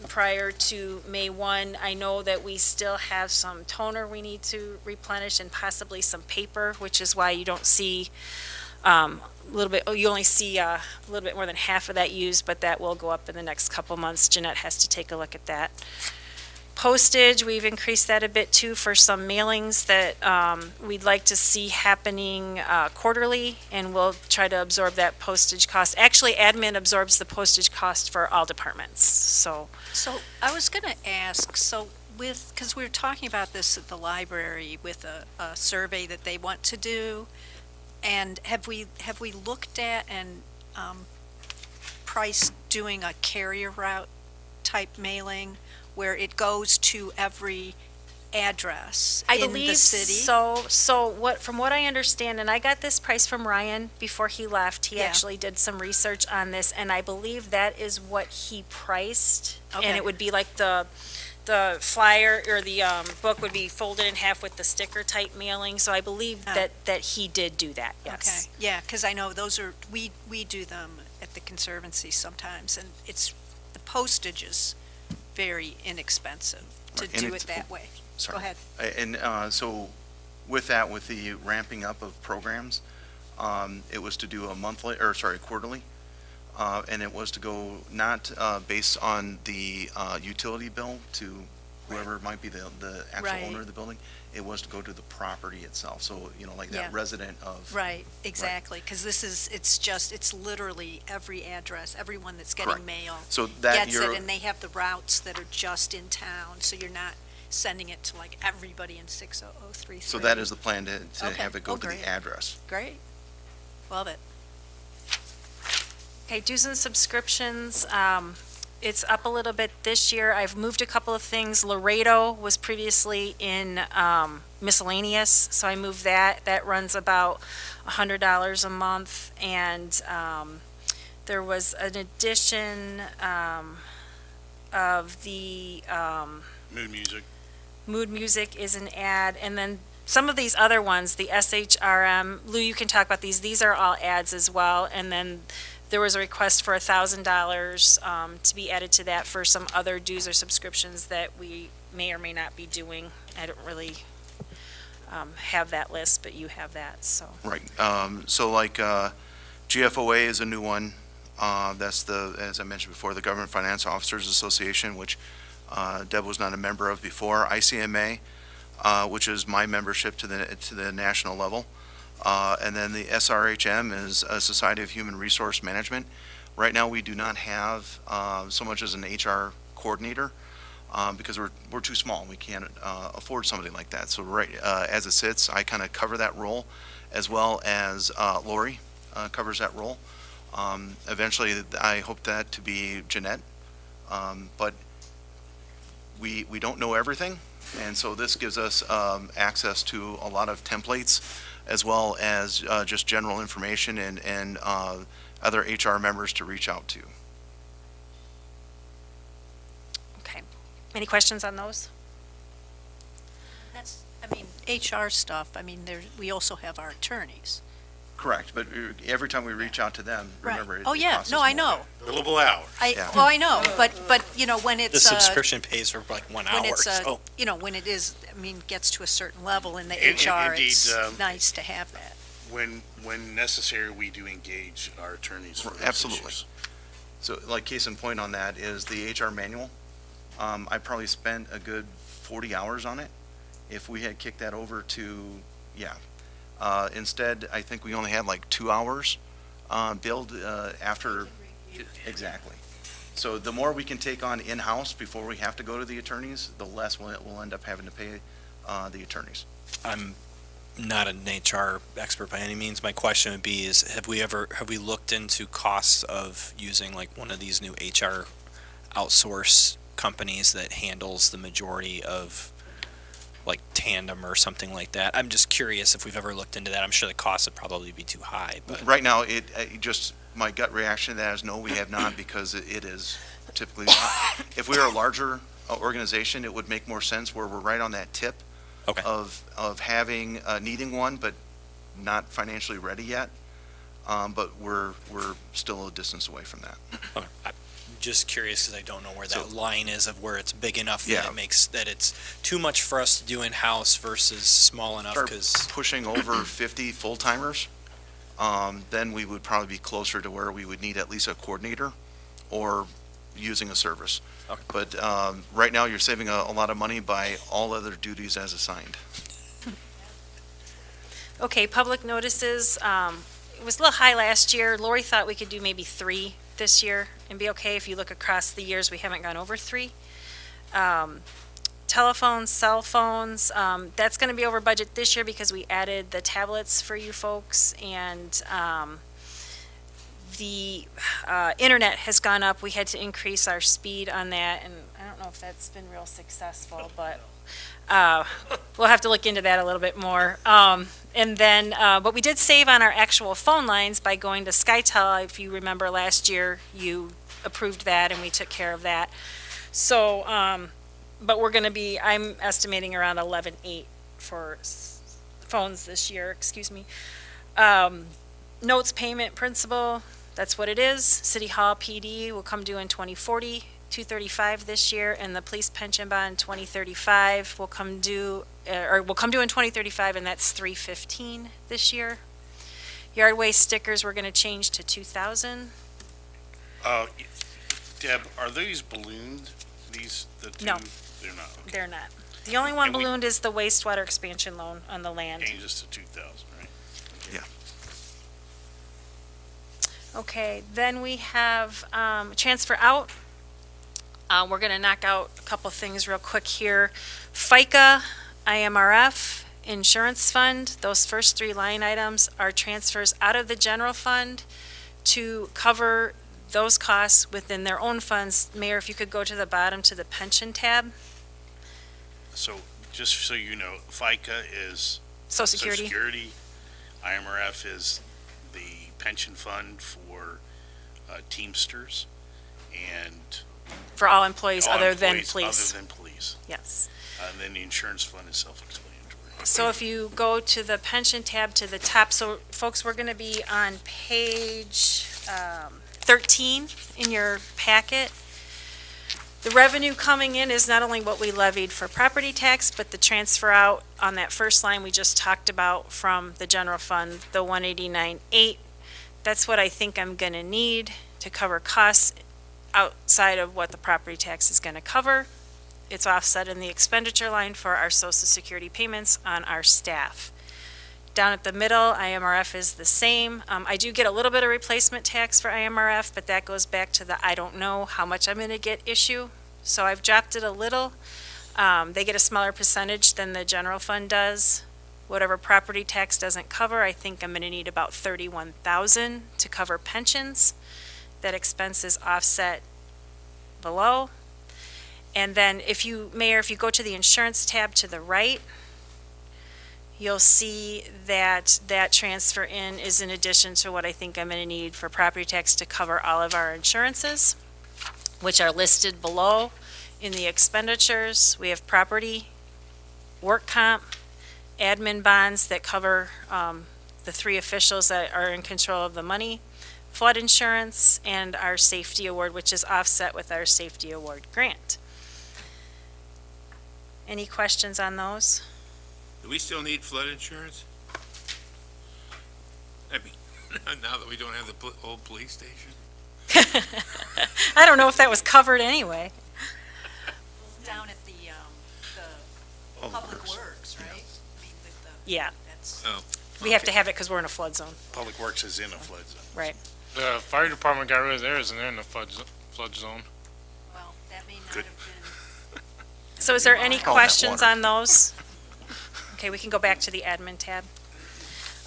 prior to May 1. I know that we still have some toner we need to replenish and possibly some paper, which is why you don't see a little bit, you only see a little bit more than half of that used, but that will go up in the next couple months. Jeanette has to take a look at that. Postage, we've increased that a bit too for some mailings that we'd like to see happening quarterly, and we'll try to absorb that postage cost. Actually, admin absorbs the postage cost for all departments, so. So I was going to ask, because we were talking about this at the library with a survey that they want to do, and have we looked at and priced doing a carrier route type mailing where it goes to every address I in the believe city? so from what I understand, and I got this price from Ryan before he left, he Yeah. actually did some research on this, and I believe that is what he priced. Okay. And it would be like the flyer or the book would be folded in half with the sticker type mailing, so I believe that he did do that, yes. Okay, yeah, because I know those are, we do them at the Conservancy sometimes, and the postage is very inexpensive to Right, and do it's- it that way. Sorry. Go ahead. And so with that, with the ramping up of programs, it was to do quarterly. And it was to go not based on the utility bill to whoever might be the actual Right. owner of the building. It was to go to the property itself. So, like Yeah. that resident of. Right, exactly, because it's literally every address, everyone that's getting Correct. mail So that gets it, and they have the routes that are just in town, so you're not sending it to like everybody in 60033. So that is the plan to Okay. have it go to great. the address. Great, love it. Okay, dues and subscriptions, it's up a little bit this year. I've moved a couple of things. Laredo was previously in miscellaneous, so I moved that. That runs about $100 a month. And there was an addition of the Mood music. Mood music is an ad. And then some of these other ones, the SHRM, Lou, you can talk about these. These are all ads as well. And then there was a request for $1,000 to be added to that for some other dues or subscriptions that we may or may not be doing. I don't really have that list, but you have that, so. Right. So like GFOA is a new one. That's as I mentioned before, the Government Finance Officers Association, which Deb was not a member of before. ICMA, which is my membership to the national level. And then the SRHM is a Society of Human Resource Management. Right now, we do not have so much as an HR coordinator because we're too small. We can't afford somebody like that. So right as it sits, I kind of cover that role, as well as Lori covers that role. Eventually, I hope that to be Jeanette, but we don't know everything, and so this gives us access to a lot of templates, as well as just general information and other HR members to reach out to. Okay. Any questions on those? HR stuff, we also have our attorneys. Correct, but every time we reach out to them, remember, it Oh, yeah, costs no, us I more. know. Billable hours. Yeah. Well, I know, but when it's. The subscription pays for like 1 hour, When it's, so. when it is, gets to a certain level in the In- HR, indeed, it's nice to have that. when necessary, we do engage our attorneys for those Absolutely. issues. So like case in point on that is the HR manual. I probably spent a good 40 hours on it. If we had kicked that over to, instead, I think we only had like 2 hours billed after. Exactly. So the more we can take on in-house before we have to go to the attorneys, the less we'll end up having to pay the attorneys. I'm not an HR expert by any means. My question would be is, have we looked into costs of using like one of these new HR outsource companies that handles the majority of like Tandem or something like that? I'm just curious if we've ever looked into that. I'm sure the cost would probably be too high, but Right now, my gut reaction to that is no, we have not, because it is typically, if we were a larger organization, it would make more sense where we're right on that tip okay. of having, needing one, but not financially ready yet. But we're still a distance away from that. Okay. I'm just curious because I don't know where that So- line is of where it's big enough that Yeah. it makes that it's too much for us to do in-house versus small enough Start because pushing over 50 full-timers, then we would probably be closer to where we would need at least a coordinator or using a service. Okay. But right now, you're saving a lot of money by all other duties as assigned. Okay, public notices, it was a little high last year. Lori thought we could do maybe 3 this year and be okay. If you look across the years, we haven't gone over 3. Telephones, cell phones, that's gonna be over budget this year because we added the tablets for you folks, and the internet has gone up. We had to increase our speed on that, and I don't know if that's been real successful, but we'll have to look into that a little bit more. And then, but we did save on our actual phone lines by going to SkyTel. If you remember last year, you approved that and we took care of that. So, but we're gonna be, I'm estimating around 11.8 for phones this year, excuse me. Notes payment principal, that's what it is. City Hall PD will come due in 2040. 235 this year, and the police pension bond 2035 will come due, or will come due in 2035, and that's 315 this year. Yard waste stickers, we're gonna change to 2,000. Deb, are these ballooned, the two? No. They're not, okay. They're not. The only one And we- ballooned is the wastewater expansion loan on the land. Changes to 2,000, right? Okay, then we have, transfer out. We're gonna knock out a couple things real quick here. FICA, IMRF, insurance fund, those first 3 line items are transfers out of the general fund to cover those costs within their own funds. Mayor, if you could go to the bottom to the pension tab, So, just so you know, FICA is Social Social Security. Security. IMRF is the pension fund for Teamsters and For all employees all other than employees police. Other than police. Yes. And then the insurance fund is self-explanatory. So if you go to the pension tab to the top, so folks, we're gonna be on page 13 in your packet. The revenue coming in is not only what we levied for property tax, but the transfer out on that first line we just talked about from the general fund, the 189.8. That's what I think I'm gonna need to cover costs outside of what the property tax is gonna cover. It's offset in the expenditure line for our Social Security payments on our staff. Down at the middle, IMRF is the same. I do get a little bit of replacement tax for IMRF, but that goes back to the I don't know how much I'm gonna get issue. So I've dropped it a little. They get a smaller percentage than the general fund does. Whatever property tax doesn't cover, I think I'm gonna need about 31,000 to cover pensions. That expense is offset below. And then if you, Mayor, if you go to the insurance tab to the right, you'll see that that transfer in is in addition to what I think I'm gonna need for property tax to cover all of our insurances, which are listed below in the expenditures. We have property, work comp, admin bonds that cover the 3 officials that are in control of the money, flood insurance, and our safety award, which is offset with our safety award grant. Any questions on those? Do we still need flood insurance? I mean, now that we don't have the old police station. I don't know if that was covered anyway. Down at the Public Works, right? I mean, with the. Yeah, That's. Oh. we have to have it because we're in a flood zone. Public Works is in a flood zone. Right. The fire department got rid of theirs and they're in the flood zone. Well, that may not Good. have been. So is there any that questions water. on those? Okay, we can go back to the admin tab.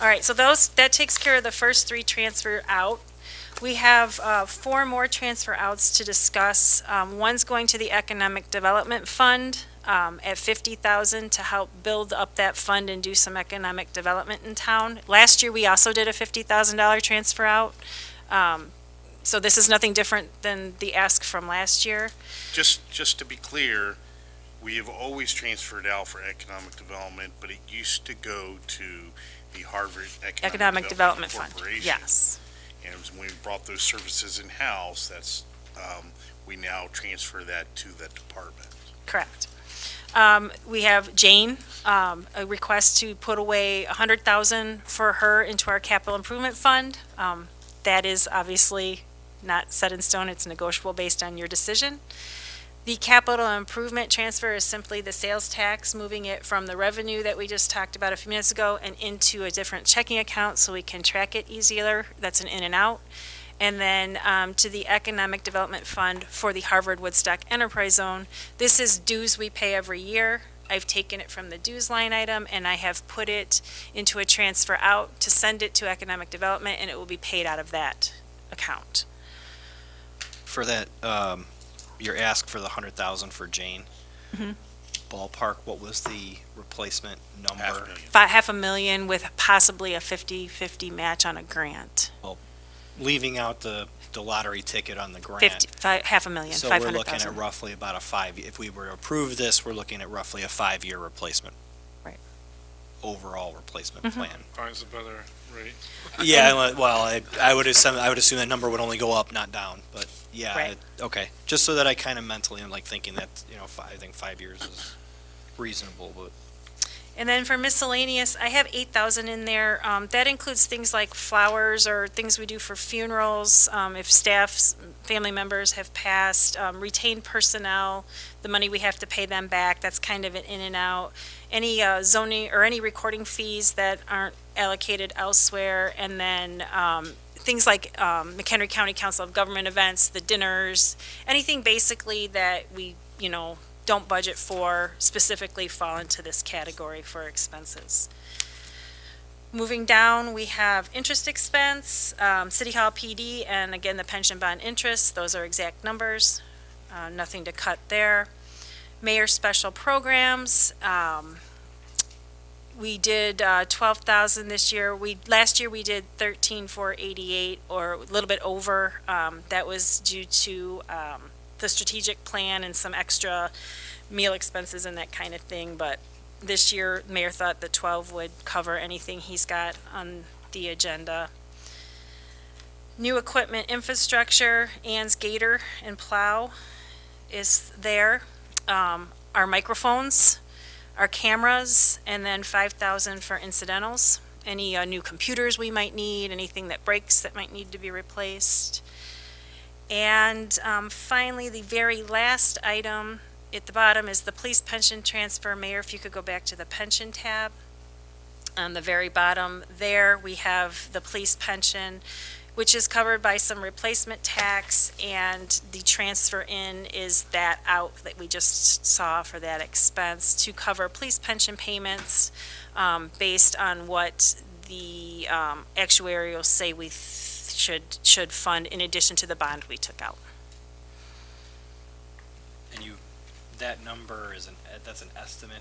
All right, so that takes care of the first three transfer out. We have 4 more transfer outs to discuss. One's going to the Economic Development Fund at $50,000 to help build up that fund and do some economic development in town. Last year, we also did a $50,000 transfer out. So this is nothing different than the ask from last year. Just to be clear, we have always transferred out for economic development, but it used to go to the Harvard Economic Development Fund, Corporation. yes. And when we brought those services in-house, that's, we now transfer that to that department. Correct. We have Jane, a request to put away $100,000 for her into our capital improvement fund. That is obviously not set in stone, it's negotiable based on your decision. The capital improvement transfer is simply the sales tax, moving it from the revenue that we just talked about a few minutes ago and into a different checking account so we can track it easier. That's an in and out. And then to the Economic Development Fund for the Harvard Woodstock Enterprise Zone. This is dues we pay every year. I've taken it from the dues line item and I have put it into a transfer out to send it to Economic Development, and it will be paid out of that account. For that, your ask for the 100,000 for Jane. Mhm. Ballpark, what was the replacement number? $500,000 with possibly a 50-50 match on a grant. Leaving out the lottery ticket on the grant. $500,000, So we're looking at 500,000. roughly about if we were to approve this, we're looking at roughly a 5-year replacement. Right. Overall replacement Mhm. plan. Finds a better rate. Yeah, well, I would assume that number would only go up, not down, but yeah, Right. okay. Just so that I kind of mentally am like thinking that, I think 5 years is reasonable, but. And then for miscellaneous, I have 8,000 in there. That includes things like flowers or things we do for funerals, if staff's family members have passed, retained personnel, the money we have to pay them back, that's kind of an in and out. Any zoning or any recording fees that aren't allocated elsewhere, and then things like McHenry County Council of Government events, the dinners, anything basically that we, don't budget for specifically fall into this category for expenses. Moving down, we have interest expense, City Hall PD, and again, the pension bond interest. Those are exact numbers. Nothing to cut there. Mayor special programs. We did 12,000 this year. Last year we did 13,488, or a little bit over. That was due to the strategic plan and some extra meal expenses and that kind of thing, but this year Mayor thought the 12 would cover anything he's got on the agenda. New equipment infrastructure, Ann's Gator and Plow is there. Our microphones, our cameras, and then 5,000 for incidentals. Any new computers we might need, anything that breaks that might need to be replaced. And finally, the very last item at the bottom is the police pension transfer. Mayor, if you could go back to the pension tab. On the very bottom there, we have the police pension, which is covered by some replacement tax, and the transfer in is that out that we just saw for that expense to cover police pension payments based on what the actuarials say we should fund in addition to the bond we took out. And that number that's an estimate,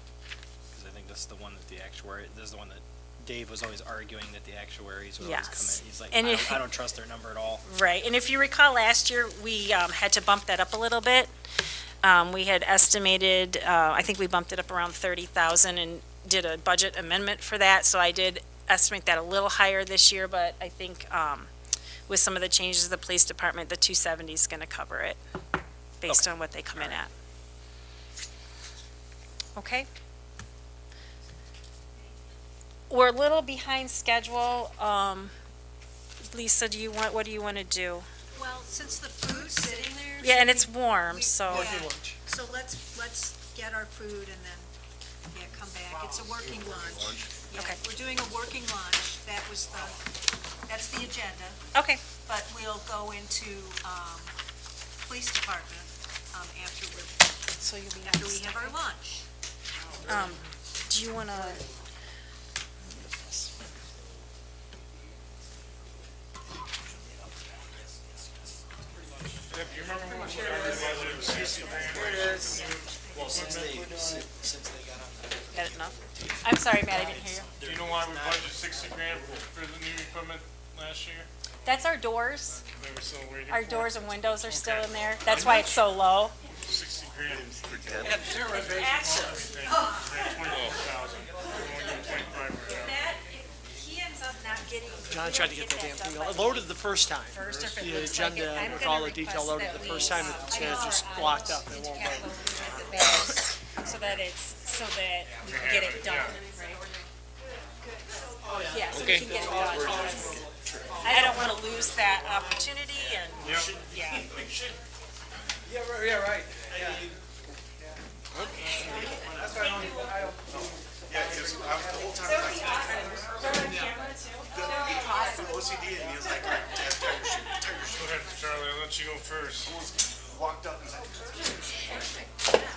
because I think this is the one that this is the one that Dave was always arguing that the actuaries would always come in. He's like, And I don't trust their number at all. Right, and if you recall last year, we had to bump that up a little bit. We had estimated, I think we bumped it up around 30,000 and did a budget amendment for that, so I did estimate that a little higher this year, but I think with some of the changes of the police department, the 270 is going to cover it based on what they come in at. Okay. We're a little behind schedule. Lisa, what do you want to do? Well, since the food's sitting there. Yeah, and it's warm, so. Yeah. So let's get our food and then, come back. It's a working lunch. Yeah, Okay. we're doing a working lunch. That's the agenda. Okay. But we'll go into, police department, afterward, So you'll be after we have our lunch. Do you want to? Deb, do you remember when we started with 60 grand? Well, Since they got on that. Got it enough? I'm sorry, Matt, I didn't hear you. Do you know why we budgeted 60 grand for the new equipment last year? That's our doors. They were still waiting Our for doors it? and windows are still in there. That's why it's so low. 60 grand for Deb. Yeah, zero reservation. We had 24,000. We only give 25 right now. Matt, if he ends up not getting. John tried to get that damn thing loaded the first time. First, or if it The looks like it, agenda I'm with gonna all the detail request loaded that the we, first time, it's just locked up, it won't load. So that we can get it done, right? Yeah, so we can get it done. I don't want to lose that opportunity and, yeah. Yeah, right. That's why I don't. Yeah, because the whole time I was OCD and he was like, all right, tire your shoe, tire your shoe. Go ahead, Charlie, I'll let you go first. Walked up and said,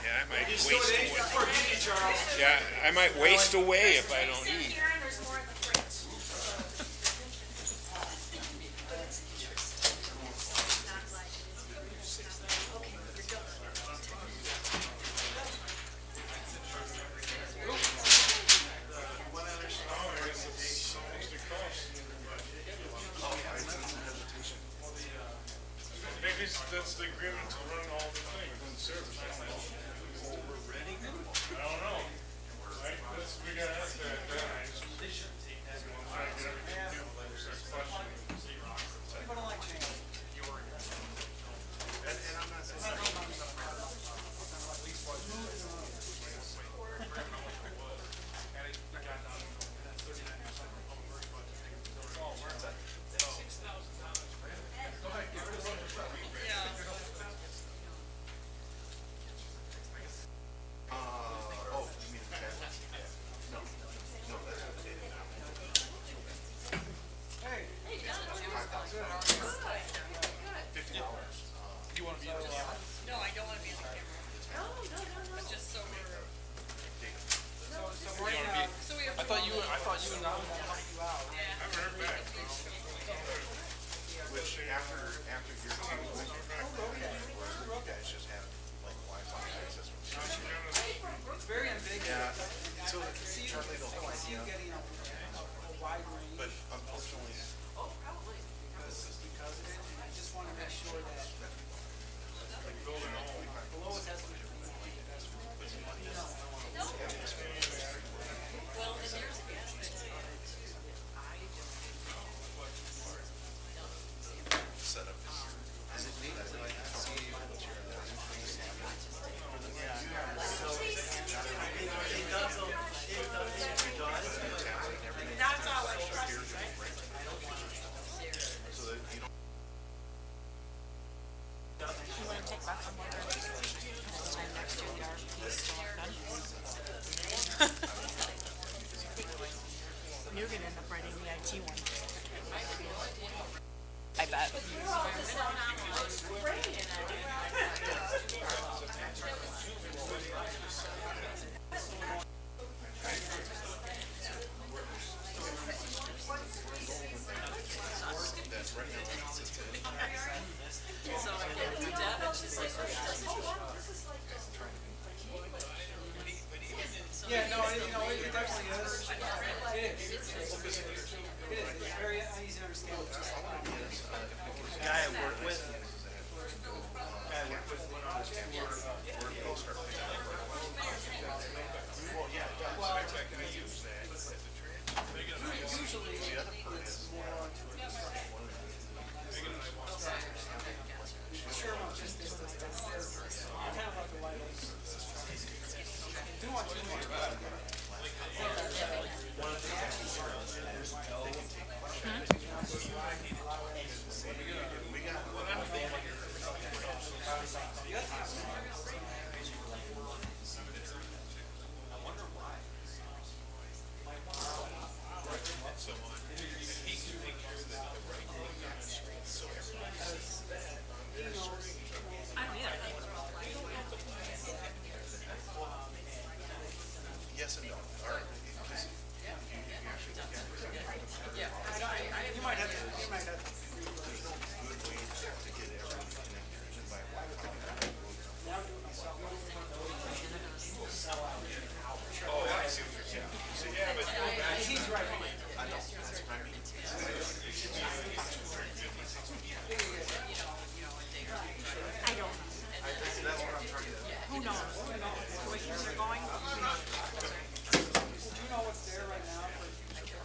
Yeah, I might waste away. Yeah, I might waste away if I don't eat. Maybe that's the agreement to run all the things in service. I don't know. Right? We gotta ask that. Try to get everything done. Start questioning. People don't like change. and I'm not saying. Oh, you mean the cat? No, that's what they did. $50. You want to be on the camera? No, I don't want to be on the camera. No. But just so we're. I thought you and I were gonna help you out. Which after your team, you guys just have like Wi-Fi access. It's very ambiguous. Yeah, so Charlie, the whole I see you idea, getting a wide range. but unfortunately, Because of it, I just want to make sure that below us has to be. setup is it neat that I can see what's your That's all I trust. so that you don't. You want to take back some more? This time next year, the RFP is still not done. You're gonna end up writing the IT one. I bet. Yeah, no, it definitely is. It is. It's very easy to understand. Guy I work with. Went on his tour. Well, yeah, it does. I use that. Usually, The other part is more. Sure, no, just this. I kind of like the white ones. Do want too much. one of the things they can take questions. Yes and no. All right. Because you actually look at it. You might have to, you might have to. There's no good way to get everything connected and by Oh, I see what you're saying. So, yeah, but He's right. I know, that's what I mean. I don't know. That's what I'm trying to. Who knows? The way things are going? Who knows? Do you know what's there right now for future?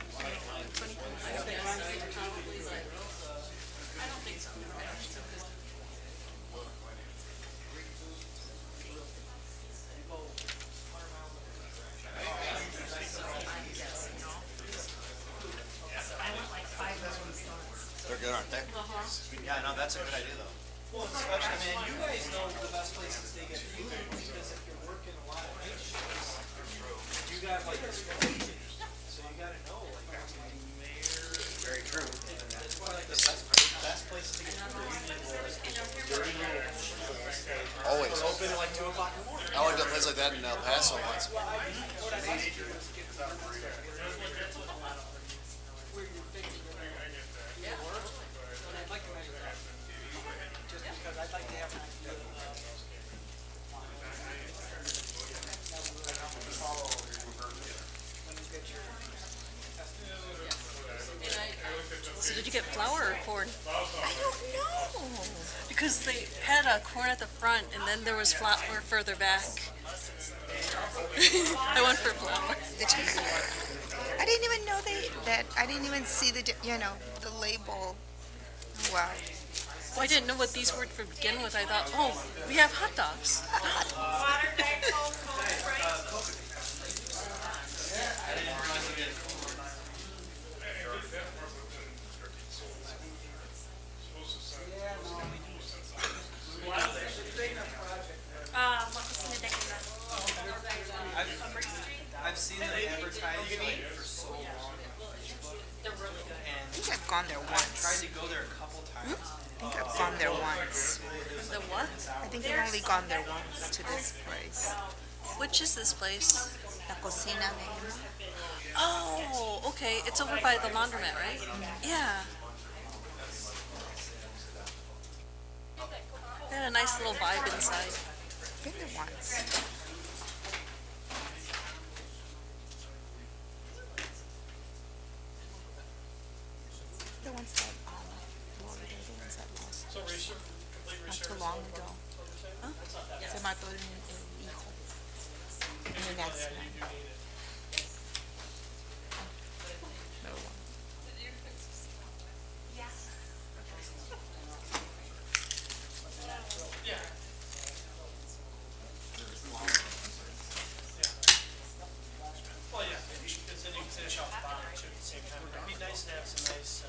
They're good, aren't they? Yeah, no, that's a good idea though. Well, especially, man, you guys know the best places to get food, because if you're working a lot of night shifts, you got like this region, so you gotta know, like, very true. That's why, like, the best places to get food usually was Always. open at like 2 o'clock in the morning. I went to a place like that in El Paso once. Just because I'd like to have an idea of So did you get flour or corn? I don't know. Because they had corn at the front and then there was flour further back. I went for flour. I didn't even know I didn't even see the label. Wow. Well, I didn't know what these were to begin with. I thought, oh, we have hot dogs. I've seen them advertised like for so long on Facebook. They're really good. I think I've gone there once. Tried to go there a couple times. I think I've gone there once. The what? I think I've only gone there once to this place. Which is this place? La Cocina Negra. Oh, okay. It's over by the laundromat, right? Yeah. They had a nice little vibe inside. I've been there once. The ones that, Lorena, the ones that lost. So complete Not research. too long ago. Se mató el hijo en un accident. No one. Well, yeah, because then you can finish off the bottom too at the same time. It'd be nice to have some nice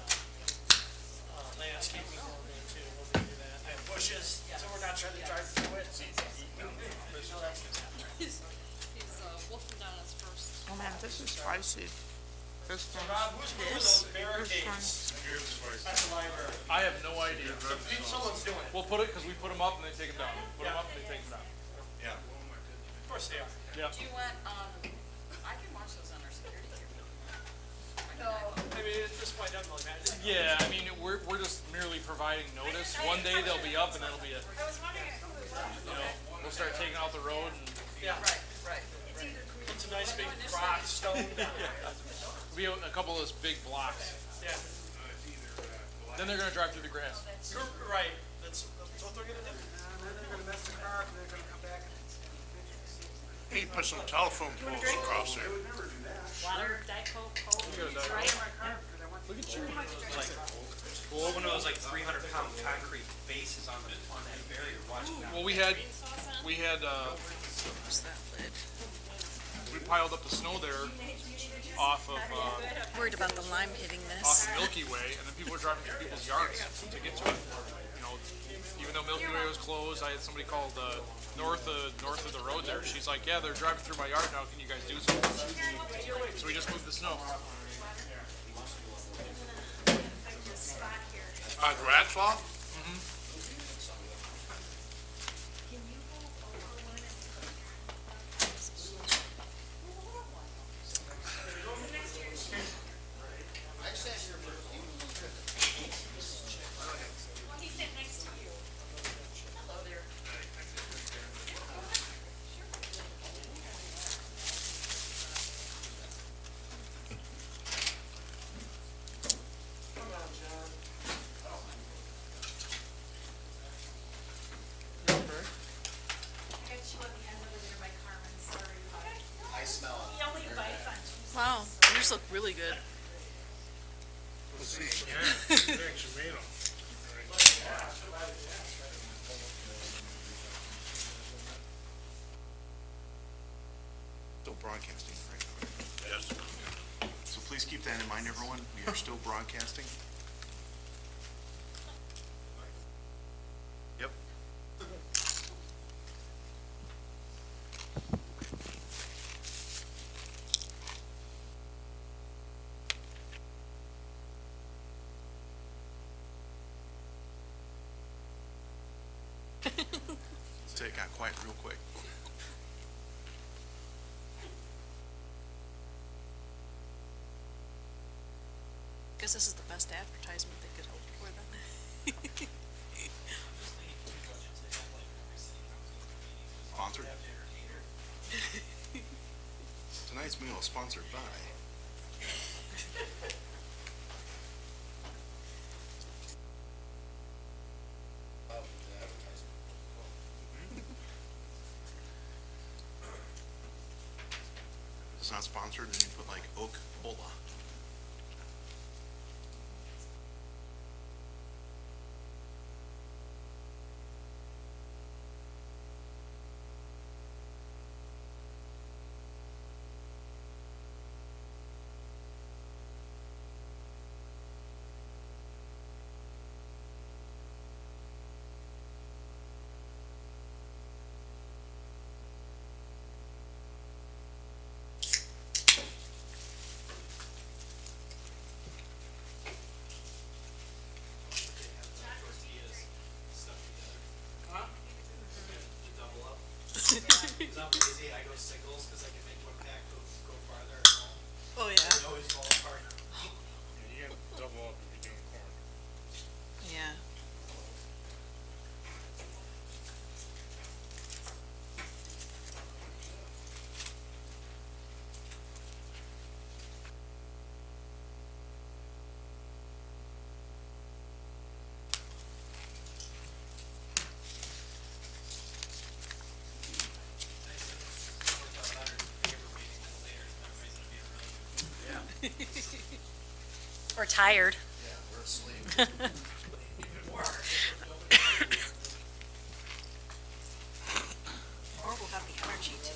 landscaping going in too. We'll do that. I have bushes, so we're not trying to drive through it. No, that's good. He's wolfing down his first. Oh man, this is spicy. This So one. Rob, who's moving those barricades at the library? I have no idea. Someone's doing it. We'll put it, because we put them up and they take them down. Put them up and they take them down. Yeah. Of course they are. Yeah. Do you want, I can watch those under security here. I mean, at this point, it doesn't really matter. Yeah, I mean, we're just merely providing notice. One day they'll be up and that'll be it. You know, we'll start taking out the road and Yeah. Right. Put some nice big rock, stone down. it'll be a couple of those big blocks. Yeah. Then they're gonna drive through the grass. Right. That's what they're gonna do. And then they're gonna mess the car up and they're gonna come back and Hey, put some telephone poles across there. Water, Diet Coke, Coke, right? Look at you. We'll open those like 300-pound concrete bases on that barrier, watching that. Well, we had, Where's that lid? we piled up the snow there off of, Worried about the lime hitting off this. of Milky Way, and then people were driving through people's yards to get to it. You know, even though Milky Way was closed, I had somebody called, north of the road there. She's like, yeah, they're driving through my yard now, can you guys do something? So we just moved the snow. Rat's Law? Wow, yours look really good. Let's see. Yeah, thanks, you made 'em. Still broadcasting right now. Yes. So please keep that in mind, everyone. We are still broadcasting. Yep. So it got quiet real quick. Guess this is the best advertisement they could hope for then. Sponsored. Tonight's meal is sponsored by. It's not sponsored, and you put like Oak Cola. I go singles because I can make one pack go farther at home. Oh, They yeah. always fall apart. You gotta double up if you're doing corn. Yeah. Or tired. Yeah, we're asleep. Or we'll have the energy to.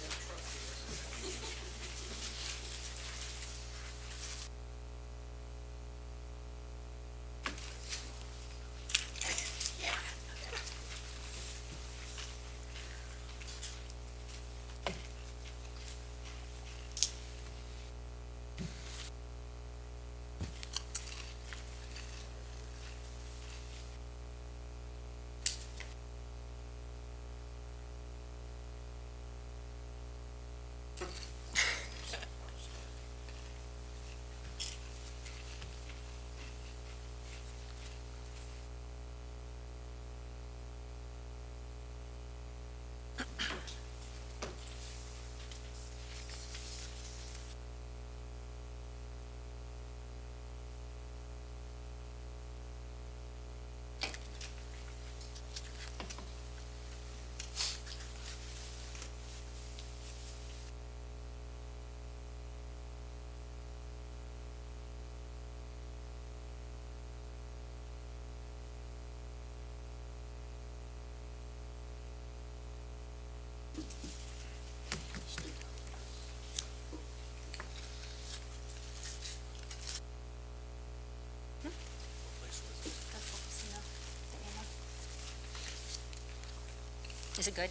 Is it good?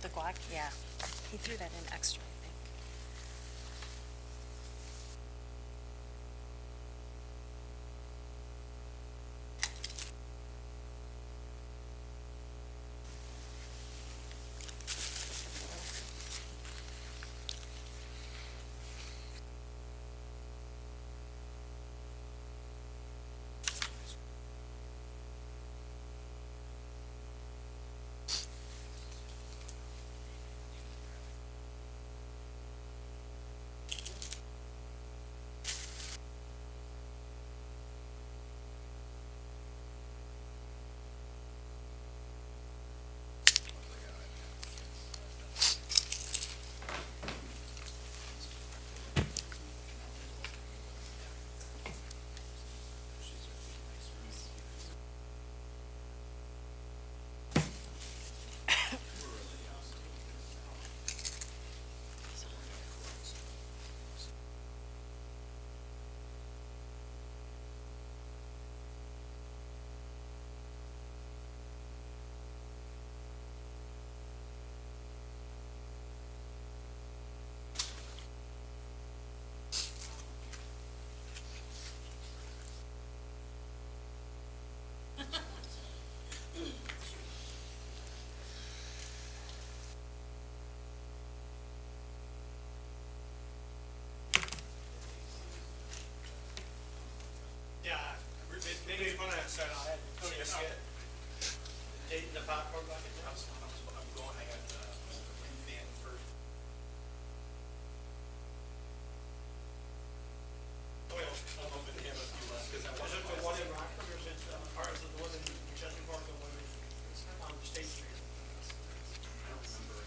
The guac, yeah. He threw that in extra, I think. Yeah, they made fun of that side. I had to skit. The popcorn bucket. I'm going, I got fan first. Oil, I'm hoping to have a few left, because was it the one in Rockford, or is it, or is it the one in Chester Park, the one on State Street? I don't remember.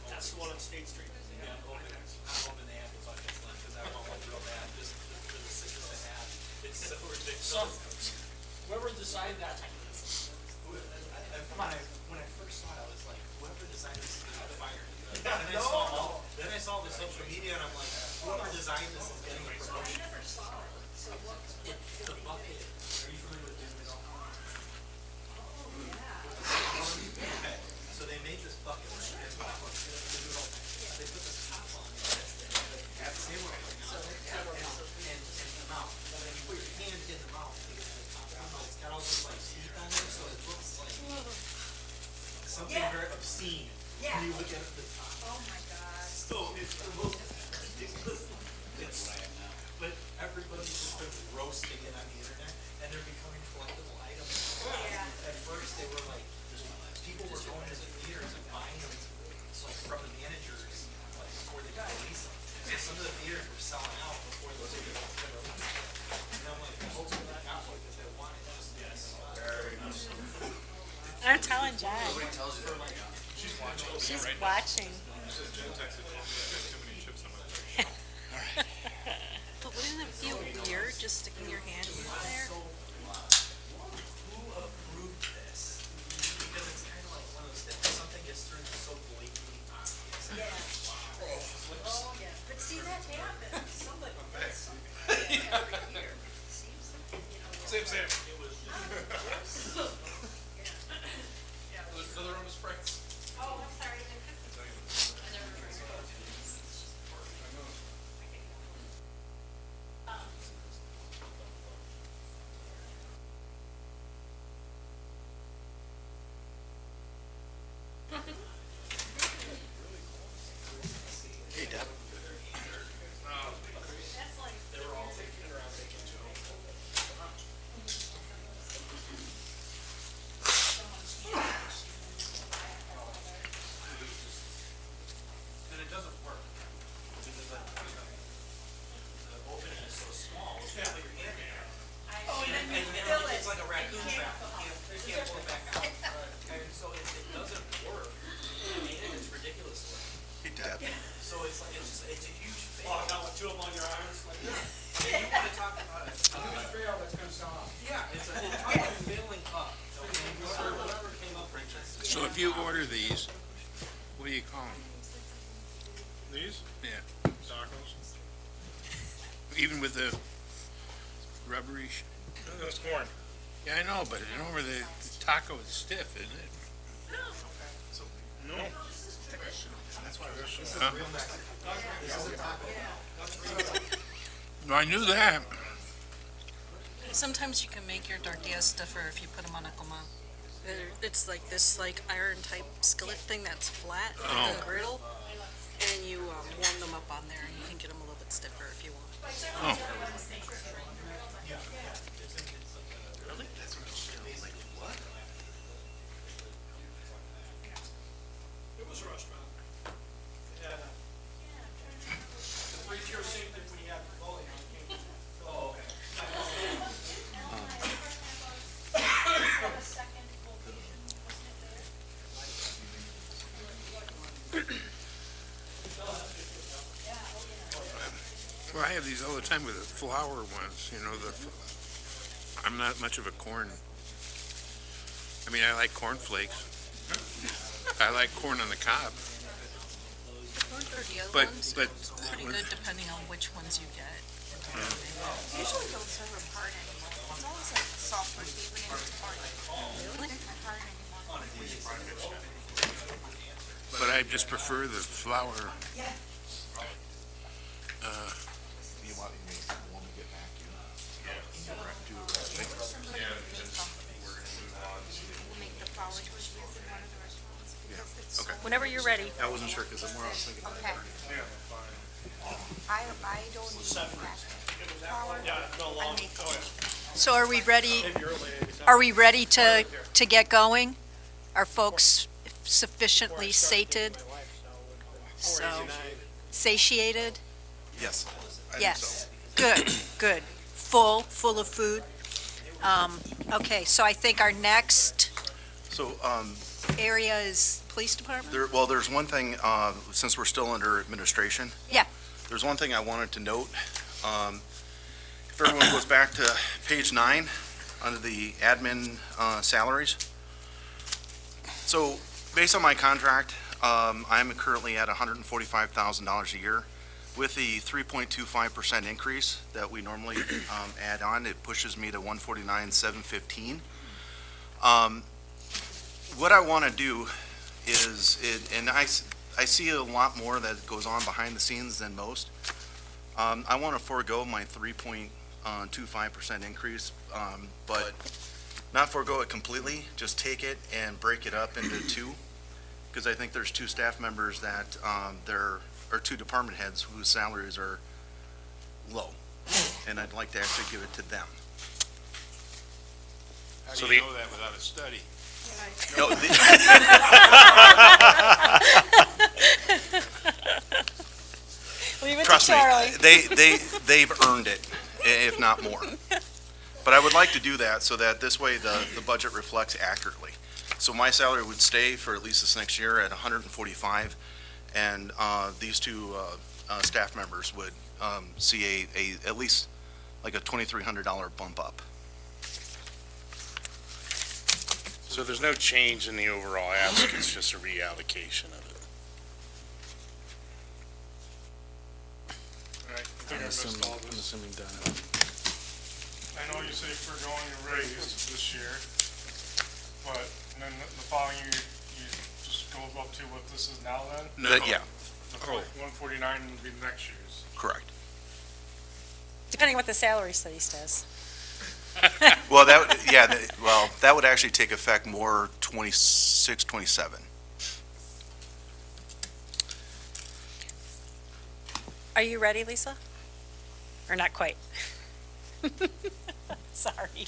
That's the one on State Street. Yeah, I'm hoping they have the buckets left, because I want one real bad, just for the sickness they have. It's so ridiculous. Whoever designed that. When I first saw it, I was like, whoever designed this is gonna get fired. Then I saw the social media, and I'm like, whoever designed this is getting a promotion. I never saw it. The bucket. Are you familiar with Disney? Okay, so they made this bucket, right? They put this top on it. Have the same one. And the mouth. When you put your hand in the mouth, to get to the top, it's got all this like teeth on there, so it looks like something very obscene. When you look at the top. Oh, my God. So it's the most ridiculous. But everybody's just been roasting it on the internet, and they're becoming collectible items. At first, they were like, people were going to the theaters and buying them from the managers, like, before they could release them. So some of the theaters were selling out before the tickets were released. And I'm like, hopefully that got one, because they want it. Very nice. I'm telling John. Nobody tells you that. She's watching. She's watching. Jen texted me, I've got too many chips on my plate. But wouldn't it feel weird just sticking your hand in there? Who approved this? Because it's kind of like one of those things, something gets through so blatantly obvious. Oh, yeah. But see, that happens. Somebody does something every year. Seems like, Same. It was Another room of sprites. Oh, I'm sorry. Hey, Deb. they were all taking it around taking Joe. And it doesn't work. Because the opening is so small, you can't put your hand in there. Oh, and then you And fill it. it's like a raccoon and you trap. can't- You can't pull it back out. And so it doesn't work. And it's ridiculous looking. Hey, Deb. So it's like, it's a huge fail. Walk out with two of them on your arms, like, And you wanna talk about it. fail that's gonna stop. Yeah, it's talk about failing up. Okay, whatever came up with this. So if you order these, what do you call them? These? Yeah, Tacos? even with the rubbery That's corn. Yeah, I know, but you know where the taco is stiff, isn't it? No. Huh? No, I knew that. Sometimes you can make your tortillas stiffer if you put them on a coma. It's like this iron type skillet thing that's flat, like a griddle, and you warm them up on there, and you can get them a little bit stiffer if you want. Oh. It was a restaurant. Yeah. The three-tier same thing when you have bowling. Oh, okay. Well, I have these all the time with the flour ones, you know, I'm not much of a corn. I mean, I like corn flakes. I like corn on the cob. The corn tortilla But- ones but- are pretty good depending on which ones you get. Usually don't serve them hard anymore. It's always like soft tortilla, even if it's hard. Really? Not hard anymore. But I just prefer the flour. You want me to get back to you? We'll make the flour tortillas in one of the restaurants because it's Okay. Whenever you're ready. I wasn't sure, because the more I was thinking. okay. I don't need that flour. I make it. So are we ready to get going? Are folks sufficiently sated? So, satiated? Yes. I think Yes. Good, good. Full of food? Okay, so I think our next So, area is police department? there's one thing, since we're still under administration. Yeah. There's one thing I wanted to note. If everyone goes back to page 9, under the admin salaries. So, based on my contract, I'm currently at $145,000 a year. With the 3.25% increase that we normally add on, it pushes me to $149,715. What I want to do is, and I see a lot more that goes on behind the scenes than most. I want to forego my 3.25% increase, but not forego it completely, just take it and break it up into two. Because I think there's two staff members that, or two department heads whose salaries are low. And I'd like to actually give it to them. How So do you the- know that without a study? No, Leave it to Trust me, Charlie. they've earned it, if not more. But I would like to do that so that this way the budget reflects accurately. So my salary would stay for at least this next year at 145, and these two staff members would see at least like a $2,300 bump up. So there's no change in the overall ask, it's just a reallocation of it. All right, I think I missed all this. assuming done. I know you say for going a raise this year, but then the following year, you just go up to what this is now then? Yeah, The 149 would be next year's. correct. Depending on what the salary study says. Well, that would actually take effect more 26, 27. Are you ready, Lisa? Or not quite? Sorry.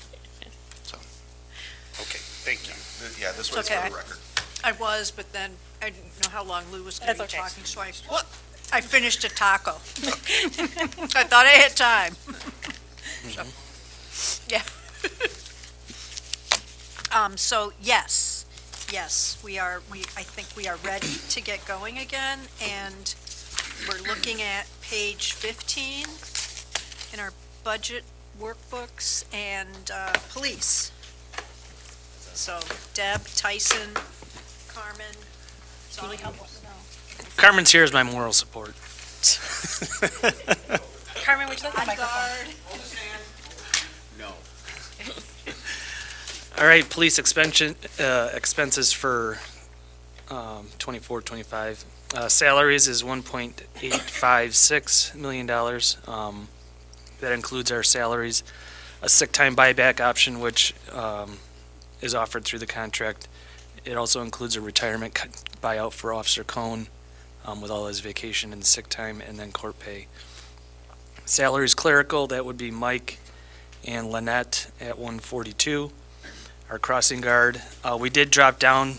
Okay, thank you. Yeah, this was It's okay. for the record. I was, but then I didn't know how long Lou was going to That's be okay. talking, so I finished a taco. I thought I had time. So, yeah. So, yes, I think we are ready to get going again, and we're looking at page 15 in our budget workbooks, and police. So Deb, Tyson, Carmen, it's all you. Carmen's here as my moral support. Carmen, would you like the microphone? No. All right, police expenses for 24, 25. Salaries is $1.856 million. That includes our salaries, a sick time buyback option, which is offered through the contract. It also includes a retirement buyout for Officer Cohn with all his vacation and sick time, and then court pay. Salaries clerical, that would be Mike and Lynette at 142. Our crossing guard, we did drop down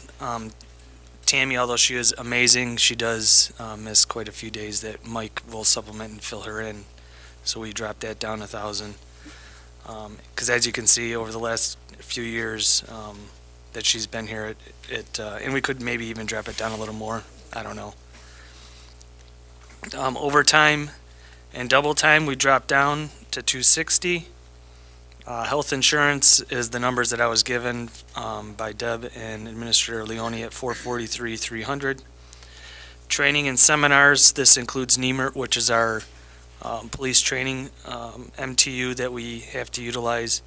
Tammy, although she is amazing, she does miss quite a few days that Mike will supplement and fill her in. So we dropped that down 1,000. Because as you can see, over the last few years that she's been here, and we could maybe even drop it down a little more. I don't know. Overtime and double time, we dropped down to 260. Health insurance is the numbers that I was given by Deb and Administrator Leone at 443,300. Training and seminars, this includes NEMERT, which is our police training MTU that we have to utilize.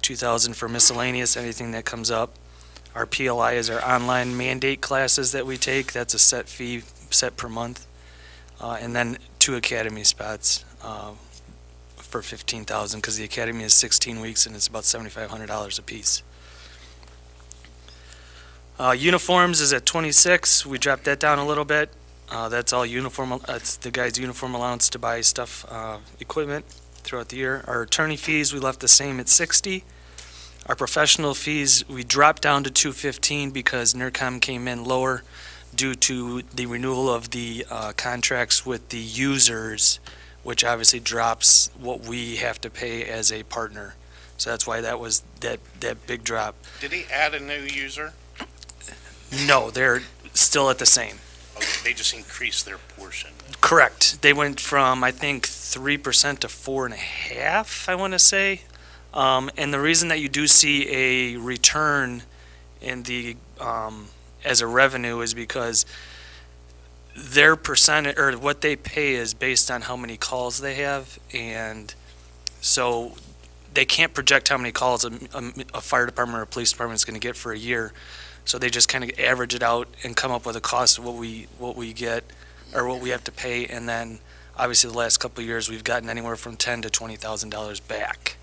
2,000 for miscellaneous, anything that comes up. Our PLI is our online mandate classes that we take. That's a set fee, set per month. And then 2 academy spots for 15,000 because the academy is 16 weeks and it's about $7,500 a piece. Uniforms is at 26. We dropped that down a little bit. That's all uniform. That's the guy's uniform allowance to buy stuff, equipment throughout the year. Our attorney fees, we left the same at 60. Our professional fees, we dropped down to 215 because NERCOM came in lower due to the renewal of the contracts with the users, which obviously drops what we have to pay as a partner. So that's why that was that big drop. Did he add a new user? No, they're still at the same. Okay, they just increased their portion. Correct. They went from, I think, 3% to 4.5%, I want to say. And the reason that you do see a return in the as a revenue is because their percentage, or what they pay, is based on how many calls they have, and so they can't project how many calls a fire department or a police department is going to get for a year. So they just kind of average it out and come up with a cost of what we get, or what we have to pay, and then obviously the last couple of years we've gotten anywhere from $10,000 to $20,000 back.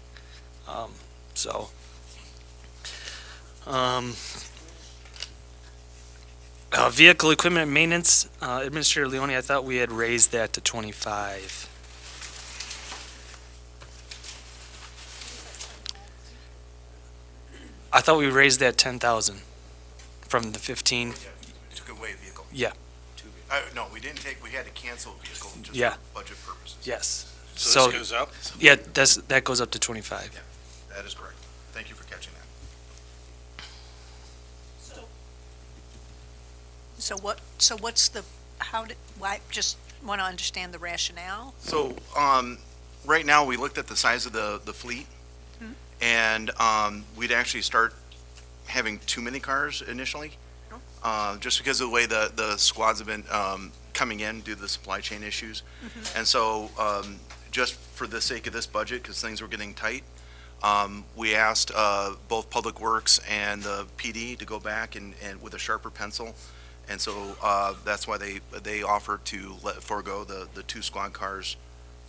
Vehicle equipment and maintenance, Administrator Leone, I thought we had raised that to 25. I thought we raised that 10,000 from the 15. Yeah, took away a vehicle. Yeah. No, we didn't take, we had to cancel a vehicle just Yeah. for budget purposes. Yes. So this goes up? Yeah, that goes up to 25. Yeah, that is correct. Thank you for catching that. So what's the, why, just want to understand the rationale? So, right now, we looked at the size of the fleet, and we'd actually start having too many cars initially, just because of the way the squads have been coming in due to the supply chain issues. And so, just for the sake of this budget, because things were getting tight, we asked both Public Works and the PD to go back and with a sharper pencil. And so that's why they offered to forego the 2 squad cars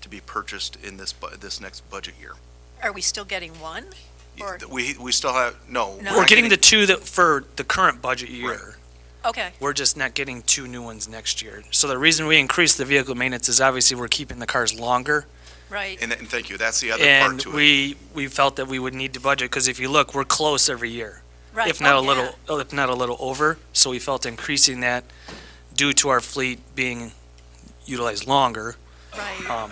to be purchased in this next budget year. Are we still getting one? Or, We still have, no. We're getting the 2 that for the current budget year. Right. okay, We're just not getting 2 new ones next year. So the reason we increased the vehicle maintenance is obviously we're keeping the cars longer. right. And thank you, that's the other part And to it. we felt that we would need to budget, because if you look, we're close every year. Right. If not Oh, a little, if not a little over. So we felt increasing that due to our fleet being utilized longer. Right.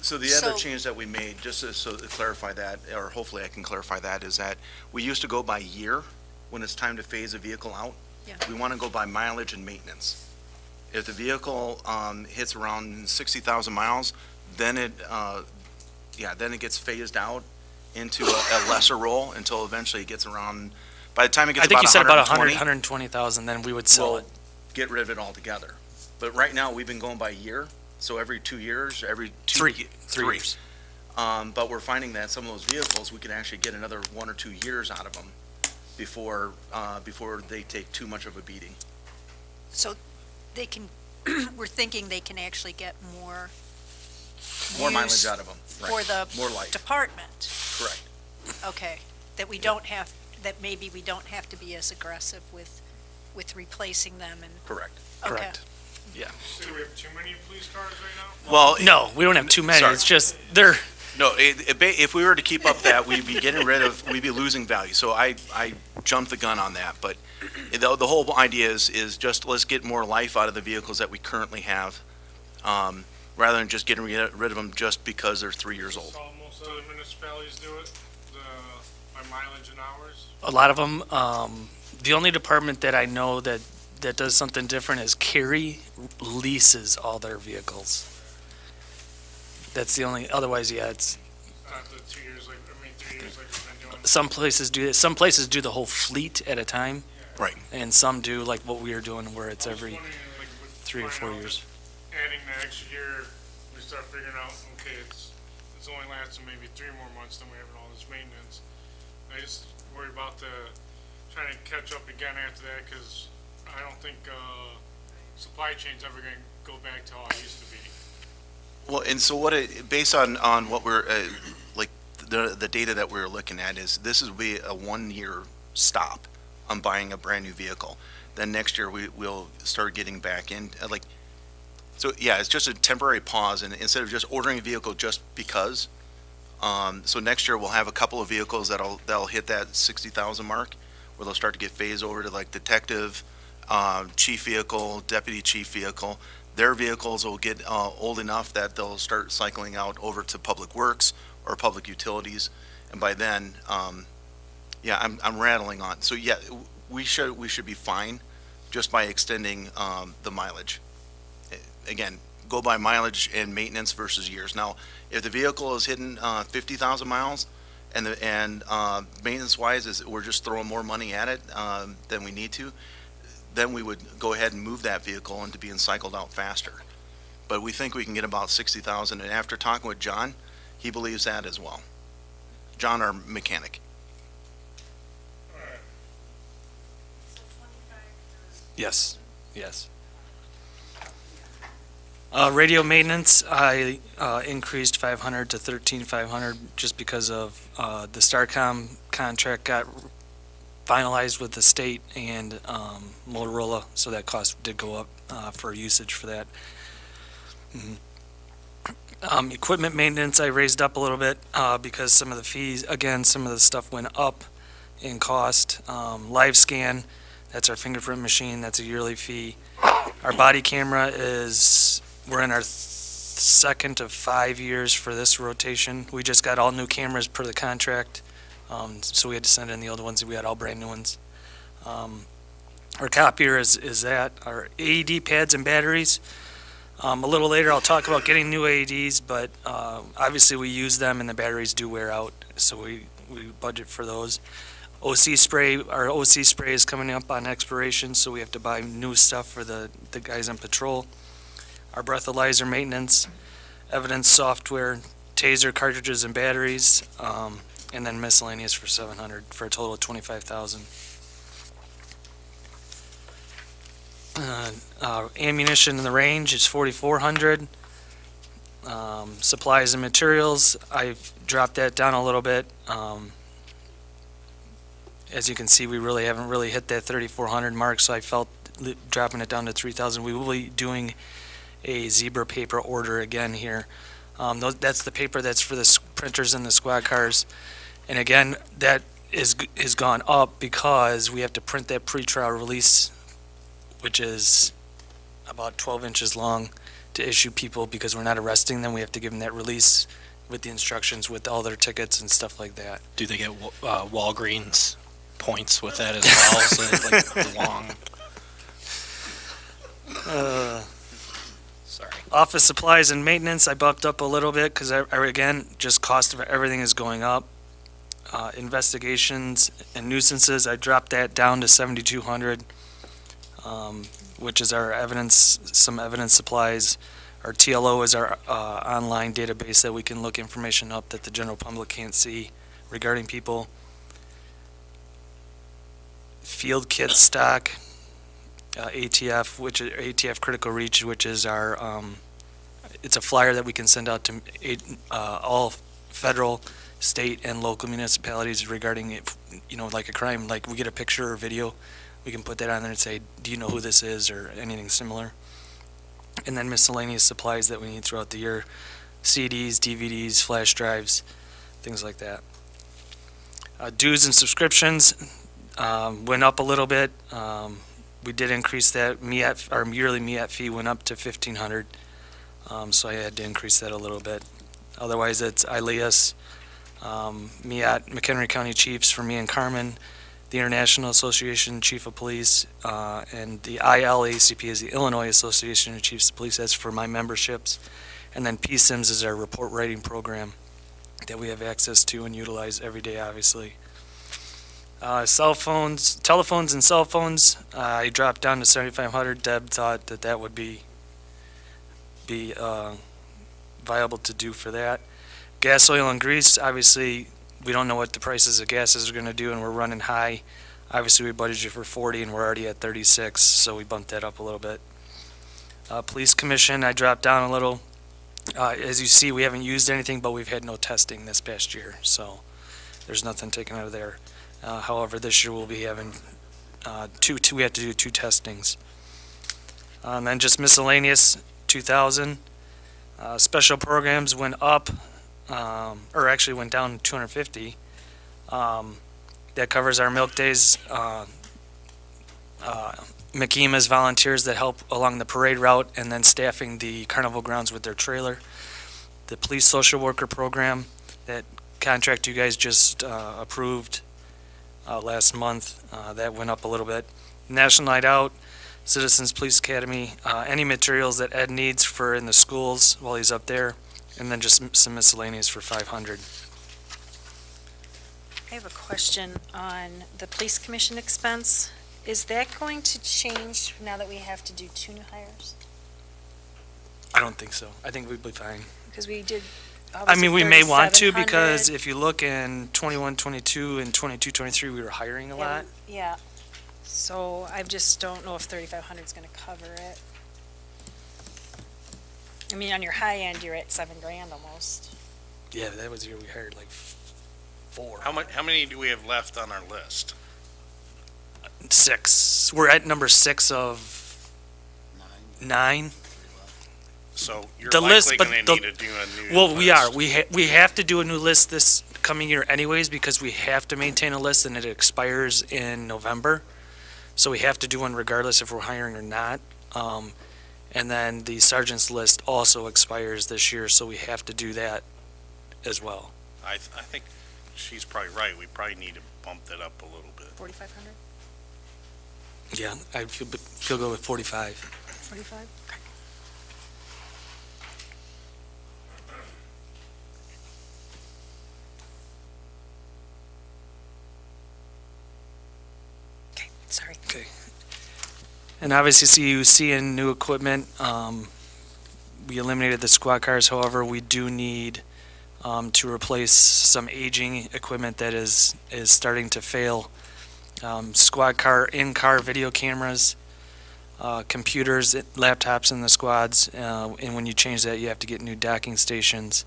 So the other So- change that we made, just to clarify that, or hopefully I can clarify that, is that we used to go by year when it's time to phase a vehicle out. Yeah. We want to go by mileage and maintenance. If the vehicle hits around 60,000 miles, then it gets phased out into a lesser role until eventually it gets around, by the time it gets I think about you said about 120, 120,000, then we would sell we'll it. get rid of it altogether. But right now, we've been going by year, so every 2 years, every 2 Three years. But we're finding that some of those vehicles, we can actually get another 1 or 2 years out of them before they take too much of a beating. So they can, we're thinking they can actually get more Mileage use out of them, for right? the More life, department. correct. Okay, that we don't have, that maybe we don't have to be as aggressive with replacing them and. Correct. Okay. Correct. Do we have too many police cars right now? Well, No, we don't have too many. Sorry. It's just, they're, no, if we were to keep up that, we'd be losing value. So I jumped the gun on that, but the whole idea is just let's get more life out of the vehicles that we currently have, rather than just getting rid of them just because they're 3 years old. So most other municipalities do it, by mileage and hours? a lot of them, the only department that I know that does something different is Cary leases all their vehicles. That's the only, otherwise, yeah, it's, Not the 2 years, 3 years like we've been doing. some places do it, some places do the whole fleet at a time. Right. And some do like what we are doing where it's I was every wondering, with 3 or 4 finding out years. that Adding the extra year, we start figuring out, okay, it's only lasting maybe 3 more months than we have all this maintenance. I just worry about trying to catch up again after that, because I don't think, supply chain's ever gonna go back to how it used to be. Well, and so based on what we're, like, the data that we're looking at is this will be a 1-year stop on buying a brand new vehicle. Then next year we'll start getting back in, so yeah, it's just a temporary pause, and instead of just ordering a vehicle just because, so next year we'll have a couple of vehicles that'll hit that 60,000 mark, where they'll start to get phased over to like detective, chief vehicle, deputy chief vehicle. Their vehicles will get old enough that they'll start cycling out over to public works or public utilities, and by then, yeah, I'm rattling on. So yeah, we should be fine just by extending the mileage. Again, go by mileage and maintenance versus years. Now, if the vehicle is hitting 50,000 miles, and maintenance-wise we're just throwing more money at it than we need to, then we would go ahead and move that vehicle into being cycled out faster. But we think we can get about 60,000, and after talking with John, he believes that as well. John, our mechanic. Yes, yes. Radio maintenance, I increased 500 to 13,500 just because of the Starcom contract got finalized with the state and Motorola, so that cost did go up for usage for that. Equipment maintenance, I raised up a little bit because some of the fees, again, some of the stuff went up in cost. Live scan, that's our fingerprint machine, that's a yearly fee. Our body camera we're in our second of 5 years for this rotation. We just got all new cameras per the contract, so we had to send in the old ones, we had all brand new ones. Our copier is that. Our AED pads and batteries, a little later I'll talk about getting new AEDs, but obviously we use them and the batteries do wear out, so we budget for those. OC spray, our OC spray is coming up on expiration, so we have to buy new stuff for the guys on patrol. Our breathalyzer maintenance, evidence software, taser cartridges and batteries, and then miscellaneous for 700 for a total of 25,000. Ammunition in the range is 4,400. Supplies and materials, I've dropped that down a little bit. As you can see, we really haven't hit that 3,400 mark, so I felt dropping it down to 3,000. We will be doing a zebra paper order again here. That's the paper that's for the printers and the squad cars. And again, that is gone up because we have to print that pre-trial release, which is about 12 inches long, to issue people because we're not arresting them. We have to give them that release with the instructions with all their tickets and stuff like that. Do they get Walgreens points with that as well? So it's like long. Sorry. Office supplies and maintenance, I bumped up a little bit because again, just cost of everything is going up. Investigations and nuisances, I dropped that down to 7,200, which is our evidence, some evidence supplies. Our TLO is our online database that we can look information up that the general public can't see regarding people. Field kit stock, ATF, which is ATF Critical Reach, which is our, it's a flyer that we can send out to all federal, state, and local municipalities regarding, like a crime, like we get a picture or video, we can put that on there and say, do you know who this is, or anything similar. And then miscellaneous supplies that we need throughout the year, CDs, DVDs, flash drives, things like that. Dues and subscriptions went up a little bit. We did increase that. Our yearly MEAT fee went up to $1,500, so I had to increase that a little bit. Otherwise, it's ILEAS, MEAT, McHenry County Chiefs for me and Carmen, the International Association Chief of Police, and the ILACP is the Illinois Association of Chiefs of Police. That's for my memberships. And then PSIMS is our report writing program that we have access to and utilize every day, obviously. Telephones and cell phones, I dropped down to $7,500. Deb thought that would be viable to do for that. Gas, oil, and grease, obviously, we don't know what the prices of gases are going to do, and we're running high. Obviously, we budgeted for 40, and we're already at 36, so we bumped that up a little bit. Police commission, I dropped down a little. As you see, we haven't used anything, but we've had no testing this past year, so there's nothing taken out of there. However, this year we'll be having we have to do 2 testings. And then just miscellaneous, 2,000. Special programs went up, or actually went down 250. That covers our milk days, McKema's volunteers that help along the parade route, and then staffing the carnival grounds with their trailer. The police social worker program, that contract you guys just approved last month, that went up a little bit. National Night Out, Citizens Police Academy, any materials that Ed needs for in the schools while he's up there, and then just some miscellaneous for 500. I have a question on the police commission expense. Is that going to change now that we have to do 2 new hires? I don't think so. I think we'd be fine. Because we did. I mean, we may want to, because if you look in 21, 22, and 22, 23, we were hiring a lot. Yeah. So I just don't know if 3,500 is going to cover it. I mean, on your high end, you're at $7,000 almost. Yeah, that was the year we hired like 4. How many do we have left on our list? 6. We're at number 6 of 9. So you're The likely list, but going to need to do a new well, list. we are. We have to do a new list this coming year anyways, because we have to maintain a list and it expires in November. So we have to do one regardless if we're hiring or not. And then the sergeant's list also expires this year, so we have to do that as well. I think she's probably right. We probably need to bump that up a little bit. 4,500? Yeah, I feel good with 45. 45? Okay. Okay, sorry. Okay. And obviously, so you see in new equipment, we eliminated the squad cars. However, we do need to replace some aging equipment that is starting to fail. Squad car, in-car video cameras, computers, laptops in the squads, and when you change that, you have to get new docking stations.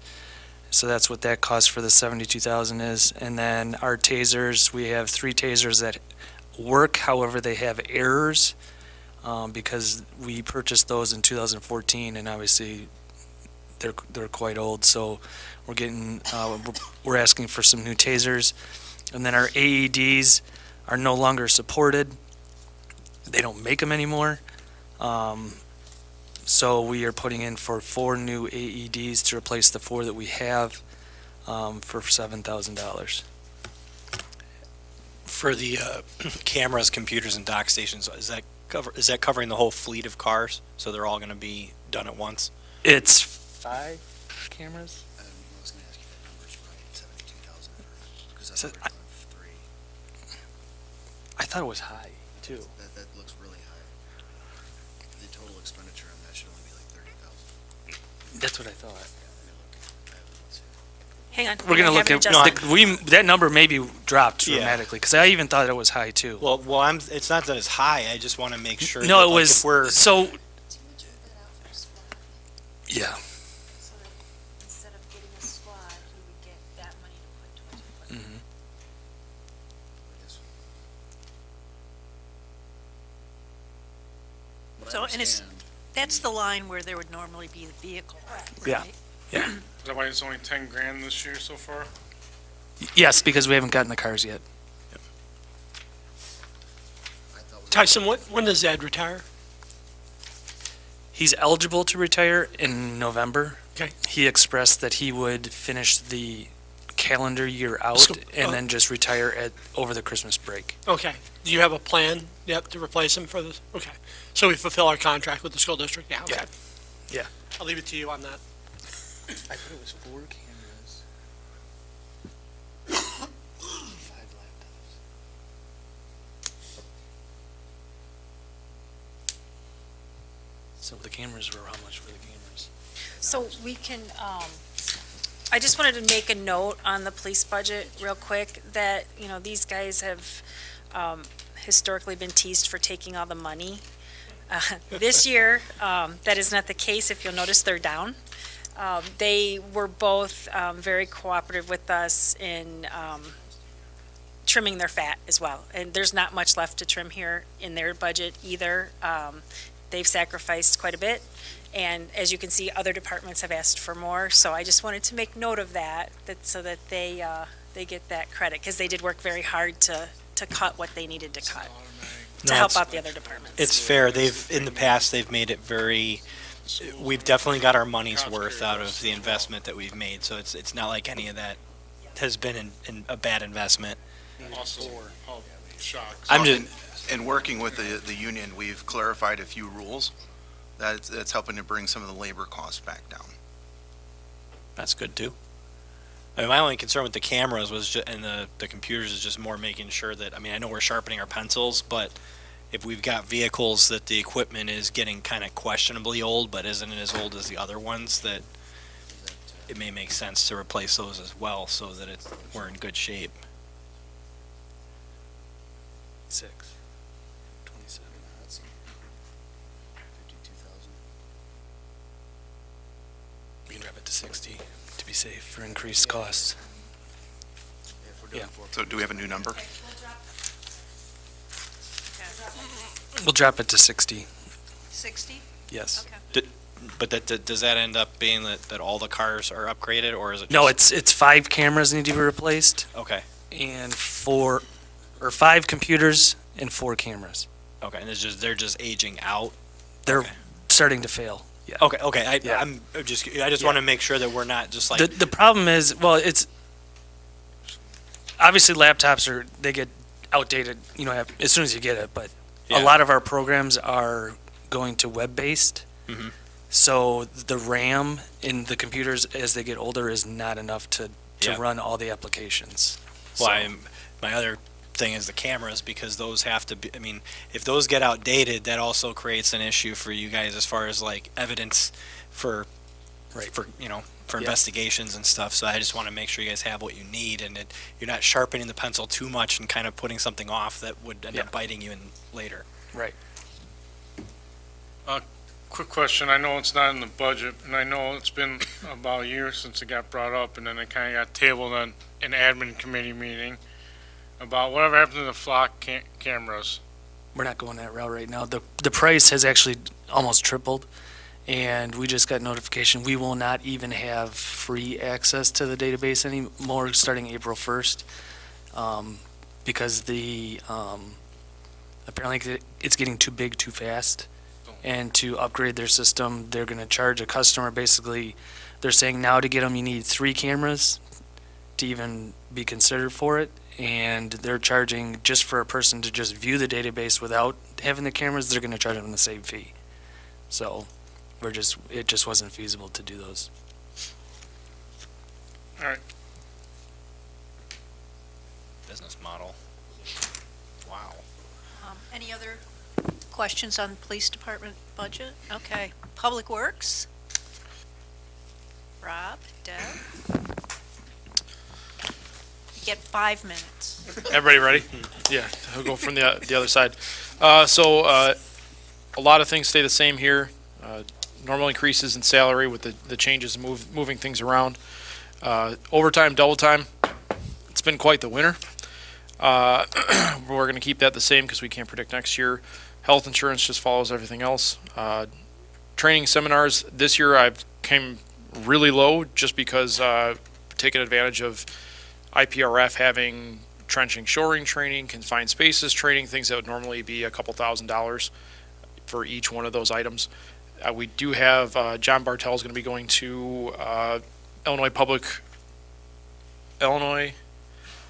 So that's what that cost for the 72,000 is. And then our tasers, we have 3 tasers that work. However, they have errors because we purchased those in 2014, and obviously they're quite old. So we're getting we're asking for some new tasers. And then our AEDs are no longer supported. They don't make them anymore. So we are putting in for 4 new AEDs to replace the 4 that we have for $7,000. For the cameras, computers, and dock stations, is that covering the whole fleet of cars? So they're all going to be done at once? It's 5 cameras. I was going to ask you that number's right, 72,000 because that's So what we're doing 3. I thought it was high too. That looks really high. The total expenditure on that should only be like 30,000. That's what I thought. Hang on. We're gonna look have at, an adjustment. that number maybe dropped Yeah. dramatically, because I even thought it was high too. Well, it's not that it's high, I just want to make sure. No, that, it like, was, if we're, so, yeah. So that instead of getting a squad, he would get that money to put towards equipment. Mhm. So, and it's, that's the line where there would normally be a vehicle. Yeah. right? Yeah. Is that why it's only 10 grand this year so far? Yes, because we haven't gotten the cars yet. Tyson, when does Ed retire? He's eligible to retire in November. Okay. He expressed that he would finish the calendar year out So- and then just retire over the Christmas break. Okay. Do you have a plan yet to replace him for this? Okay. So we fulfill our contract with the school district? Yeah, okay. Yeah. I'll leave it to you on that. I thought it was 4 cameras. 5 laptops. So the cameras were, how much were the cameras? So we can, I just wanted to make a note on the police budget real quick that, you know, these guys have historically been teased for taking all the money. This year, that is not the case. If you'll notice, they're down. They were both very cooperative with us in trimming their fat as well. And there's not much left to trim here in their budget either. They've sacrificed quite a bit. And as you can see, other departments have asked for more. So I just wanted to make note of that so that they get that credit, because they did work very hard to cut what they needed to cut to No, help it's- out the other departments. it's fair. In the past, they've made it very, we've definitely got our money's worth out of the investment that we've made. So it's not like any of that has been in a bad investment. Also, how shocked. I'm just, In working with the union, we've clarified a few rules that's helping to bring some of the labor costs back down. that's good too. I mean, my only concern with the cameras was and the computers is just more making sure that, I mean, I know we're sharpening our pencils, but if we've got vehicles that the equipment is getting kind of questionably old, but isn't as old as the other ones, that it may make sense to replace those as well so that we're in good shape. 6. 27. We can drop it to 60 to be safe for increased costs. Yeah. So do we have a new number? We'll drop it to 60, 60? yes. Okay. But does that end up being that all the cars are upgraded, or is it just? No, it's 5 cameras need to be replaced Okay, and 5 computers and 4 cameras. okay, and they're just aging out? They're Okay. starting to fail. Yeah. Okay, I Yeah. just Yeah. want to make sure that we're not just like. The problem is, well, it's, obviously laptops they get outdated, as soon as you get it, but Yeah. a lot of our programs are going to web-based. Mhm. So the RAM in the computers as they get older is not enough to Yeah. run all the applications. Well, my other thing is the cameras, because those have to be, I mean, if those get outdated, that also creates an issue for you guys as far as like evidence for, Right. for Yeah. investigations and stuff. So I just want to make sure you guys have what you need, and you're not sharpening the pencil too much and kind of putting something off that would end Yeah. up biting you in later. Right. Quick question, I know it's not in the budget, and I know it's been about a year since it got brought up, and then it kind of got tabled on an admin committee meeting about whatever happened to the flock cameras. We're not going that route right now. The price has actually almost tripled, and we just got notification we will not even have free access to the database anymore starting April 1st, because apparently it's getting too big too fast, and to upgrade their system, they're going to charge a customer. Basically, they're saying now to get them you need 3 cameras to even be considered for it, and they're charging just for a person to just view the database without having the cameras, they're going to charge them the same fee. So it just wasn't feasible to do those. All right, Business model. Wow. Any other questions on police department budget? Okay. Public Works? Rob, Deb. You get 5 minutes. Everybody ready? Yeah, I'll go from the other side. A lot of things stay the same here. Normal increases in salary with the changes, moving things around. Overtime, double time, it's been quite the winter. We're going to keep that the same because we can't predict next year. Health insurance just follows everything else. Training seminars, this year I've came really low just because taking advantage of IPRF having trenching, shoring training, confined spaces training, things that would normally be a couple $1,000s for each one of those items. We do have John Bartel is going to be going to Illinois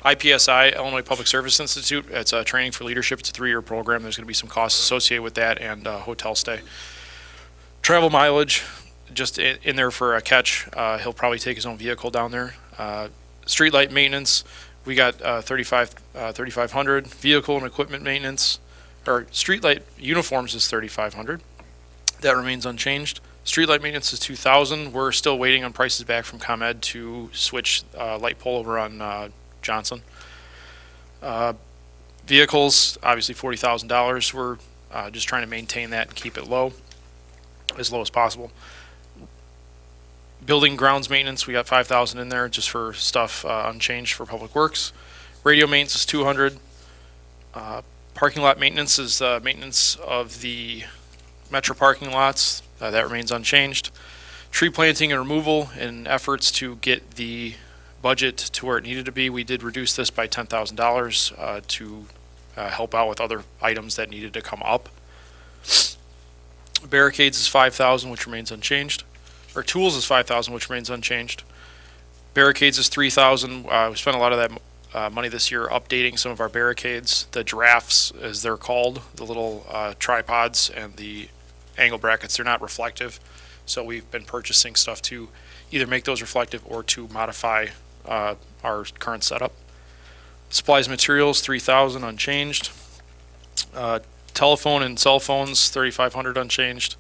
IPSI, Illinois Public Service Institute. It's a training for leadership. It's a 3-year program. There's going to be some costs associated with that and hotel stay. Travel mileage, just in there for a catch. He'll probably take his own vehicle down there. Streetlight maintenance, we got 3,500. Vehicle and equipment maintenance, or streetlight uniforms is 3,500. That remains unchanged. Streetlight maintenance is 2,000. We're still waiting on prices back from ComEd to switch light pole over on Johnson. Vehicles, obviously $40,000. We're just trying to maintain that and keep it low as possible. Building grounds maintenance, we got 5,000 in there just for stuff unchanged for Public Works. Radio maintenance is 200. Parking lot maintenance is maintenance of the Metro parking lots. That remains unchanged. Tree planting and removal in efforts to get the budget to where it needed to be. We did reduce this by $10,000 to help out with other items that needed to come up. Barricades is 5,000, which remains unchanged. Or tools is 5,000, which remains unchanged. Barricades is 3,000. We spent a lot of that money this year updating some of our barricades. The giraffes, as they're called, the little tripods and the angle brackets, they're not reflective. So we've been purchasing stuff to either make those reflective or to modify our current setup. Supplies and materials, 3,000 unchanged. Telephone and cell phones, 3,500 unchanged.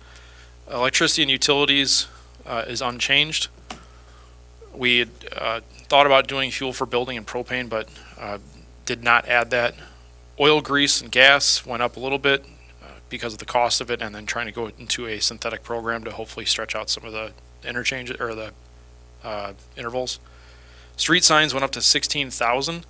Electricity and utilities is unchanged. We had thought about doing fuel for building and propane, but did not add that. Oil, grease, and gas went up a little bit because of the cost of it, and then trying to go into a synthetic program to hopefully stretch out some of the interchange or the intervals. Street signs went up to 16,000.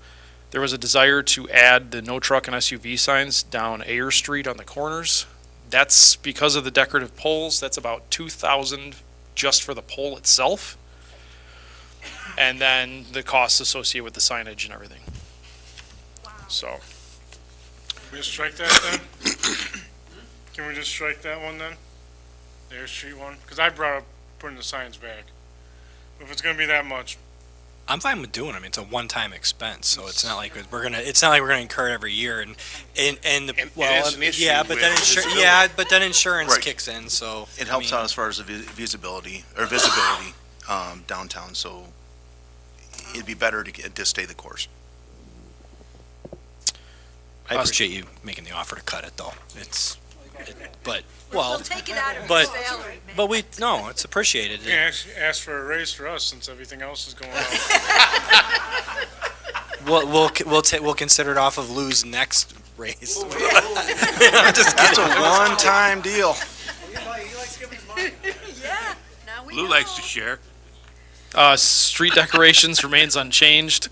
There was a desire to add the no truck and SUV signs down Ayer Street on the corners. That's because of the decorative poles. That's about 2,000 just for the pole itself. And then the costs associated with the signage and everything. Wow. So, We just strike that then? Can we just strike that one then? The Air Street one? Because I brought up putting the signs back. If it's gonna be that much, I'm fine with doing it. I mean, it's a one-time expense, so it's not like we're gonna incur it every year. And It is an issue yeah, but then with visibility. insurance Right. kicks in. So It helps out as far as the visibility downtown, so it'd be better to stay the course. I appreciate you making the offer to cut it, though. We'll take it out of but- your salary, man. But it's appreciated. you can actually ask for a raise for us since everything else is going on. We'll consider it off of Lou's next raise. That's a one-time deal. Yeah, now we Lou know. likes to share. street decorations remains unchanged.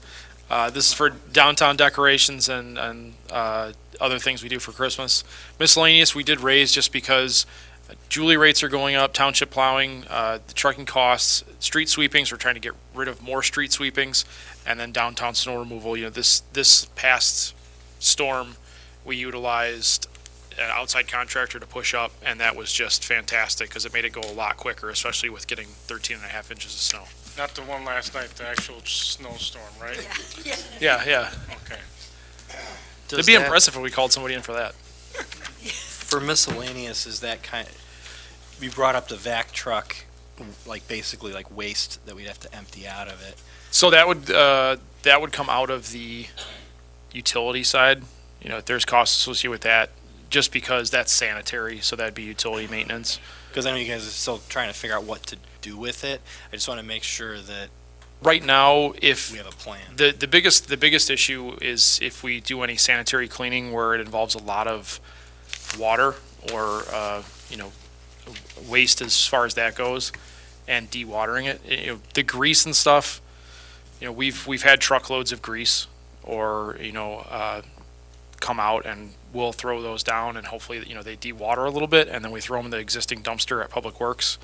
This is for downtown decorations and other things we do for Christmas. Miscellaneous, we did raise just because Julie rates are going up, township plowing, the trucking costs, street sweepings, we're trying to get rid of more street sweepings, and then downtown snow removal. You know, this past storm, we utilized an outside contractor to push up, and that was just fantastic because it made it go a lot quicker, especially with getting 13.5 inches of snow. Not the one last night, the actual snowstorm, right? Yeah. Okay. It'd be impressive if we called somebody in for that. For miscellaneous, is that we brought up the vac truck, like basically like waste that we'd have to empty out of it. So that would come out of the utility side. You know, if there's costs associated with that, just because that's sanitary, so that'd be utility maintenance. Because I know you guys are still trying to figure out what to do with it. I just want to make sure that Right now, if we have a plan. the biggest issue is if we do any sanitary cleaning where it involves a lot of water or waste as far as that goes, and dewatering it. The grease and stuff. We've had truckloads of grease, or come out, and we'll throw those down, and hopefully they dewater a little bit, and then we throw them in the existing dumpster at Public Works.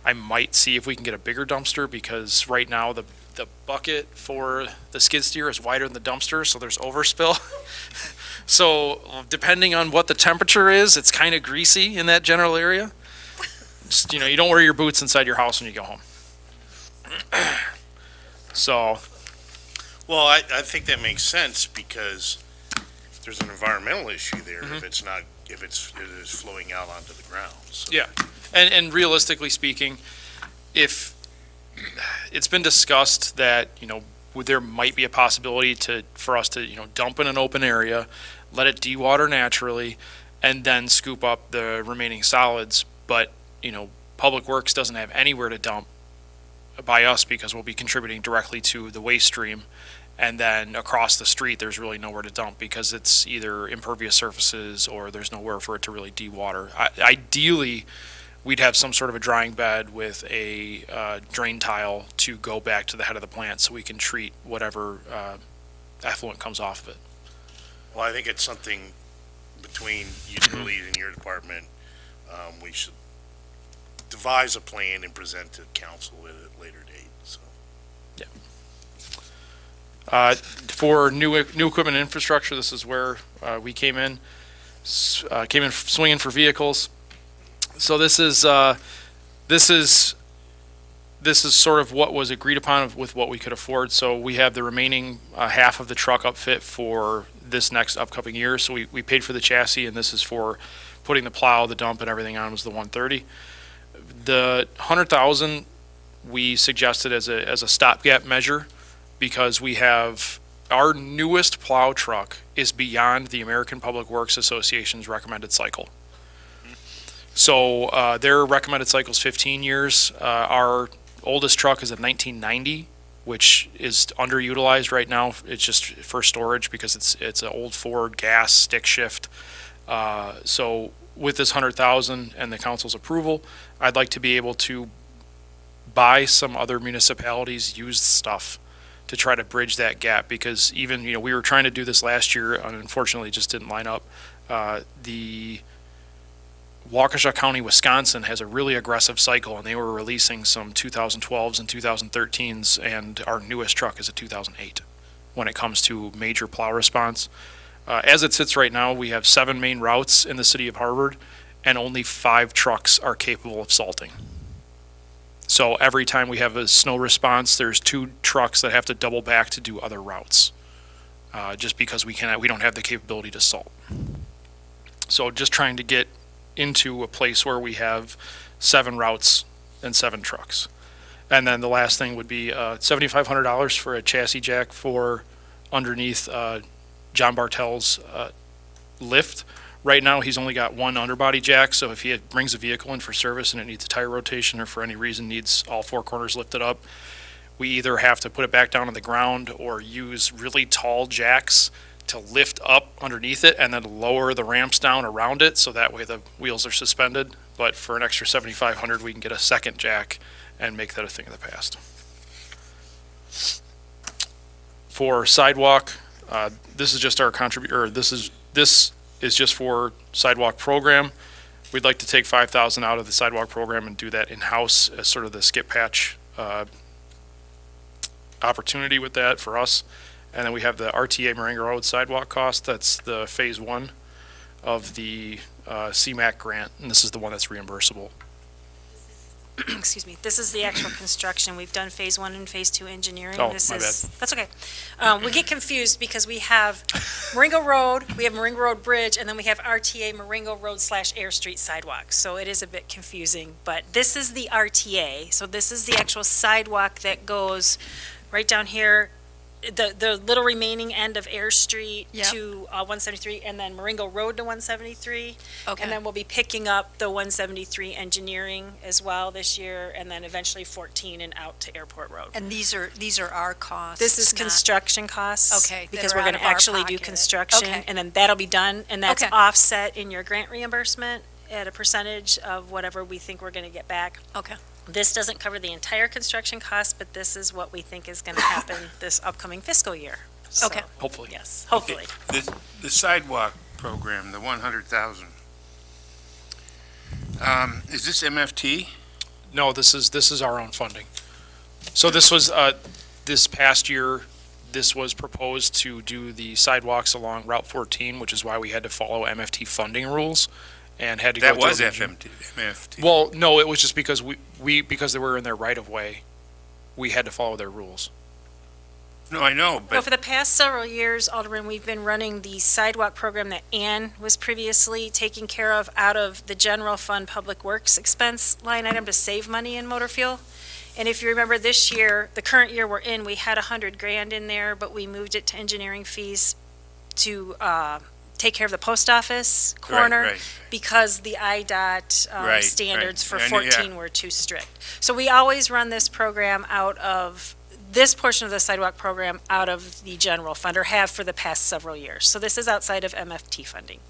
I might see if we can get a bigger dumpster, because right now the bucket for the skid steer is wider than the dumpster, so there's overspill. So depending on what the temperature is, it's kind of greasy in that general area. Just, you don't wear your boots inside your house when you go home. So. Well, I think that makes sense, because there's an environmental issue there Mm-hmm. if it is flowing out onto the ground. So. Yeah, and realistically speaking, if it's been discussed that, there might be a possibility for us to, dump in an open area, let it dewater naturally, and then scoop up the remaining solids. But, Public Works doesn't have anywhere to dump by us, because we'll be contributing directly to the waste stream. And then across the street, there's really nowhere to dump, because it's either impervious surfaces or there's nowhere for it to really dewater. Ideally, we'd have some sort of a drying bed with a drain tile to go back to the head of the plant, so we can treat whatever effluent comes off of it. Well, I think it's something between utilities and your department. We should devise a plan and present to council at a later date. So. For new equipment and infrastructure, this is where we came in swinging for vehicles. So this is sort of what was agreed upon with what we could afford. So we have the remaining half of the truck upfit for this next upcoming year. So we paid for the chassis, and this is for putting the plow, the dump, and everything on was the 130. The 100,000 we suggested as a stopgap measure, because we have our newest plow truck is beyond the American Public Works Association's recommended cycle. So their recommended cycle is 15 years. Our oldest truck is a 1990, which is underutilized right now. It's just for storage, because it's an old Ford gas stick shift. So with this 100,000 and the council's approval, I'd like to be able to buy some other municipalities' used stuff to try to bridge that gap, because even, we were trying to do this last year, and unfortunately it just didn't line up. The Waukesha County, Wisconsin has a really aggressive cycle, and they were releasing some 2012s and 2013s, and our newest truck is a 2008 when it comes to major plow response. As it sits right now, we have 7 main routes in the city of Harvard, and only 5 trucks are capable of salting. So every time we have a snow response, there's 2 trucks that have to double back to do other routes, just because we don't have the capability to salt. So just trying to get into a place where we have 7 routes and 7 trucks. And then the last thing would be $7,500 for a chassis jack for underneath John Bartel's lift. Right now, he's only got 1 underbody jack, so if he brings a vehicle in for service and it needs a tire rotation, or for any reason needs all 4 corners lifted up, we either have to put it back down on the ground or use really tall jacks to lift up underneath it and then lower the ramps down around it, so that way the wheels are suspended. But for an extra $7,500, we can get a second jack and make that a thing of the past. For sidewalk, this is just our this is just for sidewalk program. We'd like to take $5,000 out of the sidewalk program and do that in-house as sort of the skip patch opportunity with that for us. And then we have the RTA Moringa Road sidewalk cost. That's the phase 1 of the CMAQ grant, and this is the one that's reimbursable. Excuse me, this is the actual construction. We've done phase 1 and phase 2 engineering. Oh, This my is, that's okay. We get confused because we have Moringa Road, we have Moringa Road Bridge, and then we have RTA Moringa Road / Air Street sidewalk. So it is a bit confusing, but this is the RTA. So this is the actual sidewalk that goes right down here the little remaining end of Air Street Yep. to 173, and then Marengo Road to 173. Okay. And then we'll be picking up the 173 engineering as well this year, and then eventually 14 and out to Airport Road. And these are our costs? This is not- construction costs. Okay, that Because are we're out going to of our actually do pocket. construction, Okay. and then that'll be done, and that's Okay. offset in your grant reimbursement at a percentage of whatever we think we're going to get back. Okay. This doesn't cover the entire construction cost, but this is what we think is going to happen this upcoming fiscal year. So, Okay. Hopefully. Yes, hopefully. The sidewalk program, the 100,000. Is this MFT? No, this is our own funding. So this was, this past year, this was proposed to do the sidewalks along Route 14, which is why we had to follow MFT funding rules and had to go. That was through- MFT. Well, no, it was just because because they were in their right of way, we had to follow their rules. No, I know, Well, but for the past several years, Alderman, we've been running the sidewalk program that Ann was previously taking care of out of the general fund public works expense line item to save money in motor fuel. And if you remember this year, the current year we're in, we had 100 grand in there, but we moved it to engineering fees to take care of the post office corner right. because the IDOT Right, standards right. for I knew- yeah. 14 were too strict. So we always run this program out of this portion of the sidewalk program out of the general fund, or have for the past several years. So this is outside of MFT funding,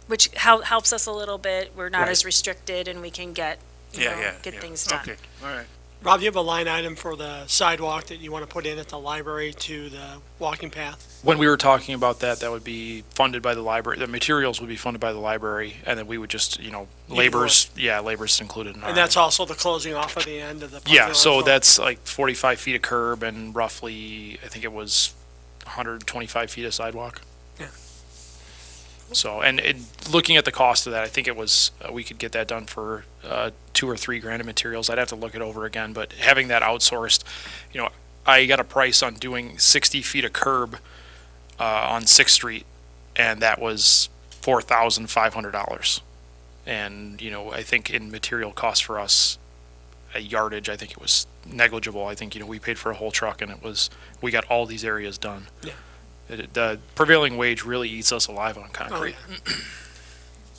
which helps us a little bit. We're not Right. as restricted, and we can get, get things done. Okay, all right. Rob, do you have a line item for the sidewalk that you want to put in at the library to the walking path? When we were talking about that, that would be funded by the library. The materials would be funded by the library, and then we would just, labor's included in our. And that's also the closing off of the end of the parking Yeah, lot so for- that's like 45 feet of curb and roughly, I think it was 125 feet of sidewalk. Yeah. So, and looking at the cost of that, I think it was, we could get that done for $2 or $3 grand of materials. I'd have to look it over again, but having that outsourced, I got a price on doing 60 feet of curb on 6th Street, and that was $4,500. And, I think in material cost for us, a yardage, I think it was negligible. I think, we paid for a whole truck, and we got all these areas done. Yeah. The prevailing wage really eats us alive on concrete.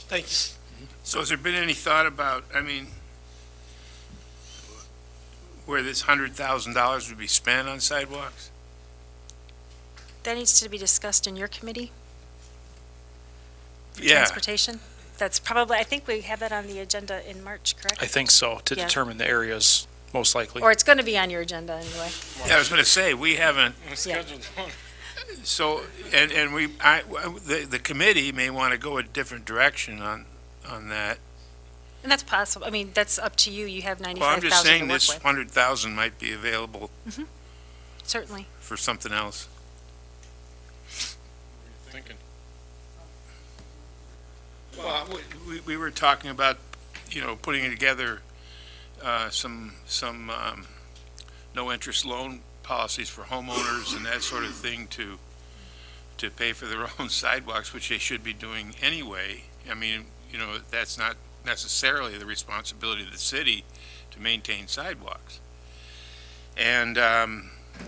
Thank you. So has there been any thought about, where this $100,000 would be spent on sidewalks? That needs to be discussed in your committee, Yeah, transportation. That's probably, I think we have that on the agenda in March, correct? I think so, to Yeah. determine the areas, most likely. Or it's going to be on your agenda anyway. yeah, I was gonna say, we haven't, Yeah. so, and the committee may want to go a different direction on that. And that's possible. I mean, that's up to you. You have Well, I'm 95,000 just to saying work this with. 100,000 might be available Certainly. for something else. Thinking. Well, we were talking about, putting together some no-interest loan policies for homeowners and that sort of thing to pay for their own sidewalks, which they should be doing anyway. I mean, that's not necessarily the responsibility of the city to maintain sidewalks. And,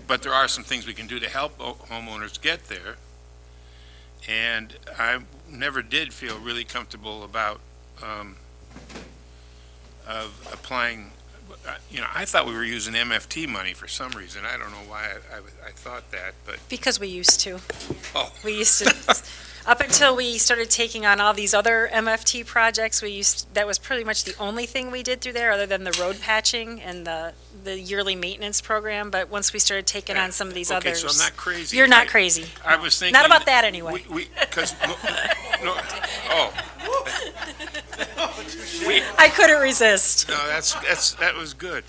but there are some things we can do to help homeowners get there. And I never did feel really comfortable about of applying, I thought we were using MFT money for some reason. I don't know why I thought that, but, Because we used to. oh, We used to, up until we started taking on all these other MFT projects, that was pretty much the only thing we did through there, other than the road patching and the yearly maintenance program. But once we started taking on some of these okay, others. so I'm not crazy. You're not crazy. I was thinking. Not about that anyway. Because, oh, I couldn't resist. no, that was good.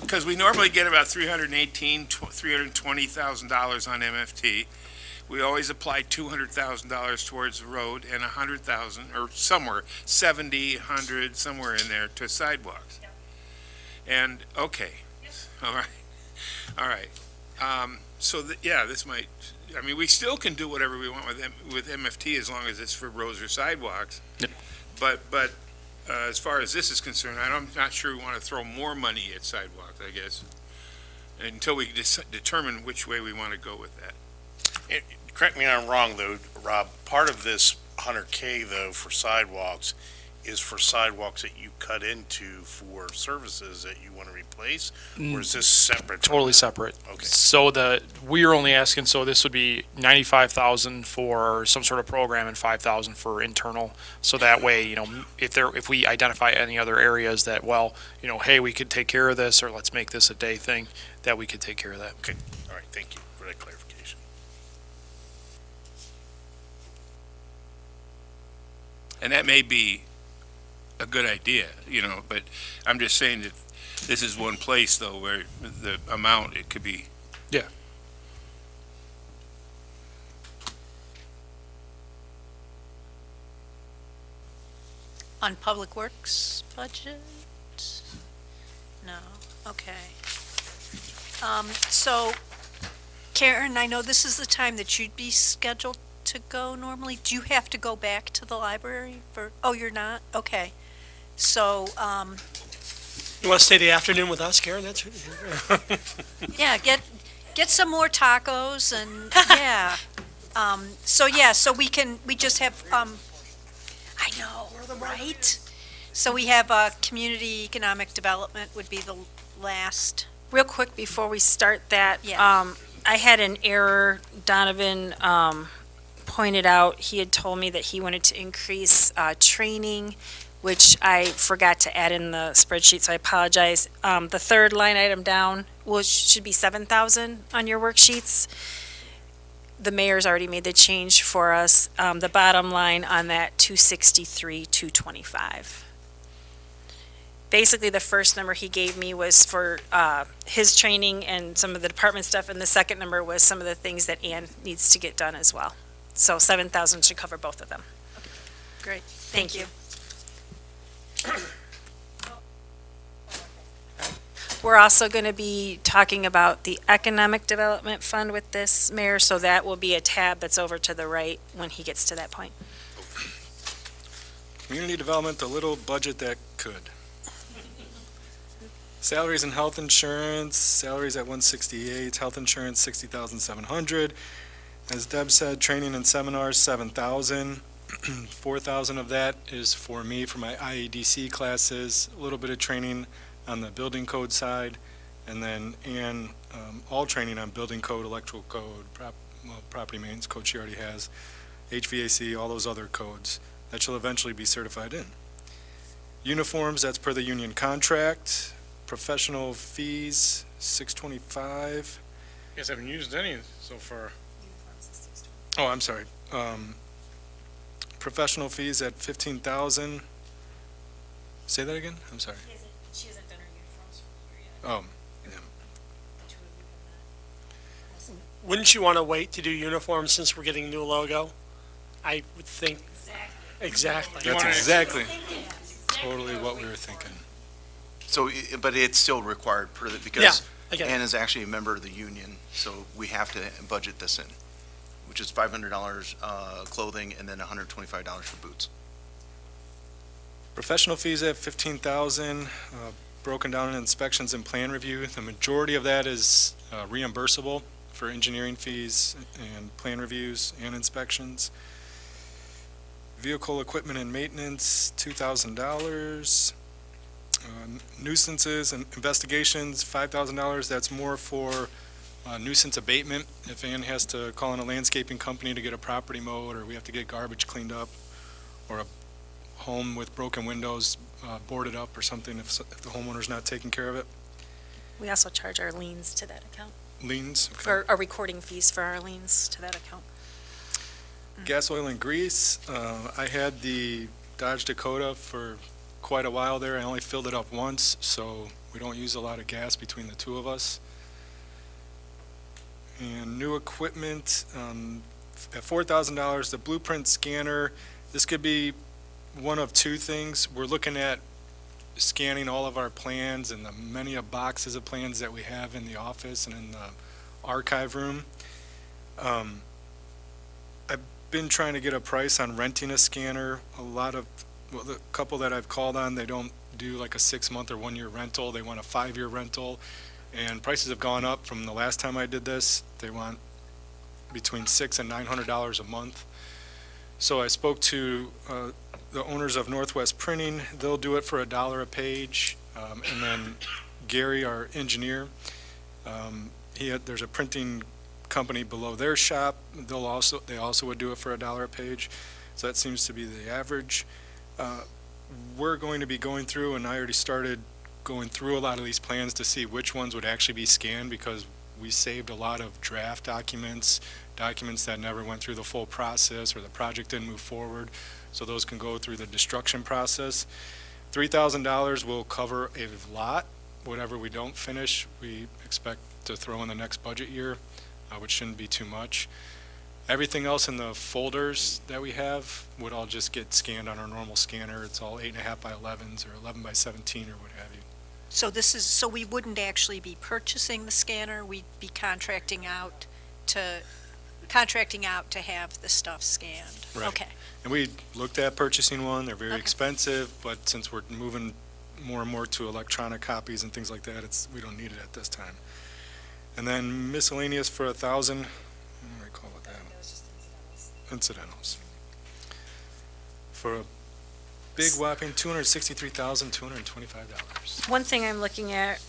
Because we normally get about $320,000 on MFT. We always apply $200,000 towards the road and $100,000, or somewhere, 70, 100, somewhere in there to sidewalks. And, okay, all right. So, this might, we still can do whatever we want with MFT as long as it's for roads or sidewalks. Yep. But as far as this is concerned, I'm not sure we want to throw more money at sidewalks, I guess. until we determine which way we want to go with that. Correct me if I'm wrong, though, Rob, part of this 100K, though, for sidewalks is for sidewalks that you cut into for services that you want to replace? Or is this separate? Totally separate. Okay. So we are only asking, so this would be 95,000 for some sort of program and 5,000 for internal. So that way, if we identify any other areas that, hey, we could take care of this, or let's make this a day thing, that we could take care of that. Okay, all right, thank you for that clarification. And that may be a good idea, but I'm just saying that this is one place, though, where the amount, it could be. Yeah. On Public Works budget? No, okay. So Karen, I know this is the time that you'd be scheduled to go normally. Do you have to go back to the library oh, you're not? Okay. So, You want to stay the afternoon with us, Karen? That's yeah, get some more tacos and, yeah. So we just have, I know, right? So we have, community economic development would be the last. Real quick before we start that, Yeah. I had an error. Donovan pointed out, he had told me that he wanted to increase training, which I forgot to add in the spreadsheet, so I apologize. The third line item down should be 7,000 on your worksheets. The mayor's already made the change for us. The bottom line on that, 263, 225. Basically, the first number he gave me was for his training and some of the department stuff, and the second number was some of the things that Ann needs to get done as well. So 7,000 should cover both of them. Great. Thank you. We're also going to be talking about the Economic Development Fund with this, Mayor, so that will be a tab that's over to the right when he gets to that point. Community development, the little budget that could. Salaries and health insurance, salaries at 168, health insurance 60,700. As Deb said, training and seminars 7,000. 4,000 of that is for me for my IEDC classes, a little bit of training on the building code side, and then all training on building code, electrical code, property maintenance code she already has, HVAC, all those other codes that she'll eventually be certified in. Uniforms, that's per the union contract. Professional fees, 625. You guys haven't used any so far. Oh, I'm sorry. Professional fees at 15,000. Say that again? I'm sorry. She hasn't done her uniforms for the year yet. Oh, yeah. Wouldn't you want to wait to do uniforms since we're getting a new logo? I would think. Exactly. That's exactly totally what we were thinking. So, but it's still required Yeah, because I get it. Ann is actually a member of the union, so we have to budget this in, which is $500 clothing and then $125 for boots. Professional fees at 15,000, broken down in inspections and plan review. The majority of that is reimbursable for engineering fees and plan reviews and inspections. Vehicle equipment and maintenance, $2,000. Nuisances and investigations, $5,000. That's more for nuisance abatement. If Ann has to call in a landscaping company to get a property mowed, or we have to get garbage cleaned up, or a home with broken windows boarded up or something, if the homeowner's not taking care of it. We also charge our liens to that account, Liens. Okay. or our recording fees for our liens to that account. Gas, oil, and grease. I had the Dodge Dakota for quite a while there. I only filled it up once, so we don't use a lot of gas between the two of us. And new equipment, at $4,000, the blueprint scanner. This could be one of two things. We're looking at scanning all of our plans and the many boxes of plans that we have in the office and in the archive room. I've been trying to get a price on renting a scanner. The couple that I've called on, they don't do like a 6-month or 1-year rental. They want a 5-year rental. And prices have gone up from the last time I did this. They want between $600 and $900 a month. So I spoke to the owners of Northwest Printing. They'll do it for $1 a page. And then Gary, our engineer, there's a printing company below their shop. They also would do it for $1 a page. So that seems to be the average. We're going to be going through, and I already started going through a lot of these plans to see which ones would actually be scanned, because we saved a lot of draft documents that never went through the full process or the project didn't move forward. So those can go through the destruction process. $3,000 will cover a lot. Whatever we don't finish, we expect to throw in the next budget year, which shouldn't be too much. Everything else in the folders that we have would all just get scanned on our normal scanner. It's all 8.5 by 11s or 11 by 17 or what have you. So we wouldn't actually be purchasing the scanner, we'd be contracting out to have the stuff scanned? Right. Okay. And we looked at purchasing one. They're very expensive, but since we're moving more and more to electronic copies and things like that, we don't need it at this time. And then miscellaneous for 1,000. I don't recall what that was. Incidentals. For a big whopping $263,225. One thing I'm looking at,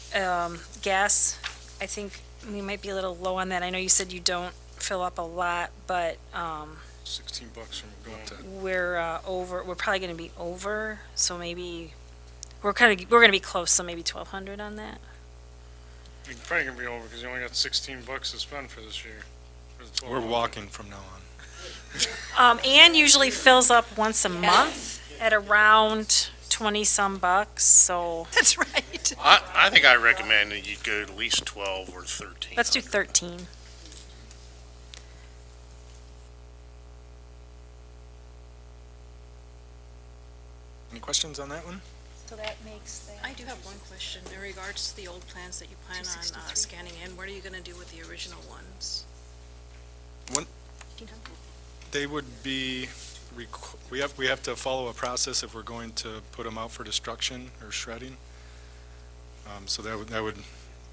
gas, I think we might be a little low on that. I know you said you don't fill up a lot, but, $16 from going to. we're probably gonna be over, so maybe, we're gonna be close, so maybe 1,200 on that. You're probably gonna be over because you only got $16 to spend for this year. For the We're 12 walking from now on. Ann usually fills up once a month at around 20-some bucks, so That's right. I think I recommend that you go to at least 12 or 13. let's do 13. Any questions on that one? So that makes that. I do have one question in regards to the old plans that you plan on 263. scanning in. What are you gonna do with the original ones? They would be, we have to follow a process if we're going to put them out for destruction or shredding. So that would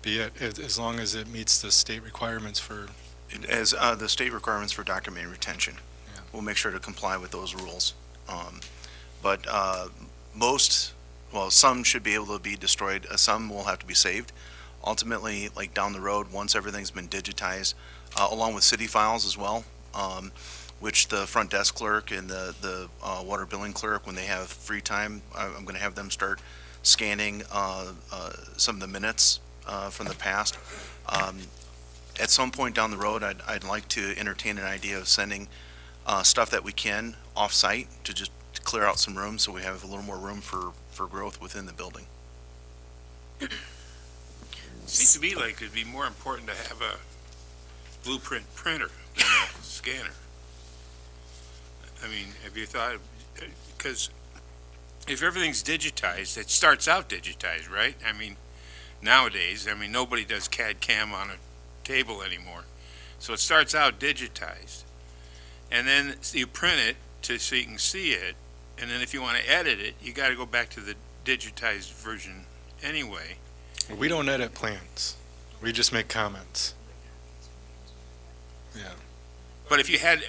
be it, as long as it meets the state requirements for. As the state requirements for document retention. Yeah. We'll make sure to comply with those rules. But some should be able to be destroyed, some will have to be saved. Ultimately, like down the road, once everything's been digitized, along with city files as well, which the front desk clerk and the water billing clerk, when they have free time, I'm going to have them start scanning some of the minutes from the past. At some point down the road, I'd like to entertain an idea of sending stuff that we can off-site to just clear out some room so we have a little more room for growth within the building. Seems to me like it'd be more important to have a blueprint printer than a scanner. I mean, have you thought, because if everything's digitized, it starts out digitized, right? I mean, nowadays, nobody does CAD CAM on a table anymore. So it starts out digitized. And then you print it so you can see it. And then if you want to edit it, you got to go back to the digitized version anyway. We don't edit plans. We just make comments. Yeah. But if you had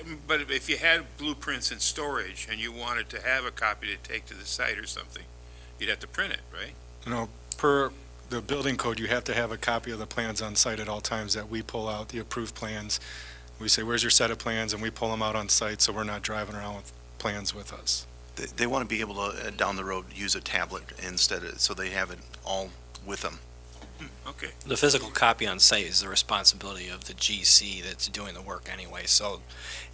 blueprints in storage and you wanted to have a copy to take to the site or something, you'd have to print it, right? Per the building code, you have to have a copy of the plans on site at all times that we pull out, the approved plans. We say, where's your set of plans? And we pull them out on site so we're not driving around with plans with us. They want to be able to, down the road, use a tablet instead of, so they have it all with them. Okay. The physical copy on site is the responsibility of the GC that's doing the work anyway. So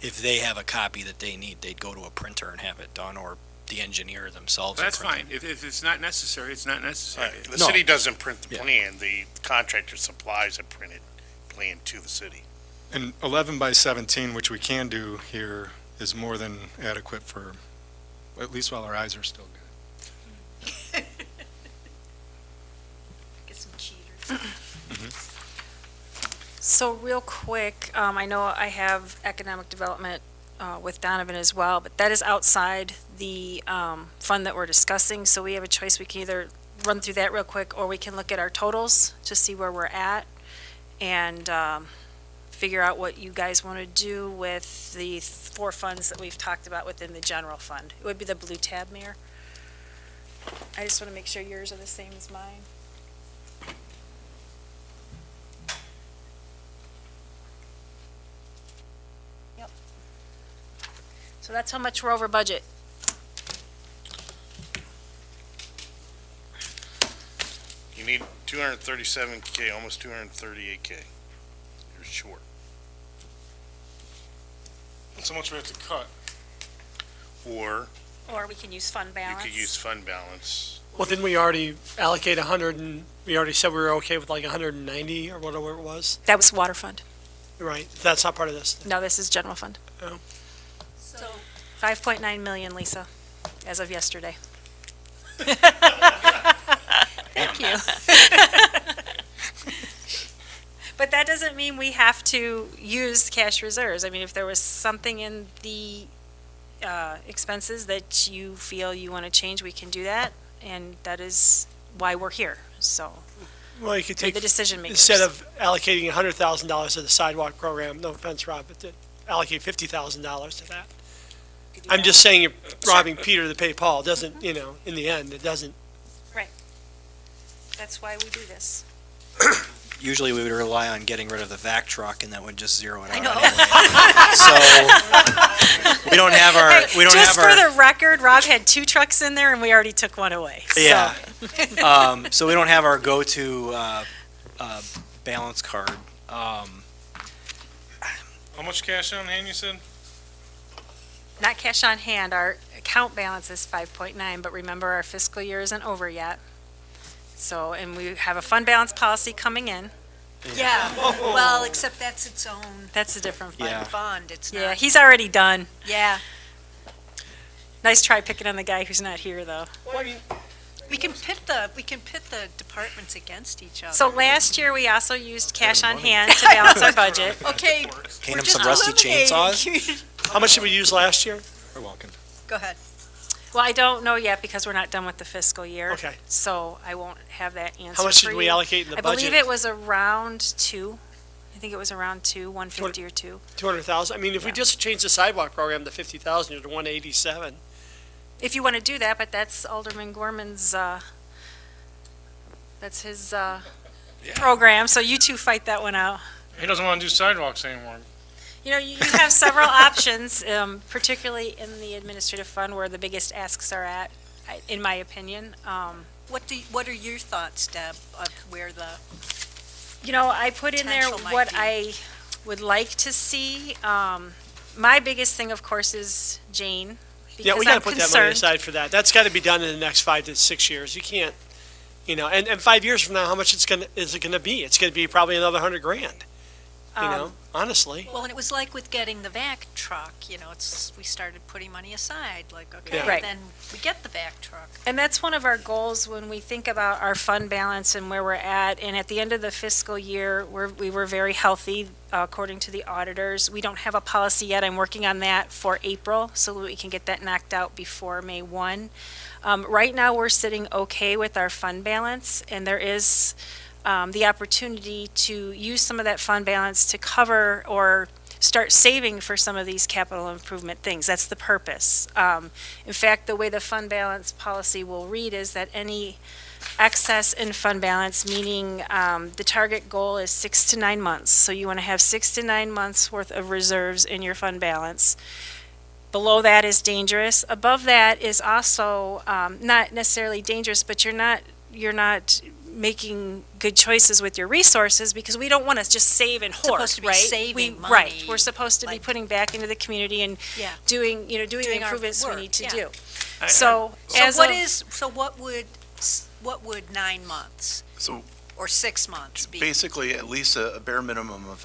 if they have a copy that they need, they'd go to a printer and have it done, or the engineer themselves. That's fine. If it's not necessary, it's not necessary. The city doesn't print the plan, the contractor supplies a printed plan to the city. And 11 by 17, which we can do here, is more than adequate for, at least while our eyes are still good. Get some cheaters. So real quick, I know I have economic development with Donovan as well, but that is outside the fund that we're discussing, so we have a choice. We can either run through that real quick, or we can look at our totals to see where we're at and figure out what you guys want to do with the 4 funds that we've talked about within the general fund. It would be the blue tab, Mayor. I just want to make sure yours are the same as mine. Yep. So that's how much we're over budget. You need 237K, almost 238K. You're short. So much we have to cut. Or Or we can use fund you balance. could use fund balance. Well, didn't we already allocate 100 and, we already said we were okay with like 190 or whatever it was? That was water fund. Right, that's not part of this. No, this is general fund. Oh. So 5.9 million, Lisa, as of yesterday. Thank you. But that doesn't mean we have to use cash reserves. I mean, if there was something in the expenses that you feel you want to change, we can do that. And that is why we're here. So Well, you could we're take, the decision makers. instead of allocating $100,000 to the sidewalk program, no offense, Rob, but to allocate $50,000 to that. I'm just saying you're robbing Peter to pay Paul. Doesn't, you know, in the end, it doesn't. That's why we do this. Usually we would rely on getting rid of the vac truck and that would just zero it out. I know. Anyway. So we don't have our, we don't Just have our. for the record, Rob had 2 trucks in there and we already took one away. So. Yeah. So we don't have our go-to balance card. How much cash on hand, you said? Not cash on hand, our account balance is 5.9, but remember our fiscal year isn't over yet. So, and we have a fund balance policy coming in. Yeah, well, except that's its own That's a different fund. Yeah. fund. It's not. Yeah, he's already done. Yeah. Nice try picking on the guy who's not here, though. We can pit the departments against each other. So last year, we also used cash on hand to balance our budget. Okay. Hand we're him just some rusty eliminating- chainsaws. How much did we use last year? You're welcome. Go ahead. Well, I don't know yet because we're not done with the fiscal year. Okay. So I won't have that answer How much for did we you. allocate in the I believe budget? it was around 2. I think it was around 2, 150 or 2. 200,000? I mean, if we Yeah. just change the sidewalk program to 50,000 to 187. If you want to do that, but that's Alderman Gorman's, that's his program, so you two fight that one out. He doesn't want to do sidewalks anymore. You know, you have several options, particularly in the administrative fund where the biggest asks are at, in my opinion. What are your thoughts, Deb, of where the, You know, I put in there Potential might what be. I would like to see. My biggest thing, of course, is Jane, Yeah, because we got to I'm put that money concerned. aside for that. That's got to be done in the next 5 to 6 years. You can't, you know, and 5 years from now, how much is it going to be? It's going to be probably another 100 grand, you know, honestly. well, and it was like with getting the vac truck, you know, we started putting money aside, like, okay, Right. then we get the vac truck. And that's one of our goals when we think about our fund balance and where we're at. And at the end of the fiscal year, we were very healthy, according to the auditors. We don't have a policy yet. I'm working on that for April so that we can get that knocked out before May 1. Right now, we're sitting okay with our fund balance, and there is the opportunity to use some of that fund balance to cover or start saving for some of these capital improvement things. That's the purpose. In fact, the way the fund balance policy will read is that any excess in fund balance, meaning the target goal is 6 to 9 months. So you want to have 6 to 9 months worth of reserves in your fund balance. Below that is dangerous. Above that is also not necessarily dangerous, but you're not making good choices with your resources because we don't want to just save and hoard, Supposed to be right? saving Right. money, We're supposed to be like- putting back into the community and Yeah. doing the Doing our improvements we work, need to yeah. do. I- So as What would 9 months So or 6 months be? basically, at least a bare minimum of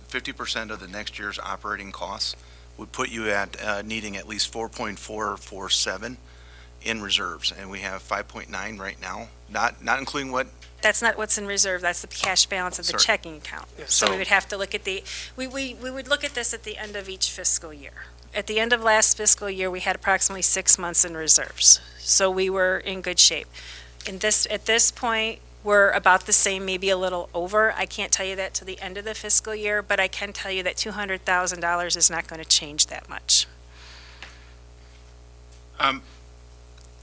50% of the next year's operating costs would put you at needing at least 4.447 in reserves, and we have 5.9 right now, not including what, That's not what's in reserve, that's the cash balance of the Sorry. checking account. So we would have to look at we would look at this at the end of each fiscal year. At the end of last fiscal year, we had approximately 6 months in reserves, so we were in good shape. At this point, we're about the same, maybe a little over. I can't tell you that till the end of the fiscal year, but I can tell you that $200,000 is not going to change that much.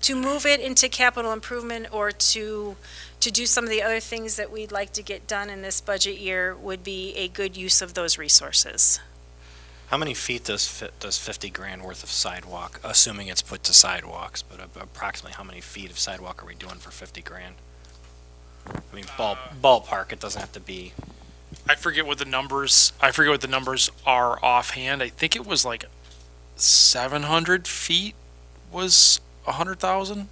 To move it into capital improvement or to do some of the other things that we'd like to get done in this budget year would be a good use of those resources. How many feet does 50 grand worth of sidewalk, assuming it's put to sidewalks, but approximately how many feet of sidewalk are we doing for 50 grand? I mean, ballpark, it doesn't have to be. I forget what the numbers are offhand. I think it was like 700 feet was 100,000.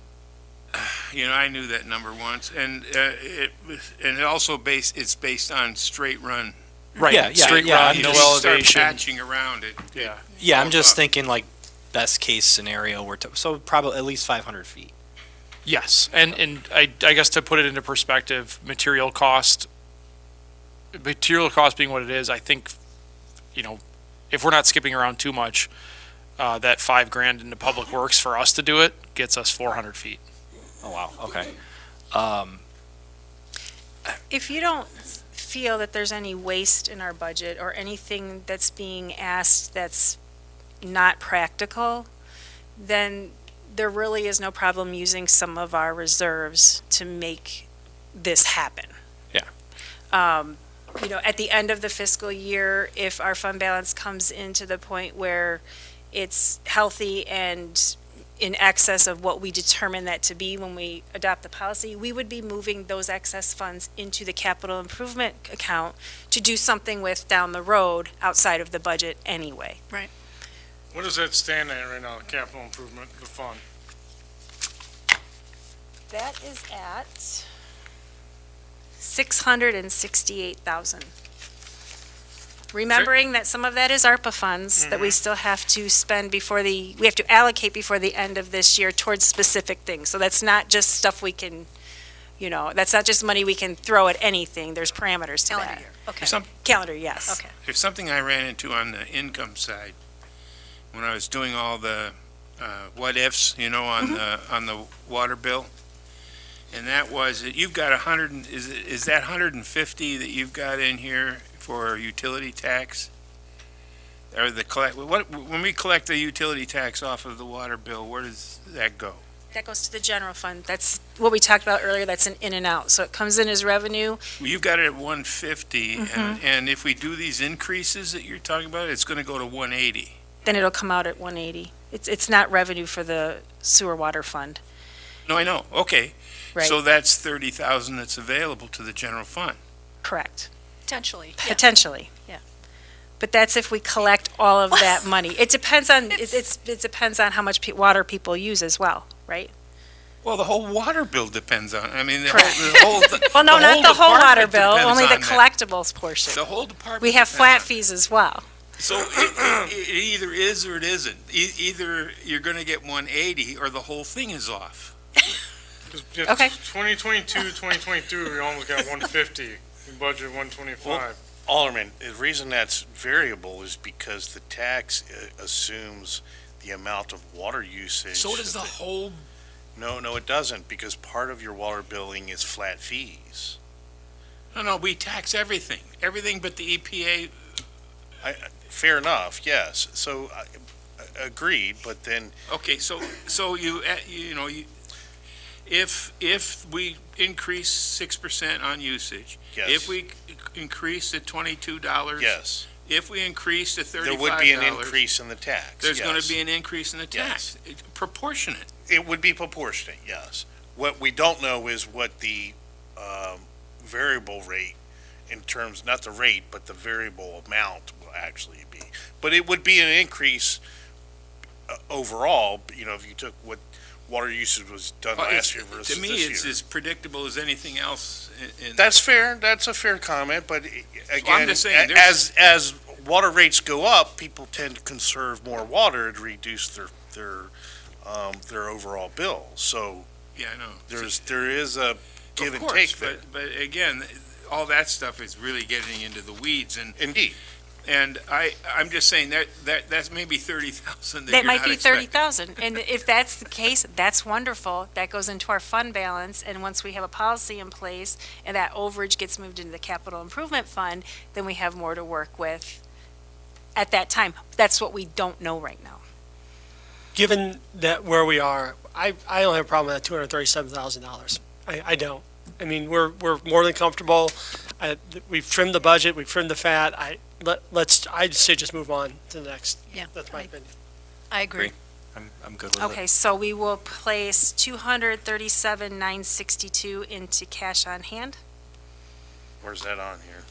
You know, I knew that number once, and it also it's based on straight run. Right. Yeah, Straight yeah, run, You no just start elevation. patching around it. Yeah. Yeah, I'm just thinking like best case scenario, so probably at least 500 feet. Yes, and I guess to put it into perspective, material cost being what it is, I think, you know, if we're not skipping around too much, that $5,000 into public works for us to do it gets us 400 feet. Oh, wow, okay. If you don't feel that there's any waste in our budget or anything that's being asked that's not practical, then there really is no problem using some of our reserves to make this happen. Yeah. You know, at the end of the fiscal year, if our fund balance comes into the point where it's healthy and in excess of what we determine that to be when we adopt the policy, we would be moving those excess funds into the capital improvement account to do something with down the road outside of the budget anyway. What does that stand at right now, capital improvement, the fund? That is at 668,000. Remembering that some of that is ARPA funds that we still have to spend we have to allocate before the end of this year towards specific things. So that's not just stuff we can, you know, that's not just money we can throw at anything. There's parameters to Calendar that. year. Okay. Some- Calendar, yes. Okay. There's something I ran into on the income side when I was doing all the what ifs, you know, on the water bill. And that was that you've got is that 150 that you've got in here for utility tax? Or when we collect the utility tax off of the water bill, where does that go? That goes to the general fund. That's what we talked about earlier. That's an in and out. So it comes in as revenue. Well, you've got it at 150, and if we do these increases that you're talking about, it's going to go to 180. Then it'll come out at 180. It's not revenue for the sewer water fund. No, I know. Okay. Right. So that's 30,000 that's available to the general fund. Correct. Potentially. Potentially, yeah. But that's if we collect all of that money. It depends on, it depends on how much water people use as well, right? Well, the whole water bill depends on, I mean, Correct. the Well, no, not the whole water department bill, depends only the on that. collectibles portion. The whole department. We have depends flat on fees as well. it. So it either is or it isn't. Either you're going to get 180 or the whole thing is off. Okay. 2022, 2023, we almost got 150. We budgeted 125. Alderman, the reason that's variable is because the tax assumes the amount of water usage. So does the whole. No, it doesn't, because part of your water billing is flat fees. No, we tax everything. Everything but the EPA. Fair enough, yes. So, agreed, but then, Okay, so if we increase 6% on usage, yes. if we increase to $22, Yes, if we increase to $35, there would be an increase in the tax. there's going yes. to be an increase in the tax. It's proportionate. It would be proportionate, yes. What we don't know is what the variable rate in terms, not the rate, but the variable amount will actually be. But it would be an increase overall, you know, if you took what water usage was done Well, last year versus to me, this it's year. as predictable as anything else. That's fair, that's a fair comment, but again, just saying, as water rates go up, people tend to conserve more water to reduce their overall bill. So Yeah, I know. there is a give Of and course, take there. but again, all that stuff is really getting into the weeds, and Indeed. And I'm just saying that's maybe 30,000 That might be 30,000, and if that's the case, that's wonderful. That goes into our fund balance, and once we have a policy in place, and that overage gets moved into the capital improvement fund, then we have more to work with at that time. That's what we don't know right now. Given that where we are, I don't have a problem with that $237,000. I don't. I mean, we're more than comfortable. We've trimmed the budget, we've trimmed the fat. I'd say just move on to the next. Yeah, That's my opinion. I agree. I'm good with it. Okay, so we will place 237,962 into cash on hand. Where's that on here?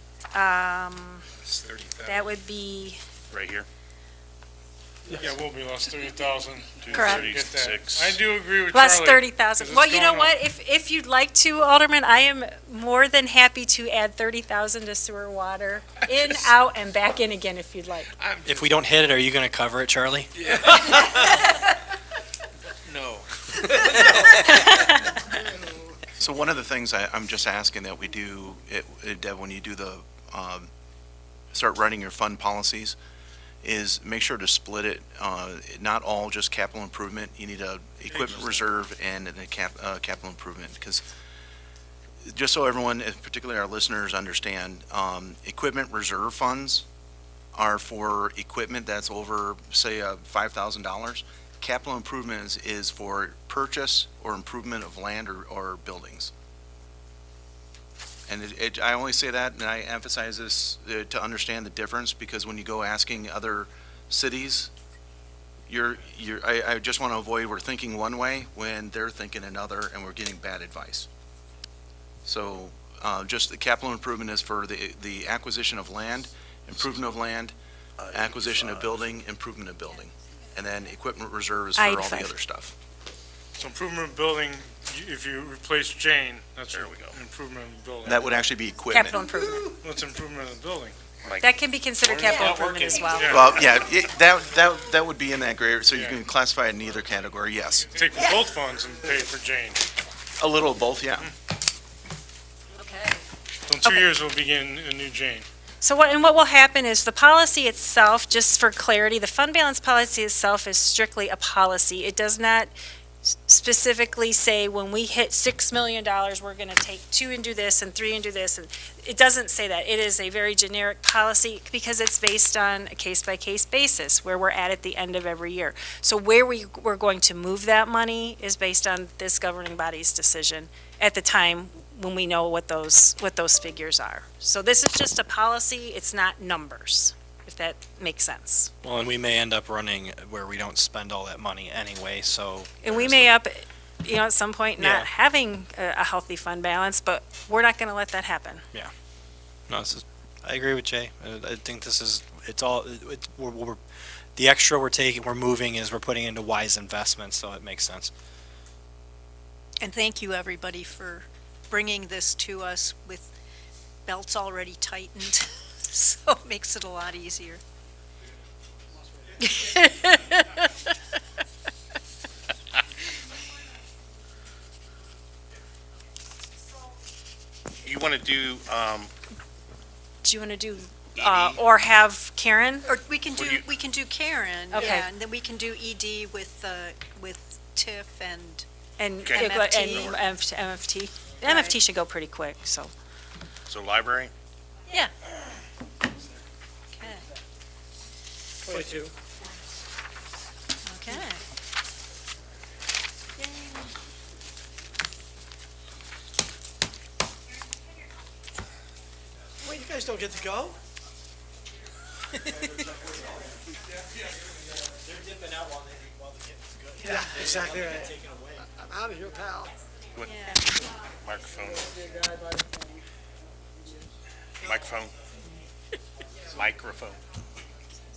It's 30,000. That would be, Right here? Yeah, we'll be lost 30,000. Correct. Get that. 36. I do agree with plus Charlie. 30,000. 'cause Well, it's you know going what? up. If you'd like to, Alderman, I am more than happy to add 30,000 to sewer water, in, out, and back in again if you'd like. If we don't hit it, are you going to cover it, Charlie? No. So one of the things I'm just asking that we do, Deb, when you do the, start writing your fund policies, is make sure to split it, not all just capital improvement. You need a equipment reserve and a capital improvement, because just so everyone, particularly our listeners, understand, equipment reserve funds are for equipment that's over, say, $5,000. Capital improvements is for purchase or improvement of land or buildings. And I only say that, and I emphasize this to understand the difference, because when you go asking other cities, I just want to avoid, we're thinking one way when they're thinking another, and we're getting bad advice. So just the capital improvement is for the acquisition of land, improvement of land, acquisition of building, improvement of building. And then equipment reserve is for all the other stuff. So improvement of building, if you replace Jane, that's an improvement in the building. That would actually be equipment. Capital improvement. What's improvement in the building? That can be considered capital improvement as well. Well, yeah, that would be in that gray, so you can classify it in either category, yes. Take from both funds and pay for Jane. A little of both, yeah. Okay. So in 2 years, we'll begin a new Jane. So what will happen is the policy itself, just for clarity, the fund balance policy itself is strictly a policy. It does not specifically say when we hit $6 million, we're going to take 2 and do this and 3 and do this. And it doesn't say that. It is a very generic policy because it's based on a case-by-case basis where we're at the end of every year. So where we're going to move that money is based on this governing body's decision at the time when we know what those figures are. So this is just a policy, it's not numbers, if that makes sense. Well, and we may end up running where we don't spend all that money anyway, so. And we may at some point not having a healthy fund balance, but we're not gonna let that happen. No, I agree with Jay. I think the extra we're moving is we're putting into wise investments, so it makes sense. And thank you, everybody, for bringing this to us with belts already tightened, so it makes it a lot easier. You want to do, Do you wanna do, or have Karen? Or we can do Karen, Okay. yeah, and then we can do ED with TIF and And Okay. MFT. MFT should go pretty quick, so. so library? yeah. 22. Okay. Wait, you guys don't get to go? They're dipping out while the getting's good. Yeah, exactly right. Taken away. I'm out of here, pal. What- Yeah. Microphone. Microphone. Microphone.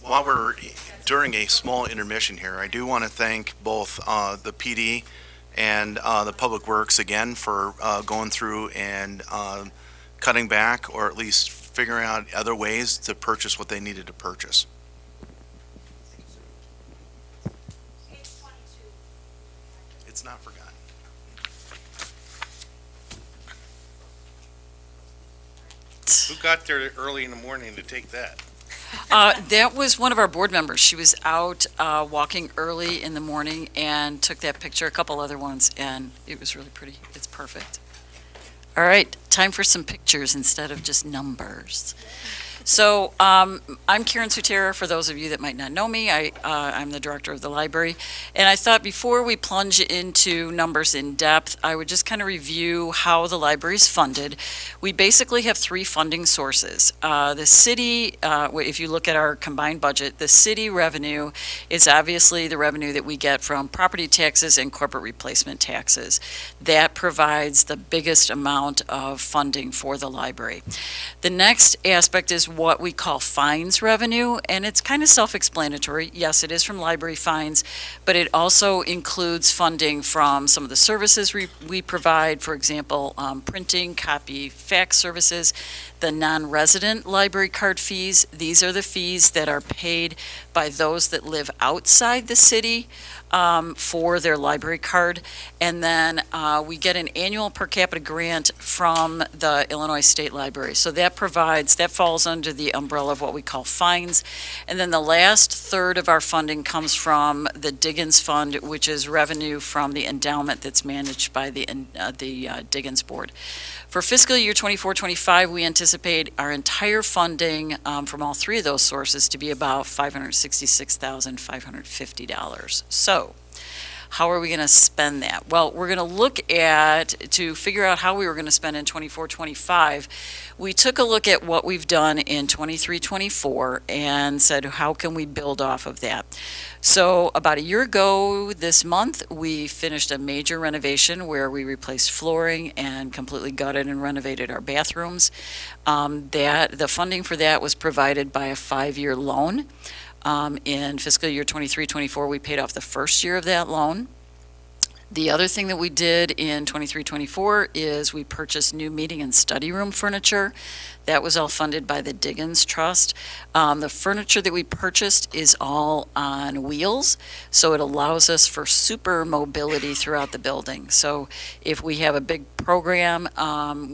While we're during a small intermission here, I do want to thank both the PD and the Public Works again for going through and cutting back, or at least figuring out other ways to purchase what they needed to purchase. It's not forgotten. Who got there early in the morning to take that? That was one of our board members. She was out walking early in the morning and took that picture, a couple other ones, and it was really pretty. It's perfect. All right, time for some pictures instead of just numbers. So I'm Karen Sutera, for those of you that might not know me. I'm the director of the library. And I thought before we plunge into numbers in depth, I would just kind of review how the library is funded. We basically have three funding sources. The city, if you look at our combined budget, the city revenue is obviously the revenue that we get from property taxes and corporate replacement taxes. That provides the biggest amount of funding for the library. The next aspect is what we call fines revenue, and it's kind of self-explanatory. Yes, it is from library fines, but it also includes funding from some of the services we provide, for example, printing, copy, fax services, the non-resident library card fees. These are the fees that are paid by those that live outside the city for their library card. And then we get an annual per capita grant from the Illinois State Library. So that falls under the umbrella of what we call fines. And then the last third of our funding comes from the Diggins Fund, which is revenue from the endowment that's managed by the Diggins Board. For fiscal year 24-25, we anticipate our entire funding from all three of those sources to be about $566,550. So, how are we going to spend that? Well, we're going to look to figure out how we were going to spend in 24-25. We took a look at what we've done in 23-24 and said, how can we build off of that? So about a year ago this month, we finished a major renovation where we replaced flooring and completely gutted and renovated our bathrooms. The funding for that was provided by a 5-year loan. In fiscal year 23-24, we paid off the first year of that loan. The other thing that we did in 23-24 is we purchased new meeting and study room furniture. That was all funded by the Diggins Trust. The furniture that we purchased is all on wheels, so it allows us for super mobility throughout the building. So if we have a big program,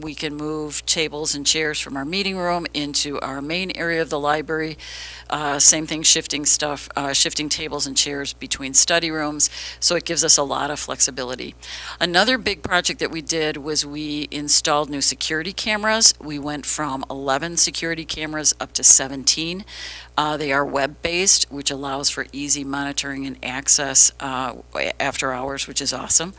we can move tables and chairs from our meeting room into our main area of the library. Same thing, shifting tables and chairs between study rooms, so it gives us a lot of flexibility. Another big project that we did was we installed new security cameras. We went from 11 security cameras up to 17. They are web-based, which allows for easy monitoring and access after hours, which is awesome.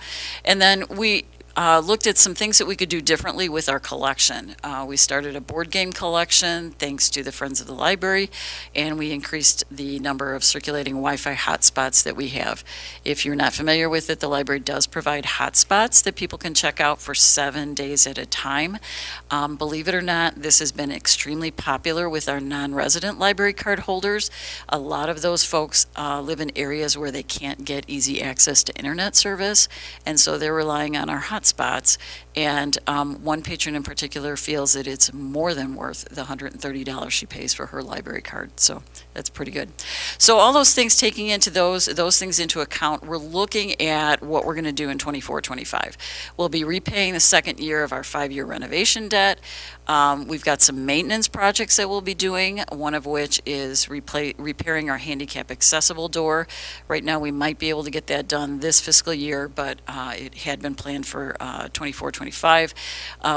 And then we looked at some things that we could do differently with our collection. We started a board game collection thanks to the Friends of the Library, and we increased the number of circulating Wi-Fi hotspots that we have. If you're not familiar with it, the library does provide hotspots that people can check out for 7 days at a time. Believe it or not, this has been extremely popular with our non-resident library card holders. A lot of those folks live in areas where they can't get easy access to internet service, and so they're relying on our hotspots. And one patron in particular feels that it's more than worth the $130 she pays for her library card. So that's pretty good. So all those things, taking into those things into account, we're looking at what we're going to do in 24-25. We'll be repaying the second year of our 5-year renovation debt. We've got some maintenance projects that we'll be doing, one of which is repairing our handicap accessible door. Right now, we might be able to get that done this fiscal year, but it had been planned for 24-25.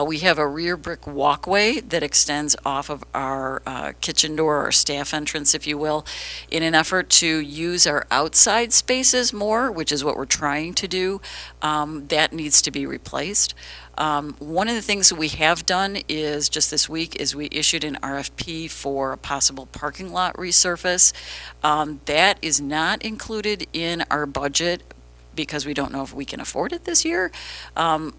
We have a rear brick walkway that extends off of our kitchen door, or staff entrance, if you will, in an effort to use our outside spaces more, which is what we're trying to do. That needs to be replaced. One of the things that we have done is, just this week, is we issued an RFP for a possible parking lot resurface. That is not included in our budget because we don't know if we can afford it this year.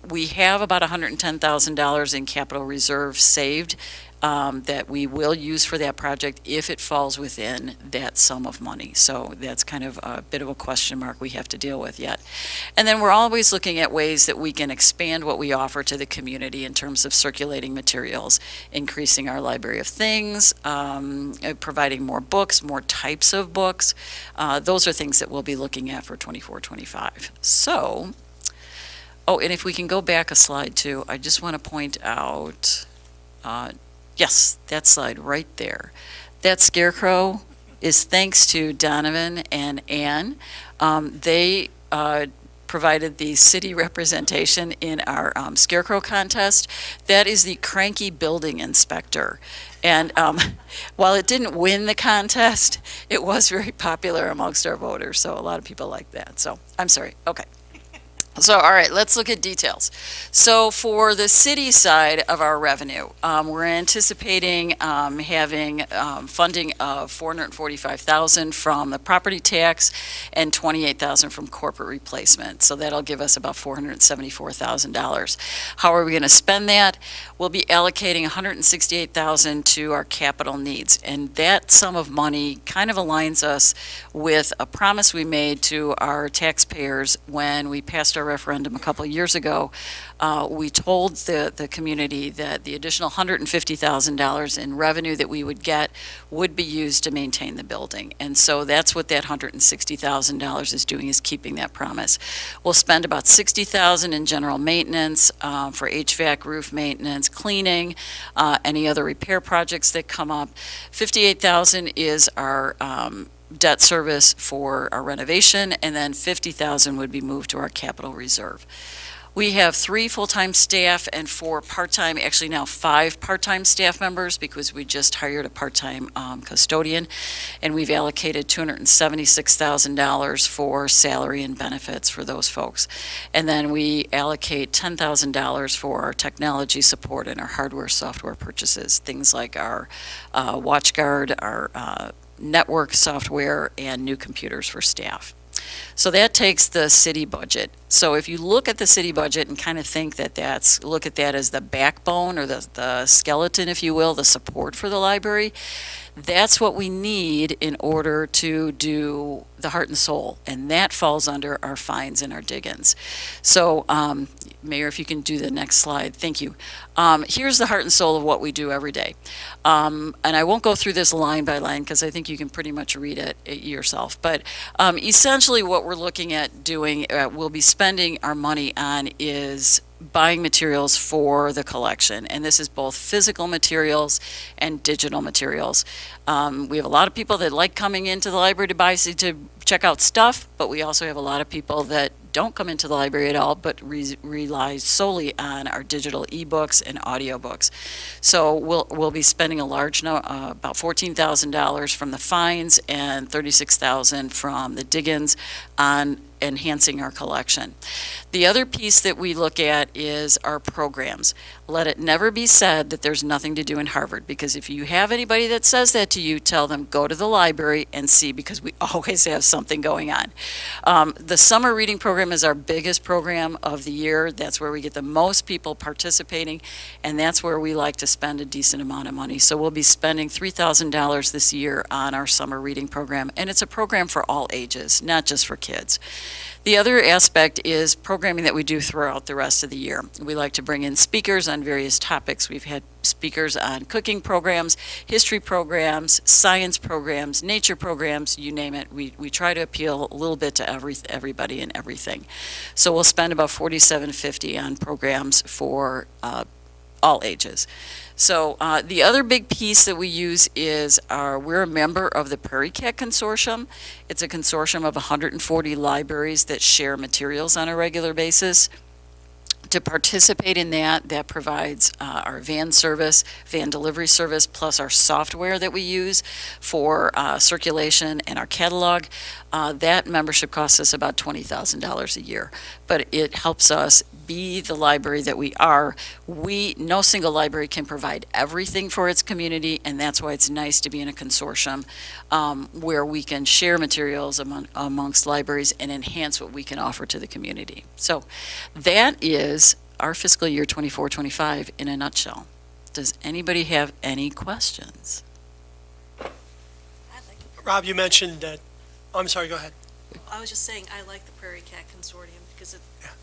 We have about $110,000 in capital reserve saved that we will use for that project if it falls within that sum of money. So that's kind of a bit of a question mark we have to deal with yet. And then we're always looking at ways that we can expand what we offer to the community in terms of circulating materials, increasing our library of things, providing more books, more types of books. Those are things that we'll be looking at for 24-25. So, and if we can go back a slide too, I just want to point out, yes, that slide right there. That scarecrow is thanks to Donovan and Ann. They provided the city representation in our scarecrow contest. That is the cranky building inspector. And while it didn't win the contest, it was very popular amongst our voters, so a lot of people like that. So, I'm sorry, okay. So, all right, let's look at details. So for the city side of our revenue, we're anticipating having funding of $445,000 from the property tax and $28,000 from corporate replacement. So that'll give us about $474,000. How are we going to spend that? We'll be allocating $168,000 to our capital needs, and that sum of money kind of aligns us with a promise we made to our taxpayers when we passed our referendum a couple of years ago. We told the community that the additional $150,000 in revenue that we would get would be used to maintain the building. And so that's what that $160,000 is doing, is keeping that promise. We'll spend about $60,000 in general maintenance for HVAC, roof maintenance, cleaning, any other repair projects that come up. $58,000 is our debt service for our renovation, and then $50,000 would be moved to our capital reserve. We have 3 full-time staff and 4 part-time, actually now 5 part-time staff members, because we just hired a part-time custodian, and we've allocated $276,000 for salary and benefits for those folks. And then we allocate $10,000 for our technology support and our hardware, software purchases, things like our WatchGuard, our network software, and new computers for staff. So that takes the city budget. So if you look at the city budget and kind of think that look at that as the backbone, or the skeleton, if you will, the support for the library, that's what we need in order to do the heart and soul, and that falls under our fines and our dig-ins. So, Mayor, if you can do the next slide, thank you. Here's the heart and soul of what we do every day. And I won't go through this line by line, because I think you can pretty much read it yourself. But essentially what we're looking at doing, we'll be spending our money on, is buying materials for the collection, and this is both physical materials and digital materials. We have a lot of people that like coming into the library to check out stuff, but we also have a lot of people that don't come into the library at all, but rely solely on our digital ebooks and audiobooks. So we'll be spending a large about $14,000 from the fines and $36,000 from the dig-ins on enhancing our collection. The other piece that we look at is our programs. Let it never be said that there's nothing to do in Harvard, because if you have anybody that says that to you, tell them go to the library and see, because we always have something going on. The summer reading program is our biggest program of the year. That's where we get the most people participating, and that's where we like to spend a decent amount of money. So we'll be spending $3,000 this year on our summer reading program, and it's a program for all ages, not just for kids. The other aspect is programming that we do throughout the rest of the year. We like to bring in speakers on various topics. We've had speakers on cooking programs, history programs, science programs, nature programs, you name it. We try to appeal a little bit to everybody and everything. So we'll spend about $47.50 on programs for all ages. So the other big piece that we use is we're a member of the Prairie Cat Consortium. It's a consortium of 140 libraries that share materials on a regular basis. To participate in that provides our van delivery service, plus our software that we use for circulation and our catalog. That membership costs us about $20,000 a year, but it helps us be the library that we are. No single library can provide everything for its community, and that's why it's nice to be in a consortium where we can share materials amongst libraries and enhance what we can offer to the community. So that is our fiscal year 24-25 in a nutshell. Does anybody have any questions? Rob, you mentioned that, I'm sorry, go ahead. I was just saying, I like the Prairie Cat Consortium because it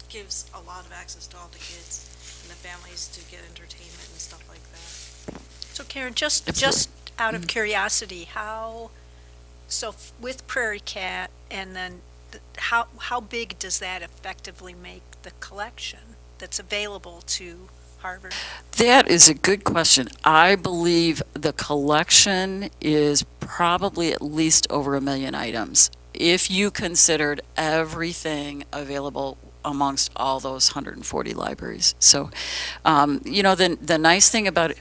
gives a lot of access to all the kids and the families to get entertainment and stuff like that. So Karen, just out of curiosity, with Prairie Cat, and then how big does that effectively make the collection that's available to Harvard? That is a good question. I believe the collection is probably at least over 1 million items, if you considered everything available amongst all those 140 libraries. So, the nice thing about it,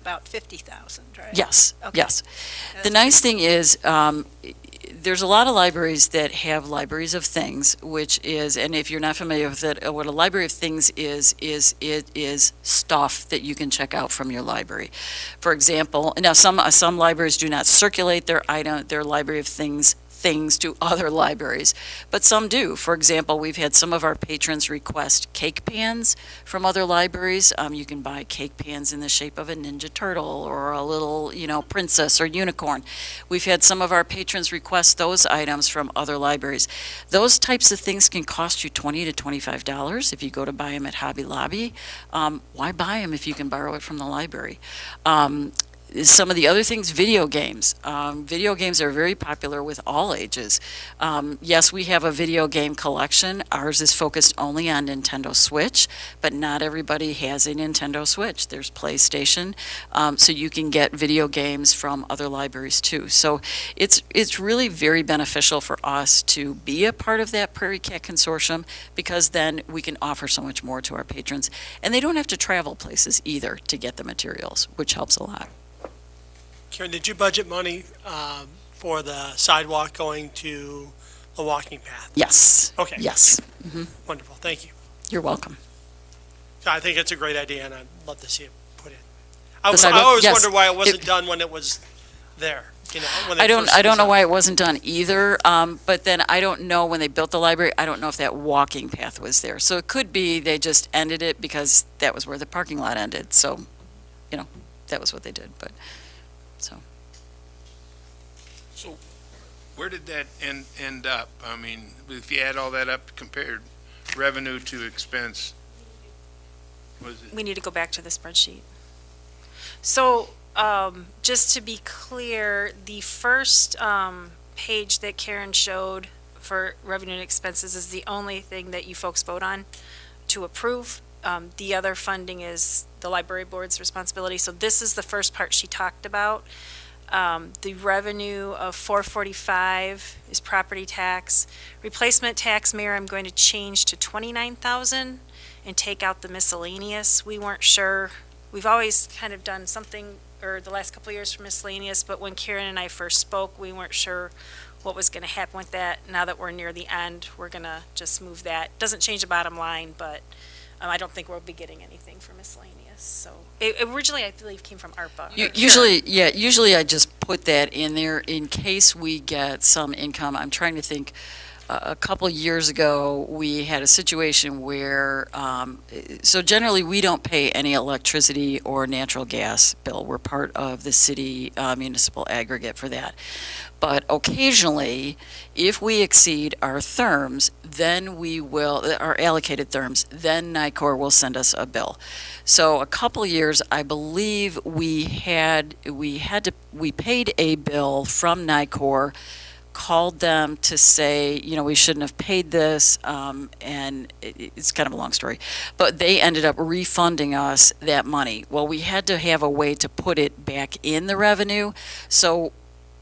About 50,000, right? yes, Okay. yes. The That's nice thing is, there's a lot of libraries that have libraries of things, which is, and if you're not familiar with it, what a library of things is it is stuff that you can check out from your library. For example, now some libraries do not circulate their library of things to other libraries, but some do. For example, we've had some of our patrons request cake pans from other libraries. You can buy cake pans in the shape of a Ninja Turtle or a little, princess or unicorn. We've had some of our patrons request those items from other libraries. Those types of things can cost you $20 to $25 if you go to buy them at Hobby Lobby. Why buy them if you can borrow it from the library? Some of the other things, video games. Video games are very popular with all ages. Yes, we have a video game collection. Ours is focused only on Nintendo Switch, but not everybody has a Nintendo Switch. There's PlayStation, so you can get video games from other libraries too. So it's really very beneficial for us to be a part of that Prairie Cat Consortium, because then we can offer so much more to our patrons. And they don't have to travel places either to get the materials, which helps a lot. Karen, did you budget money for the sidewalk going to a walking path? Yes. Okay. Yes. Mhm. Wonderful, thank you. You're welcome. I think it's a great idea, and I'd love to see it put in. I The sidewalk? always Yes. wonder why it wasn't done when it was there, when they I don't first know designed. why it wasn't done either, but then I don't know when they built the library, I don't know if that walking path was there. So it could be they just ended it because that was where the parking lot ended. So, that was what they did, but, so. So where did that end up? I mean, if you add all that up, compared revenue to expense, was it? We need to go back to the spreadsheet. So, just to be clear, the first page that Karen showed for revenue and expenses is the only thing that you folks vote on to approve. The other funding is the library board's responsibility. So this is the first part she talked about. The revenue of $445 is property tax. Replacement tax, Mayor, I'm going to change to $29,000 and take out the miscellaneous. We weren't sure. We've always kind of done something, or the last couple of years for miscellaneous, but when Karen and I first spoke, we weren't sure what was going to happen with that. Now that we're near the end, we're going to just move that. Doesn't change the bottom line, but I don't think we'll be getting anything for miscellaneous. So it originally, I believe, came from ARPA. Usually I just put that in there in case we get some income. I'm trying to think, a couple years ago, we had a situation where, so generally we don't pay any electricity or natural gas bill. We're part of the city municipal aggregate for that. But occasionally, if we exceed our therms, then our allocated therms, then NICOR will send us a bill. So a couple years, I believe we paid a bill from NICOR, called them to say, we shouldn't have paid this, and it's kind of a long story. But they ended up refunding us that money. Well, we had to have a way to put it back in the revenue, so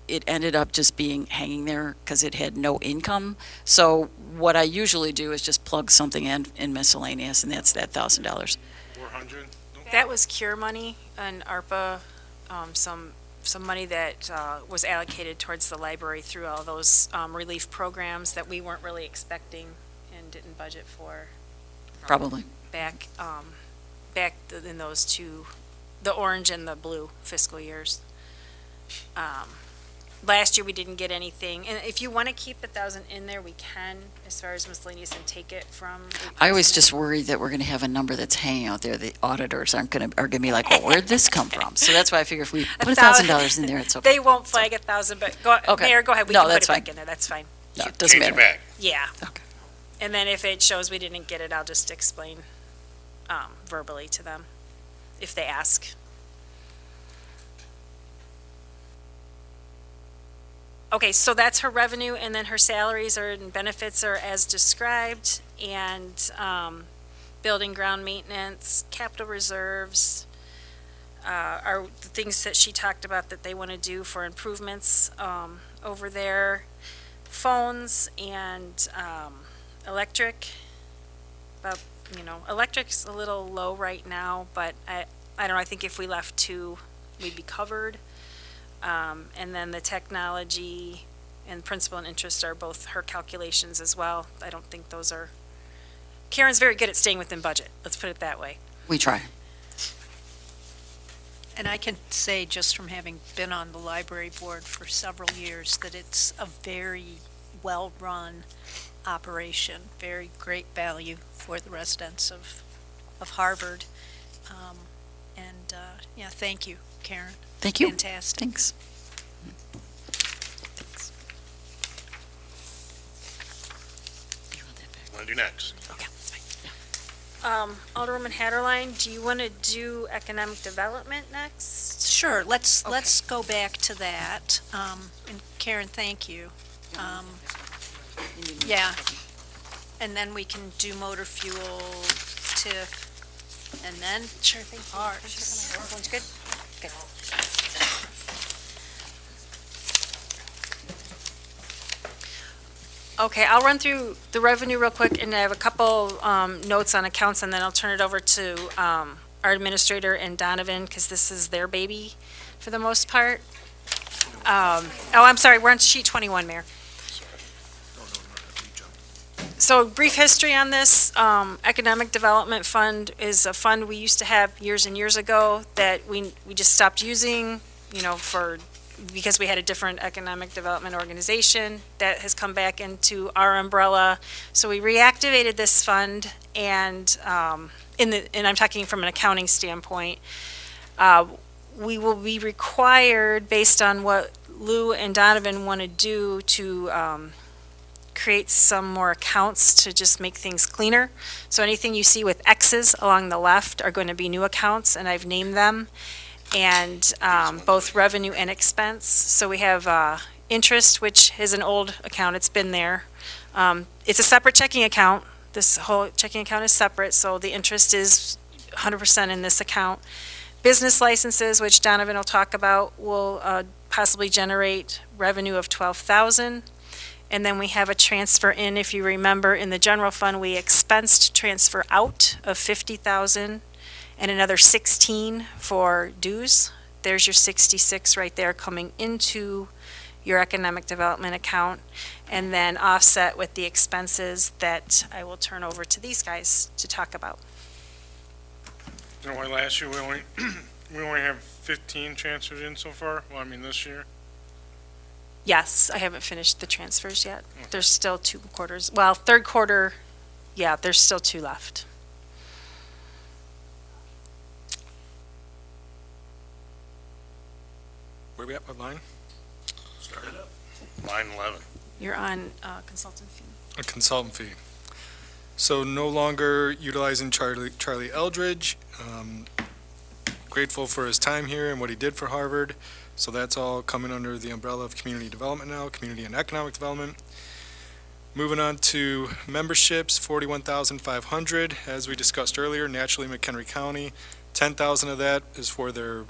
it ended up just hanging there because it had no income. So what I usually do is just plug something in miscellaneous, and that's that $1,000. 400? That was cure money and ARPA, some money that was allocated towards the library through all those relief programs that we weren't really expecting and didn't budget for. Probably. Back in those two, the orange and the blue fiscal years. Last year, we didn't get anything. And if you want to keep 1,000 in there, we can, as far as miscellaneous, and take it from. I always just worry that we're going to have a number that's hanging out there. The auditors are going to be like, well, where'd this come from? So that's why I figure if we put $1,000 in there, it's okay. They won't flag 1,000, but Mayor, go ahead. We can put it back in there. That's fine. No, it doesn't matter. Back. Yeah. Okay. And then if it shows we didn't get it, I'll just explain verbally to them if they ask. Okay, so that's her revenue, and then her salaries and benefits are as described, and building ground maintenance, capital reserves, are the things that she talked about that they want to do for improvements over there. Phones and electric. About, electric's a little low right now, but I don't know, I think if we left 2, we'd be covered. And then the technology and principal and interest are both her calculations as well. I don't think those are, Karen's very good at staying within budget, let's put it that way. We try. And I can say, just from having been on the library board for several years, that it's a very well-run operation, very great value for the residents of Harvard. Yeah, thank you, Karen. Thank you. Fantastic. Thanks. Want to do next? Alderwoman Haderlein, do you want to do economic development next? Sure, let's go back to that. And Karen, thank you. Yeah. And then we can do motor fuel, TIF, and then. Sure thing. Sounds good. Okay. Okay, I'll run through the revenue real quick, and I have a couple notes on accounts, and then I'll turn it over to our administrator and Donovan, because this is their baby for the most part. I'm sorry, we're on sheet 21, Mayor. So brief history on this. Economic Development Fund is a fund we used to have years and years ago that we just stopped using, because we had a different economic development organization that has come back into our umbrella. So we reactivated this fund, and and I'm talking from an accounting standpoint, we will be required, based on what Lou and Donovan want to do, to create some more accounts to just make things cleaner. So anything you see with X's along the left are going to be new accounts, and I've named them. And both revenue and expense. So we have interest, which is an old account. It's been there. It's a separate checking account. This whole checking account is separate, so the interest is 100% in this account. Business licenses, which Donovan will talk about, will possibly generate revenue of $12,000. And then we have a transfer in. If you remember, in the general fund, we expensed transfer out of $50,000. And another 16 for dues. There's your 66 right there coming into your economic development account, and then offset with the expenses that I will turn over to these guys to talk about. You know why last year we only have 15 transfers in so far? Well, I mean this year. Yes, I haven't finished the transfers yet. There's still 2 quarters. Well, third quarter, yeah, there's still 2 left. Where we at, what line? Start it up. Line 11. You're on consultant fee. A consultant fee. So no longer utilizing Charlie Eldridge. Grateful for his time here and what he did for Harvard. So that's all coming under the umbrella of community development now, community and economic development. Moving on to memberships, 41,500. As we discussed earlier, naturally McHenry County, 10,000 of that is for their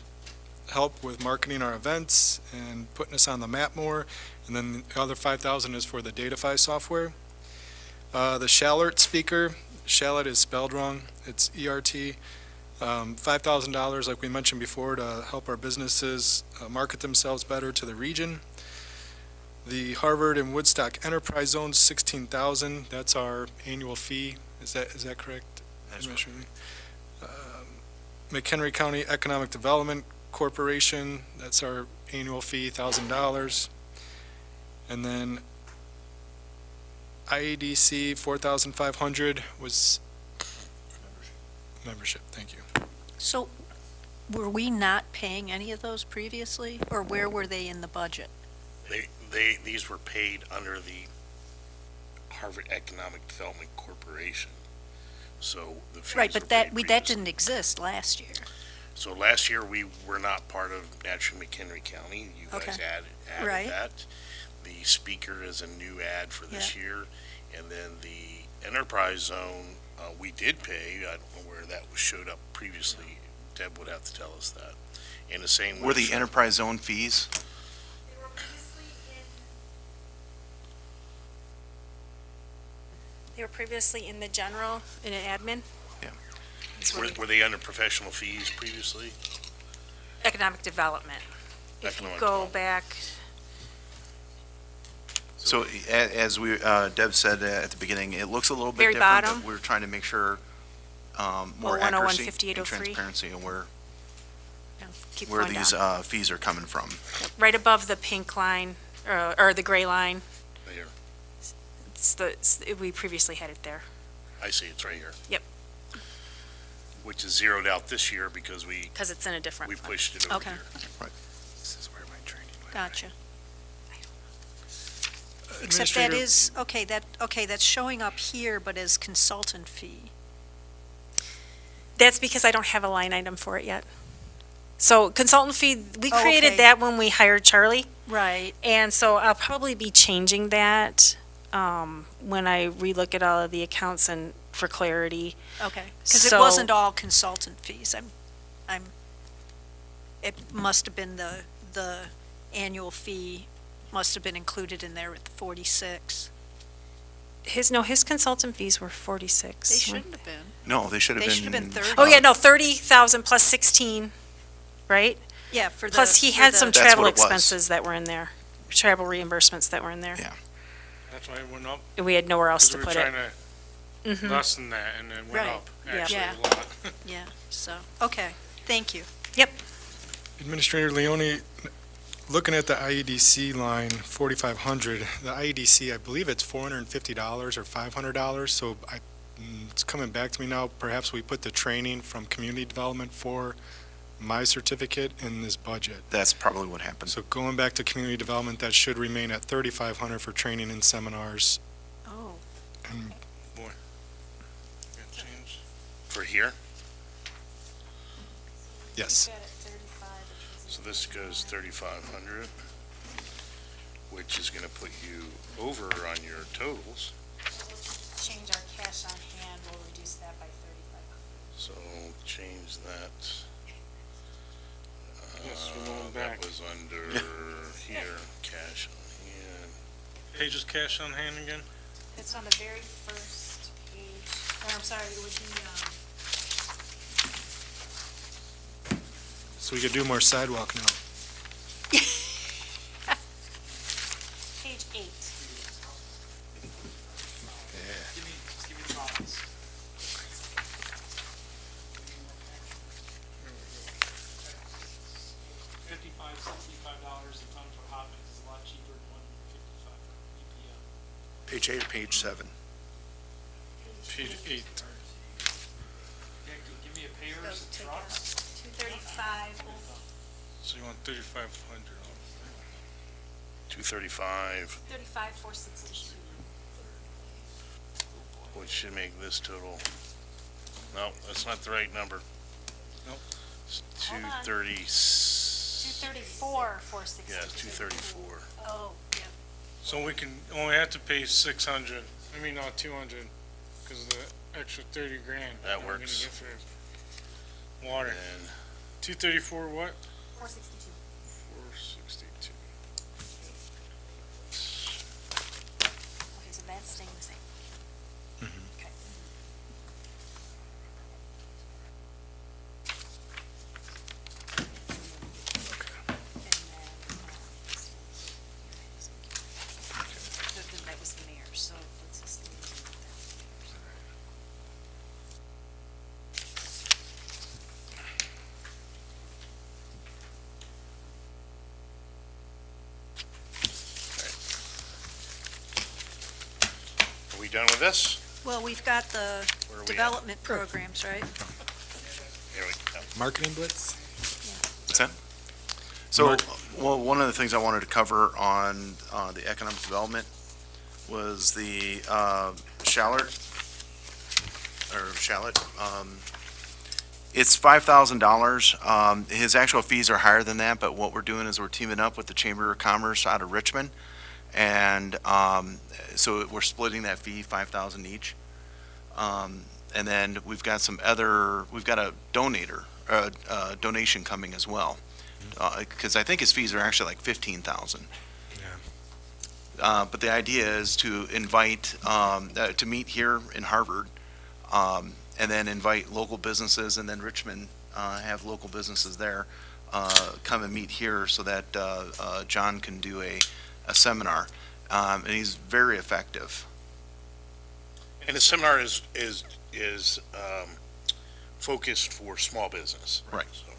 help with marketing our events and putting us on the map more. And then the other 5,000 is for the Datafy software. The Shallert speaker, Shallot is spelled wrong. It's ERT. $5,000, like we mentioned before, to help our businesses market themselves better to the region. The Harvard and Woodstock Enterprise Zones, 16,000. That's our annual fee. Is that correct? That's correct. McHenry County Economic Development Corporation, that's our annual fee, $1,000. And then IADC, 4,500 was membership. Thank you. So were we not paying any of those previously, or where were they in the budget? These were paid under the Harvard Economic Development Corporation. So the fees Right, but were that paid that previously. didn't exist last year. So last year, we were not part of Naturally McHenry County. You guys Okay. added Right. that. The speaker is a new ad for this year. And then the enterprise zone we did pay. I don't know where that was showed up previously. Deb would have to tell us that. And the same Were the enterprise zone fees? They were previously in the general, in an admin. Yeah. Were they under professional fees previously? Economic development. If you go back, So as we, Deb said at the beginning, it looks a little bit Very different, bottom. but we're trying to make sure more 0101, accuracy and 5803. transparency and where keep where going these down. fees are coming from. Right above the pink line, or the gray line. Here. We previously had it there. I see, it's right here. Yep. Which is zeroed out this year because we Because it's in a different we fund. pushed it over Okay. here. This is where my training went. Gotcha. Except that Administrator- is, okay, that's showing up here, but as consultant fee. That's because I don't have a line item for it yet. So consultant fee, we Oh, created okay. that when we hired Charlie. Right. And so I'll probably be changing that when I relook at all of the accounts and for clarity. Okay, because it So- wasn't all consultant fees. It must have been the annual fee must have been included in there with the 46. His consultant fees were 46. They shouldn't have been. No, they should have They been. should have been 30. Oh, yeah, no, 30,000 plus 16, right? Yeah, for the. Plus he for had the- some That's travel what it was. expenses that were in there, travel reimbursements that were in there. Yeah. That's why it went up, We had nowhere else because to we were put trying it. to Mhm. lessen that, and it went Right. up, Yeah. actually, Yeah. a lot. Yeah, so, okay, thank you. Administrator Leone, looking at the IEDC line, 4,500, the IEDC, I believe it's $450 or $500, so it's coming back to me now, perhaps we put the training from community development for my certificate in this budget. That's probably what happened. So going back to community development, that should remain at 3,500 for training and seminars. Oh. And Got changed. For here, yes, so this goes 3,500, which is gonna put you over on your totals. Change our cash on hand, we'll reduce that by 3,500. So change that. Yes, we're going back. That was under here, cash on hand. Page is cash on hand again? It's on the very first page, or I'm sorry, it would be, so we could do more sidewalk now. page 8. Just give me the box. $55, $65 a ton for hot mix is a lot cheaper than $155 EPM. Page 8 or page 7? Page 8. Yeah, give me a pair of some trucks. 235. So you want 3,500. 235, 35, 462. which should make this total, no, that's not the right number. Nope. It's Hold on. 230, 234, 462. yeah, it's 234. Oh, yeah. So we can only have to pay 600, I mean, not 200, because of the extra 30 grand. That we're gonna works. get for Water. And 234 what? 462. 462. Okay, so that's staying the same. Okay. That was the mayor, so let's just leave it at that. are we done with this? Well, we've got the Where are we at? development programs, right? Here we go. Marketing blitz? What's that? So, well, one of the things I wanted to cover on the economic development was the shallot. It's $5,000. His actual fees are higher than that, but what we're doing is we're teaming up with the Chamber of Commerce out of Richmond. And so we're splitting that fee, $5,000 each. And then we've got a donation coming as well. Because I think his fees are actually like 15,000. But the idea is to invite, to meet here in Harvard, and then invite local businesses, and then Richmond, have local businesses there, come and meet here so that, John can do a seminar. And he's very effective. And the seminar is focused for small business. Right. So,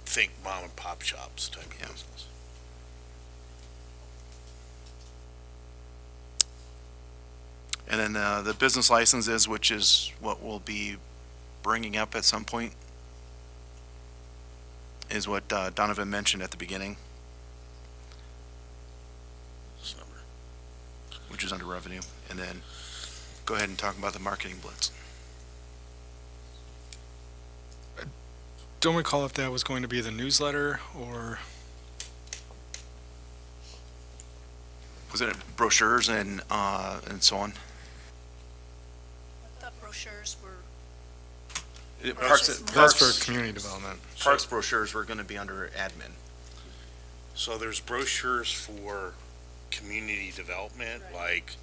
think mom and pop shops type of business. And then the business licenses, which is what we'll be bringing up at some point, is what Donovan mentioned at the beginning, This number. which is under revenue. And then go ahead and talk about the marketing blitz. Don't recall if that was going to be the newsletter or, Was it brochures and so on? The brochures were, that's for community development. Parks brochures were going to be under admin. So there's brochures for community development, like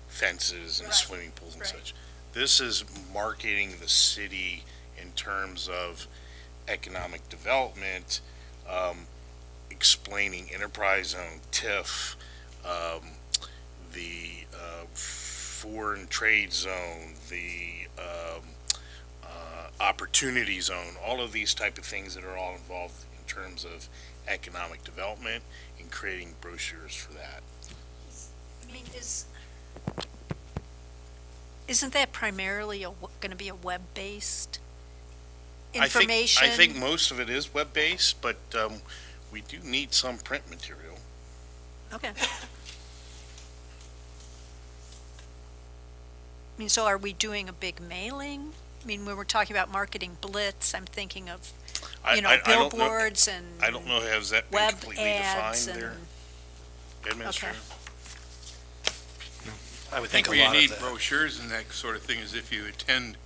fences and swimming pools and such. This is marketing the city in terms of economic development, explaining enterprise zone, TIF, the foreign trade zone, the opportunity zone, all of these type of things that are all involved in terms of economic development and creating brochures for that. I mean, isn't that primarily going to be a web-based information? I think most of it is web-based, but we do need some print material. Okay. I mean, so are we doing a big mailing? I mean, when we're talking about marketing blitz, I'm thinking of, I don't know- billboards and I don't know, has that been web completely ads defined and, there, Administrator? I would think a Where you lot need of the, brochures and that sort of thing is if you attend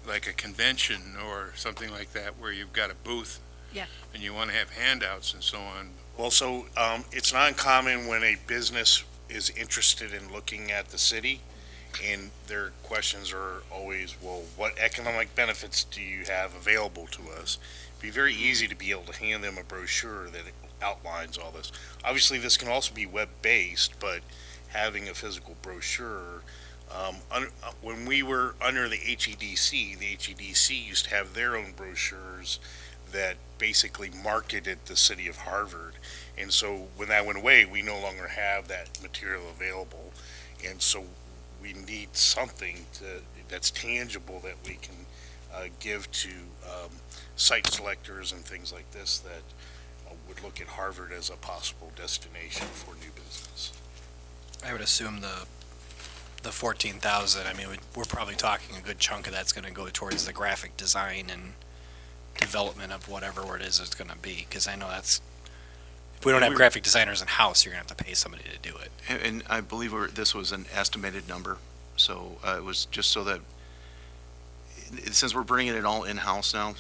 like a convention or something like that where you've got a booth. Yeah. And you want to have handouts and so on. Well, so it's not uncommon when a business is interested in looking at the city, and their questions are always, well, what economic benefits do you have available to us? It'd be very easy to be able to hand them a brochure that outlines all this. Obviously, this can also be web-based, but having a physical brochure, when we were under the HEDC used to have their own brochures that basically marketed the city of Harvard. And so when that went away, we no longer have that material available. And so we need something that's tangible that we can give to site selectors and things like this that would look at Harvard as a possible destination for new business. I would assume the 14,000, I mean, we're probably talking a good chunk of that's gonna go towards the graphic design and development of whatever it is it's gonna be, because I know that's, if we don't have graphic designers in-house, you're gonna have to pay somebody to do it. And I believe this was an estimated number, so it was just so that, since we're bringing it all in-house now,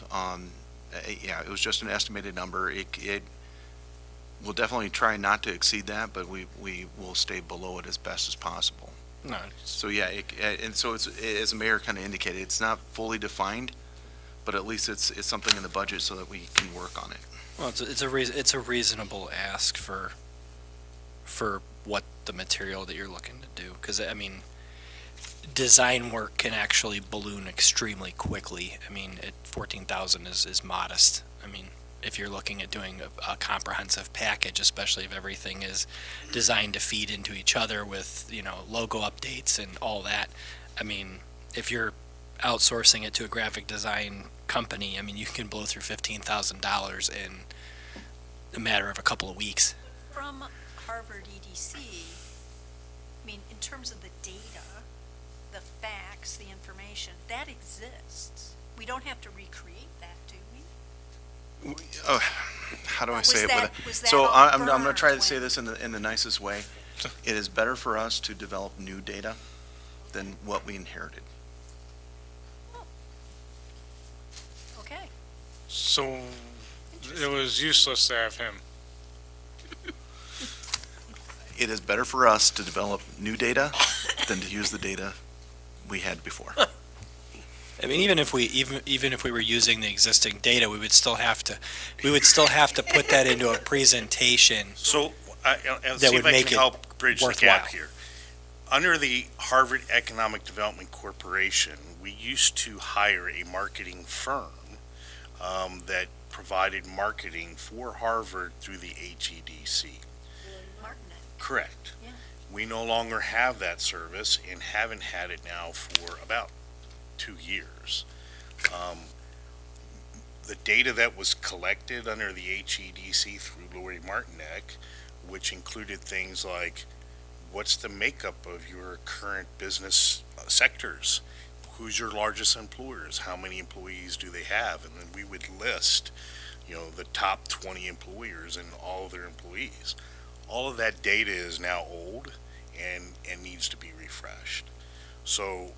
yeah, it was just an estimated number. We'll definitely try not to exceed that, but we will stay below it as best as possible. No, So, yeah, and so it's, as the mayor kind of indicated, it's not fully defined, but at least it's something in the budget so that we can work on it. well, it's a reasonable ask for what the material that you're looking to do, because, I mean, design work can actually balloon extremely quickly. I mean, 14,000 is modest. I mean, if you're looking at doing a comprehensive package, especially if everything is designed to feed into each other with, logo updates and all that. I mean, if you're outsourcing it to a graphic design company, I mean, you can blow through $15,000 in a matter of a couple of weeks. From Harvard EDC, I mean, in terms of the data, the facts, the information, that exists. We don't have to recreate that, do we? How do I Was say it? that- was that So all I'm going to burned try to say when- this in the nicest way. It is better for us to develop new data than what we inherited. Okay. So it was useless to have him. It is better for us to develop new data than to use the data we had before. I mean, even if we were using the existing data, we would still have to put that into a presentation. So, I'll That see if would I make can it help bridge the worthwhile. gap here. Under the Harvard Economic Development Corporation, we used to hire a marketing firm that provided marketing for Harvard through the HEDC. Correct. Yeah. We no longer have that service and haven't had it now for about 2 years. The data that was collected under the HEDC through Lori Martinek, which included things like what's the makeup of your current business sectors? Who's your largest employers? How many employees do they have? And then we would list, the top 20 employers and all of their employees. All of that data is now old and needs to be refreshed. So,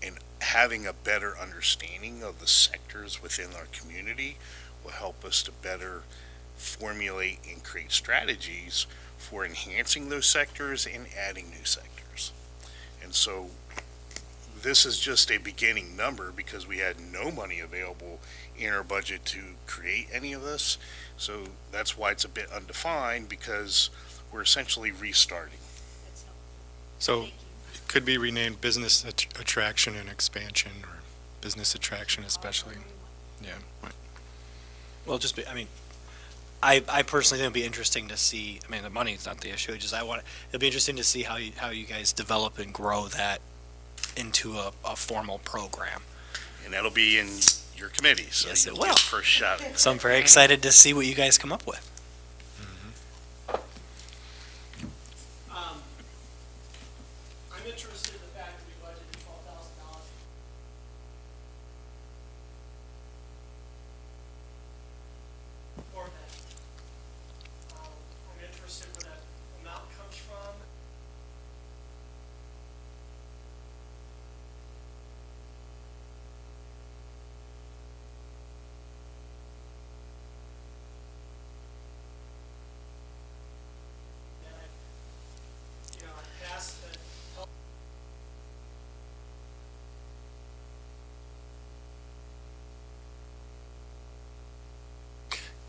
and having a better understanding of the sectors within our community will help us to better formulate and create strategies for enhancing those sectors and adding new sectors. And so this is just a beginning number because we had no money available in our budget to create any of this. So that's why it's a bit undefined, because we're essentially restarting. So it could be renamed business attraction and expansion, or business attraction especially. Yeah. Well, I personally think it'd be interesting to see. I mean, the money's not the issue. It'd be interesting to see how you guys develop and grow that into a formal program. And that'll be in your committee, so Yes, you'll it will. get first shot. So I'm very excited to see what you guys come up with. I'm interested in the fact that we budgeted $12,000 for that. I'm interested where that amount comes from. And I passed the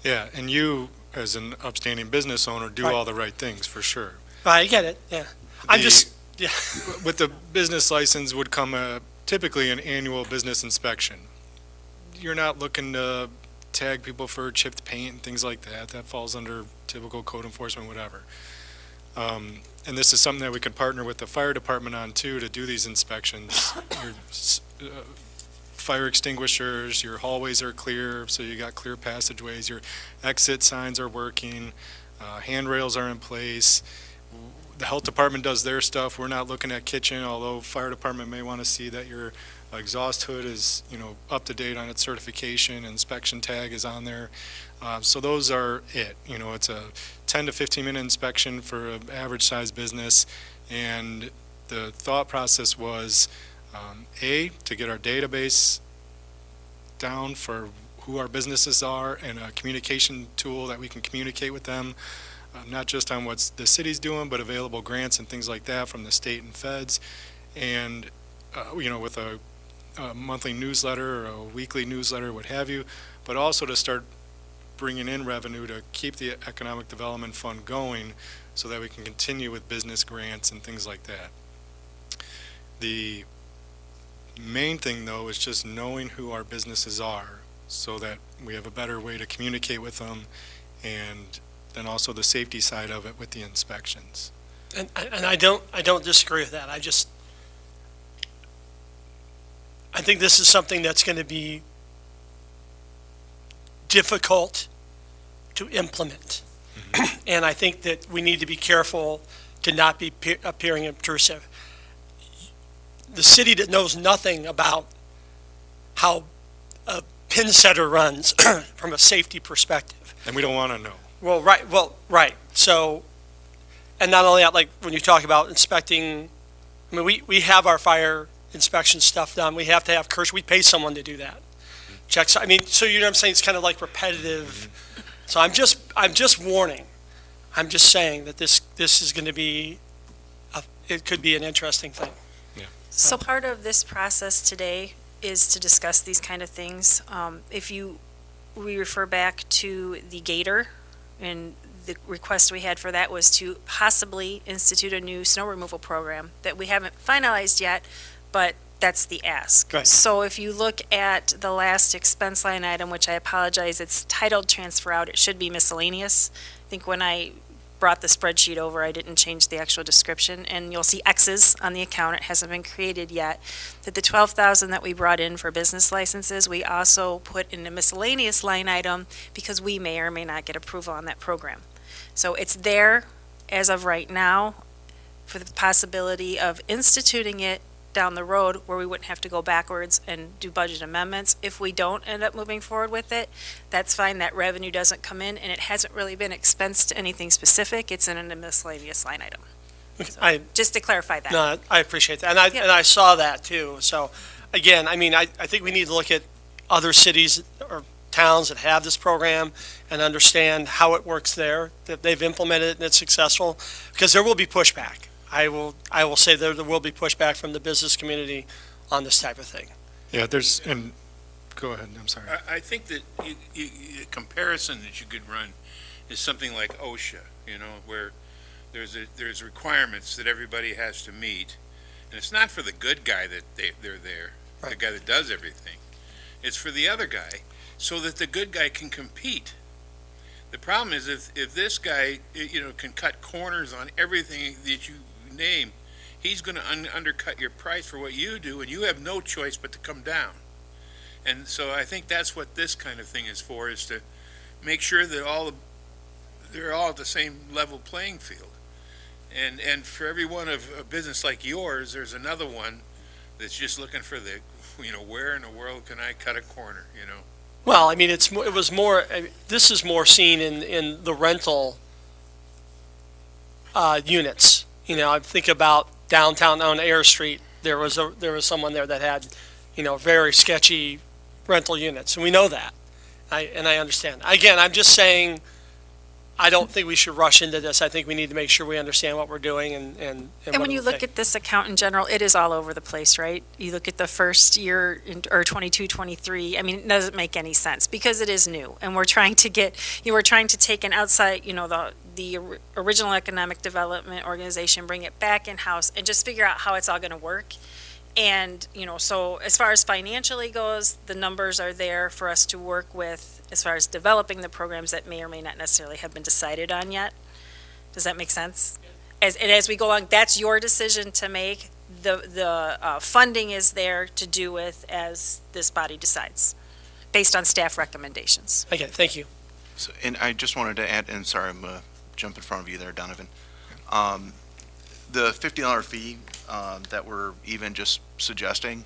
Yeah, and you, as an upstanding business owner, do Right. all the right things, for sure. I get it, yeah. I'm The- just, yeah. With the business license would come typically an annual business inspection. You're not looking to tag people for chipped paint and things like that. That falls under typical code enforcement, whatever. And this is something that we could partner with the fire department on too, to do these inspections. Your fire extinguishers, your hallways are clear, so you got clear passageways, your exit signs are working, handrails are in place. The health department does their stuff. We're not looking at kitchen, although fire department may want to see that your exhaust hood is, up to date on its certification, inspection tag is on there. So those are it. It's a 10 to 15 minute inspection for an average sized business. And the thought process was, to get our database down for who our businesses are, and a communication tool that we can communicate with them, not just on what the city's doing, but available grants and things like that from the state and feds. And, with a monthly newsletter or a weekly newsletter, what have you, but also to start bringing in revenue to keep the Economic Development Fund going so that we can continue with business grants and things like that. The main thing, though, is just knowing who our businesses are so that we have a better way to communicate with them, and then also the safety side of it with the inspections. And I don't disagree with that. I think this is something that's going to be difficult to implement. And I think that we need to be careful to not be appearing intrusive. The city that knows nothing about how a pin setter runs from a safety perspective. And we don't want to know. Right. So, and not only that, like when you talk about inspecting I mean, we have our fire inspection stuff done. We have to have we pay someone to do that. Checks, I mean, so you know what I'm saying? It's kind of like repetitive. So I'm just warning. I'm just saying that this is going to be, it could be an interesting thing. So part of this process today is to discuss these kind of things. We refer back to the gator, and the request we had for that was to possibly institute a new snow removal program that we haven't finalized yet, but that's the ask. Right. So if you look at the last expense line item, which I apologize, it's titled transfer out, it should be miscellaneous. I think when I brought the spreadsheet over, I didn't change the actual description, and you'll see X's on the account. It hasn't been created yet. That the $12,000 that we brought in for business licenses, we also put in a miscellaneous line item because we may or may not get approval on that program. So it's there as of right now for the possibility of instituting it down the road where we wouldn't have to go backwards and do budget amendments. If we don't end up moving forward with it, that's fine. That revenue doesn't come in, and it hasn't really been expensed to anything specific. It's in a miscellaneous line item. So, just to clarify that. No, I appreciate that. And I saw that too. So again, I mean, I think we need to look at other cities or towns that have this program and understand how it works there, that they've implemented it and it's successful, because there will be pushback. I will say there will be pushback from the business community on this type of thing. Yeah, and go ahead, I'm sorry. I think that a comparison that you could run is something like OSHA, where there's requirements that everybody has to meet, and it's not for the good guy that they're there, Right. the guy that does everything. It's for the other guy, so that the good guy can compete. The problem is if this guy, can cut corners on everything that you name, he's going to undercut your price for what you do, and you have no choice but to come down. And so I think that's what this kind of thing is for, is to make sure that they're all at the same level playing field. And for every one of a business like yours, there's another one that's just looking for the, where in the world can I cut a corner, Well, I mean, this is more seen in the rental units. I think about downtown on Air Street. There was someone there that had, very sketchy rental units, and we know that. I understand. Again, I'm just saying, I don't think we should rush into this. I think we need to make sure we understand what we're doing and when you look at this account in general, it is all over the place, right? You look at the first year, or 22, 23, I mean, it doesn't make any sense because it is new. And we're trying to we're trying to take an outside, the original economic development organization, bring it back in-house and just figure out how it's all going to work. And, so as far as financially goes, the numbers are there for us to work with as far as developing the programs that may or may not necessarily have been decided on yet. Does that make sense? As we go along, that's your decision to make. The funding is there to do with as this body decides, based on staff recommendations. Okay, thank you. So, and I just wanted to add, and sorry, I'm going to jump in front of you there, Donovan. The $50 fee that we're even just suggesting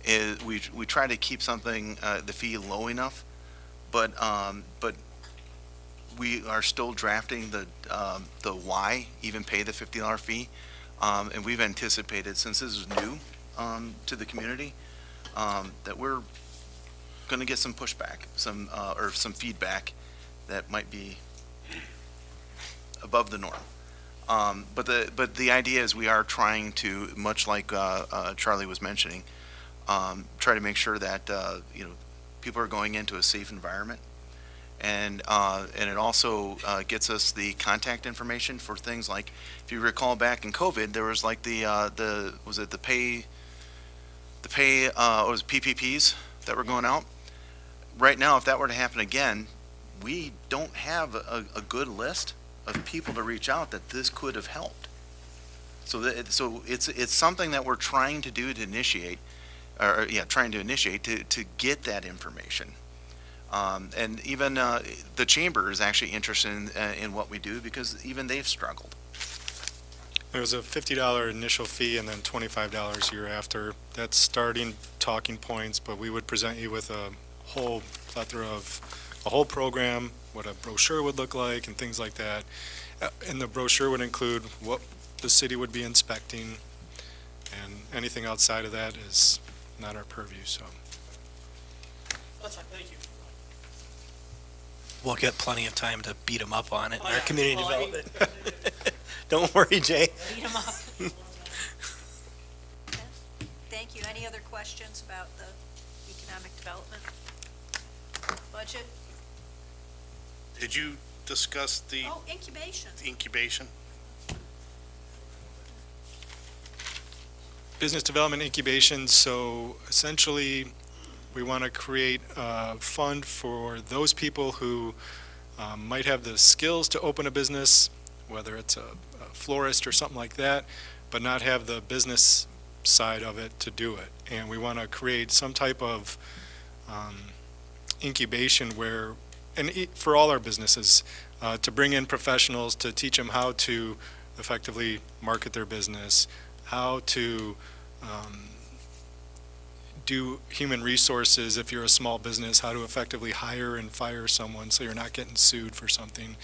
is we try to keep something, the fee low enough, but we are still drafting the why even pay the $50 fee. And we've anticipated, since this is new to the community, that we're going to get some pushback, or some feedback that might be above the norm. But the idea is we are trying to, much like Charlie was mentioning, try to make sure that people are going into a safe environment, and it also gets us the contact information for things like, if you recall back in COVID, there was like the PPPs that were going out. Right now, if that were to happen again, we don't have a good list of people to reach out that this could have helped. So it's something that we're trying to do to initiate, to get that information. And even the chamber is actually interested in what we do, because even they've struggled. There was a $50 initial fee and then $25 a year after. That's starting talking points, but we would present you with a whole plethora of a whole program, what a brochure would look like and things like that. And the brochure would include what the city would be inspecting, And anything outside of that is not our purview, so. That's fine, thank you. We'll get plenty of time to beat them up on it in our yeah. community Well, I mean- development. Don't worry, Jay. Beat 'em up. Thank you. Any other questions about the economic development budget? Did you discuss the Oh, incubation. incubation? Business development incubation, so essentially, we want to create a fund for those people who might have the skills to open a business, whether it's a florist or something like that, but not have the business side of it to do it. And we want to create some type of incubation where, for all our businesses, to bring in professionals to teach them how to effectively market their business, how to do human resources if you're a small business, how to effectively hire and fire someone so you're not getting sued for something,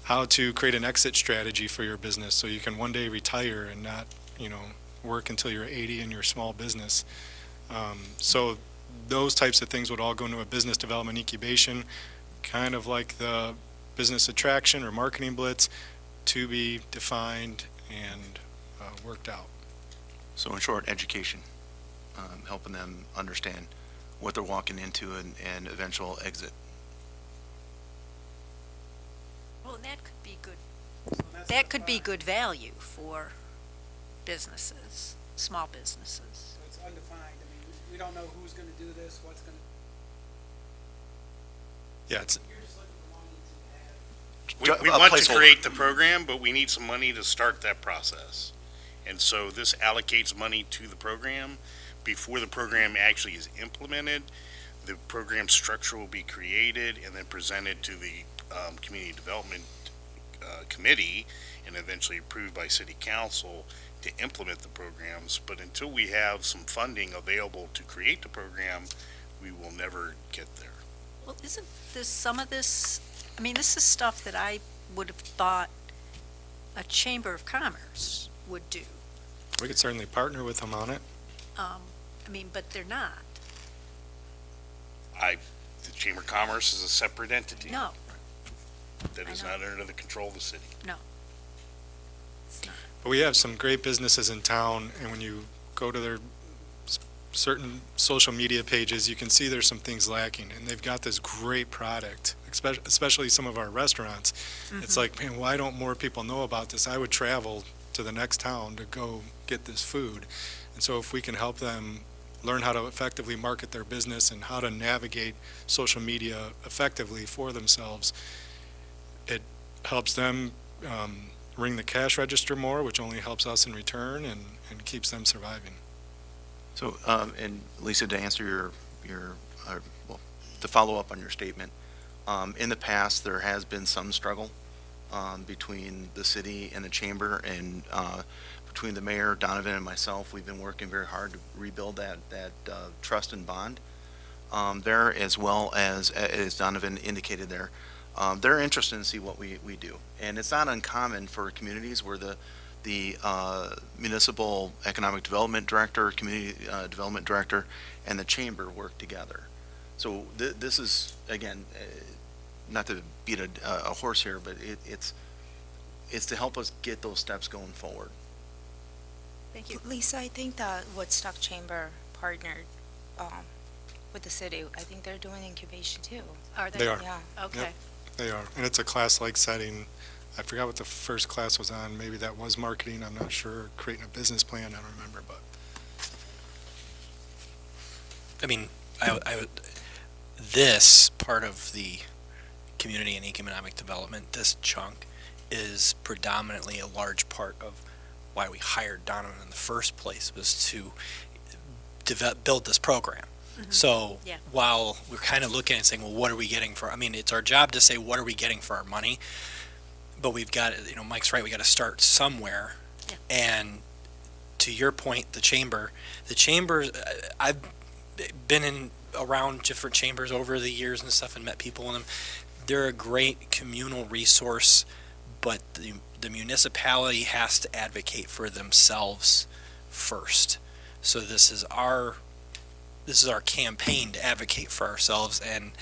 how to create an exit strategy for your business so you can one day retire and not, work until you're 80 in your small business. So those types of things would all go into a business development incubation, kind of like the business attraction or marketing blitz, to be defined and worked out. So in short, education, helping them understand what they're walking into and eventual exit. Well, and that could be good. That could be good value for businesses, small businesses. So it's undefined. I mean, we don't know who's gonna do this, what's gonna. Yeah, it's, You're just looking for money to have. We A want to placeholder. create the program, but we need some money to start that process. And so this allocates money to the program. Before the program actually is implemented, the program structure will be created and then presented to the Community Development Committee and eventually approved by City Council to implement the programs. But until we have some funding available to create the program, we will never get there. Well, isn't this, some of this, I mean, this is stuff that I would have thought a Chamber of Commerce would do. we could certainly partner with them on it. I mean, but they're not. The Chamber of Commerce is a separate entity. No, That is I know. not under the control of the city. it's not. But we have some great businesses in town, and when you go to their certain social media pages, you can see there's some things lacking, and they've got this great product, especially some of our restaurants. It's like, man, why don't more people know about this? I would travel to the next town to go get this food. And so if we can help them learn how to effectively market their business and how to navigate social media effectively for themselves, it helps them ring the cash register more, which only helps us in return and keeps them surviving. So, and Lisa, to answer to follow up on your statement, in the past, there has been some struggle between the city and the chamber, and between the mayor, Donovan, and myself. We've been working very hard to rebuild that trust and bond there, as well as Donovan indicated there. They're interested in see what we do, and it's not uncommon for communities where the municipal economic development director, community development director, and the chamber work together. So this is, again, not to beat a horse here, but it's to help us get those steps going forward. Thank you. Lisa, I think the Woodstock Chamber partnered with the city. I think they're doing incubation too. Are they? They are. Yeah. Okay. Yep. They are, and it's a class-like setting. I forgot what the first class was on. Maybe that was marketing, I'm not sure. Creating a business plan, I don't remember, but. I mean, I would, this part of the community and economic development, this chunk, is predominantly a large part of why we hired Donovan in the first place, was to build this program. So Yeah. while we're kind of looking and saying, well, what are we getting for, I mean, it's our job to say, what are we getting for our money? But we've got, Mike's right, we got to start somewhere. Yeah. And to your point, the chamber, I've been around different chambers over the years and stuff and met people in them. They're a great communal resource, but the municipality has to advocate for themselves first. So this is our campaign to advocate for ourselves, and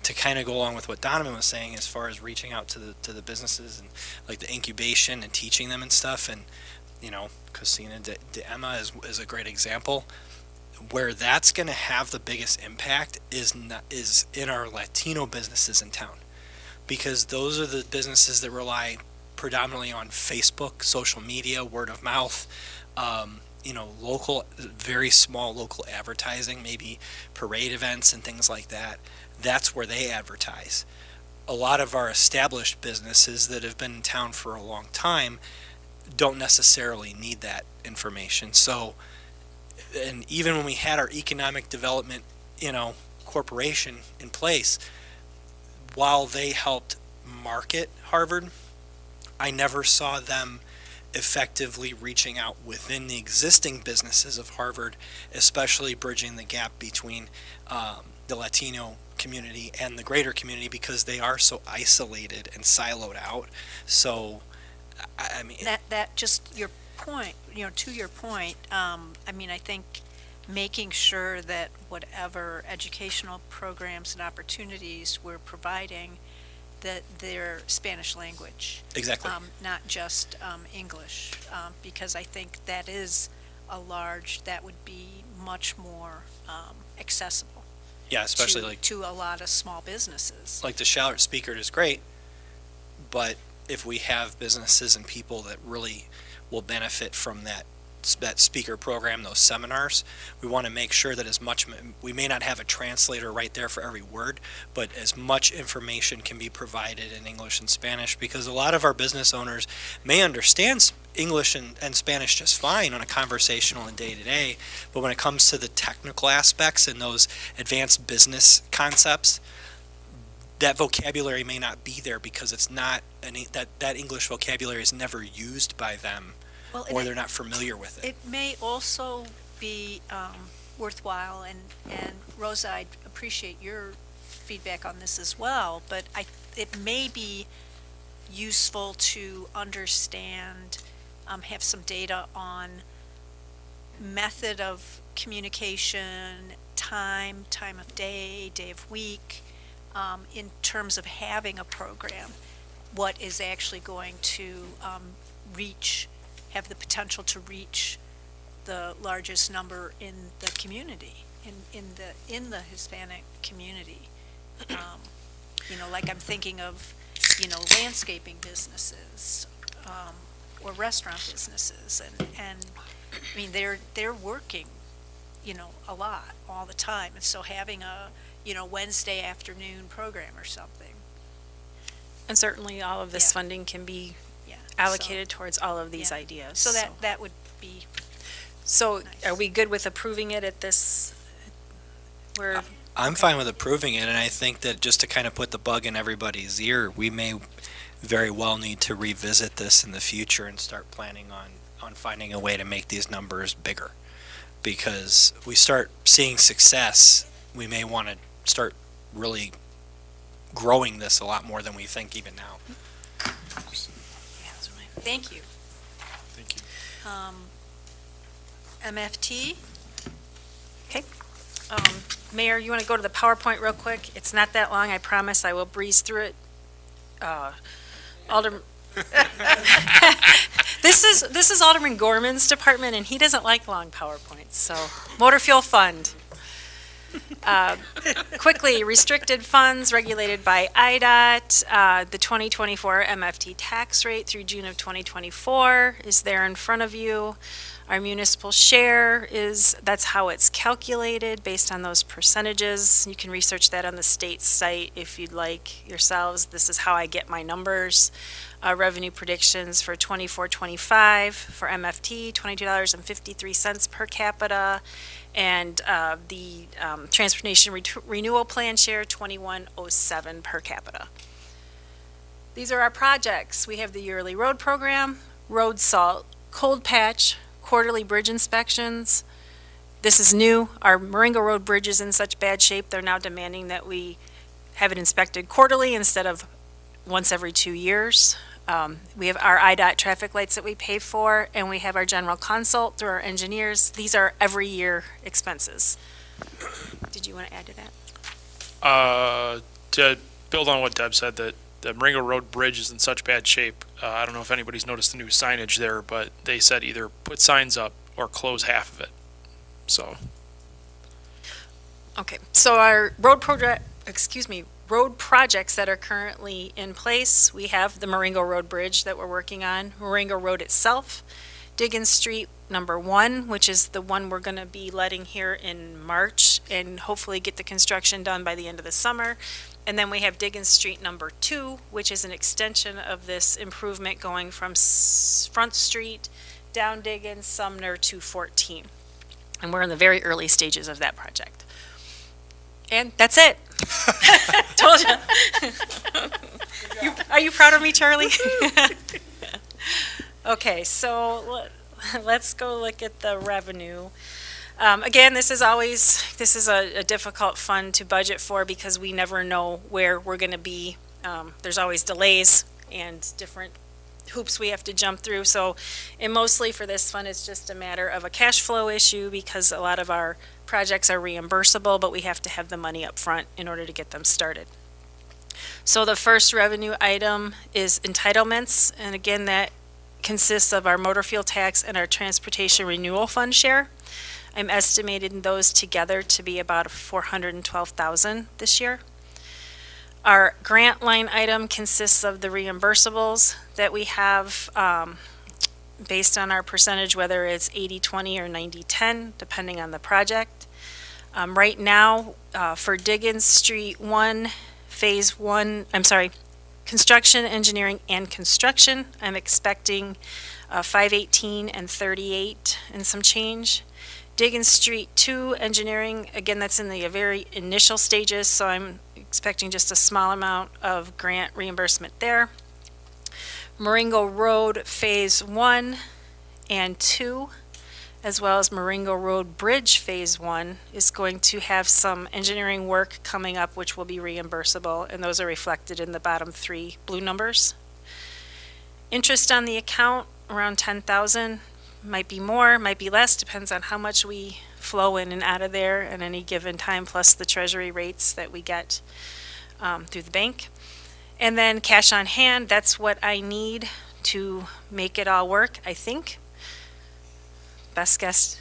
to kind of go along with what Donovan was saying as far as reaching out to the businesses and like the incubation and teaching them and stuff. And Cocina de Emma is a great example. Where that's going to have the biggest impact is in our Latino businesses in town, because those are the businesses that rely predominantly on Facebook, social media, word of mouth, local, very small local advertising, maybe parade events and things like that. That's where they advertise. A lot of our established businesses that have been in town for a long time don't necessarily need that information. So, and even when we had our economic development, corporation in place, while they helped market Harvard, I never saw them effectively reaching out within the existing businesses of Harvard, especially bridging the gap between the Latino community and the greater community, because they are so isolated and siloed out. So, I mean, that just your point, to your point, I think making sure that whatever educational programs and opportunities we're providing, that they're Spanish language. Exactly. Not just English, because I think that would be much more accessible. Yeah, especially to a lot of small businesses. Like the Shout Speaker is great, but if we have businesses and people that really will benefit from that speaker program, those seminars, we want to make sure that we may not have a translator right there for every word, but as much information can be provided in English and Spanish, because a lot of our business owners may understand English and Spanish just fine on a conversational and day-to-day, but when it comes to the technical aspects and those advanced business concepts, that vocabulary may not be there because it's not that English vocabulary is never used by them. Or they're not familiar with it. It may also be worthwhile, and Rosa, I'd appreciate your feedback on this as well, but it may be useful to understand, have some data on method of communication, time of day of week, in terms of having a program, what is actually going to have the potential to reach the largest number in the community, in the Hispanic community. Like I'm thinking of, landscaping businesses, or restaurant businesses, and I mean, they're working, a lot, all the time, and so having a, Wednesday afternoon program or something. And certainly all of this funding can be allocated towards all of these ideas. So that would be. So nice. Are we good with approving it at this? I'm fine with approving it, and I think that just to kind of put the bug in everybody's ear, we may very well need to revisit this in the future and start planning on finding a way to make these numbers bigger. Because we start seeing success, we may want to start really growing this a lot more than we think even now. Thank you. Thank you. MFT? Okay. Mayor, you want to go to the PowerPoint real quick? It's not that long, I promise. I will breeze through it. Alderman. This is Alderman Gorman's department, and he doesn't like long PowerPoints. So, motor fuel fund. Quickly, restricted funds regulated by IDOT. The 2024 MFT tax rate through June of 2024 is there in front of you. Our municipal share that's how it's calculated based on those percentages. You can research that on the state site if you'd like yourselves. This is how I get my numbers. Revenue predictions for 24-25 for MFT, $22.53 per capita. And the Transportation Renewal Plan share, $21.07 per capita. These are our projects. We have the yearly road program, road salt, cold patch, quarterly bridge inspections. This is new. Our Marengo Road bridge is in such bad shape, they're now demanding that we have it inspected quarterly instead of once every 2 years. We have our IDOT traffic lights that we pay for, and we have our general consult through our engineers. These are every year expenses. Did you want to add to that? To build on what Deb said, that the Marengo Road Bridge is in such bad shape. I don't know if anybody's noticed the new signage there, but they said either put signs up or close half of it. So, Okay, so our road projects that are currently in place, we have the Marengo Road Bridge that we're working on, Marengo Road itself, Diggins Street number 1, which is the one we're going to be letting here in March and hopefully get the construction done by the end of the summer. And then we have Diggins Street number 2, which is an extension of this improvement going from Front Street down Diggins, Sumner to 14. And we're in the very early stages of that project. And that's it. Told you. Are you proud of me, Charlie? Okay, so let's go look at the revenue. Again, this is a difficult fund to budget for because we never know where we're going to be. There's always delays and different hoops we have to jump through. So, and mostly for this fund, it's just a matter of a cash flow issue because a lot of our projects are reimbursable, but we have to have the money up front in order to get them started. So the first revenue item is entitlements, and again, that consists of our motor fuel tax and our transportation renewal fund share. I'm estimating those together to be about $412,000 this year. Our grant line item consists of the reimbursables that we have based on our percentage, whether it's 80-20 or 90-10, depending on the project. Right now, for Diggins Street 1, Phase 1, construction, engineering, and construction, I'm expecting 518 and 38 and some change. Diggins Street 2, engineering, again, that's in the very initial stages, so I'm expecting just a small amount of grant reimbursement there. Marengo Road Phase 1 and 2, as well as Marengo Road Bridge Phase 1, is going to have some engineering work coming up which will be reimbursable, and those are reflected in the bottom 3 blue numbers. Interest on the account, around $10,000. Might be more, might be less, depends on how much we flow in and out of there at any given time, plus the treasury rates that we get through the bank. And then cash on hand, that's what I need to make it all work, I think. Best guess.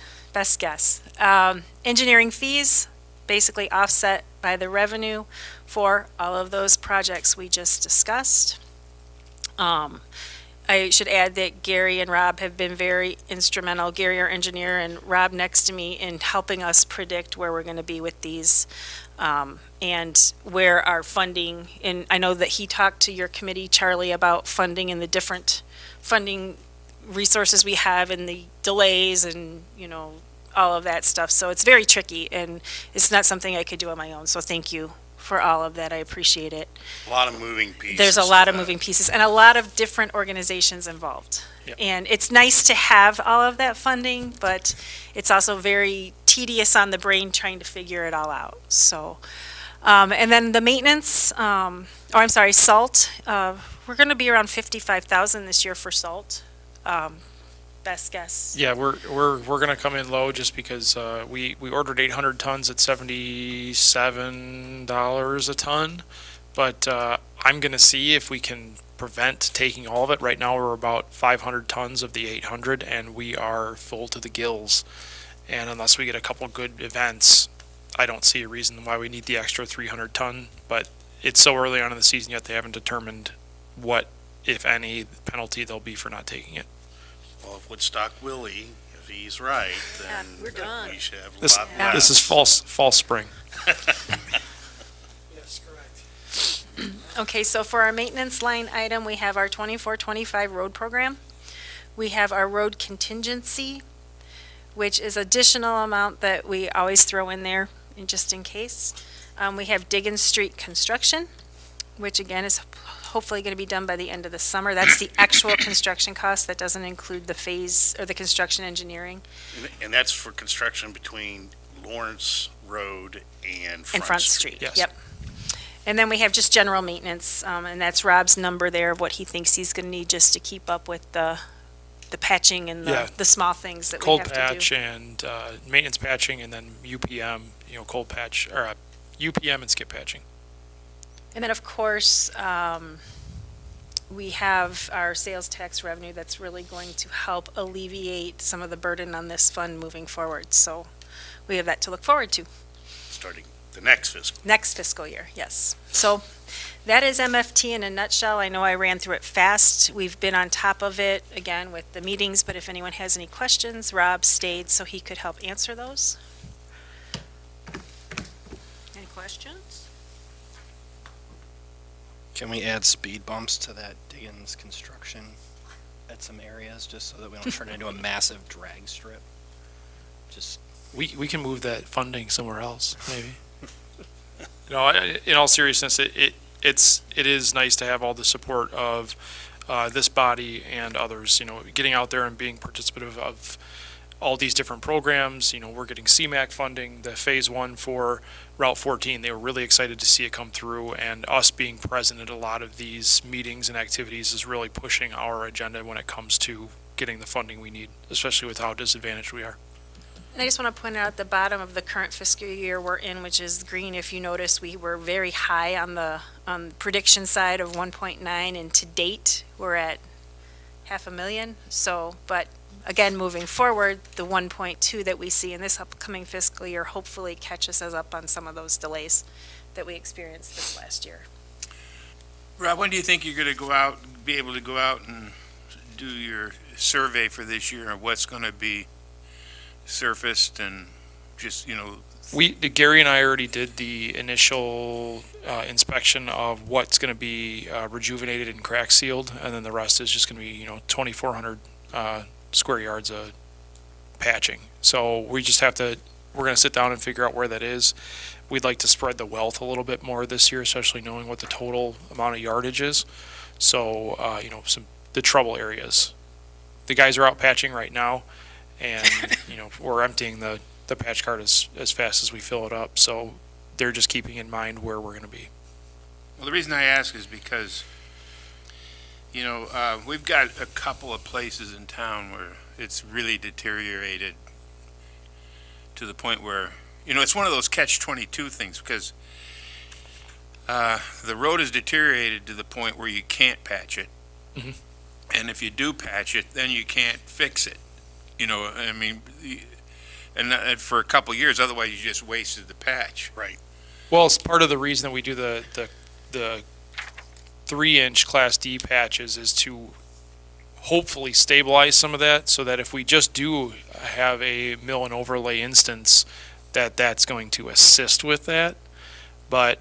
Engineering fees, basically offset by the revenue for all of those projects we just discussed. I should add that Gary and Rob have been very instrumental, Gary our engineer and Rob next to me, in helping us predict where we're going to be with these and where our funding, and I know that he talked to your committee, Charlie, about funding and the different funding resources we have and the delays and, all of that stuff. So it's very tricky and it's not something I could do on my own. So thank you for all of that. I appreciate it. A lot of moving pieces. There's a lot of moving pieces and a lot of different organizations involved. Yep. And it's nice to have all of that funding, but it's also very tedious on the brain trying to figure it all out. So, and then the maintenance, salt, we're going to be around 55,000 this year for salt. Best guess. yeah, we're going to come in low just because we ordered 800 tons at $77 a ton, but I'm going to see if we can prevent taking all of it. Right now we're about 500 tons of the 800 and we are full to the gills, and unless we get a couple good events, I don't see a reason why we need the extra 300 ton, but it's so early on in the season yet they haven't determined what, if any, penalty there'll be for not taking it. Well, if Woodstock Willie, if he's right, Yeah, then we're done. we should have a This, lot less. this is fall spring. Yes, correct. Okay, so for our maintenance line item, we have our 24-25 road program. We have our road contingency, which is additional amount that we always throw in there just in case. We have Diggins Street construction, which again is hopefully going to be done by the end of the summer. That's the actual construction cost. That doesn't include the phase or the construction engineering. And that's for construction between Lawrence Road and And Front Street. Yes. Yep. And then we have just general maintenance, and that's Rob's number there of what he thinks he's gonna need just to keep up with the patching and Yeah. the small things that we Cold have to patch do. and maintenance patching, and then UPM, cold patch, or UPM and skip patching. And then, of course, we have our sales tax revenue that's really going to help alleviate some of the burden on this fund moving forward. So we have that to look forward to. Starting the next fiscal. Next fiscal year, yes. So that is MFT in a nutshell. I know I ran through it fast. We've been on top of it, again, with the meetings, but if anyone has any questions, Rob stayed so he could help answer those. Any questions? Can we add speed bumps to that Diggins construction at some areas, just so that we don't turn it into a massive drag strip? Just, We can move that funding somewhere else, maybe. In all seriousness, it is nice to have all the support of this body and others, getting out there and being participative of all these different programs. We're getting CMAQ funding, the phase 1 for Route 14. They were really excited to see it come through, and us being present at a lot of these meetings and activities is really pushing our agenda when it comes to getting the funding we need, especially with how disadvantaged we are. And I just want to point out at the bottom of the current fiscal year we're in, which is green, if you notice, we were very high on the prediction side of 1.9, and to date, we're at 500,000. So, but again, moving forward, the 1.2 that we see in this upcoming fiscal year hopefully catches us up on some of those delays that we experienced this last year. Rob, when do you think you're going to be able to go out and do your survey for this year of what's going to be surfaced and just, Gary and I already did the initial inspection of what's going to be rejuvenated and crack sealed, and then the rest is just going to be 2,400 square yards of patching. So we're going to sit down and figure out where that is. We'd like to spread the wealth a little bit more this year, especially knowing what the total amount of yardage is. So the trouble areas. The guys are out patching right now, and we're emptying the patch cart as fast as we fill it up. So they're just keeping in mind where we're going to be. Well, the reason I ask is because, we've got a couple of places in town where it's really deteriorated to the point where, it's one of those catch-22 things, because the road is deteriorated to the point where you can't patch it. Mhm. And if you do patch it, then you can't fix it. And for a couple of years, otherwise you just wasted the patch. Right. Well, it's part of the reason that we do the 3-inch Class D patches is to hopefully stabilize some of that, so that if we just do have a mill and overlay instance, that's going to assist with that. But,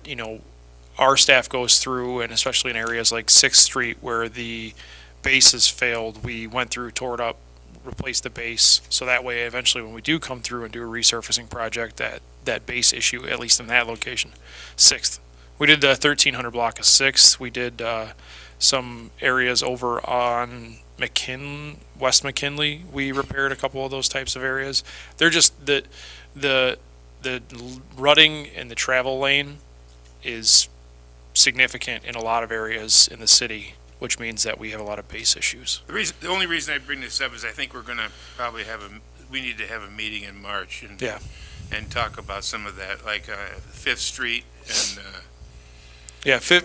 our staff goes through, and especially in areas like 6th Street where the base has failed, we went through, tore it up, replace the base, so that way eventually when we do come through and do a resurfacing project, that base issue, at least in that location. 6th, we did the 1300 block of 6th. We did some areas over on West McKinley. We repaired a couple of those types of areas. They're just the rutting in the travel lane is significant in a lot of areas in the city, which means that we have a lot of base issues. The only reason I bring this up is I think we're going to probably we need to have a meeting in March and talk about some of that, like 5th Street and. Yeah, 5th.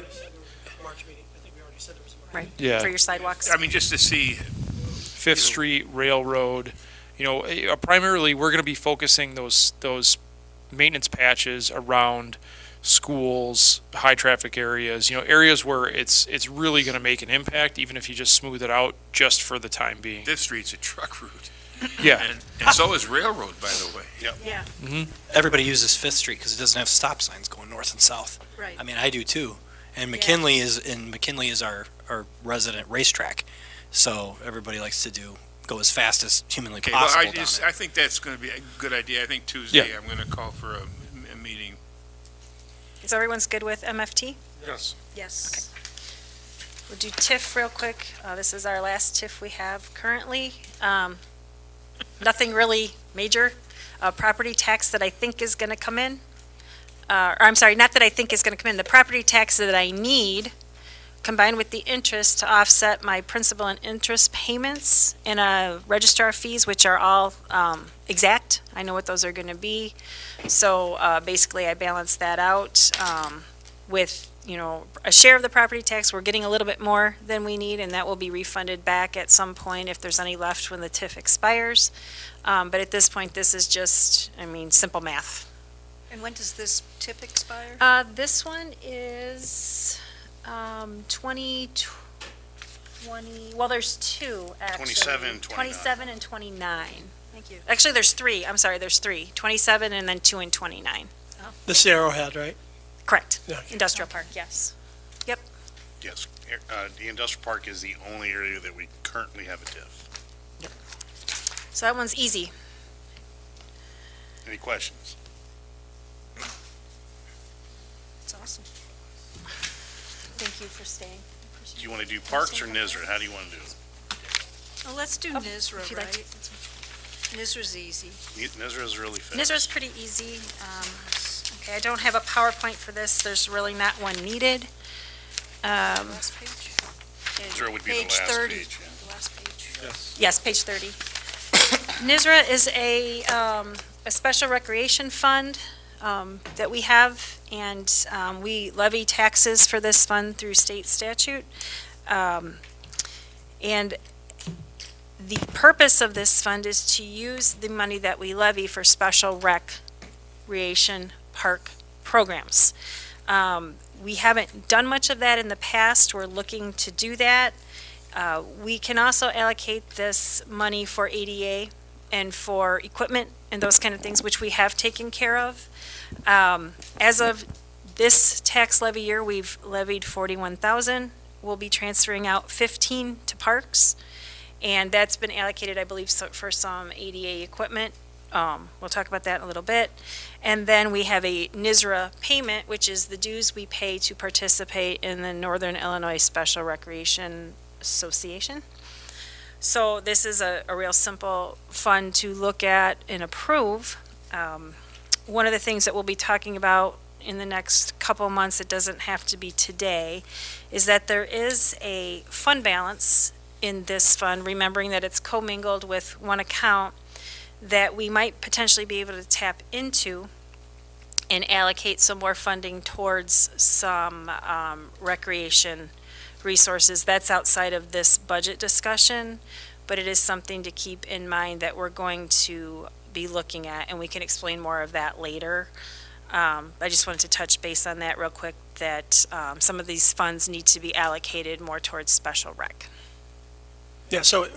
March meeting, I think we already said there was a March. Right. Yeah. For your sidewalks. I mean, just to see. 5th Street, Railroad, primarily we're going to be focusing those maintenance patches around schools, high traffic areas, areas where it's really going to make an impact, even if you just smooth it out just for the time being. 5th Street's a truck route. Yeah. And so is Railroad, by the way. Yep. Yeah. Mm-hmm. everybody uses 5th Street because it doesn't have stop signs going north and south. Right. I mean, I do too. And McKinley is our resident racetrack. So everybody likes to go as fast as humanly possible down it. I think that's going to be a good idea. I think Tuesday I'm going to call for a meeting. Is everyone's good with MFT? Yes. Yes. Okay. We'll do TIF real quick. This is our last TIF we have currently. Nothing really major. Property tax that I think is going to come in. or I'm sorry, not that I think is going to come in, the property tax that I need, combined with the interest to offset my principal and interest payments and registrar fees, which are all exact. I know what those are going to be. So basically, I balance that out with, a share of the property tax. We're getting a little bit more than we need, and that will be refunded back at some point if there's any left when the TIF expires. But at this point, this is just, simple math. And when does this tip expire? This one is 2020, well, there's two, actually. 27 and 29. 27 and 29. Thank you. Actually, there's three, I'm sorry, there's three. 27 and then 2 and 29. This Arrowhead, right? Correct. Yeah. Industrial Park, yes. Yes, the industrial park is the only area that we currently have a TIF. So that one's easy. Any questions? It's awesome. Thank you for staying. Do you want to do parks or NISRA? How do you want to do it? Well, let's do NISRA, if you'd like right? NISRA's easy. NISRA is really fast. NISRA's pretty easy. Okay, I don't have a PowerPoint for this. There's really not one needed. Last page? NISRA would be the Page last 30. page. Yeah. The last page. Yes, page 30. NISRA is a special recreation fund that we have, and we levy taxes for this fund through state statute. And the purpose of this fund is to use the money that we levy for special recreation park programs. We haven't done much of that in the past. We're looking to do that. We can also allocate this money for ADA and for equipment and those kind of things, which we have taken care of. As of this tax levy year, we've levied 41,000. We'll be transferring out 15 to parks, and that's been allocated, I believe, for some ADA equipment. We'll talk about that in a little bit. And then we have a NISRA payment, which is the dues we pay to participate in the Northern Illinois Special Recreation Association. So this is a real simple fund to look at and approve. One of the things that we'll be talking about in the next couple of months, it doesn't have to be today, is that there is a fund balance in this fund, remembering that it's commingled with one account that we might potentially be able to tap into and allocate some more funding towards some recreation resources. That's outside of this budget discussion, but it is something to keep in mind that we're going to be looking at, and we can explain more of that later. I just wanted to touch base on that real quick, that some of these funds need to be allocated more towards special rec. Yeah, so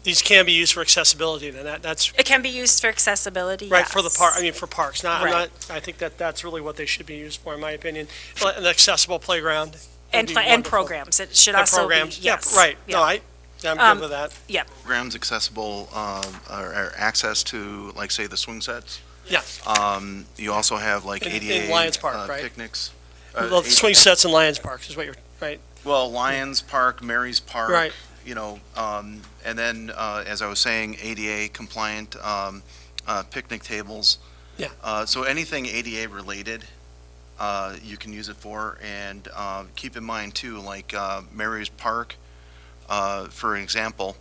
these can be used for accessibility, and that's It can be used for accessibility, right yes. for the park. I mean, for parks. Not, Right. I think that's really what they should be used for, in my opinion. An accessible playground. would And be and wonderful. programs. It should And also be, programs. yes. Yep, right. Yeah. No, I'm good with that. Yeah. Programs accessible, or access to, like, say, the swing sets. Yeah. You also have like In ADA. Lions Park, right? Picnics. Well, the swing sets in Lions Parks is what you're, right? Well, Lions Park, Mary's Park. Right. And then, as I was saying, ADA compliant, picnic tables. Yeah. So anything ADA related, you can use it for, and, keep in mind too, like, Mary's Park, for example,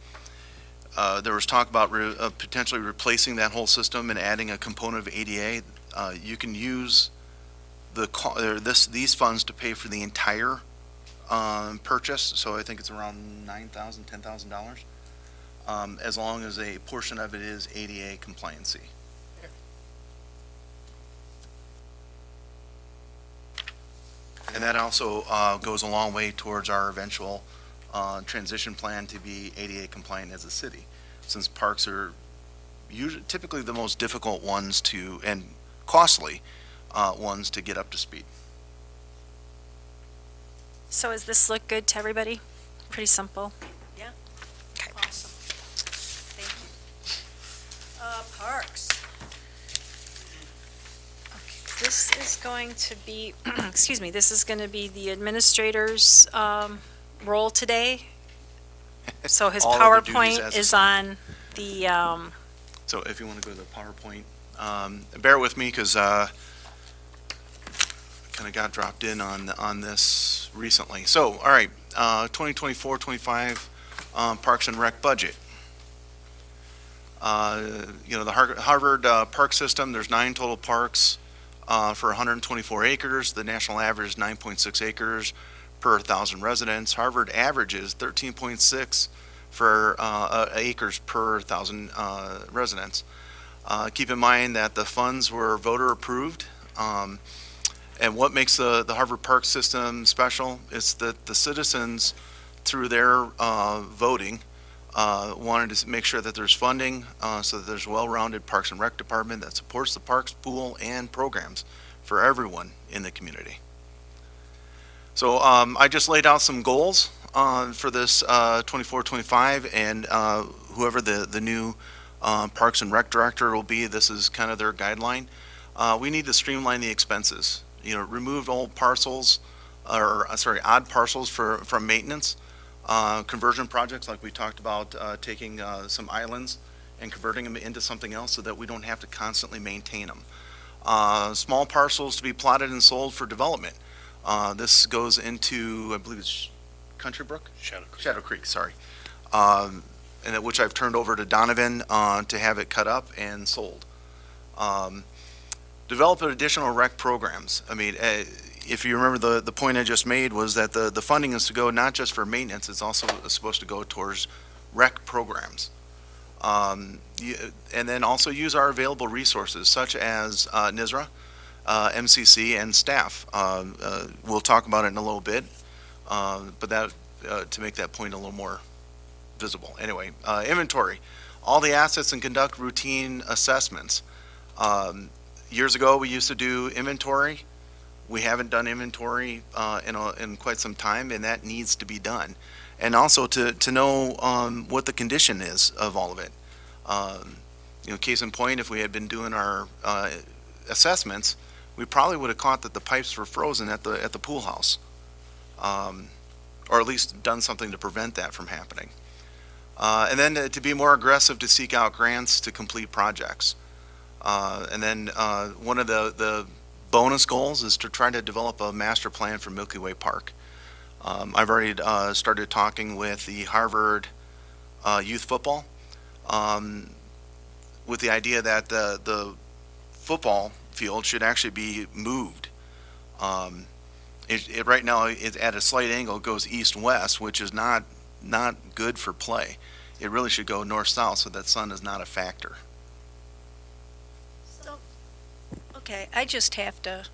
there was talk about potentially replacing that whole system and adding a component of ADA. You can use these funds to pay for the entire purchase, so I think it's around $9,000, $10,000, as long as a portion of it is ADA compliancy. And that also goes a long way towards our eventual transition plan to be ADA compliant as a city, since parks are typically the most difficult ones to, and costly ones to get up to speed. So does this look good to everybody? Pretty simple. Yeah. Okay. Awesome. Thank you. Parks. This is going to be, excuse me, this is going to be the administrator's role today. So his All of the duties PowerPoint as a- is on the, So if you want to go to the PowerPoint, bear with me, because kind of got dropped in on this recently. So, all right, 2024-25 Parks and Rec budget. The Harvard park system, there's 9 total parks for 124 acres. The national average is 9.6 acres per 1,000 residents. Harvard averages 13.6 for acres per 1,000 residents. Keep in mind that the funds were voter approved. And what makes the Harvard Park system special is that the citizens, through their voting, wanted to make sure that there's funding so that there's a well-rounded Parks and Rec department that supports the parks, pool, and programs for everyone in the community. So I just laid out some goals for this 24-25, and whoever the new Parks and Rec director will be, this is kind of their guideline. We need to streamline the expenses. Remove old parcels, odd parcels from maintenance. Conversion projects, like we talked about, taking some islands and converting them into something else so that we don't have to constantly maintain them. Small parcels to be plotted and sold for development. This goes into, I believe it's Country Brook? Shadow Creek, sorry. And which I've turned over to Donovan to have it cut up and sold. Develop additional rec programs. I mean, if you remember, the point I just made was that the funding is to go not just for maintenance, it's also supposed to go towards rec programs. And then also use our available resources such as NISRA, MCC, and staff. We'll talk about it in a little bit, but that to make that point a little more visible. Anyway, inventory. All the assets and conduct routine assessments. Years ago, we used to do inventory. We haven't done inventory in quite some time, and that needs to be done. And also to know what the condition is of all of it. Case in point, if we had been doing our assessments, we probably would have caught that the pipes were frozen at the pool house, or at least done something to prevent that from happening. And then to be more aggressive to seek out grants to complete projects. And then one of the bonus goals is to try to develop a master plan for Milky Way Park. I've already started talking with the Harvard youth football with the idea that the football field should actually be moved. Right now, it's at a slight angle, it goes east-west, which is not good for play. It really should go north-south so that sun is not a factor. Okay, I just have to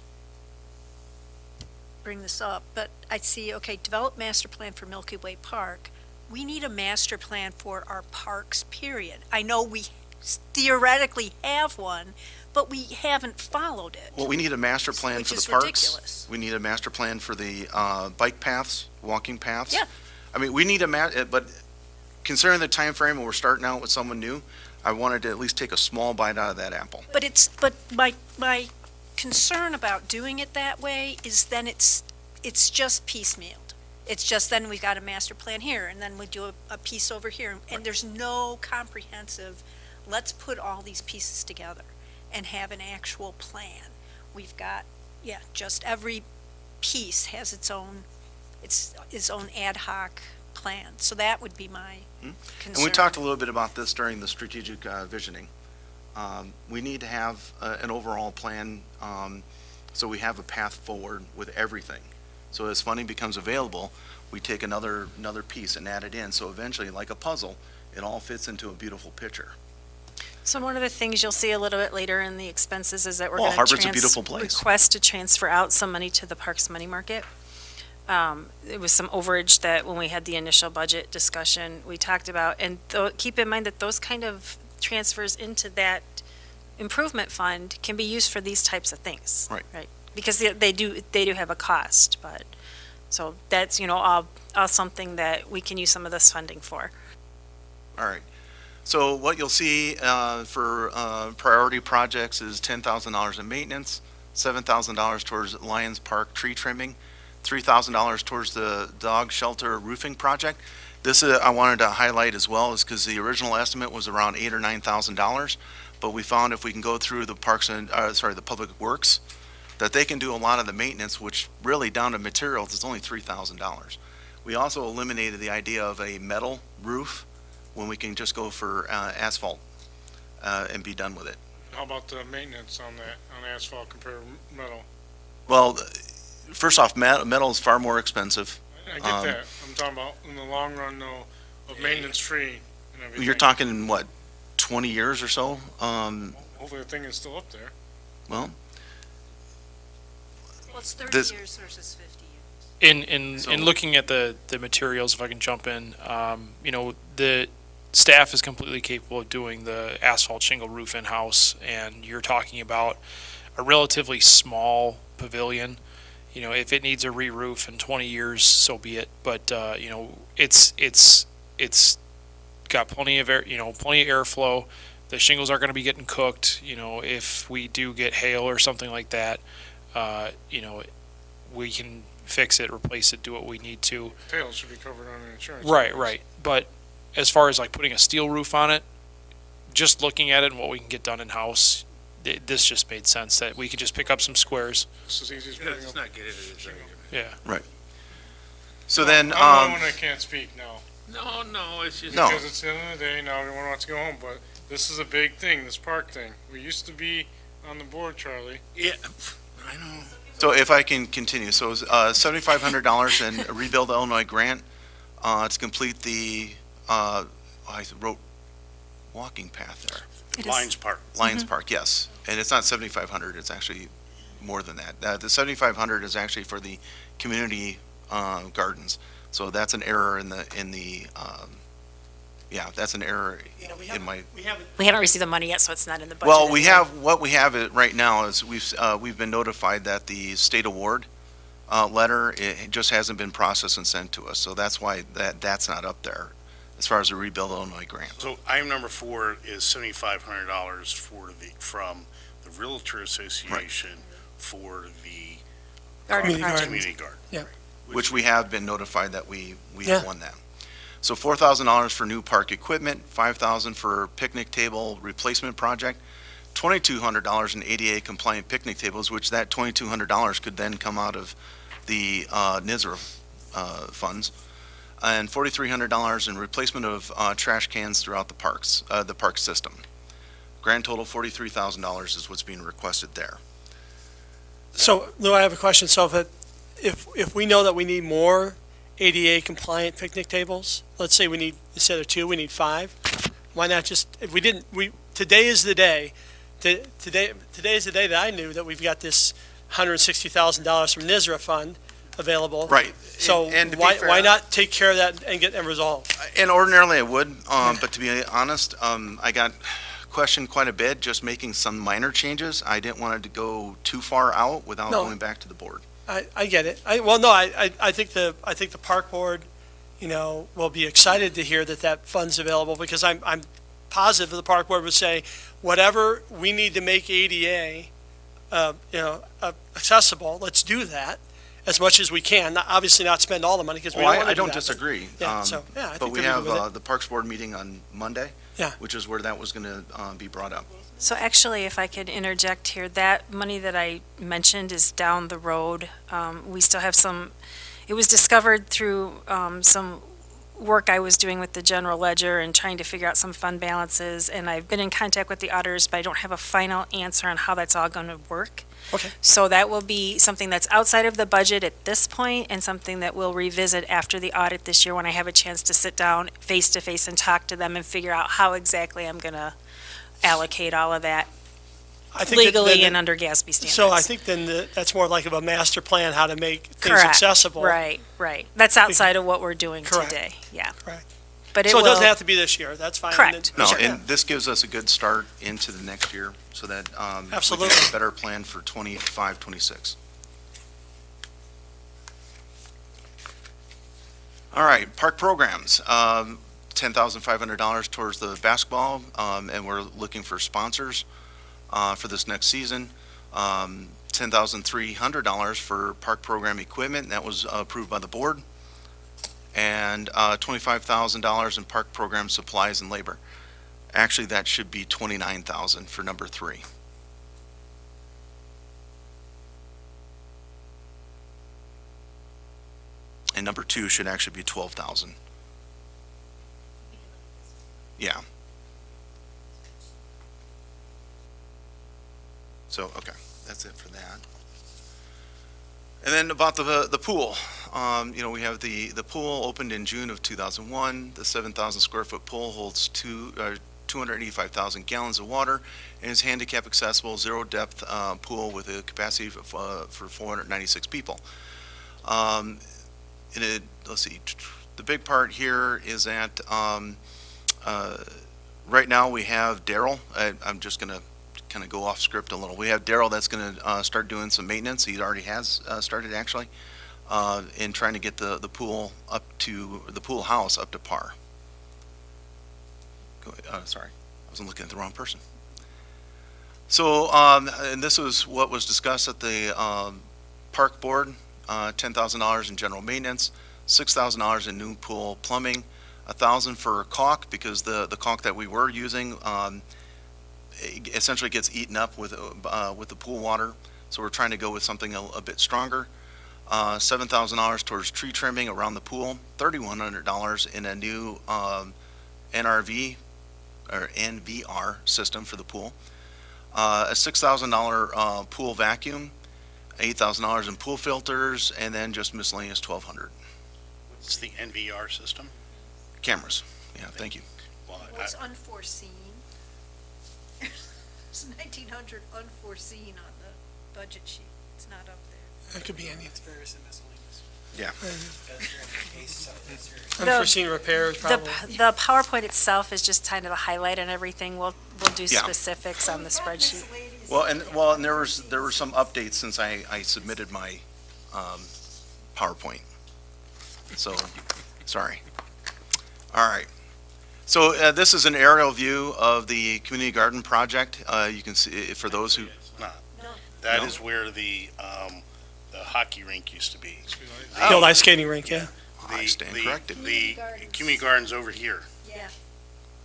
bring this up, but I see, okay, develop master plan for Milky Way Park. We need a master plan for our parks, period. I know we theoretically have one, but we haven't followed it. Well, we need a master plan for the parks. Ridiculous. We need a master plan for the bike paths, walking paths. Yeah. I mean, we need but considering the time frame and we're starting out with someone new, I wanted to at least take a small bite out of that apple. But my concern about doing it that way is then it's just piecemealed. It's just then we've got a master plan here, and then we do a piece over here, and there's no comprehensive, let's put all these pieces together and have an actual plan. We've got, just every piece has its own ad hoc plan. So that would be my concern. And we talked a little bit about this during the strategic visioning. We need to have an overall plan so we have a path forward with everything. So as funding becomes available, we take another piece and add it in. So eventually, like a puzzle, it all fits into a beautiful picture. So one of the things you'll see a little bit later in the expenses is that we're going to Harvard's a beautiful place. Request to transfer out some money to the Parks Money Market. It was some overage that when we had the initial budget discussion, we talked about, and keep in mind that those kind of transfers into that improvement fund can be used for these types of things. Right. Because they do have a cost, but, so that's, all something that we can use some of this funding for. All right. So what you'll see for priority projects is $10,000 in maintenance, $7,000 towards Lions Park tree trimming, $3,000 towards the dog shelter roofing project. This I wanted to highlight as well, is because the original estimate was around $8,000 or $9,000, but we found if we can go through the the Public Works that they can do a lot of the maintenance, which really down to materials is only $3,000. We also eliminated the idea of a metal roof when we can just go for asphalt and be done with it. How about the maintenance on that, on asphalt compared to metal? Well, first off, metal is far more expensive. I get that. I'm talking about in the long run, though, of maintenance free and everything. You're talking, what, 20 years or so? Hopefully the thing is still up there. Well, Well, it's 30 This- years versus 50 years. In looking at the materials, if I can jump in, you know, the staff is completely capable of doing the asphalt shingle roof in-house, and you're talking about a relatively small pavilion. You know, if it needs a re-roof in 20 years, so be it. But, you know, it's got plenty of air, you know, plenty of airflow. The shingles aren't going to be getting cooked. You know, if we do get hail or something like that, you know, we can fix it, replace it, do what we need to. Tails should be covered under insurance. Right. But as far as like putting a steel roof on it, just looking at it and what we can get done in-house, this just made sense that we could just pick up some squares. This is easy as Yeah, putting let's up. not get into this argument. Yeah. so then, I'm the one that can't speak now. No, it's just. No. Because it's the end of the day, now everyone wants to go home, but this is a big thing, this park thing. We used to be on the board, Charlie. Yeah, I know. so if I can continue, so $7,500 in Rebuild Illinois grant to complete the, I wrote walking path there. Lions Park. Lions Park, yes. And it's not 7,500, it's actually more than that. The 7,500 is actually for the community gardens. So that's an error that's an error in my. We haven't received the money yet, so it's not in the budget. Well, what we have right now is we've been notified that the state award letter, it just hasn't been processed and sent to us. So that's why that's not up there as far as the Rebuild Illinois grant. So item number 4 is $7,500 from the Realtor Association for the Garden project. community garden. Which we have been notified that we Yeah. have won that. So $4,000 for new park equipment, $5,000 for picnic table replacement project, $2,200 in ADA compliant picnic tables, which that $2,200 could then come out of the NISRA funds, and $4,300 in replacement of trash cans throughout the park system. Grand total $43,000 is what's being requested there. So, Lou, I have a question. So if we know that we need more ADA compliant picnic tables, let's say we need, instead of 2, we need 5, why not just, if we didn't, today is the day, today is the day that I knew that we've got this $160,000 from NISRA fund available. Right. So And to be why fair- not take care of that and get them resolved? And ordinarily I would, but to be honest, I got questioned quite a bit, just making some minor changes. I didn't want it to go too far out without No. going back to the board. I get it. I think the park board, you know, will be excited to hear that fund's available, because I'm positive the park board would say, whatever we need to make ADA, accessible, let's do that as much as we can. Obviously not spend all the money, because we Well, don't want to I do don't that, but- disagree. Yeah, I think But we they're have good with it. the Parks Board meeting on Monday. Yeah. Which is where that was going to be brought up. So actually, if I could interject here, that money that I mentioned is down the road. We still have some, it was discovered through some work I was doing with the general ledger and trying to figure out some fund balances, and I've been in contact with the auditors, but I don't have a final answer on how that's all going to work. Okay. So that will be something that's outside of the budget at this point, and something that we'll revisit after the audit this year, when I have a chance to sit down face to face and talk to them and figure out how exactly I'm going to allocate all of that I think that legally then- and under GASB standards. So I think then that's more like of a master plan, how to make things Correct. accessible. Right. That's outside of what we're doing Correct. today, yeah. Correct. But So it doesn't will- have to be this year, that's fine. Correct. No, Sure. and this gives us a good start into the next year, so that we can Absolutely. have a better plan for 25, 26. All right, park programs. $10,500 towards the basketball, and we're looking for sponsors for this next season. $10,300 for park program equipment, and that was approved by the board. And $25,000 in park program supplies and labor. Actually, that should be $29,000 for number 3. and number 2 should actually be 12,000. Yeah. So, okay, that's it for that. And then about the pool, you know, we have the pool opened in June of 2001. The 7,000 square foot pool holds 285,000 gallons of water and is handicap accessible, zero depth pool with a capacity for 496 people. Let's see, the big part here is that right now we have Daryl. I'm just going to kind of go off script a little. We have Daryl that's going to start doing some maintenance. He already has started actually in trying to get the pool house up to par. Sorry, I wasn't looking at the wrong person. So, and this was what was discussed at the park board, $10,000 in general maintenance, $6,000 in new pool plumbing, $1,000 for caulk because the caulk that we were using essentially gets eaten up with the pool water. So we're trying to go with something a bit stronger. $7,000 towards tree trimming around the pool, $3,100 in a new NRV or NVR system for the pool, a $6,000 pool vacuum, $8,000 in pool filters, and then just miscellaneous $1,200. What's the NVR system? Cameras. Yeah, thank you. Well, What's unforeseen? It's 1,900 unforeseen on the budget sheet. It's not up there. It could be anything. Various and miscellaneous. Yeah. Unforeseen repairs, probably. The PowerPoint itself is just kind of a highlight and everything. We'll do Yeah. specifics on the spreadsheet. Well, and there were some updates since I submitted my PowerPoint. So, sorry. All right. So this is an aerial view of the community garden project. You can see for those who. That No? is where the hockey rink used to be. The old ice skating rink, yeah. I stand corrected. The community garden's over here. Yeah.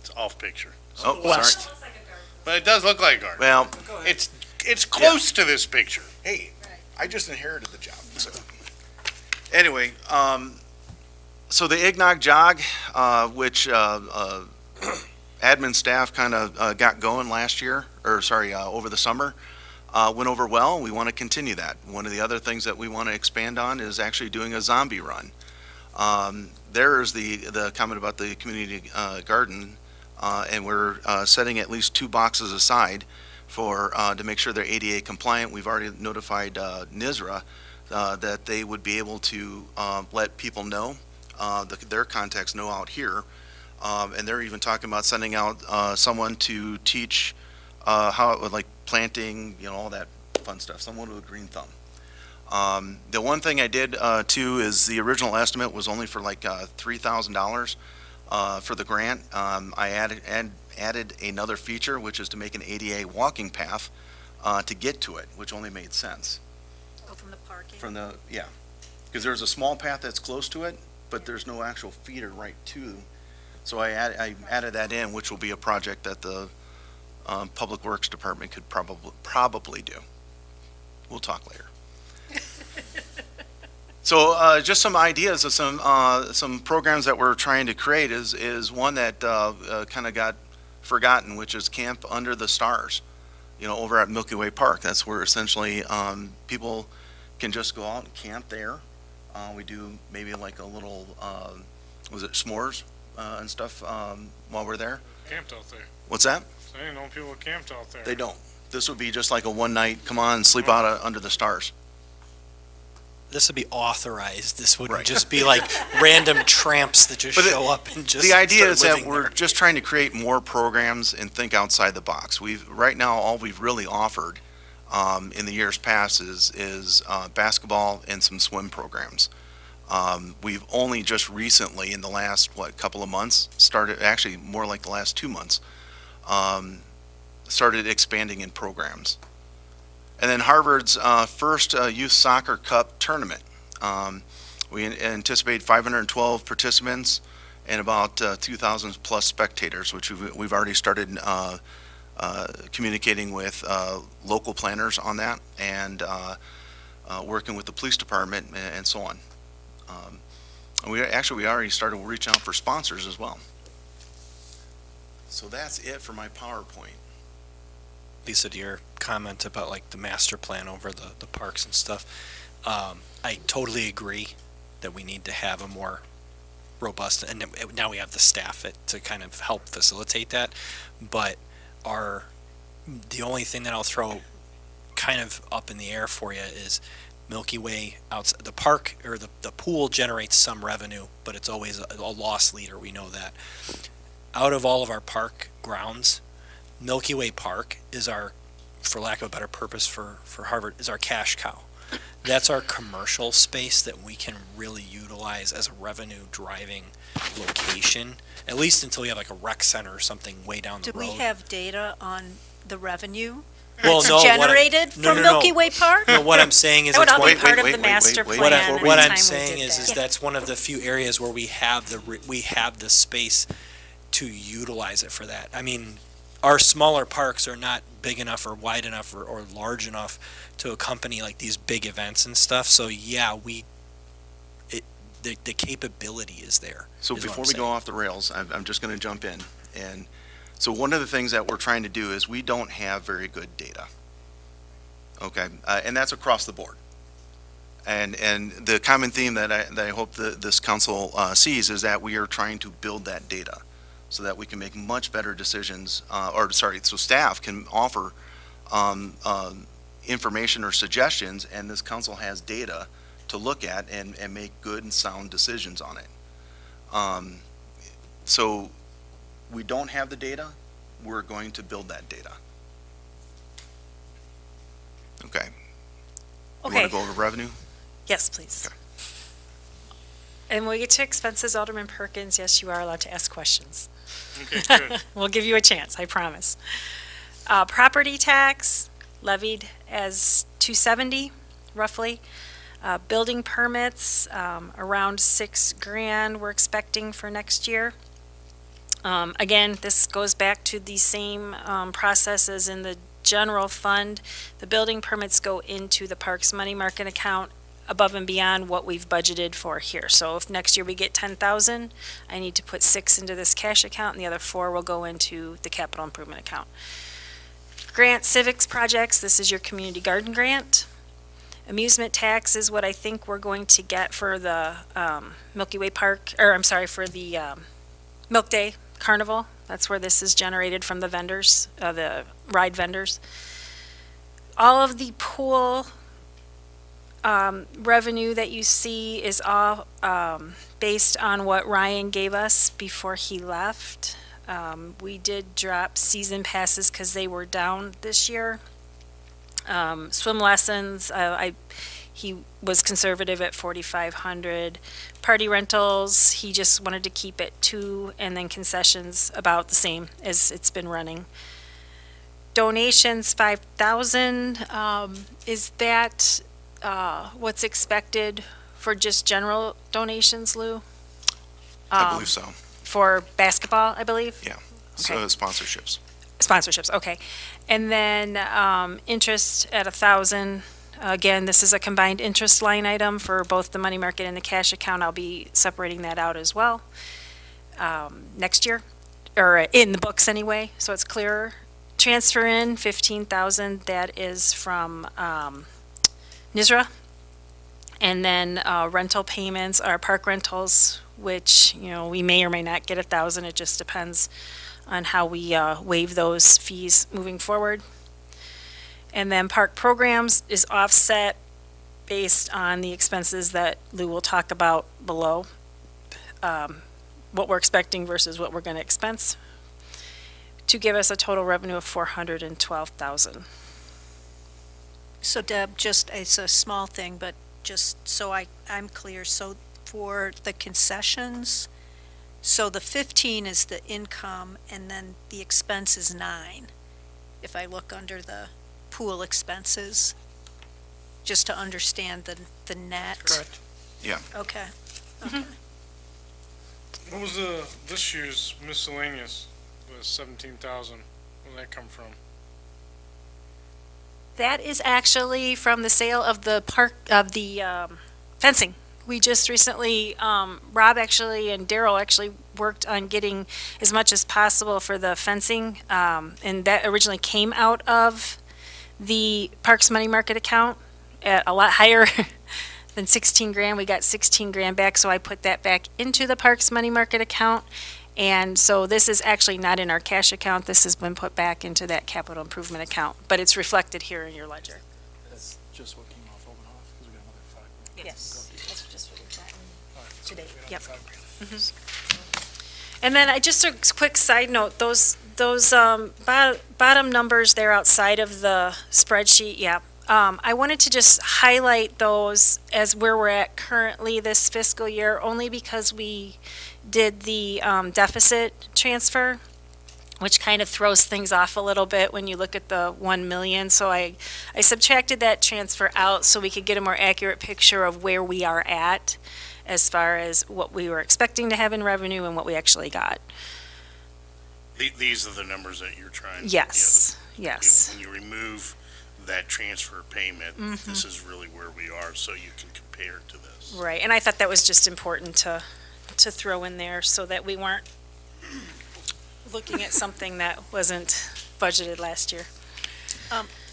It's off picture. Oh, West. sorry. But it does look like a garden. Well, It's close to this picture. hey, I just inherited the job. So. Anyway, so the eggnog jog, which admin staff kind of got going last year, or sorry, over the summer, went over well. We want to continue that. One of the other things that we want to expand on is actually doing a zombie run. There is the comment about the community garden, and we're setting at least 2 boxes aside for to make sure they're ADA compliant. We've already notified NISRA that they would be able to let people know, their contacts know out here, and they're even talking about sending out someone to teach how it would, like planting, you know, all that fun stuff, someone with a green thumb. The one thing I did too is the original estimate was only for like $3,000 for the grant. I added another feature, which is to make an ADA walking path to get to it, which only made sense. Oh, from the parking? Yeah, because there's a small path that's close to it, but there's no actual feeder right to. So I added that in, which will be a project that the Public Works Department could probably do. We'll talk later. So just some ideas of some programs that we're trying to create is one that kind of got forgotten, which is Camp Under the Stars, you know, over at Milky Way Park. That's where essentially people can just go out and camp there. We do maybe like a little, was it s'mores and stuff while we're there? Camped out there. What's that? I didn't know people camped out there. They don't. This would be just like a one night, come on, sleep out under the stars. This would be authorized. This wouldn't Right. just be like random tramps that just But show up and just The idea start is that living we're there. just trying to create more programs and think outside the box. Right now, all we've really offered in the years past is basketball and some swim programs. We've only just recently, in the last, couple of months, started, actually more like the last 2 months, started expanding in programs. And then Harvard's first Youth Soccer Cup tournament. We anticipate 512 participants and about 2,000 plus spectators, which we've already started communicating with local planners on that and working with the police department and so on. We already started reaching out for sponsors as well. So that's it for my PowerPoint. Lisa, to your comment about like the master plan over the parks and stuff, I totally agree that we need to have a more robust, and now we have the staff to kind of help facilitate that. But the only thing that I'll throw kind of up in the air for you is Milky Way outside the park, or the pool generates some revenue, but it's always a loss leader. We know that. Out of all of our park grounds, Milky Way Park is our, for lack of a better purpose for Harvard, is our cash cow. That's our commercial space that we can really utilize as a revenue driving location, at least until we have like a rec center or something way down the Do road. we have data on the revenue Well, that's no, generated no, from no. Milky Way Park? No, what I'm saying is That would it's all be one, part of the master plan what every I'm time we saying did is that. that's one of the few areas where we have the space to utilize it for that. I mean, our smaller parks are not big enough or wide enough or large enough to accompany like these big events and stuff. So yeah, the capability is there. So is what before I'm we go saying. off the rails, I'm just going to jump in. And so one of the things that we're trying to do is we don't have very good data. Okay, and that's across the board. And the common theme that I hope this council sees is that we are trying to build that data so that we can make much better decisions, so staff can offer information or suggestions, and this council has data to look at and make good and sound decisions on it. So we don't have the data, we're going to build that data. Okay. You want Okay. to go over revenue? Yes, please. Okay. And when we get to expenses, Alderman Perkins, yes, you are allowed to ask questions. Okay, good. We'll give you a chance, I promise. Property tax levied as $270, roughly. Building permits, around $6,000 we're expecting for next year. Again, this goes back to the same processes in the general fund. The building permits go into the parks money market account above and beyond what we've budgeted for here. So if next year we get 10,000, I need to put 6 into this cash account, and the other 4 will go into the capital improvement account. Grant civics projects, this is your community garden grant. Amusement tax is what I think we're going to get for the Milky Way Park, or I'm sorry, for the Milk Day Carnival. That's where this is generated from the vendors, the ride vendors. All of the pool revenue that you see is all based on what Ryan gave us before he left. We did drop season passes because they were down this year. Swim lessons, he was conservative at 4,500. Party rentals, he just wanted to keep it 2, and then concessions about the same as it's been running. Donations, 5,000. Is that what's expected for just general donations, Lou? I believe so. For basketball, I believe? Yeah. So Okay. sponsorships. Sponsorships, okay. And then interest at 1,000. Again, this is a combined interest line item for both the money market and the cash account. I'll be separating that out as well next year, or in the books anyway, so it's clearer. Transfer in 15,000. That is from NISRA. And then rental payments are park rentals, which, you know, we may or may not get 1,000. It just depends on how we waive those fees moving forward. And then park programs is offset based on the expenses that Lou will talk about below, what we're expecting versus what we're going to expense, to give us a total revenue of 412,000. So Deb, just, it's a small thing, but just so I'm clear, so for the concessions, so the 15 is the income, and then the expense is 9, if I look under the pool expenses, just to understand the net. Correct. Yeah. Okay. What was this year's miscellaneous, was 17,000? Where did that come from? That is actually from the sale of the park, of the fencing We just recently, Rob actually and Daryl actually worked on getting as much as possible for the fencing, and that originally came out of the Parks Money Market account at a lot higher than 16 grand. We got 16 grand back, so I put that back into the Parks Money Market account. And so this is actually not in our cash account. This has been put back into that capital improvement account, but it's reflected here in your ledger. That's just what came off open off, because we got another 5 grand. Yes, that's just what we've gotten All right, so today. we got Yep. 5 grand. And then just a quick side note, those bottom numbers there outside of the spreadsheet, yeah. I wanted to just highlight those as where we're at currently this fiscal year, only because we did the deficit transfer, which kind of throws things off a little bit when you look at the 1 million. So I subtracted that transfer out so we could get a more accurate picture of where we are at as far as what we were expecting to have in revenue and what we actually got. These are the numbers that you're trying to Yes, get. yes. When you remove that transfer payment, this is really where we are, so you can compare it to this. Right, and I thought that was just important to throw in there so that we weren't looking at something that wasn't budgeted last year.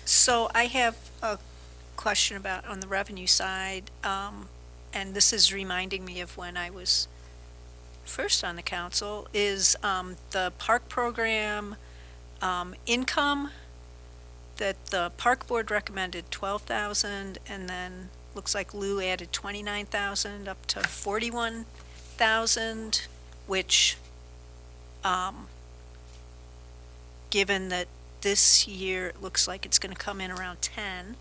So I have a question about on the revenue side, and this is reminding me of when I was first on the council, is the park program income that the park board recommended 12,000, and then looks like Lou added 29,000 up to 41,000, which given that this year it looks like it's going to come in around 10,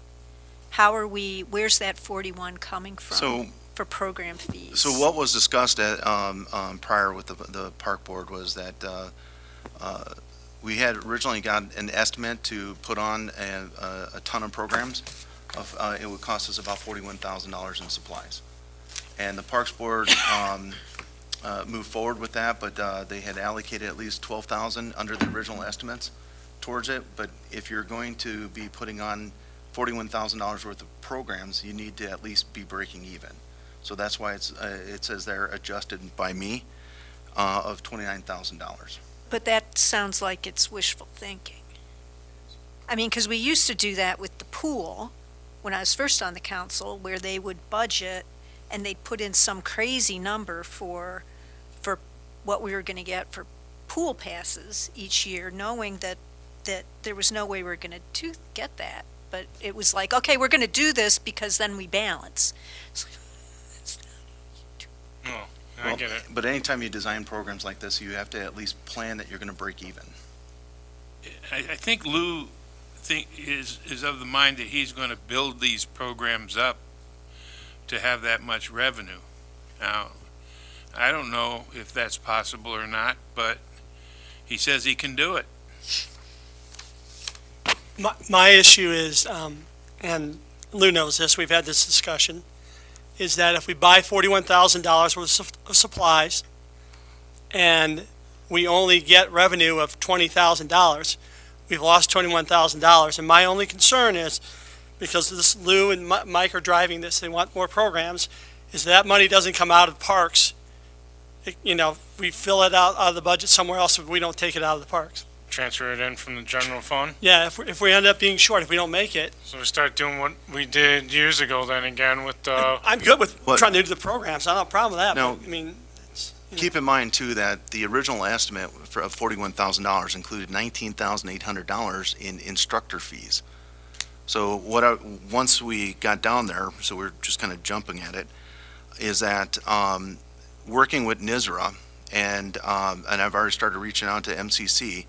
where's that 41 coming from for program fees? So what was discussed at, prior with the park board was that we had originally got an estimate to put on a ton of programs. It would cost us about $41,000 in supplies. And the Parks Board moved forward with that, but they had allocated at least $12,000 under the original estimates towards it. But if you're going to be putting on $41,000 worth of programs, you need to at least be breaking even. So that's why it says they're adjusted by me of $29,000. But that sounds like it's wishful thinking. I mean, because we used to do that with the pool when I was first on the council, where they would budget and they'd put in some crazy number for what we were going to get for pool passes each year, knowing that there was no way we were going to get that. But it was like, okay, we're going to do this because then we balance. No, I get it. But anytime you design programs like this, you have to at least plan that you're going to break even. I think Lou is of the mind that he's going to build these programs up to have that much revenue. Now, I don't know if that's possible or not, but he says he can do it. My issue is, and Lou knows this, we've had this discussion, is that if we buy $41,000 worth of supplies and we only get revenue of $20,000, we've lost $21,000. And my only concern is, because this Lou and Mike are driving this, they want more programs, is that money doesn't come out of parks. We fill it out of the budget somewhere else if we don't take it out of the parks. Transfer it in from the general fund. Yeah, if we end up being short, if we don't make it. So we start doing what we did years ago then again with the. I'm good with trying to do the programs. I don't have a problem with that. No. But, I mean, Keep in mind, too, that the original estimate of $41,000 included $19,800 in instructor fees. So once we got down there, so we're just kind of jumping at it, is that working with NISRA, and I've already started reaching out to MCC,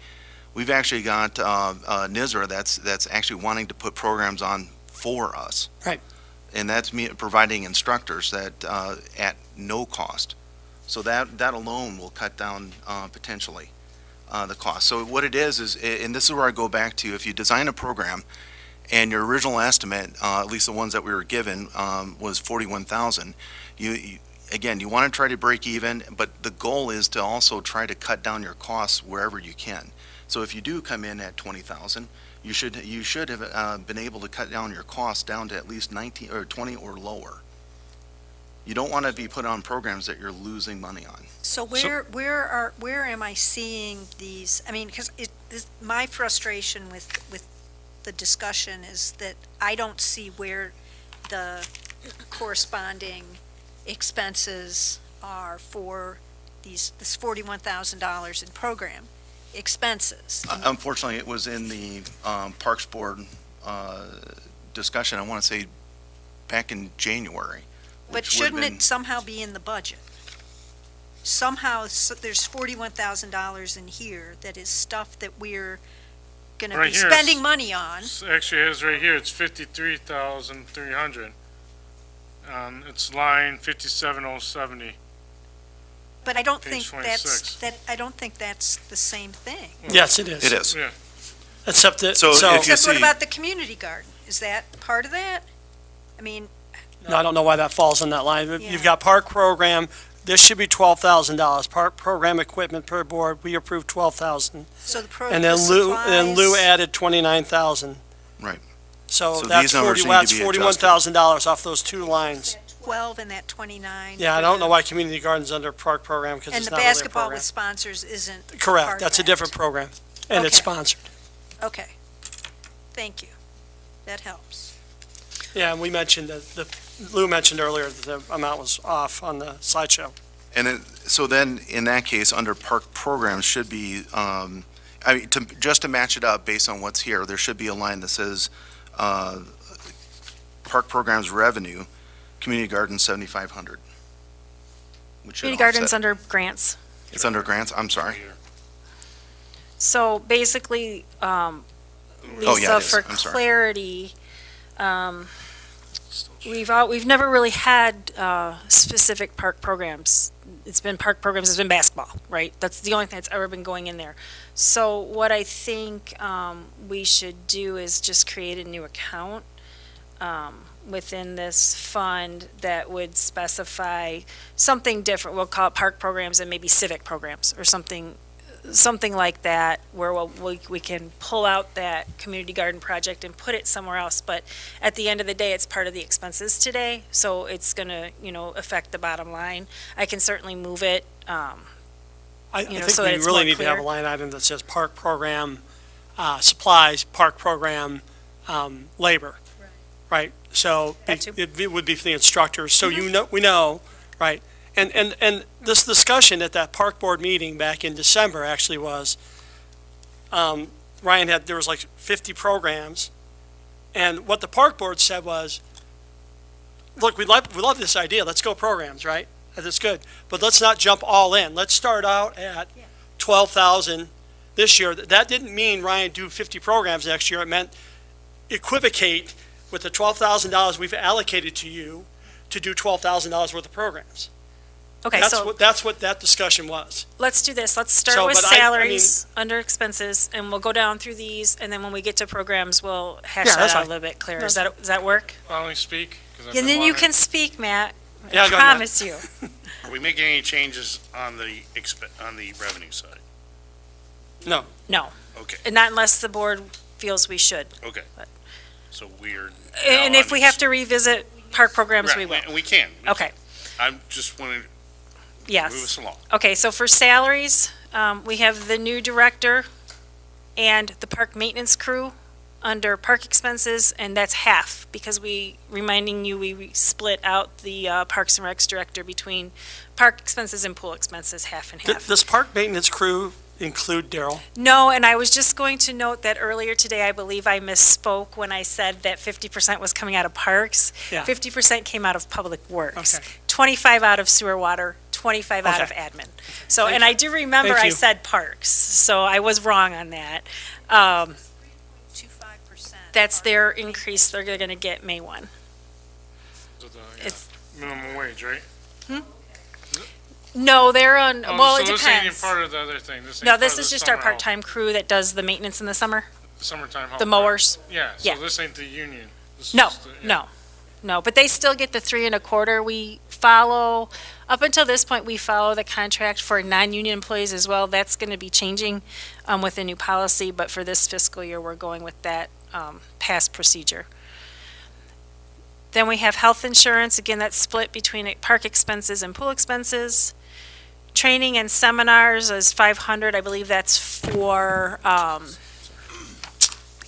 we've actually got NISRA that's actually wanting to put programs on for us. Right. And that's me providing instructors that at no cost. So that alone will cut down potentially the cost. So what it is, and this is where I go back to, if you design a program and your original estimate, at least the ones that we were given, was 41,000, again, you want to try to break even, but the goal is to also try to cut down your costs wherever you can. So if you do come in at 20,000, you should have been able to cut down your costs down to at least 19 or 20 or lower. You don't want to be put on programs that you're losing money on. So where am I seeing these? I mean, because my frustration with the discussion is that I don't see where the corresponding expenses are for this $41,000 in program expenses. Unfortunately, it was in the Parks Board discussion, I want to say, back in January. But shouldn't it somehow be in the budget? Somehow, there's $41,000 in here that is stuff that we're going to Right be here, spending money on. Actually, it is right here, it's 53,300. It's line 57070. But I don't Page think 26. I don't think that's the same thing. Yes, it is. It is. Yeah. Except that, So so, if you Except what see- about the community garden? Is that part of that? I mean, no, I don't know why that falls on that line. Yeah. You've got park program, this should be $12,000. Park program equipment per board, we approved $12,000. so the And then supplies. Lou added $29,000. Right. So So that's these numbers need to that's be $41,000 off those two lines. 12 and that 29. Yeah, I for don't know the- why community garden's under park program, because And it's the not really a basketball program. with sponsors isn't part Correct, of that's a that. different program, and it's Okay. sponsored. Okay. Thank you. That helps. Yeah, and we mentioned that, Lou mentioned earlier that the amount was off on the slideshow. And so then, in that case, under park programs should be, just to match it up based on what's here, there should be a line that says, park programs revenue, community garden 7,500. Which should Community gardens offset. under grants. It's under grants, I'm sorry. So basically, yeah, Lisa, it is. for I'm sorry. clarity, we've never really had specific park programs. It's been park programs, it's been basketball, right? That's the only thing that's ever been going in there. So what I think we should do is just create a new account within this fund that would specify something different. We'll call it park programs and maybe civic programs or something like that, where we can pull out that community garden project and put it somewhere else. But at the end of the day, it's part of the expenses today, so it's going to, affect the bottom line. I can certainly move it. I think so that we it's really more need to have a clear. line item that says park program, supplies, park program, labor. Right, so That too. it would be for the instructors, so we know, right? And this discussion at that park board meeting back in December actually was, there was like 50 programs, and what the park board said was, look, we love this idea, let's go programs, right? That's good, but let's not jump all in. Let's start out at 12,000 this year. That didn't mean, Ryan, do 50 programs next year. It meant equivocate with the $12,000 we've allocated to you to do $12,000 worth of programs. Okay, That's what that discussion was. let's do this. Let's start So, with but I mean- salaries under expenses, and we'll go down through these, and then when we get to programs, we'll hash Yeah, that that's out a fine. little bit clearer. Does that work? I'll only speak. 'cause I've And been then you wanting- can speak, Matt. Yeah, I go ahead, Matt. promise you. Are we making any changes on the revenue side? No. No, Okay, and not unless the board feels we should. okay. So we're. And now if on we ex- have to revisit park programs, we Right, will. we can. Okay, I'm just wanting to move yes. us along. Okay, so for salaries, we have the new director and the park maintenance crew under park expenses, and that's half, because reminding you, we split out the Parks and Recs director between park expenses and pool expenses, half and half. Does park maintenance crew include Daryl? No, and I was just going to note that earlier today, I believe I misspoke when I said that 50% was coming out of parks. Yeah. 50% came out of public works. Okay. 25 out of sewer water, 25 out of Okay. admin. So, Thank and I do remember Thank I you. said parks, so I was wrong on that. 25%. That's their increase they're going to get May 1. So the, It's, minimum wage, right? no, they're on, Oh, well, so it this ain't even depends. part of the other thing. This ain't No, part this of is the just our summer help. part-time crew that does the maintenance in the summer, Summertime help. the right? mowers. Yeah, Yeah. so this ain't the union. This is No, just the- yeah. no, but they still get the 3 1/4. We follow, up until this point, we follow the contract for non-union employees as well. That's going to be changing with a new policy, but for this fiscal year, we're going with that past procedure. Then we have health insurance, again, that's split between park expenses and pool expenses. Training and seminars is 500, I believe that's for, I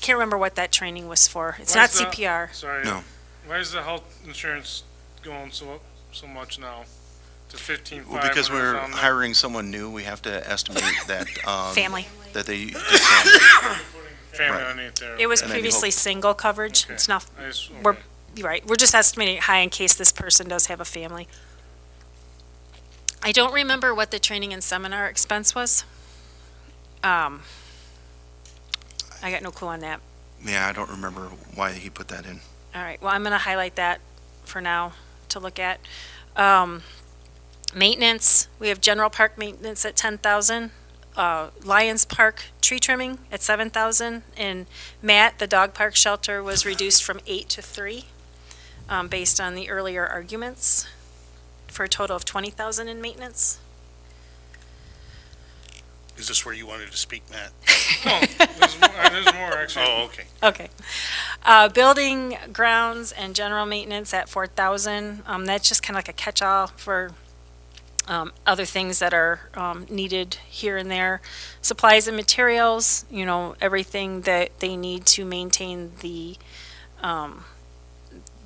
can't remember what that training was for. It's Why not is the- CPR. Sorry. No. Why is the health insurance going so much now to 15.5? Well, because when it was we're on there? hiring someone new, we have to estimate that, Family. that they, Family Right. underneath there. It was And then you previously single coverage. Okay. It's not, I just- we're, okay. you're right, we're just estimating high in case this person does have a family. I don't remember what the training and seminar expense was. I got no clue on that. yeah, I don't remember why he put that in. All right, well, I'm gonna highlight that for now to look at. Maintenance, we have general park maintenance at 10,000. Lions Park tree trimming at 7,000. And Matt, the dog park shelter, was reduced from 8 to 3, based on the earlier arguments, for a total of 20,000 in maintenance. Is this where you wanted to speak, Matt? There's more, actually. Oh, okay. Okay. Building, grounds, and general maintenance at 4,000. That's just kind of like a catch-all for other things that are needed here and there. Supplies and materials, everything that they need to maintain the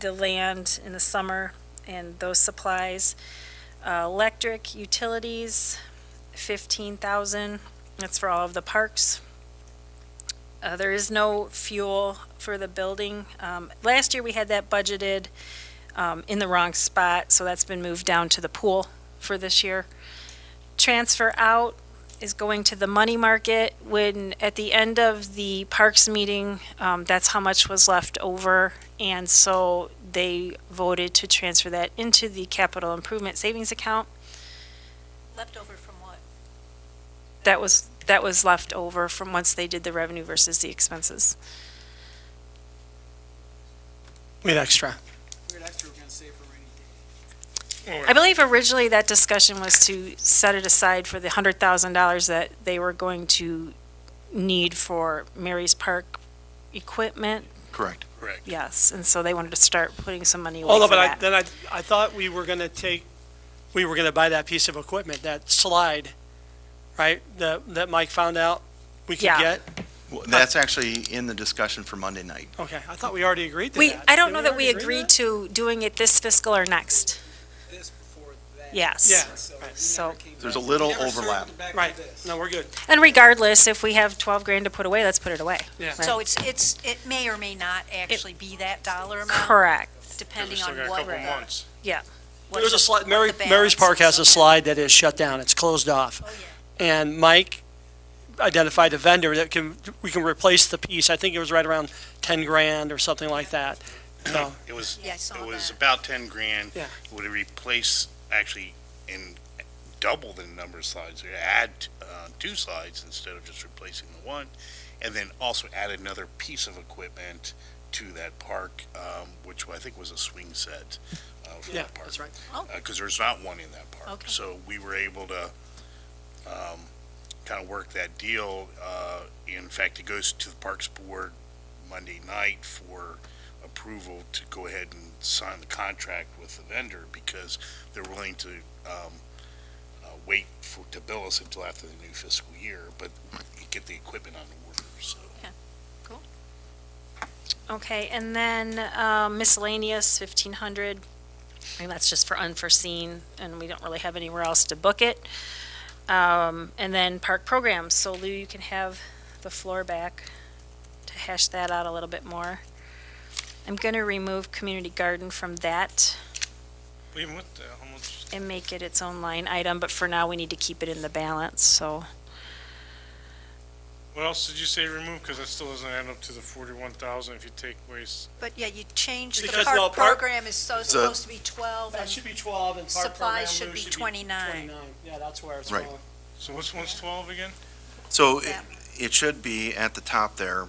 land in the summer and those supplies. Electric, utilities, 15,000. That's for all of the parks. There is no fuel for the building. Last year, we had that budgeted in the wrong spot, so that's been moved down to the pool for this year. Transfer out is going to the money market. When, at the end of the parks meeting, that's how much was left over, and so they voted to transfer that into the capital improvement savings account. Leftover from what? That was left over from once they did the revenue versus the expenses. We had extra. We're extra, we're gonna save for rainy day. I believe originally that discussion was to set it aside for the $100,000 that they were going to need for Mary's Park equipment. Correct. Correct. Yes, and so they wanted to start putting some money away Oh, no, for but that. I thought we were gonna buy that piece of equipment, that slide, right? That Mike found out we could Yeah. get. Well, that's actually in the discussion for Monday night. Okay, I thought we already agreed to that. I don't Didn't know that we already agree agreed to doing it this fiscal or next. This before that. Yes. Yeah. So we So- never came There's a back. little We never circled overlap. back to Right, this. no, we're good. And regardless, if we have 12 grand to put away, let's put it away. Yeah. So it may or may not actually be that dollar amount, Correct. Because we depending still on got a what couple the. months. what There's the- a slide, what Mary's the balance Park has a is on slide that is shut down, it's closed off. that. Oh, yeah. And Mike identified a vendor that we can replace the piece, I think it was right around 10 grand or something like that. So, It was, Yeah, I saw it was that. about 10 grand. Yeah. It would replace, actually, in double the number of slides, or add 2 slides instead of just replacing the one, and then also add another piece of equipment to that park, which I think was a swing set for yeah, that park. that's right. Because there's not one in that park. Okay. So we were able to kind of work that deal. In fact, it goes to the Parks Board Monday night for approval to go ahead and sign the contract with the vendor, because they're willing to wait to bill us until after the new fiscal year, but you get the equipment on the order, so. Okay, and then miscellaneous, 1,500. And that's just for unforeseen, and we don't really have anywhere else to book it. And then park programs. So Lou, you can have the floor back to hash that out a little bit more. I'm going to remove community garden from that Even with the, how much, and make it its own line item, but for now, we need to keep it in the balance, so. what else did you say remove? Because that still doesn't add up to the 41,000 if you take waste. But yeah, you changed the Because, park no, park- program is So- supposed to be 12 That and should be 12 and park program supplies should Lou be 29. Yeah, that's where it's Right. going. So what's 12 again? So Yeah. it should be at the top there.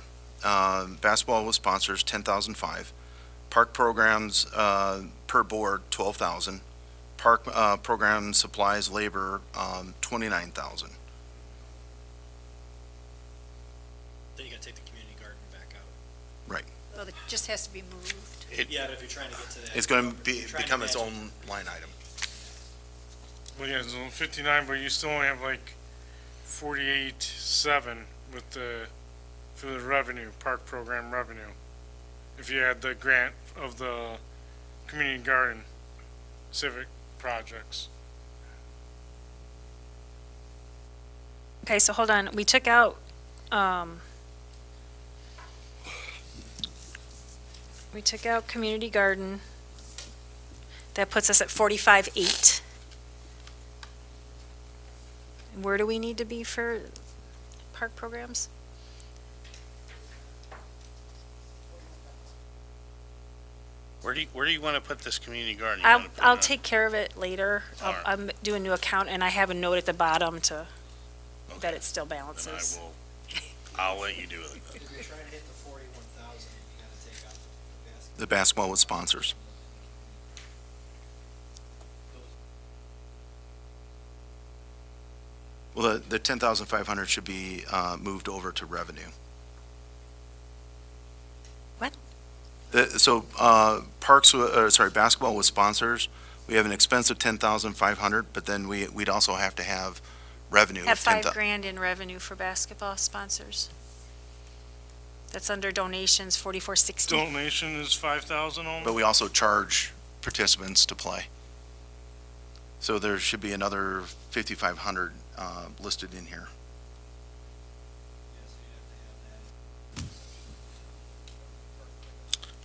Basketball with sponsors, 10,005. Park programs per board, 12,000. Park program supplies, labor, 29,000. Then you gotta take the community garden back out. Well, it just has to be moved. Yeah, but if you're trying to get to that. It's going to Trying to become its match own line item. Well, yeah, it's on 59, but you still only have like 48.7 with for the revenue, park program revenue. If you had the grant of the community garden civic projects. Okay, so hold on, we took out, community garden. That puts us at 45.8. Where do we need to be for park programs? Where do you want to put this community garden? You wanna put it I'll on- take care of it later. All right. I'm doing a new account, and I have a note at the bottom that Okay. it still Then balances. I'll let you do it. If you're trying to hit the 41,000, you gotta take out the basket. The basketball with sponsors. Well, the 10,500 should be moved over to revenue. What? Basketball with sponsors, we have an expense of 10,500, but then we'd also have to have revenue. Have of 10,000. $5,000 in revenue for basketball sponsors. That's under donations, 4460. Donation is 5,000 only? But we also charge participants to play. So there should be another 5,500 listed in here.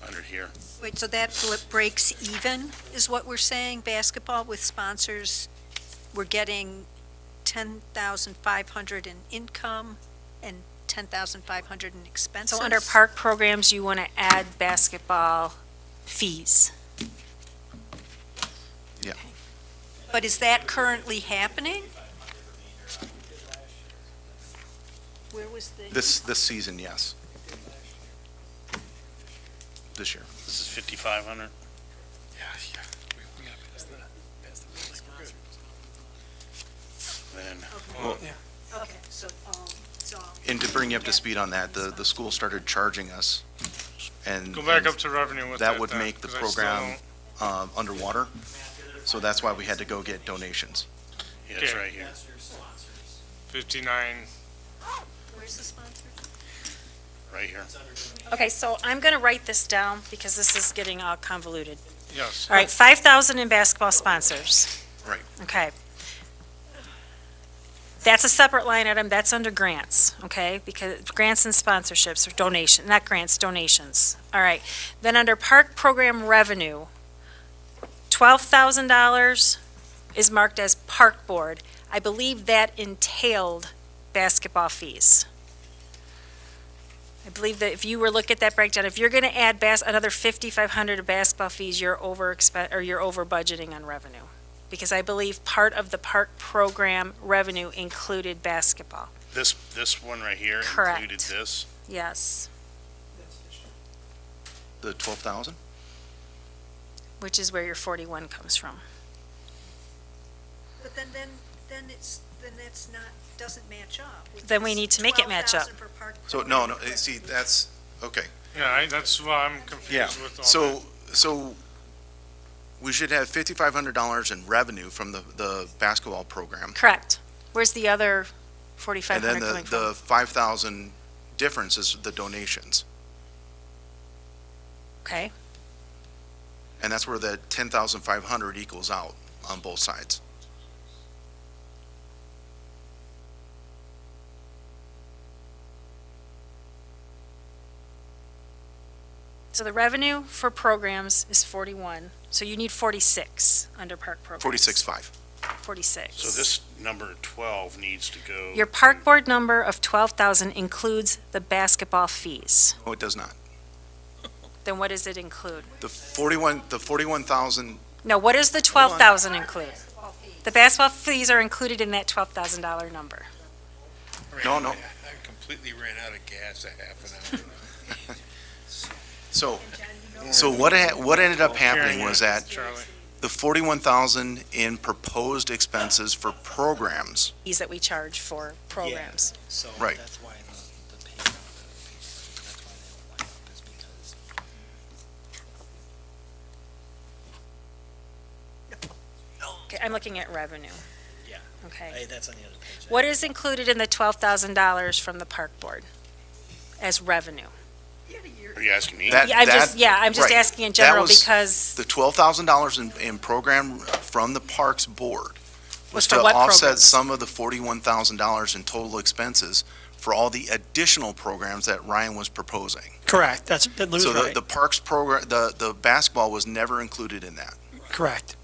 Under here. Wait, so that breaks even, is what we're saying? Basketball with sponsors, we're getting 10,500 in income and 10,500 in expenses? So under park programs, you want to add basketball fees. Yeah. But is that currently happening? Where was the? This season, yes. This year. This is 5,500. Then, Okay, so, And to bring you up to speed on that, the school started charging us, and Go back and up to revenue with that. that would then, make the 'cause I still program don't- underwater. So that's why we had to go get donations. yeah, it's Okay. right here. 59. Where's the sponsors? Right here. Okay, so I'm going to write this down because this is getting all convoluted. Yes. All right, 5,000 in basketball sponsors. Right. Okay. That's a separate line item, that's under grants, okay? Because grants and sponsorships, or donation, not grants, donations. All right. Then under park program revenue, $12,000 is marked as park board. I believe that entailed basketball fees. I believe that if you were look at that breakdown, if you're going to add another 5,500 of basketball fees, you're over budgeting on revenue. Because I believe part of the park program revenue included basketball. This one right here Correct. included this. Yes, The 12,000? which is where your 41 comes from. But then that's not, doesn't match up. with Then we this need to make it match up. 12,000 for park So, program. no, see, that's, okay. Yeah, that's why I'm confused Yeah, with all that. so we should have $5,500 in revenue from the basketball program. Correct. Where's the other And 4,500 then coming the from? 5,000 difference is the donations. Okay, And that's where the 10,500 equals out on both sides. so the revenue for programs is 41, so you need 46 under park programs. 46.5. 46. So this number 12 needs to go. Your park board number of 12,000 includes the basketball fees. No, it does not. Then what does it include? The 41,000, No, what does the 12,000 include? The basketball fees are included in that $12,000 number. No, no. I completely ran out of gas a half an hour. so what ended up happening was that Charlie. the 41,000 in proposed expenses for programs, Fees that we charge for programs. So Right. that's why the payment, that's why they don't line up, is because I'm looking at revenue. Yeah. Okay. That's on the other page. What is included in the $12,000 from the park board as revenue? Are you asking me? I'm just right. asking in That general was because The $12,000 in program from the Parks Board was for to what offset programs? some of the $41,000 in total expenses for all the additional programs that Ryan was proposing. Correct, that Lou's So right. the Parks program, the basketball was never included in that. Correct.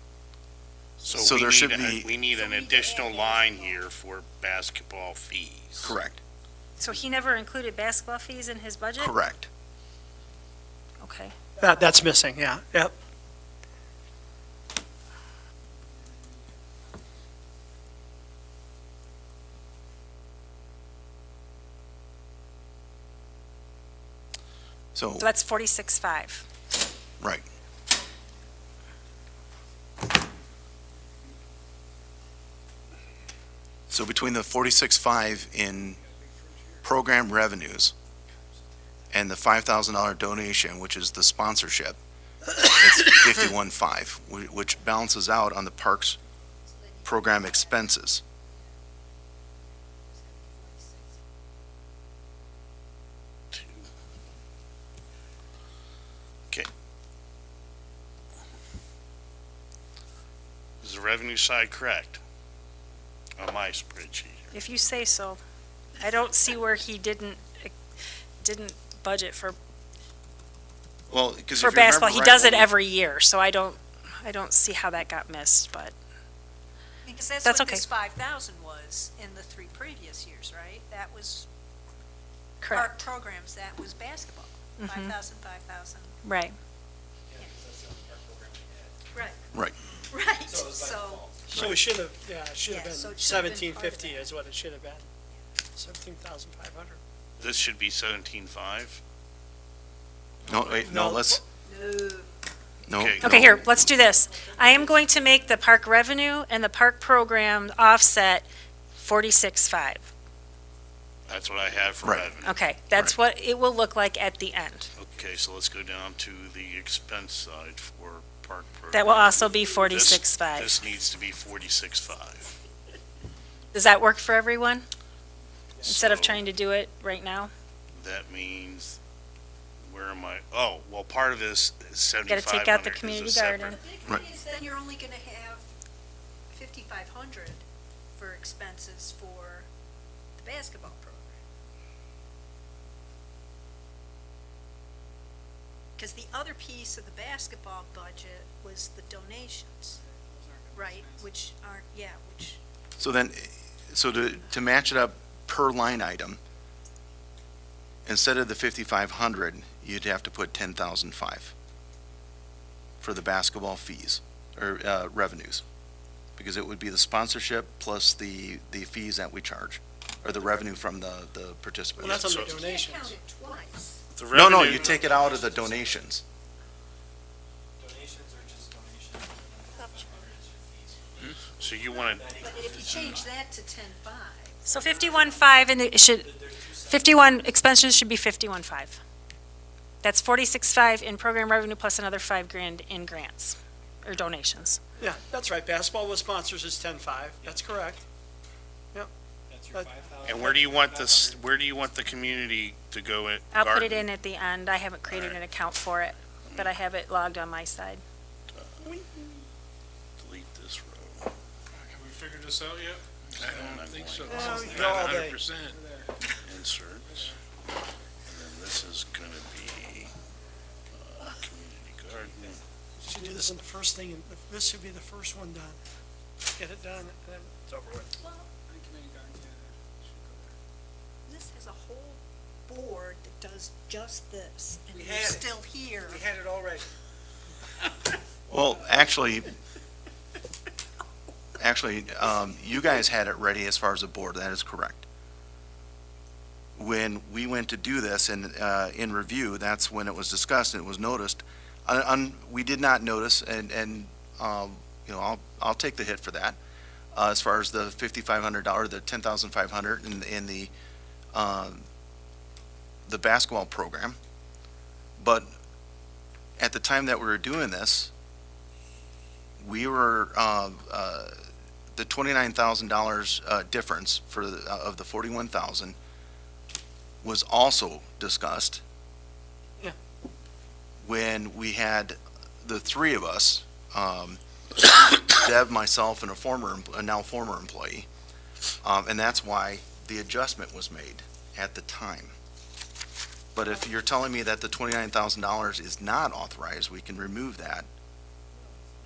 So we there need should a- be- We need an additional line here for basketball fees. Correct. So he never included basketball fees in his budget? Correct. Okay. That's missing, yeah, yep. So, So that's 46.5. right. So between the 46.5 in program revenues and the $5,000 donation, which is the sponsorship, it's 51.5, which balances out on the parks program expenses. Is the revenue side correct on my spreadsheet? If you say so. I don't see where he didn't budget for Well, because for basketball. He does it every year, so I don't see how that got missed, but Because that's That's what okay. this 5,000 was in the 3 previous years, right? That was correct. park programs, that was basketball. Mhm. 5,000, 5,000. Right. Right. Right. Right, so, So it should have, it should Yeah, have so been it should have been part of 1750 that. is what it should have been. 17,500. This should be 17.5? No, wait, no, let's, no. Okay. Okay, here, let's do this. I am going to make the park revenue and the park program offset 46.5. That's what I have for Right. revenue. Okay, that's what it will look like at the end. Okay, so let's go down to the expense side for park program. That will also be This 46.5. This needs to be 46.5. Does that work for everyone? Instead of So trying to do it right now? That means, where am I? Oh, well, part of this is 7,500. Gotta take out the is a community separate- garden. the big Right. thing is then you're only gonna have 5,500 for expenses for the basketball program. Because the other piece of the basketball budget was the donations, right, which aren't, which, So then, so to match it up per line item, instead of the 5,500, you'd have to put 10,005 for the basketball fees, or revenues. Because it would be the sponsorship plus the fees that we charge, or the revenue from the participants. Well, that's on the So- donations. count it twice. The No, revenue- you take it out of the donations. Donations are just donations. So you want to, But if you change that to 10.5, So 51.5 and it should, 51, expenses should be 51.5. That's 46.5 in program revenue plus another $5,000 in grants or donations. Yeah, that's right. Basketball with sponsors is 10.5. That's correct. That's your But- 5,000. and where do you want this, where do you want the community to go in? I'll put it garden? in at the end. I haven't created an account for it, but I have it logged on my side. Delete this row. Have we figured this out yet? I don't think so. Yeah, we Not go all day. 100%. Inserts. And then this is going to be community garden. Should do this in the first thing, and this should be the first one done. Get it done, and then it's over with. this has a whole board that does just this, and We you're had it. still here. We had it already. Well, actually, you guys had it ready as far as the board, that is correct. When we went to do this and, in review, that's when it was discussed and it was noticed. We did not notice, and, you know, I'll take the hit for that, as far as the $5,500, the 10,500 in the basketball program. But at the time that we were doing this, we were, the $29,000 difference for, of the 41,000 was also discussed. Yeah. When we had the three of us, Deb, myself, and a now former employee, and that's why the adjustment was made at the time. But if you're telling me that the $29,000 is not authorized, we can remove that.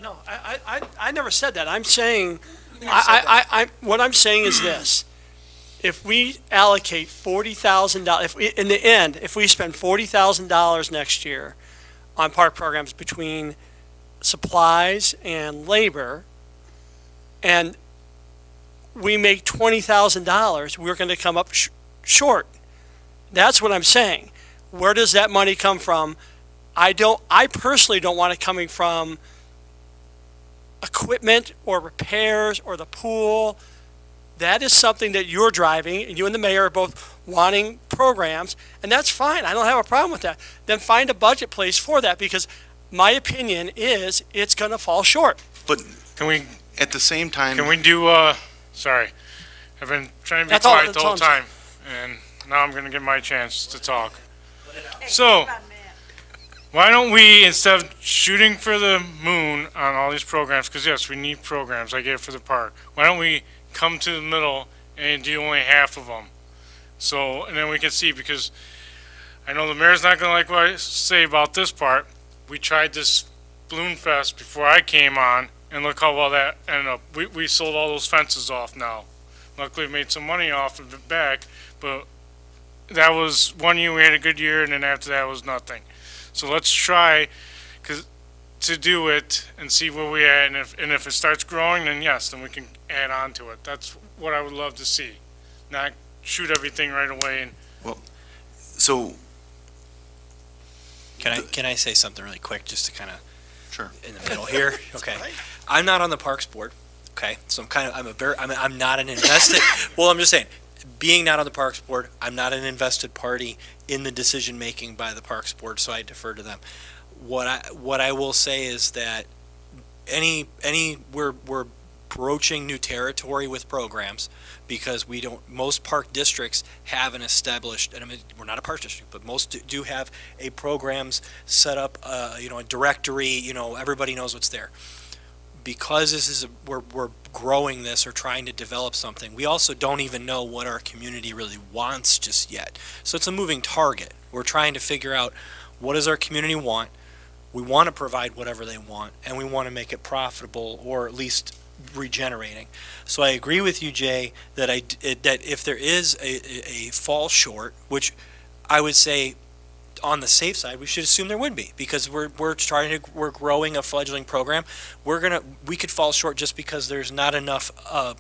No, I never said that. I'm saying, what I'm saying is this. If we allocate $40,000, in the end, if we spend $40,000 next year on park programs between supplies and labor, and we make $20,000, we're going to come up short. That's what I'm saying. Where does that money come from? I personally don't want it coming from equipment or repairs or the pool. That is something that you're driving, and you and the mayor are both wanting programs, and that's fine. I don't have a problem with that. Then find a budget place for that, because my opinion is it's going to fall short. But Can we, at the same time, can we do, sorry, I've been trying to be That's all- quiet the that's whole all I'm time, and now I'm gonna get my chance to talk. So, why don't we, instead of shooting for the moon on all these programs, because yes, we need programs, I get it for the park, why don't we come to the middle and do only half of them? So, and then we can see, because I know the mayor's not gonna like what I say about this part. We tried this Balloon Fest before I came on, and look how well that ended up. We sold all those fences off now. Luckily, we made some money off of it back, but that was 1 year, we had a good year, and then after that was nothing. So let's try to do it and see where we at, and if it starts growing, then yes, then we can add on to it. That's what I would love to see. Not shoot everything right away and so Can I say something really quick, just to kind of Sure. in the middle here? Okay, I'm not on the Parks Board. Okay, so I'm not an invested. Well, I'm just saying, being not on the Parks Board, I'm not an invested party in the decision making by the Parks Board, so I defer to them. What I will say is that we're broaching new territory with programs, because most park districts have an established, and I mean, we're not a park district, but most do have a programs set up, a directory, everybody knows what's there. Because this is we're growing this or trying to develop something, we also don't even know what our community really wants just yet. So it's a moving target. We're trying to figure out, what does our community want? We want to provide whatever they want, and we want to make it profitable, or at least regenerating. So I agree with you, Jay, that that if there is a fall short, which I would say on the safe side, we should assume there would be, because we're growing a fledgling program. We could fall short just because there's not enough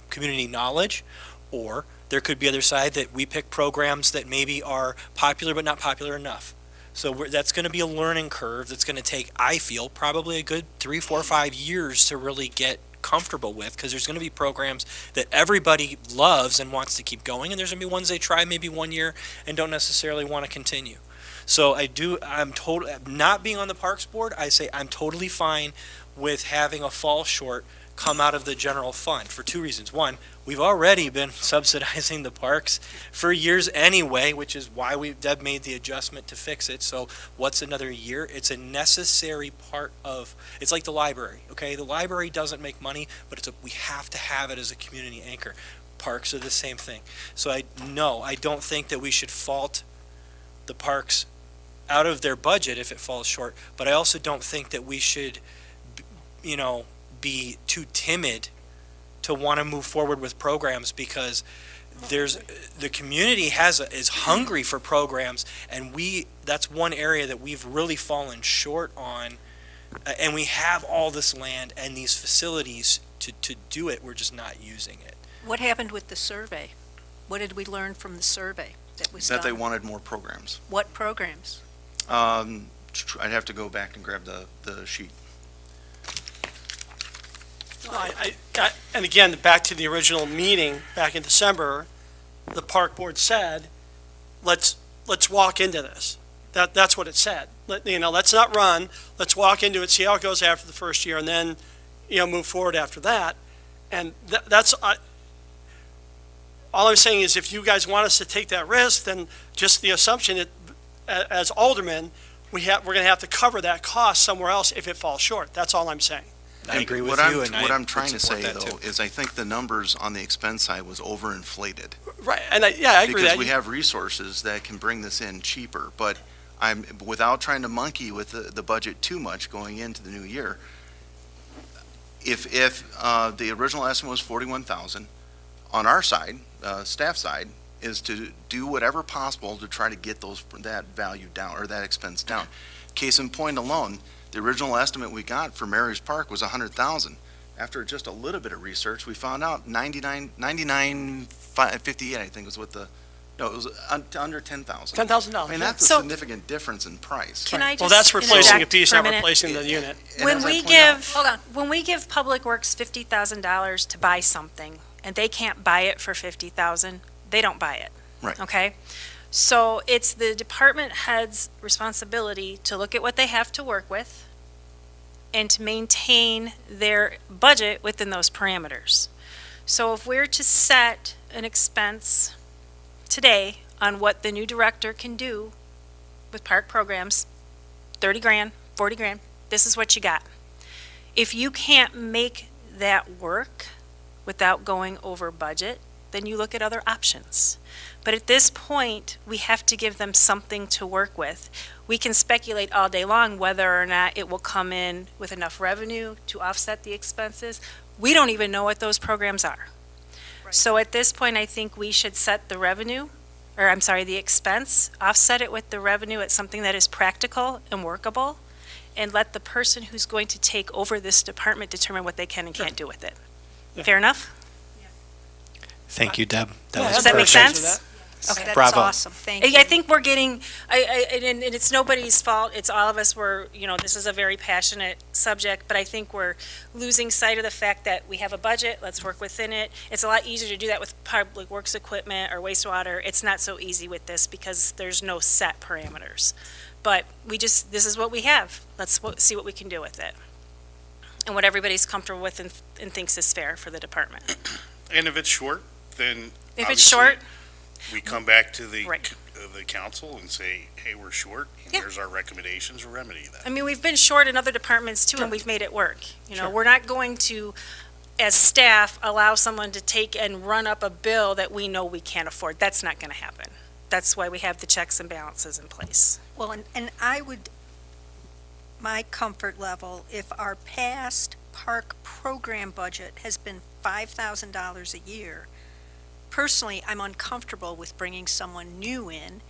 community knowledge, or there could be other side that we pick programs that maybe are popular but not popular enough. So that's going to be a learning curve that's going to take, I feel, probably a good 3, 4, 5 years to really get comfortable with, because there's going to be programs that everybody loves and wants to keep going, and there's going to be ones they try maybe 1 year and don't necessarily want to continue. So I'm totally, not being on the Parks Board, I say I'm totally fine with having a fall short come out of the general fund for 2 reasons. One, we've already been subsidizing the parks for years anyway, which is why Deb made the adjustment to fix it. So what's another year? It's a necessary part of, it's like the library, okay? The library doesn't make money, but we have to have it as a community anchor. Parks are the same thing. So I don't think that we should fault the parks out of their budget if it falls short, but I also don't think that we should, be too timid to want to move forward with programs, because the community is hungry for programs, and that's one area that we've really fallen short on, and we have all this land and these facilities to do it. We're just not using it. What happened with the survey? What did we learn from the survey that was that done? they wanted more programs. What programs? I'd have to go back and grab the sheet. And again, back to the original meeting back in December, the park board said, let's walk into this. That's what it said. Let's not run. Let's walk into it, see how it goes after the first year, and then move forward after that. And that's, all I'm saying is if you guys want us to take that risk, then just the assumption that as aldermen, we're going to have to cover that cost somewhere else if it falls short. That's all I'm saying. I agree with What you, what and I'm trying to would say, support that though, too. is I think the numbers on the expense side was overinflated. Right, and I agree with Because that. we have resources that can bring this in cheaper, but I'm, without trying to monkey with the budget too much going into the new year, if the original estimate was 41,000, on our side, staff side, is to do whatever possible to try to get that value down, or that expense down. Case in point alone, the original estimate we got for Mary's Park was 100,000. After just a little bit of research, we found out 99.58, I think was what it was under 10,000. $10,000. I mean, that's a So- significant difference in price. Can I just Well, that's replacing a interject piece, for a not minute? replacing the unit. And When as I we point out- give, when we give Public Works $50,000 to buy something, and they can't buy it for 50,000, they don't buy it. Right. Okay? So it's the department head's responsibility to look at what they have to work with and to maintain their budget within those parameters. So if we're to set an expense today on what the new director can do with park programs, 30 grand, 40 grand, this is what you got. If you can't make that work without going over budget, then you look at other options. But at this point, we have to give them something to work with. We can speculate all day long whether or not it will come in with enough revenue to offset the expenses. We don't even know what those programs are. So at this point, I think we should set the revenue, or I'm sorry, the expense, offset it with the revenue at something that is practical and workable, and let the person who's going to take over this department determine what they can and can't do with it. Yeah. Fair enough? Thank you, Deb. That was Does that make perfect. sense? Okay. That's Bravo. awesome, thank you. I think we're getting, and it's nobody's fault, it's all of us, this is a very passionate subject, but I think we're losing sight of the fact that we have a budget, let's work within it. It's a lot easier to do that with public works equipment or wastewater. It's not so easy with this because there's no set parameters. But this is what we have. Let's see what we can do with it. And what everybody's comfortable with and thinks is fair for the department. And if it's short, then If it's short, we come back to the Right. the council and say, hey, we're short, and Yeah. here's our recommendations to remedy that. I mean, we've been short in other departments too, and we've made it work. Sure. We're not going to, as staff, allow someone to take and run up a bill that we know we can't afford. That's not going to happen. That's why we have the checks and balances in place. Well, and I would, my comfort level, if our past park program budget has been $5,000 a year, personally, I'm uncomfortable with bringing someone new in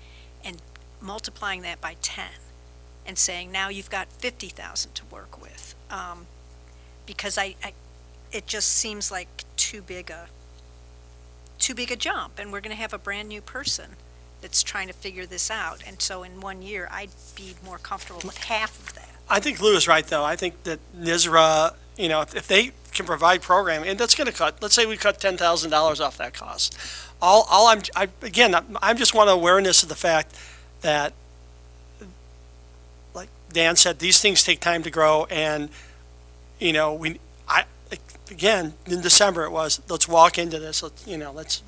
and multiplying that by 10 and saying, now you've got 50,000 to work with. Because it just seems like too big a jump, and we're going to have a brand-new person that's trying to figure this out. And so in 1 year, I'd be more comfortable with half of that. I think Lou is right, though. I think that NISRA, if they can provide programming, and that's going to cut, let's say we cut $10,000 off that cost. I'm just want awareness of the fact that, like Dan said, these things take time to grow, and, again, in December it was, let's walk into this, let's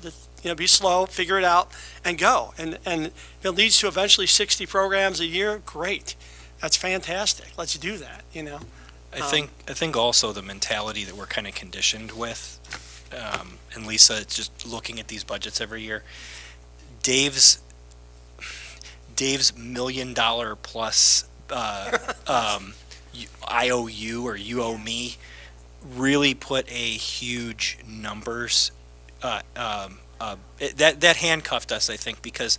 be slow, figure it out, and go. And if it leads to eventually 60 programs a year, great. That's fantastic. Let's do that, I think also the mentality that we're kind of conditioned with, and Lisa, it's just looking at these budgets every year. Dave's $1 million plus IOU or you owe me really put a huge numbers. That handcuffed us, I think, because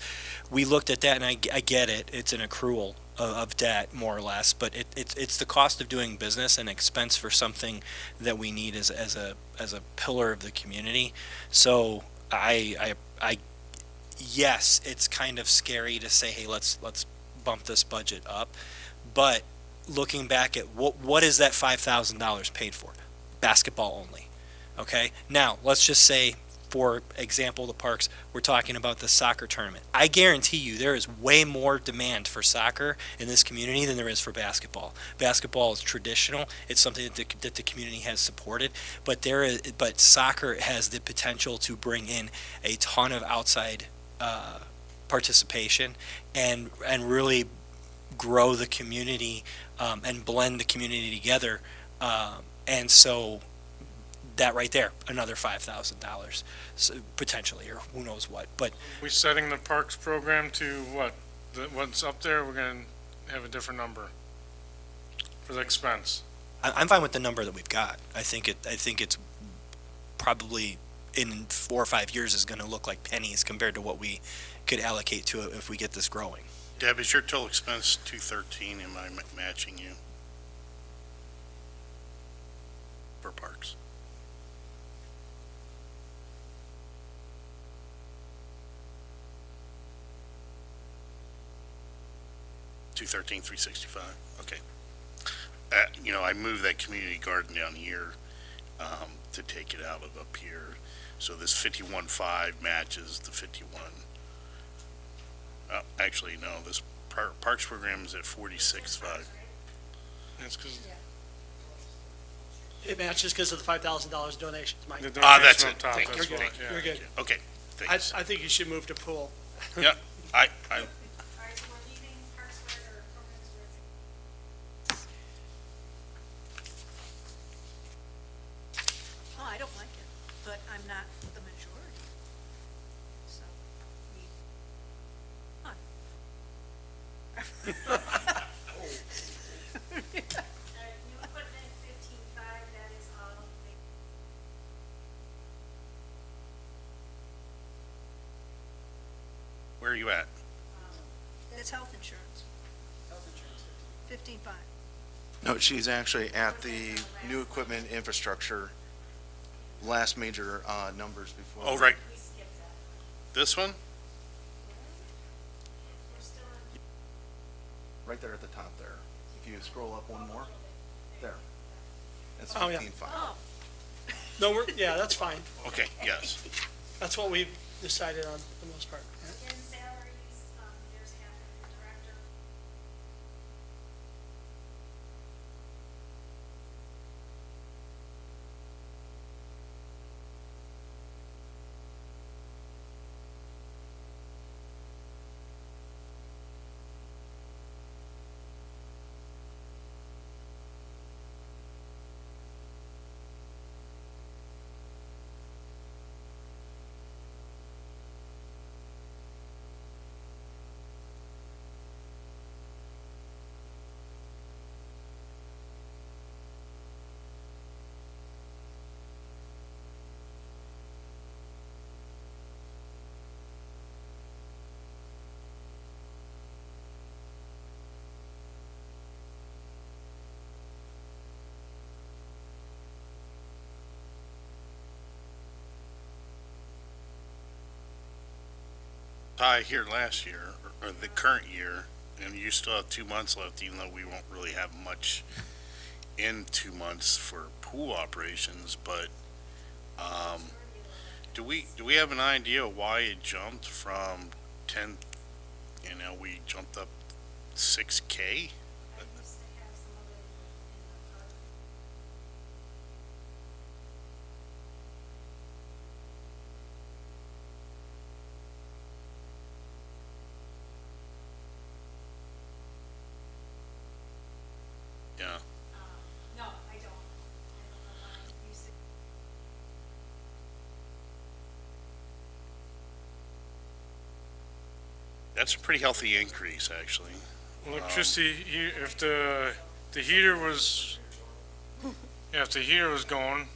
we looked at that, and I get it. It's an accrual of debt, more or less, but it's the cost of doing business and expense for something that we need as a pillar of the community. So yes, it's kind of scary to say, hey, let's bump this budget up, but looking back at what is that $5,000 paid for? Basketball only. Okay, now let's just say for example, the parks, we're talking about the soccer tournament. I guarantee you there is way more demand for soccer in this community than there is for basketball. Basketball is traditional. It's something that the community has supported, but soccer has the potential to bring in a ton of outside participation and really grow the community and blend the community together. And so that right there, another $5,000, so potentially, or who knows what. But We setting the parks program to what? What's up there, we're gonna have a different number for the expense. I'm fine with the number that we've got. I think it's probably in 4 or 5 years is going to look like pennies compared to what we could allocate to it if we get this growing. Deb, is your total expense 213? Am I matching you? For parks? $213,365. Okay. I moved that community garden down here to take it out of up here. So this 51.5 matches the 51. Actually, no, this parks program is at 46.5. That's because It matches because of the $5,000 donations, Mike. the That's donation it. up top, Thank that's you. why, Thank you. yeah. You're good. Okay, I thanks. think you should move to pool. Yeah, I, Oh, I don't like it, but I'm not the majority. So, where are you at? it's health insurance. 15.5. No, she's actually at the new equipment infrastructure, last major numbers before. Oh, right. This one? Right there at the top there. If you scroll up one more, there. That's Oh, yeah. 15.5. No, yeah, that's fine. Okay, yes. That's what we've decided on for the most part. Yeah. In salaries, there's half of the director. High here last year, or the current year, and you still have 2 months left, even though we won't really have much in 2 months for pool operations, but, do we have an idea why it jumped from 10, we jumped up 6K? Yeah. No, I don't. That's a pretty healthy increase, actually. Electricity, if the heater was, if the heater was going,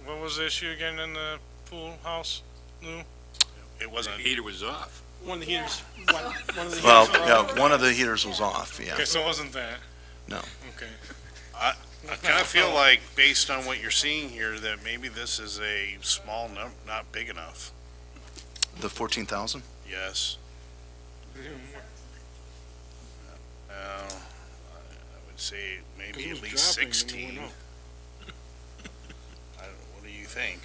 what was the issue again in the pool house, Lou? It wasn't. The heater was off. One of the heaters, one of the Well, heaters. yeah, one of the heaters was off, yeah. Okay, so it wasn't that, No. okay. I kind of feel like, based on what you're seeing here, that maybe this is a small number, not big enough. The 14,000? Yes. I would say maybe It at was least dropping, and it 16. went up. I don't know, what do you think?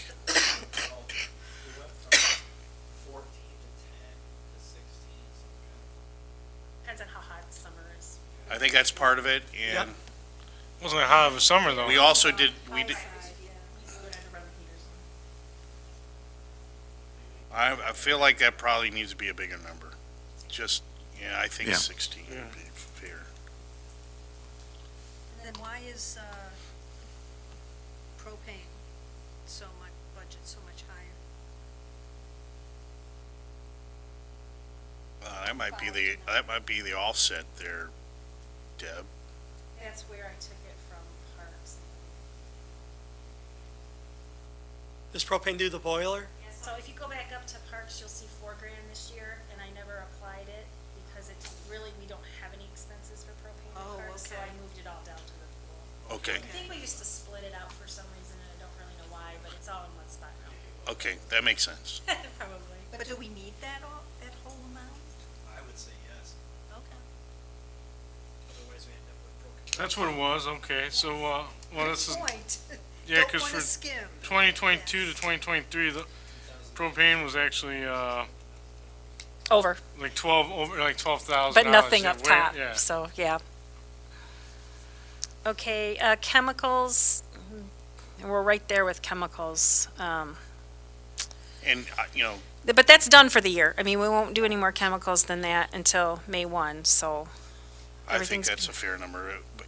I think that's part of it, and Wasn't that hot of a summer though. we also did, I feel like that probably needs to be a bigger number. Just, yeah, I think Yeah. 16 would be fair. Then why is propane so much, budget so much higher? That might be the offset there, Deb. That's where I took it from Parks. Does propane do the boiler? So if you go back up to Parks, you'll see $4,000 this year, and I never applied it because it's really, we don't have any expenses for propane Oh, in Parks, so I okay. moved it all down to the pool. Okay, I think we used to split it out for some reason, and I don't really know why, but it's all in one spot now. okay, that makes sense. Probably. But do we need that whole amount? I would say yes, Okay. otherwise we end up with broken. That's what it was, okay, so, well, this is, Point. yeah, Don't cause wanna for skim. 2022 to 2023, the propane was actually, Over, like 12,000. but nothing up Yeah, top, yeah. so, yeah. Okay, chemicals, we're right there with chemicals. And, But that's done for the year. I mean, we won't do any more chemicals than that until May 1, so. I think Everything's- that's a fair number, but,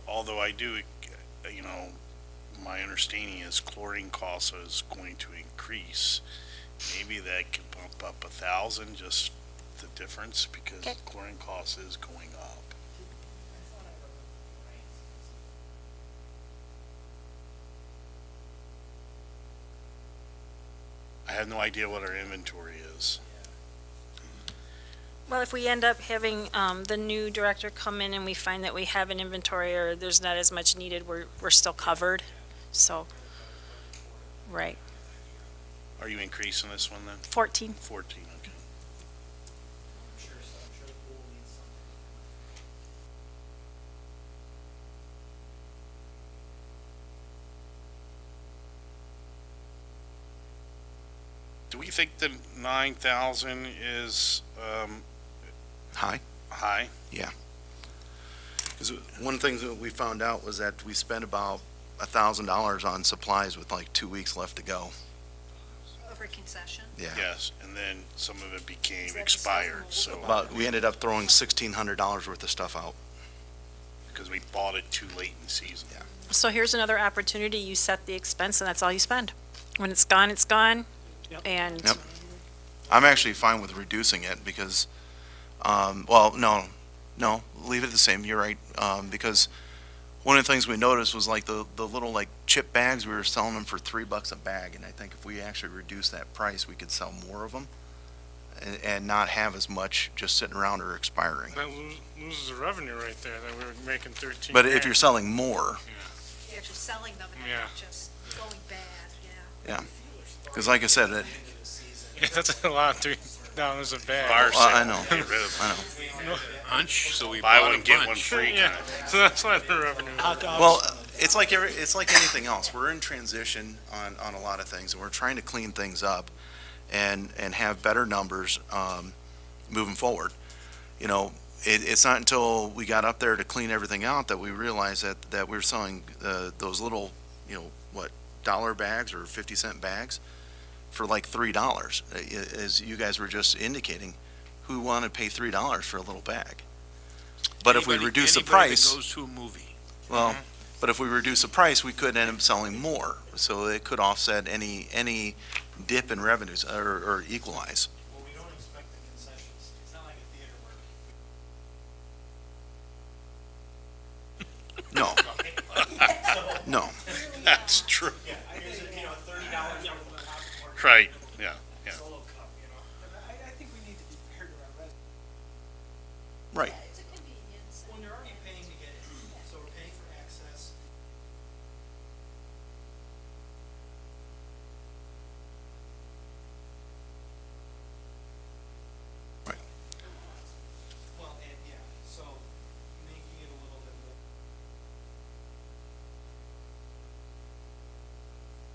although I do, my understanding is chlorine cost is going to increase. Maybe that could bump up 1,000, just the difference, because Okay. chlorine cost is going up. I have no idea what our inventory is. Well, if we end up having the new director come in and we find that we have an inventory or there's not as much needed, we're still covered, so. Right, Are you increasing this one then? 14. 14, okay. I'm sure the pool needs something. Do we think the 9,000 is, High? high? Because one of the things that we found out was that we spent about $1,000 on supplies with like 2 weeks left to go. Over concession? Yeah. Yes, and then some of it became Is that expired, so, disposable? But we ended up throwing $1,600 worth of stuff out. because we bought it too late in the season. Yeah. So here's another opportunity, you set the expense and that's all you spend. When it's gone, it's gone. Yep. And Yep. I'm actually fine with reducing it because, well, no, leave it the same, you're right. Because one of the things we noticed was like the little like chip bags, we were selling them for $3 a bag. And I think if we actually reduce that price, we could sell more of them and not have as much just sitting around or expiring. That loses the revenue right there, that we were making 13. But if you're selling more, If you're selling them and Yeah. not just going bad, yeah. yeah. Because like I said, Yeah, that's a lot, $3 a bag. Fire I sale, know. get rid of I it. know. Hunch, so we Buy bought one, a get one bunch. free. Yeah, so that's why the revenue. Well, it's like anything else. We're in transition on a lot of things, and we're trying to clean things up and have better numbers moving forward. It's not until we got up there to clean everything out that we realized that we were selling those little, dollar bags or 50-cent bags for like $3. As you guys were just indicating, who wanted to pay $3 for a little bag? But if we reduce the Anybody that price. goes to a movie. Well, but if we reduce the price, we could end up selling more, so it could offset any dip in revenues or equalize. Well, we don't expect the concessions, it's not like a theater where. No, That's true. Yeah, there's $30 worth of popcorn. Right, yeah. Solo cup, And I think we need to be fair to our residents. right. It's a convenience. When they're already paying to get in, so we're paying for access. Right. Well, and yeah, so making it a little bit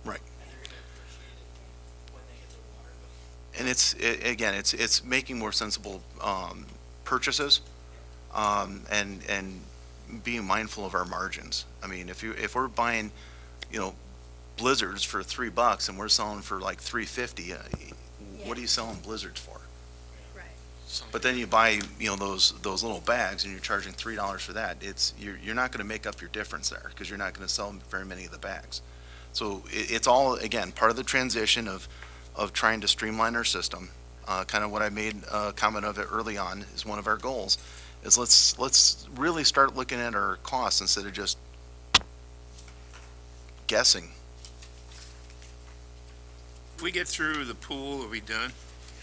more. Right. And they're gonna appreciate it when they get their water bill. And again, it's making more sensible purchases. and being mindful of our margins. I mean, if we're buying, blizzards for $3 and we're selling for like $3.50, what are you selling blizzards for? But then you buy, those little bags and you're charging $3 for that. You're not going to make up your difference there because you're not going to sell very many of the bags. So it's all, again, part of the transition of trying to streamline our system. Kind of what I made a comment of it early on is one of our goals is let's really start looking at our costs instead of just guessing. If we get through the pool, are we done?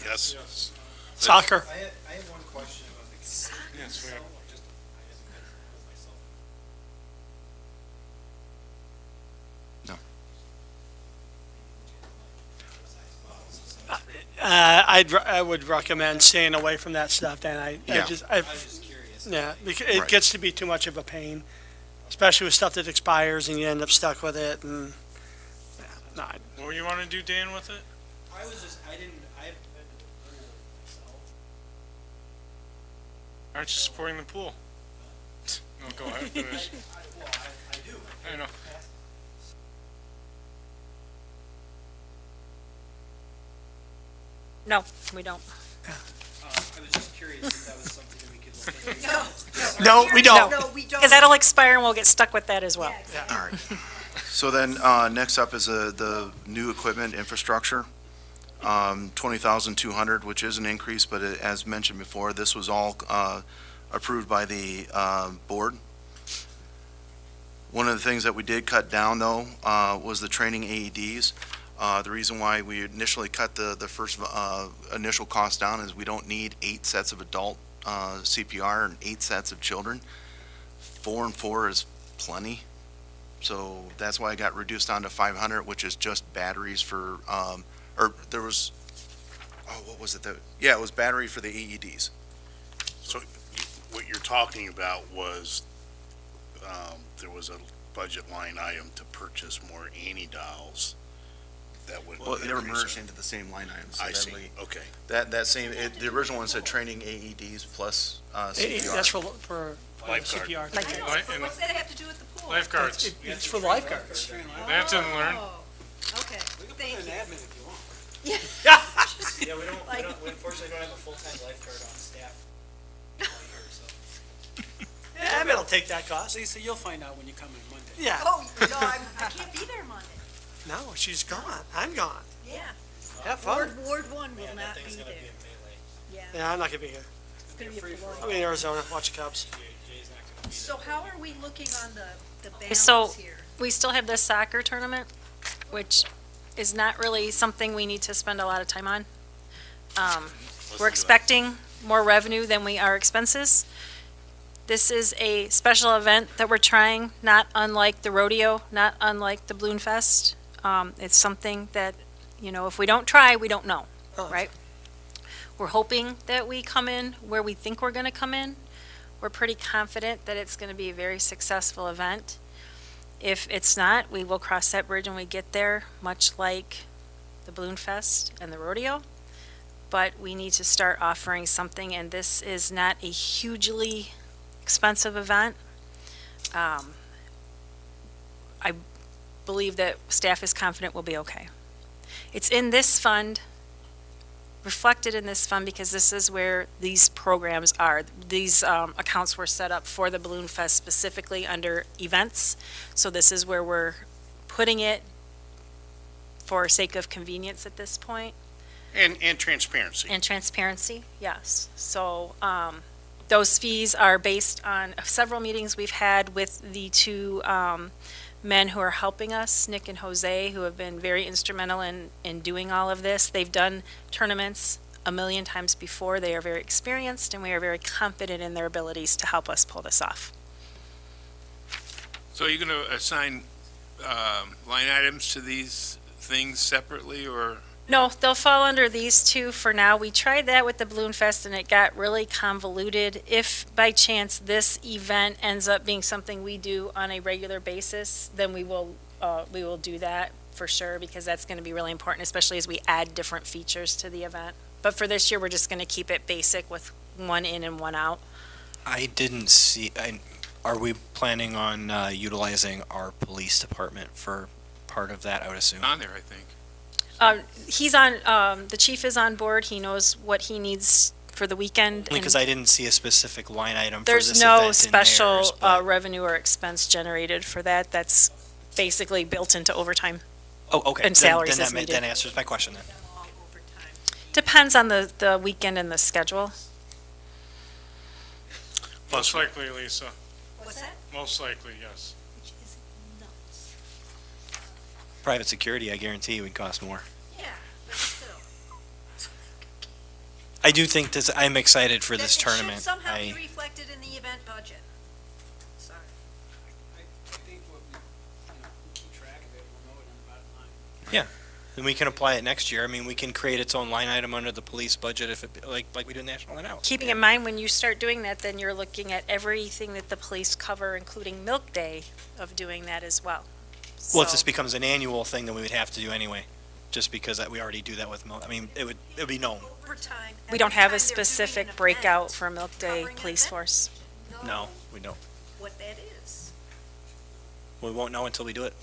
Yes. Soccer. I have one question about the. Yes, so, right. I would recommend staying away from that stuff, Dan. I Yeah. just, I was just curious. yeah, because it Right. gets to be too much of a pain, especially with stuff that expires and you end up stuck with it and, yeah, no, What do you want to do, Dan, with it? I haven't been to the pool myself. Aren't you supporting the pool? No, go ahead, finish. I do. I know. No, we don't. I was just curious if that was something that we could look into. No, we don't. No, we don't. Because that'll expire and we'll get stuck with that as well. All right. So then, next up is the new equipment infrastructure, 20,200, which is an increase, but as mentioned before, this was all approved by the board. One of the things that we did cut down, though, was the training AEDs. The reason why we initially cut the first initial cost down is we don't need 8 sets of adult CPR and 8 sets of children. 4 and 4 is plenty. So that's why I got reduced down to 500, which is just batteries for, or there was, what was it? It was battery for the AEDs. So what you're talking about was, there was a budget line item to purchase more anti-dolls that would. Well, they were increase merged it. into the same line item. So I that see, way- okay. That same, the original one said training AEDs plus CPR. That's for Lifeguard. CPR. I know, but what's that have to do with the pool? Lifeguards. It's for lifeguards. They have to learn. Oh, okay, thank you. Admin if you want. Yeah. Yeah, we unfortunately don't have a full-time lifeguard on staff all year, so. Yeah, I'll take that cost. Lisa, you'll find out when you come in Monday. Yeah. Oh, no, I can't be there Monday. No, she's gone. I'm gone. Yeah. Have fun. Ward 1 will Man, not that be thing's gonna there. be in melee. Yeah, Yeah, I'm not gonna be here. it's gonna be a free for I'll Florida. be in Arizona, watch the Cubs. Jay's not gonna be there. So how are we looking on the So- balance here? We still have this soccer tournament, which is not really something we need to spend a lot of time on. We're expecting more revenue than we are expenses. This is a special event that we're trying, not unlike the rodeo, not unlike the Balloon Fest. It's something that, if we don't try, we don't know, right? We're hoping that we come in where we think we're going to come in. We're pretty confident that it's going to be a very successful event. If it's not, we will cross that bridge when we get there, much like the Balloon Fest and the rodeo. But we need to start offering something, and this is not a hugely expensive event. I believe that staff is confident we'll be okay. It's in this fund, reflected in this fund, because this is where these programs are. These accounts were set up for the Balloon Fest specifically under events. So this is where we're putting it for sake of convenience at this point. And transparency. And transparency, yes. So those fees are based on several meetings we've had with the two men who are helping us, Nick and Jose, who have been very instrumental in doing all of this. They've done tournaments a million times before. They are very experienced, and we are very confident in their abilities to help us pull this off. So you're going to assign line items to these things separately, or? No, they'll fall under these two for now. We tried that with the Balloon Fest and it got really convoluted. If by chance this event ends up being something we do on a regular basis, then we will do that for sure, because that's going to be really important, especially as we add different features to the event. But for this year, we're just going to keep it basic with one in and one out. I didn't see, are we planning on utilizing our police department for part of that, I would assume? On there, I think. He's on, the chief is on board. He knows what he needs for the weekend. Only because I didn't see a specific line item for There's this no event in special theirs, but- revenue or expense generated for that. That's basically built into overtime. Oh, okay. and salaries Then as that needed. Then answers my question then. Depends on the weekend and the schedule. Most likely, Lisa. What's that? Most likely, yes. Which is nuts. Private security, I guarantee would cost more. Yeah, but still. I do think this, I'm excited for That this it should tournament. somehow be I, reflected in the event budget. Sorry. I think what we, we keep track of it, we'll know it on the bottom line. yeah, and we can apply it next year. I mean, we can create its own line item under the police budget if it, like we do National Night Out. Keeping in mind, when you start doing that, then you're looking at everything that the police cover, including Milk Day, of doing that as well. Well, if So- this becomes an annual thing, then we would have to do anyway, just because we already do that with, I mean, it would be known. Overtime. We don't every have time a they're doing an specific event, breakout for Milk Day covering an police event, force. No, we don't. What that is. We won't know until we do it.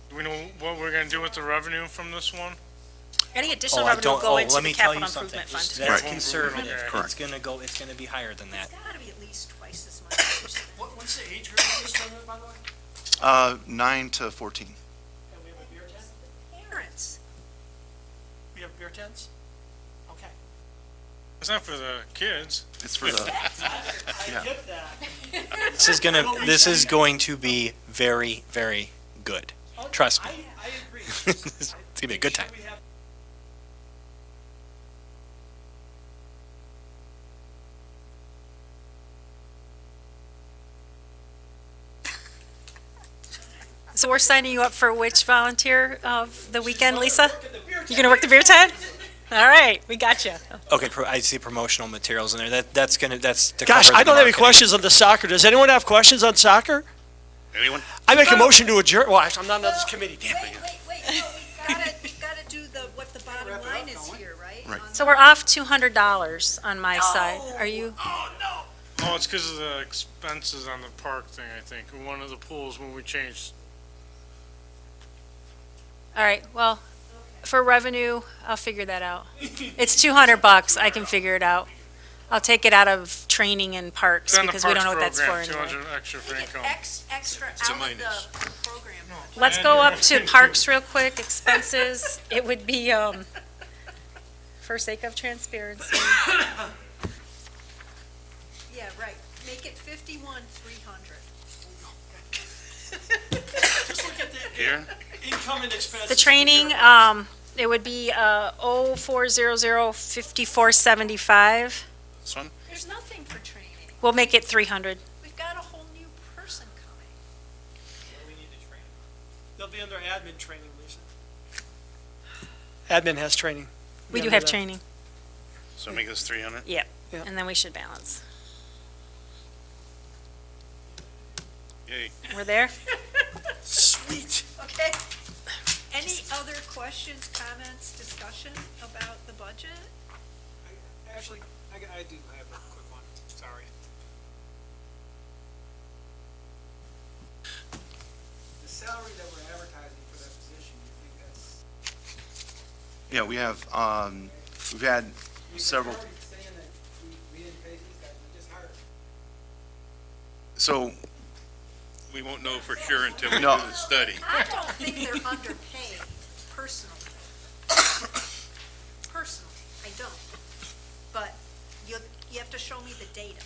Do we know what we're gonna do with the revenue from this one? Any additional I revenue will don't, go into let the me tell capital you something. improvement fund. That's Right. conservative. Okay. It's gonna be higher than that. It's gotta be at least twice as much. as you're spending. What's the age group of this tournament, by the way? 9 to 14. And we have a beer tent? Parents. We have beer tents? Okay. It's not for the kids. It's for the, I get that. This is going to be very, very good. Trust me. I agree. It's gonna be a good time. We have So we're signing you up for which volunteer of the weekend, Lisa? You gonna work the beer tent? All right, we got you. Okay, I see promotional materials in there. That's to Gosh, cover I the don't have any marketing. questions on the soccer. Does anyone have questions on soccer? Anyone? I make a motion to adjourn. Well, I'm not on this committee. Damn it. Wait, no, we gotta do what the bottom line is here, right? Right. On So we're off $200 on my side. Are you? Oh, it's because of the expenses on the park thing, I think, in one of the pools when we changed. All right, well, for revenue, I'll figure that out. It's $200. I can figure it out. I'll take it out of training and parks It's on the because we don't know what parks that's for program, anyway. 200 extra for We get income. extra It's a out of minus. the program. budget. Let's go up to parks real quick, expenses. It would be, for sake of transparency. Yeah, right. Make it 51,300. Just look at the Here? income and expenses. The training, it would be, 0400-5475. This one? There's nothing for training. We'll make it 300. We've got a whole new person coming. They'll be under admin training, Lisa. Admin has training. We do Remember have that. training. So make this 300? Yep. Yeah. And then we should balance. Yay. We're there? Sweet. Okay. Any other questions, comments, discussion about the budget? Actually, I do have a quick one. Sorry. The salary that we're advertising for that position, you think that's? yeah, we've had several, You're already saying that we didn't pay these guys, we just hired them. so, We won't know for sure until we do No. the study. I don't think they're underpaid, personally. Personally, I don't. But you have to show me the data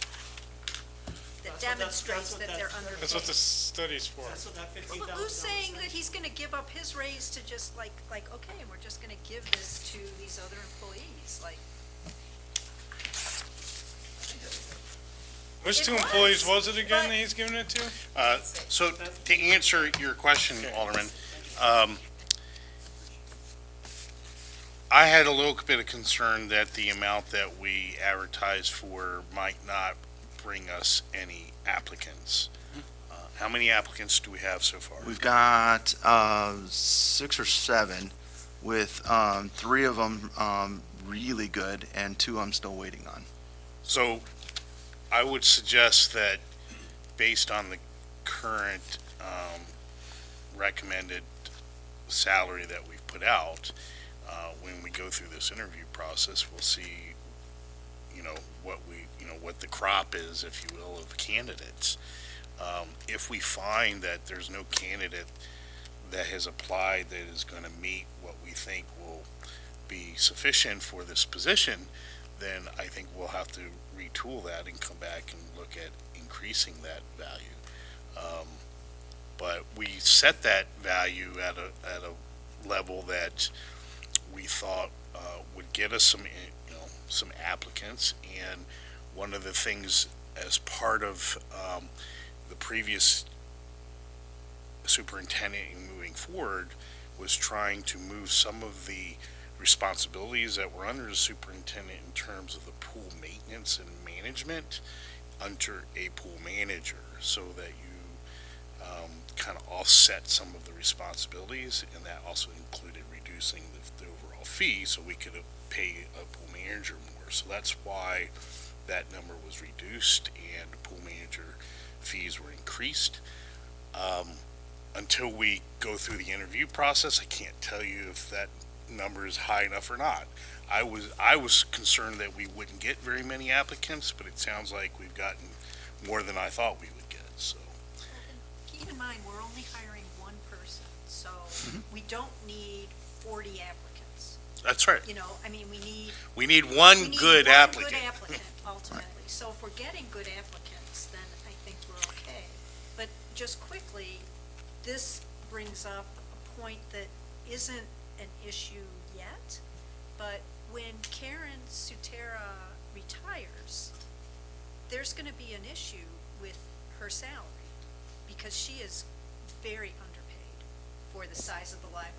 that demonstrates that they're underpaid. That's what the study's for. That's what that $15,000. But who's saying that he's gonna give up his raise to just like, okay, and we're just gonna give this to these other employees, like, Which It two was, employees was it again but- that he's giving it to? So to answer your question, Alderman, I had a little bit of concern that the amount that we advertise for might not bring us any applicants. How many applicants do we have so far? we've got 6 or 7, with 3 of them really good and 2 I'm still waiting on. So I would suggest that based on the current recommended salary that we've put out, when we go through this interview process, we'll see, what the crop is, if you will, of candidates. If we find that there's no candidate that has applied that is going to meet what we think will be sufficient for this position, then I think we'll have to retool that and come back and look at increasing that value. But we set that value at a level that we thought would get us some applicants. And one of the things as part of the previous superintendent in moving forward was trying to move some of the responsibilities that were under the superintendent in terms of the pool maintenance and management under a pool manager, so that you kind of offset some of the responsibilities, and that also included reducing the overall fee so we could pay a pool manager more. So that's why that number was reduced and the pool manager fees were increased. Until we go through the interview process, I can't tell you if that number is high enough or not. I was concerned that we wouldn't get very many applicants, but it sounds like we've gotten more than I thought we would get, so. Keep in mind, we're only hiring one person, so we don't need 40 applicants. That's right. We We need need one good applicant. good applicant, ultimately. So if we're getting good applicants, then I think we're okay. But just quickly, this brings up a point that isn't an issue yet, but when Karen Sutera retires, there's going to be an issue with her salary, because she is very underpaid for the size of the library.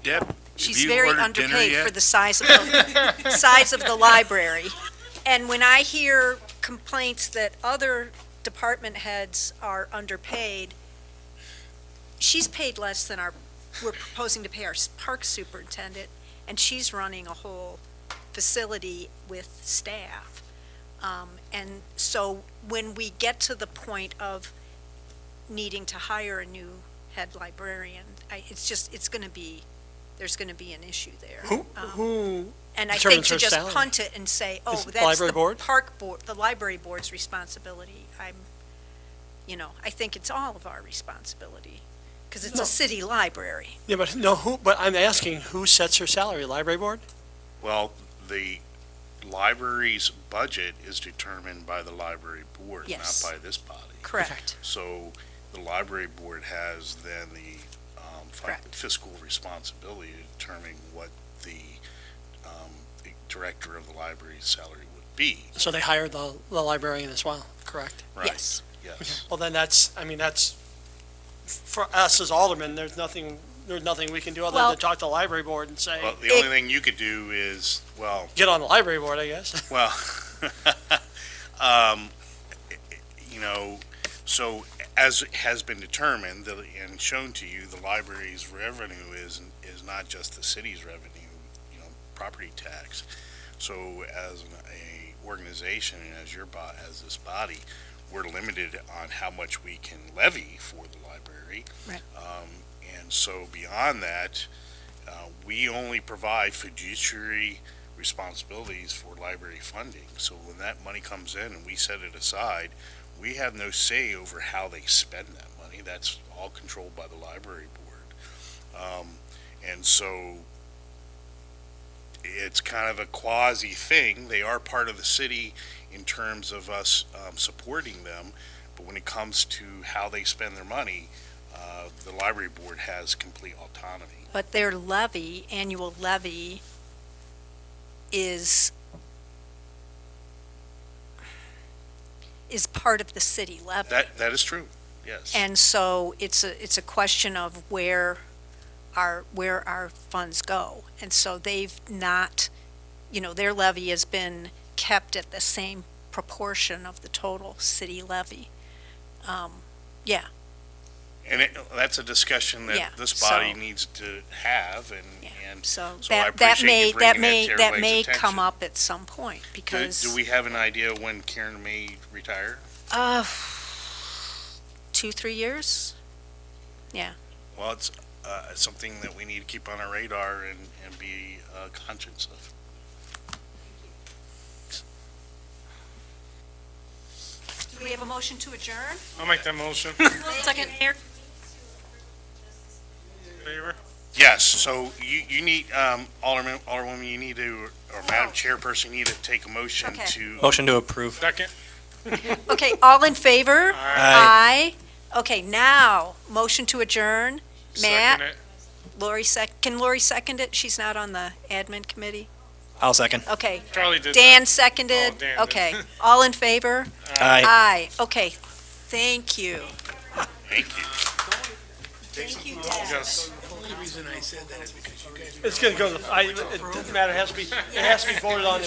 Yep. She's very underpaid for the size of the library. And when I hear complaints that other department heads are underpaid, she's paid less than we're proposing to pay our park superintendent, and she's running a whole facility with staff. And so when we get to the point of needing to hire a new head librarian, there's going to be an issue there. Who And I think to determines her just salary? punt it and say, oh, Is it the that's library the board? park board, the library board's responsibility. I think it's all of our responsibility, because it's No. a city library. Yeah, but but I'm asking, who sets her salary? Library board? Well, the library's budget is determined by the library board, Yes. not by this body. Correct. So the library board has then the Correct. fiscal responsibility to determine what the director of the library's salary would be. So they hire the librarian as well, correct? Right. Yes. Yes. Well, then that's, for us as aldermen, there's nothing we can do other Well- than talk to the library board and say, Well, the only thing you could do is, get on the library board, I guess. well, so as has been determined and shown to you, the library's revenue is not just the city's revenue, property tax. So as a organization and as this body, we're limited on how much we can levy for the library. Right. And so beyond that, we only provide fiduciary responsibilities for library funding. So when that money comes in and we set it aside, we have no say over how they spend that money. That's all controlled by the library board. And so it's kind of a quasi thing. They are part of the city in terms of us supporting them, but when it comes to how they spend their money, the library board has complete autonomy. But their annual levy is part of the city levy. That is true, yes. And so it's a question of where our funds go. And so they've not, their levy has been kept at the same proportion of the total city levy. Yeah. And that's a discussion Yeah, that this body so- needs to have, and So so I that appreciate you bringing that to that everybody's may attention. come up at some point, Do because. we have an idea when Karen may retire? 2-3 years? Yeah. Well, it's something that we need to keep on our radar and be conscious of. Do we have a motion to adjourn? I'll make that motion. Second. Favor? Yes, so you need, Alderman, Alderwoman, you need to, or Madam Chairperson, you need to take a motion Okay. to. Motion to approve. Second? Okay, all in favor? Aye. Okay, now, motion to adjourn. Matt? Second it. Lori can Lori second it? She's not on the admin committee? I'll second. Okay. Charlie did Dan that. seconded? Oh, Dan did. Okay, all in favor? Aye. Aye, okay, thank you. Thank you. Thank you, Deb. Yes. It's gonna go, it doesn't matter, it has to be voted on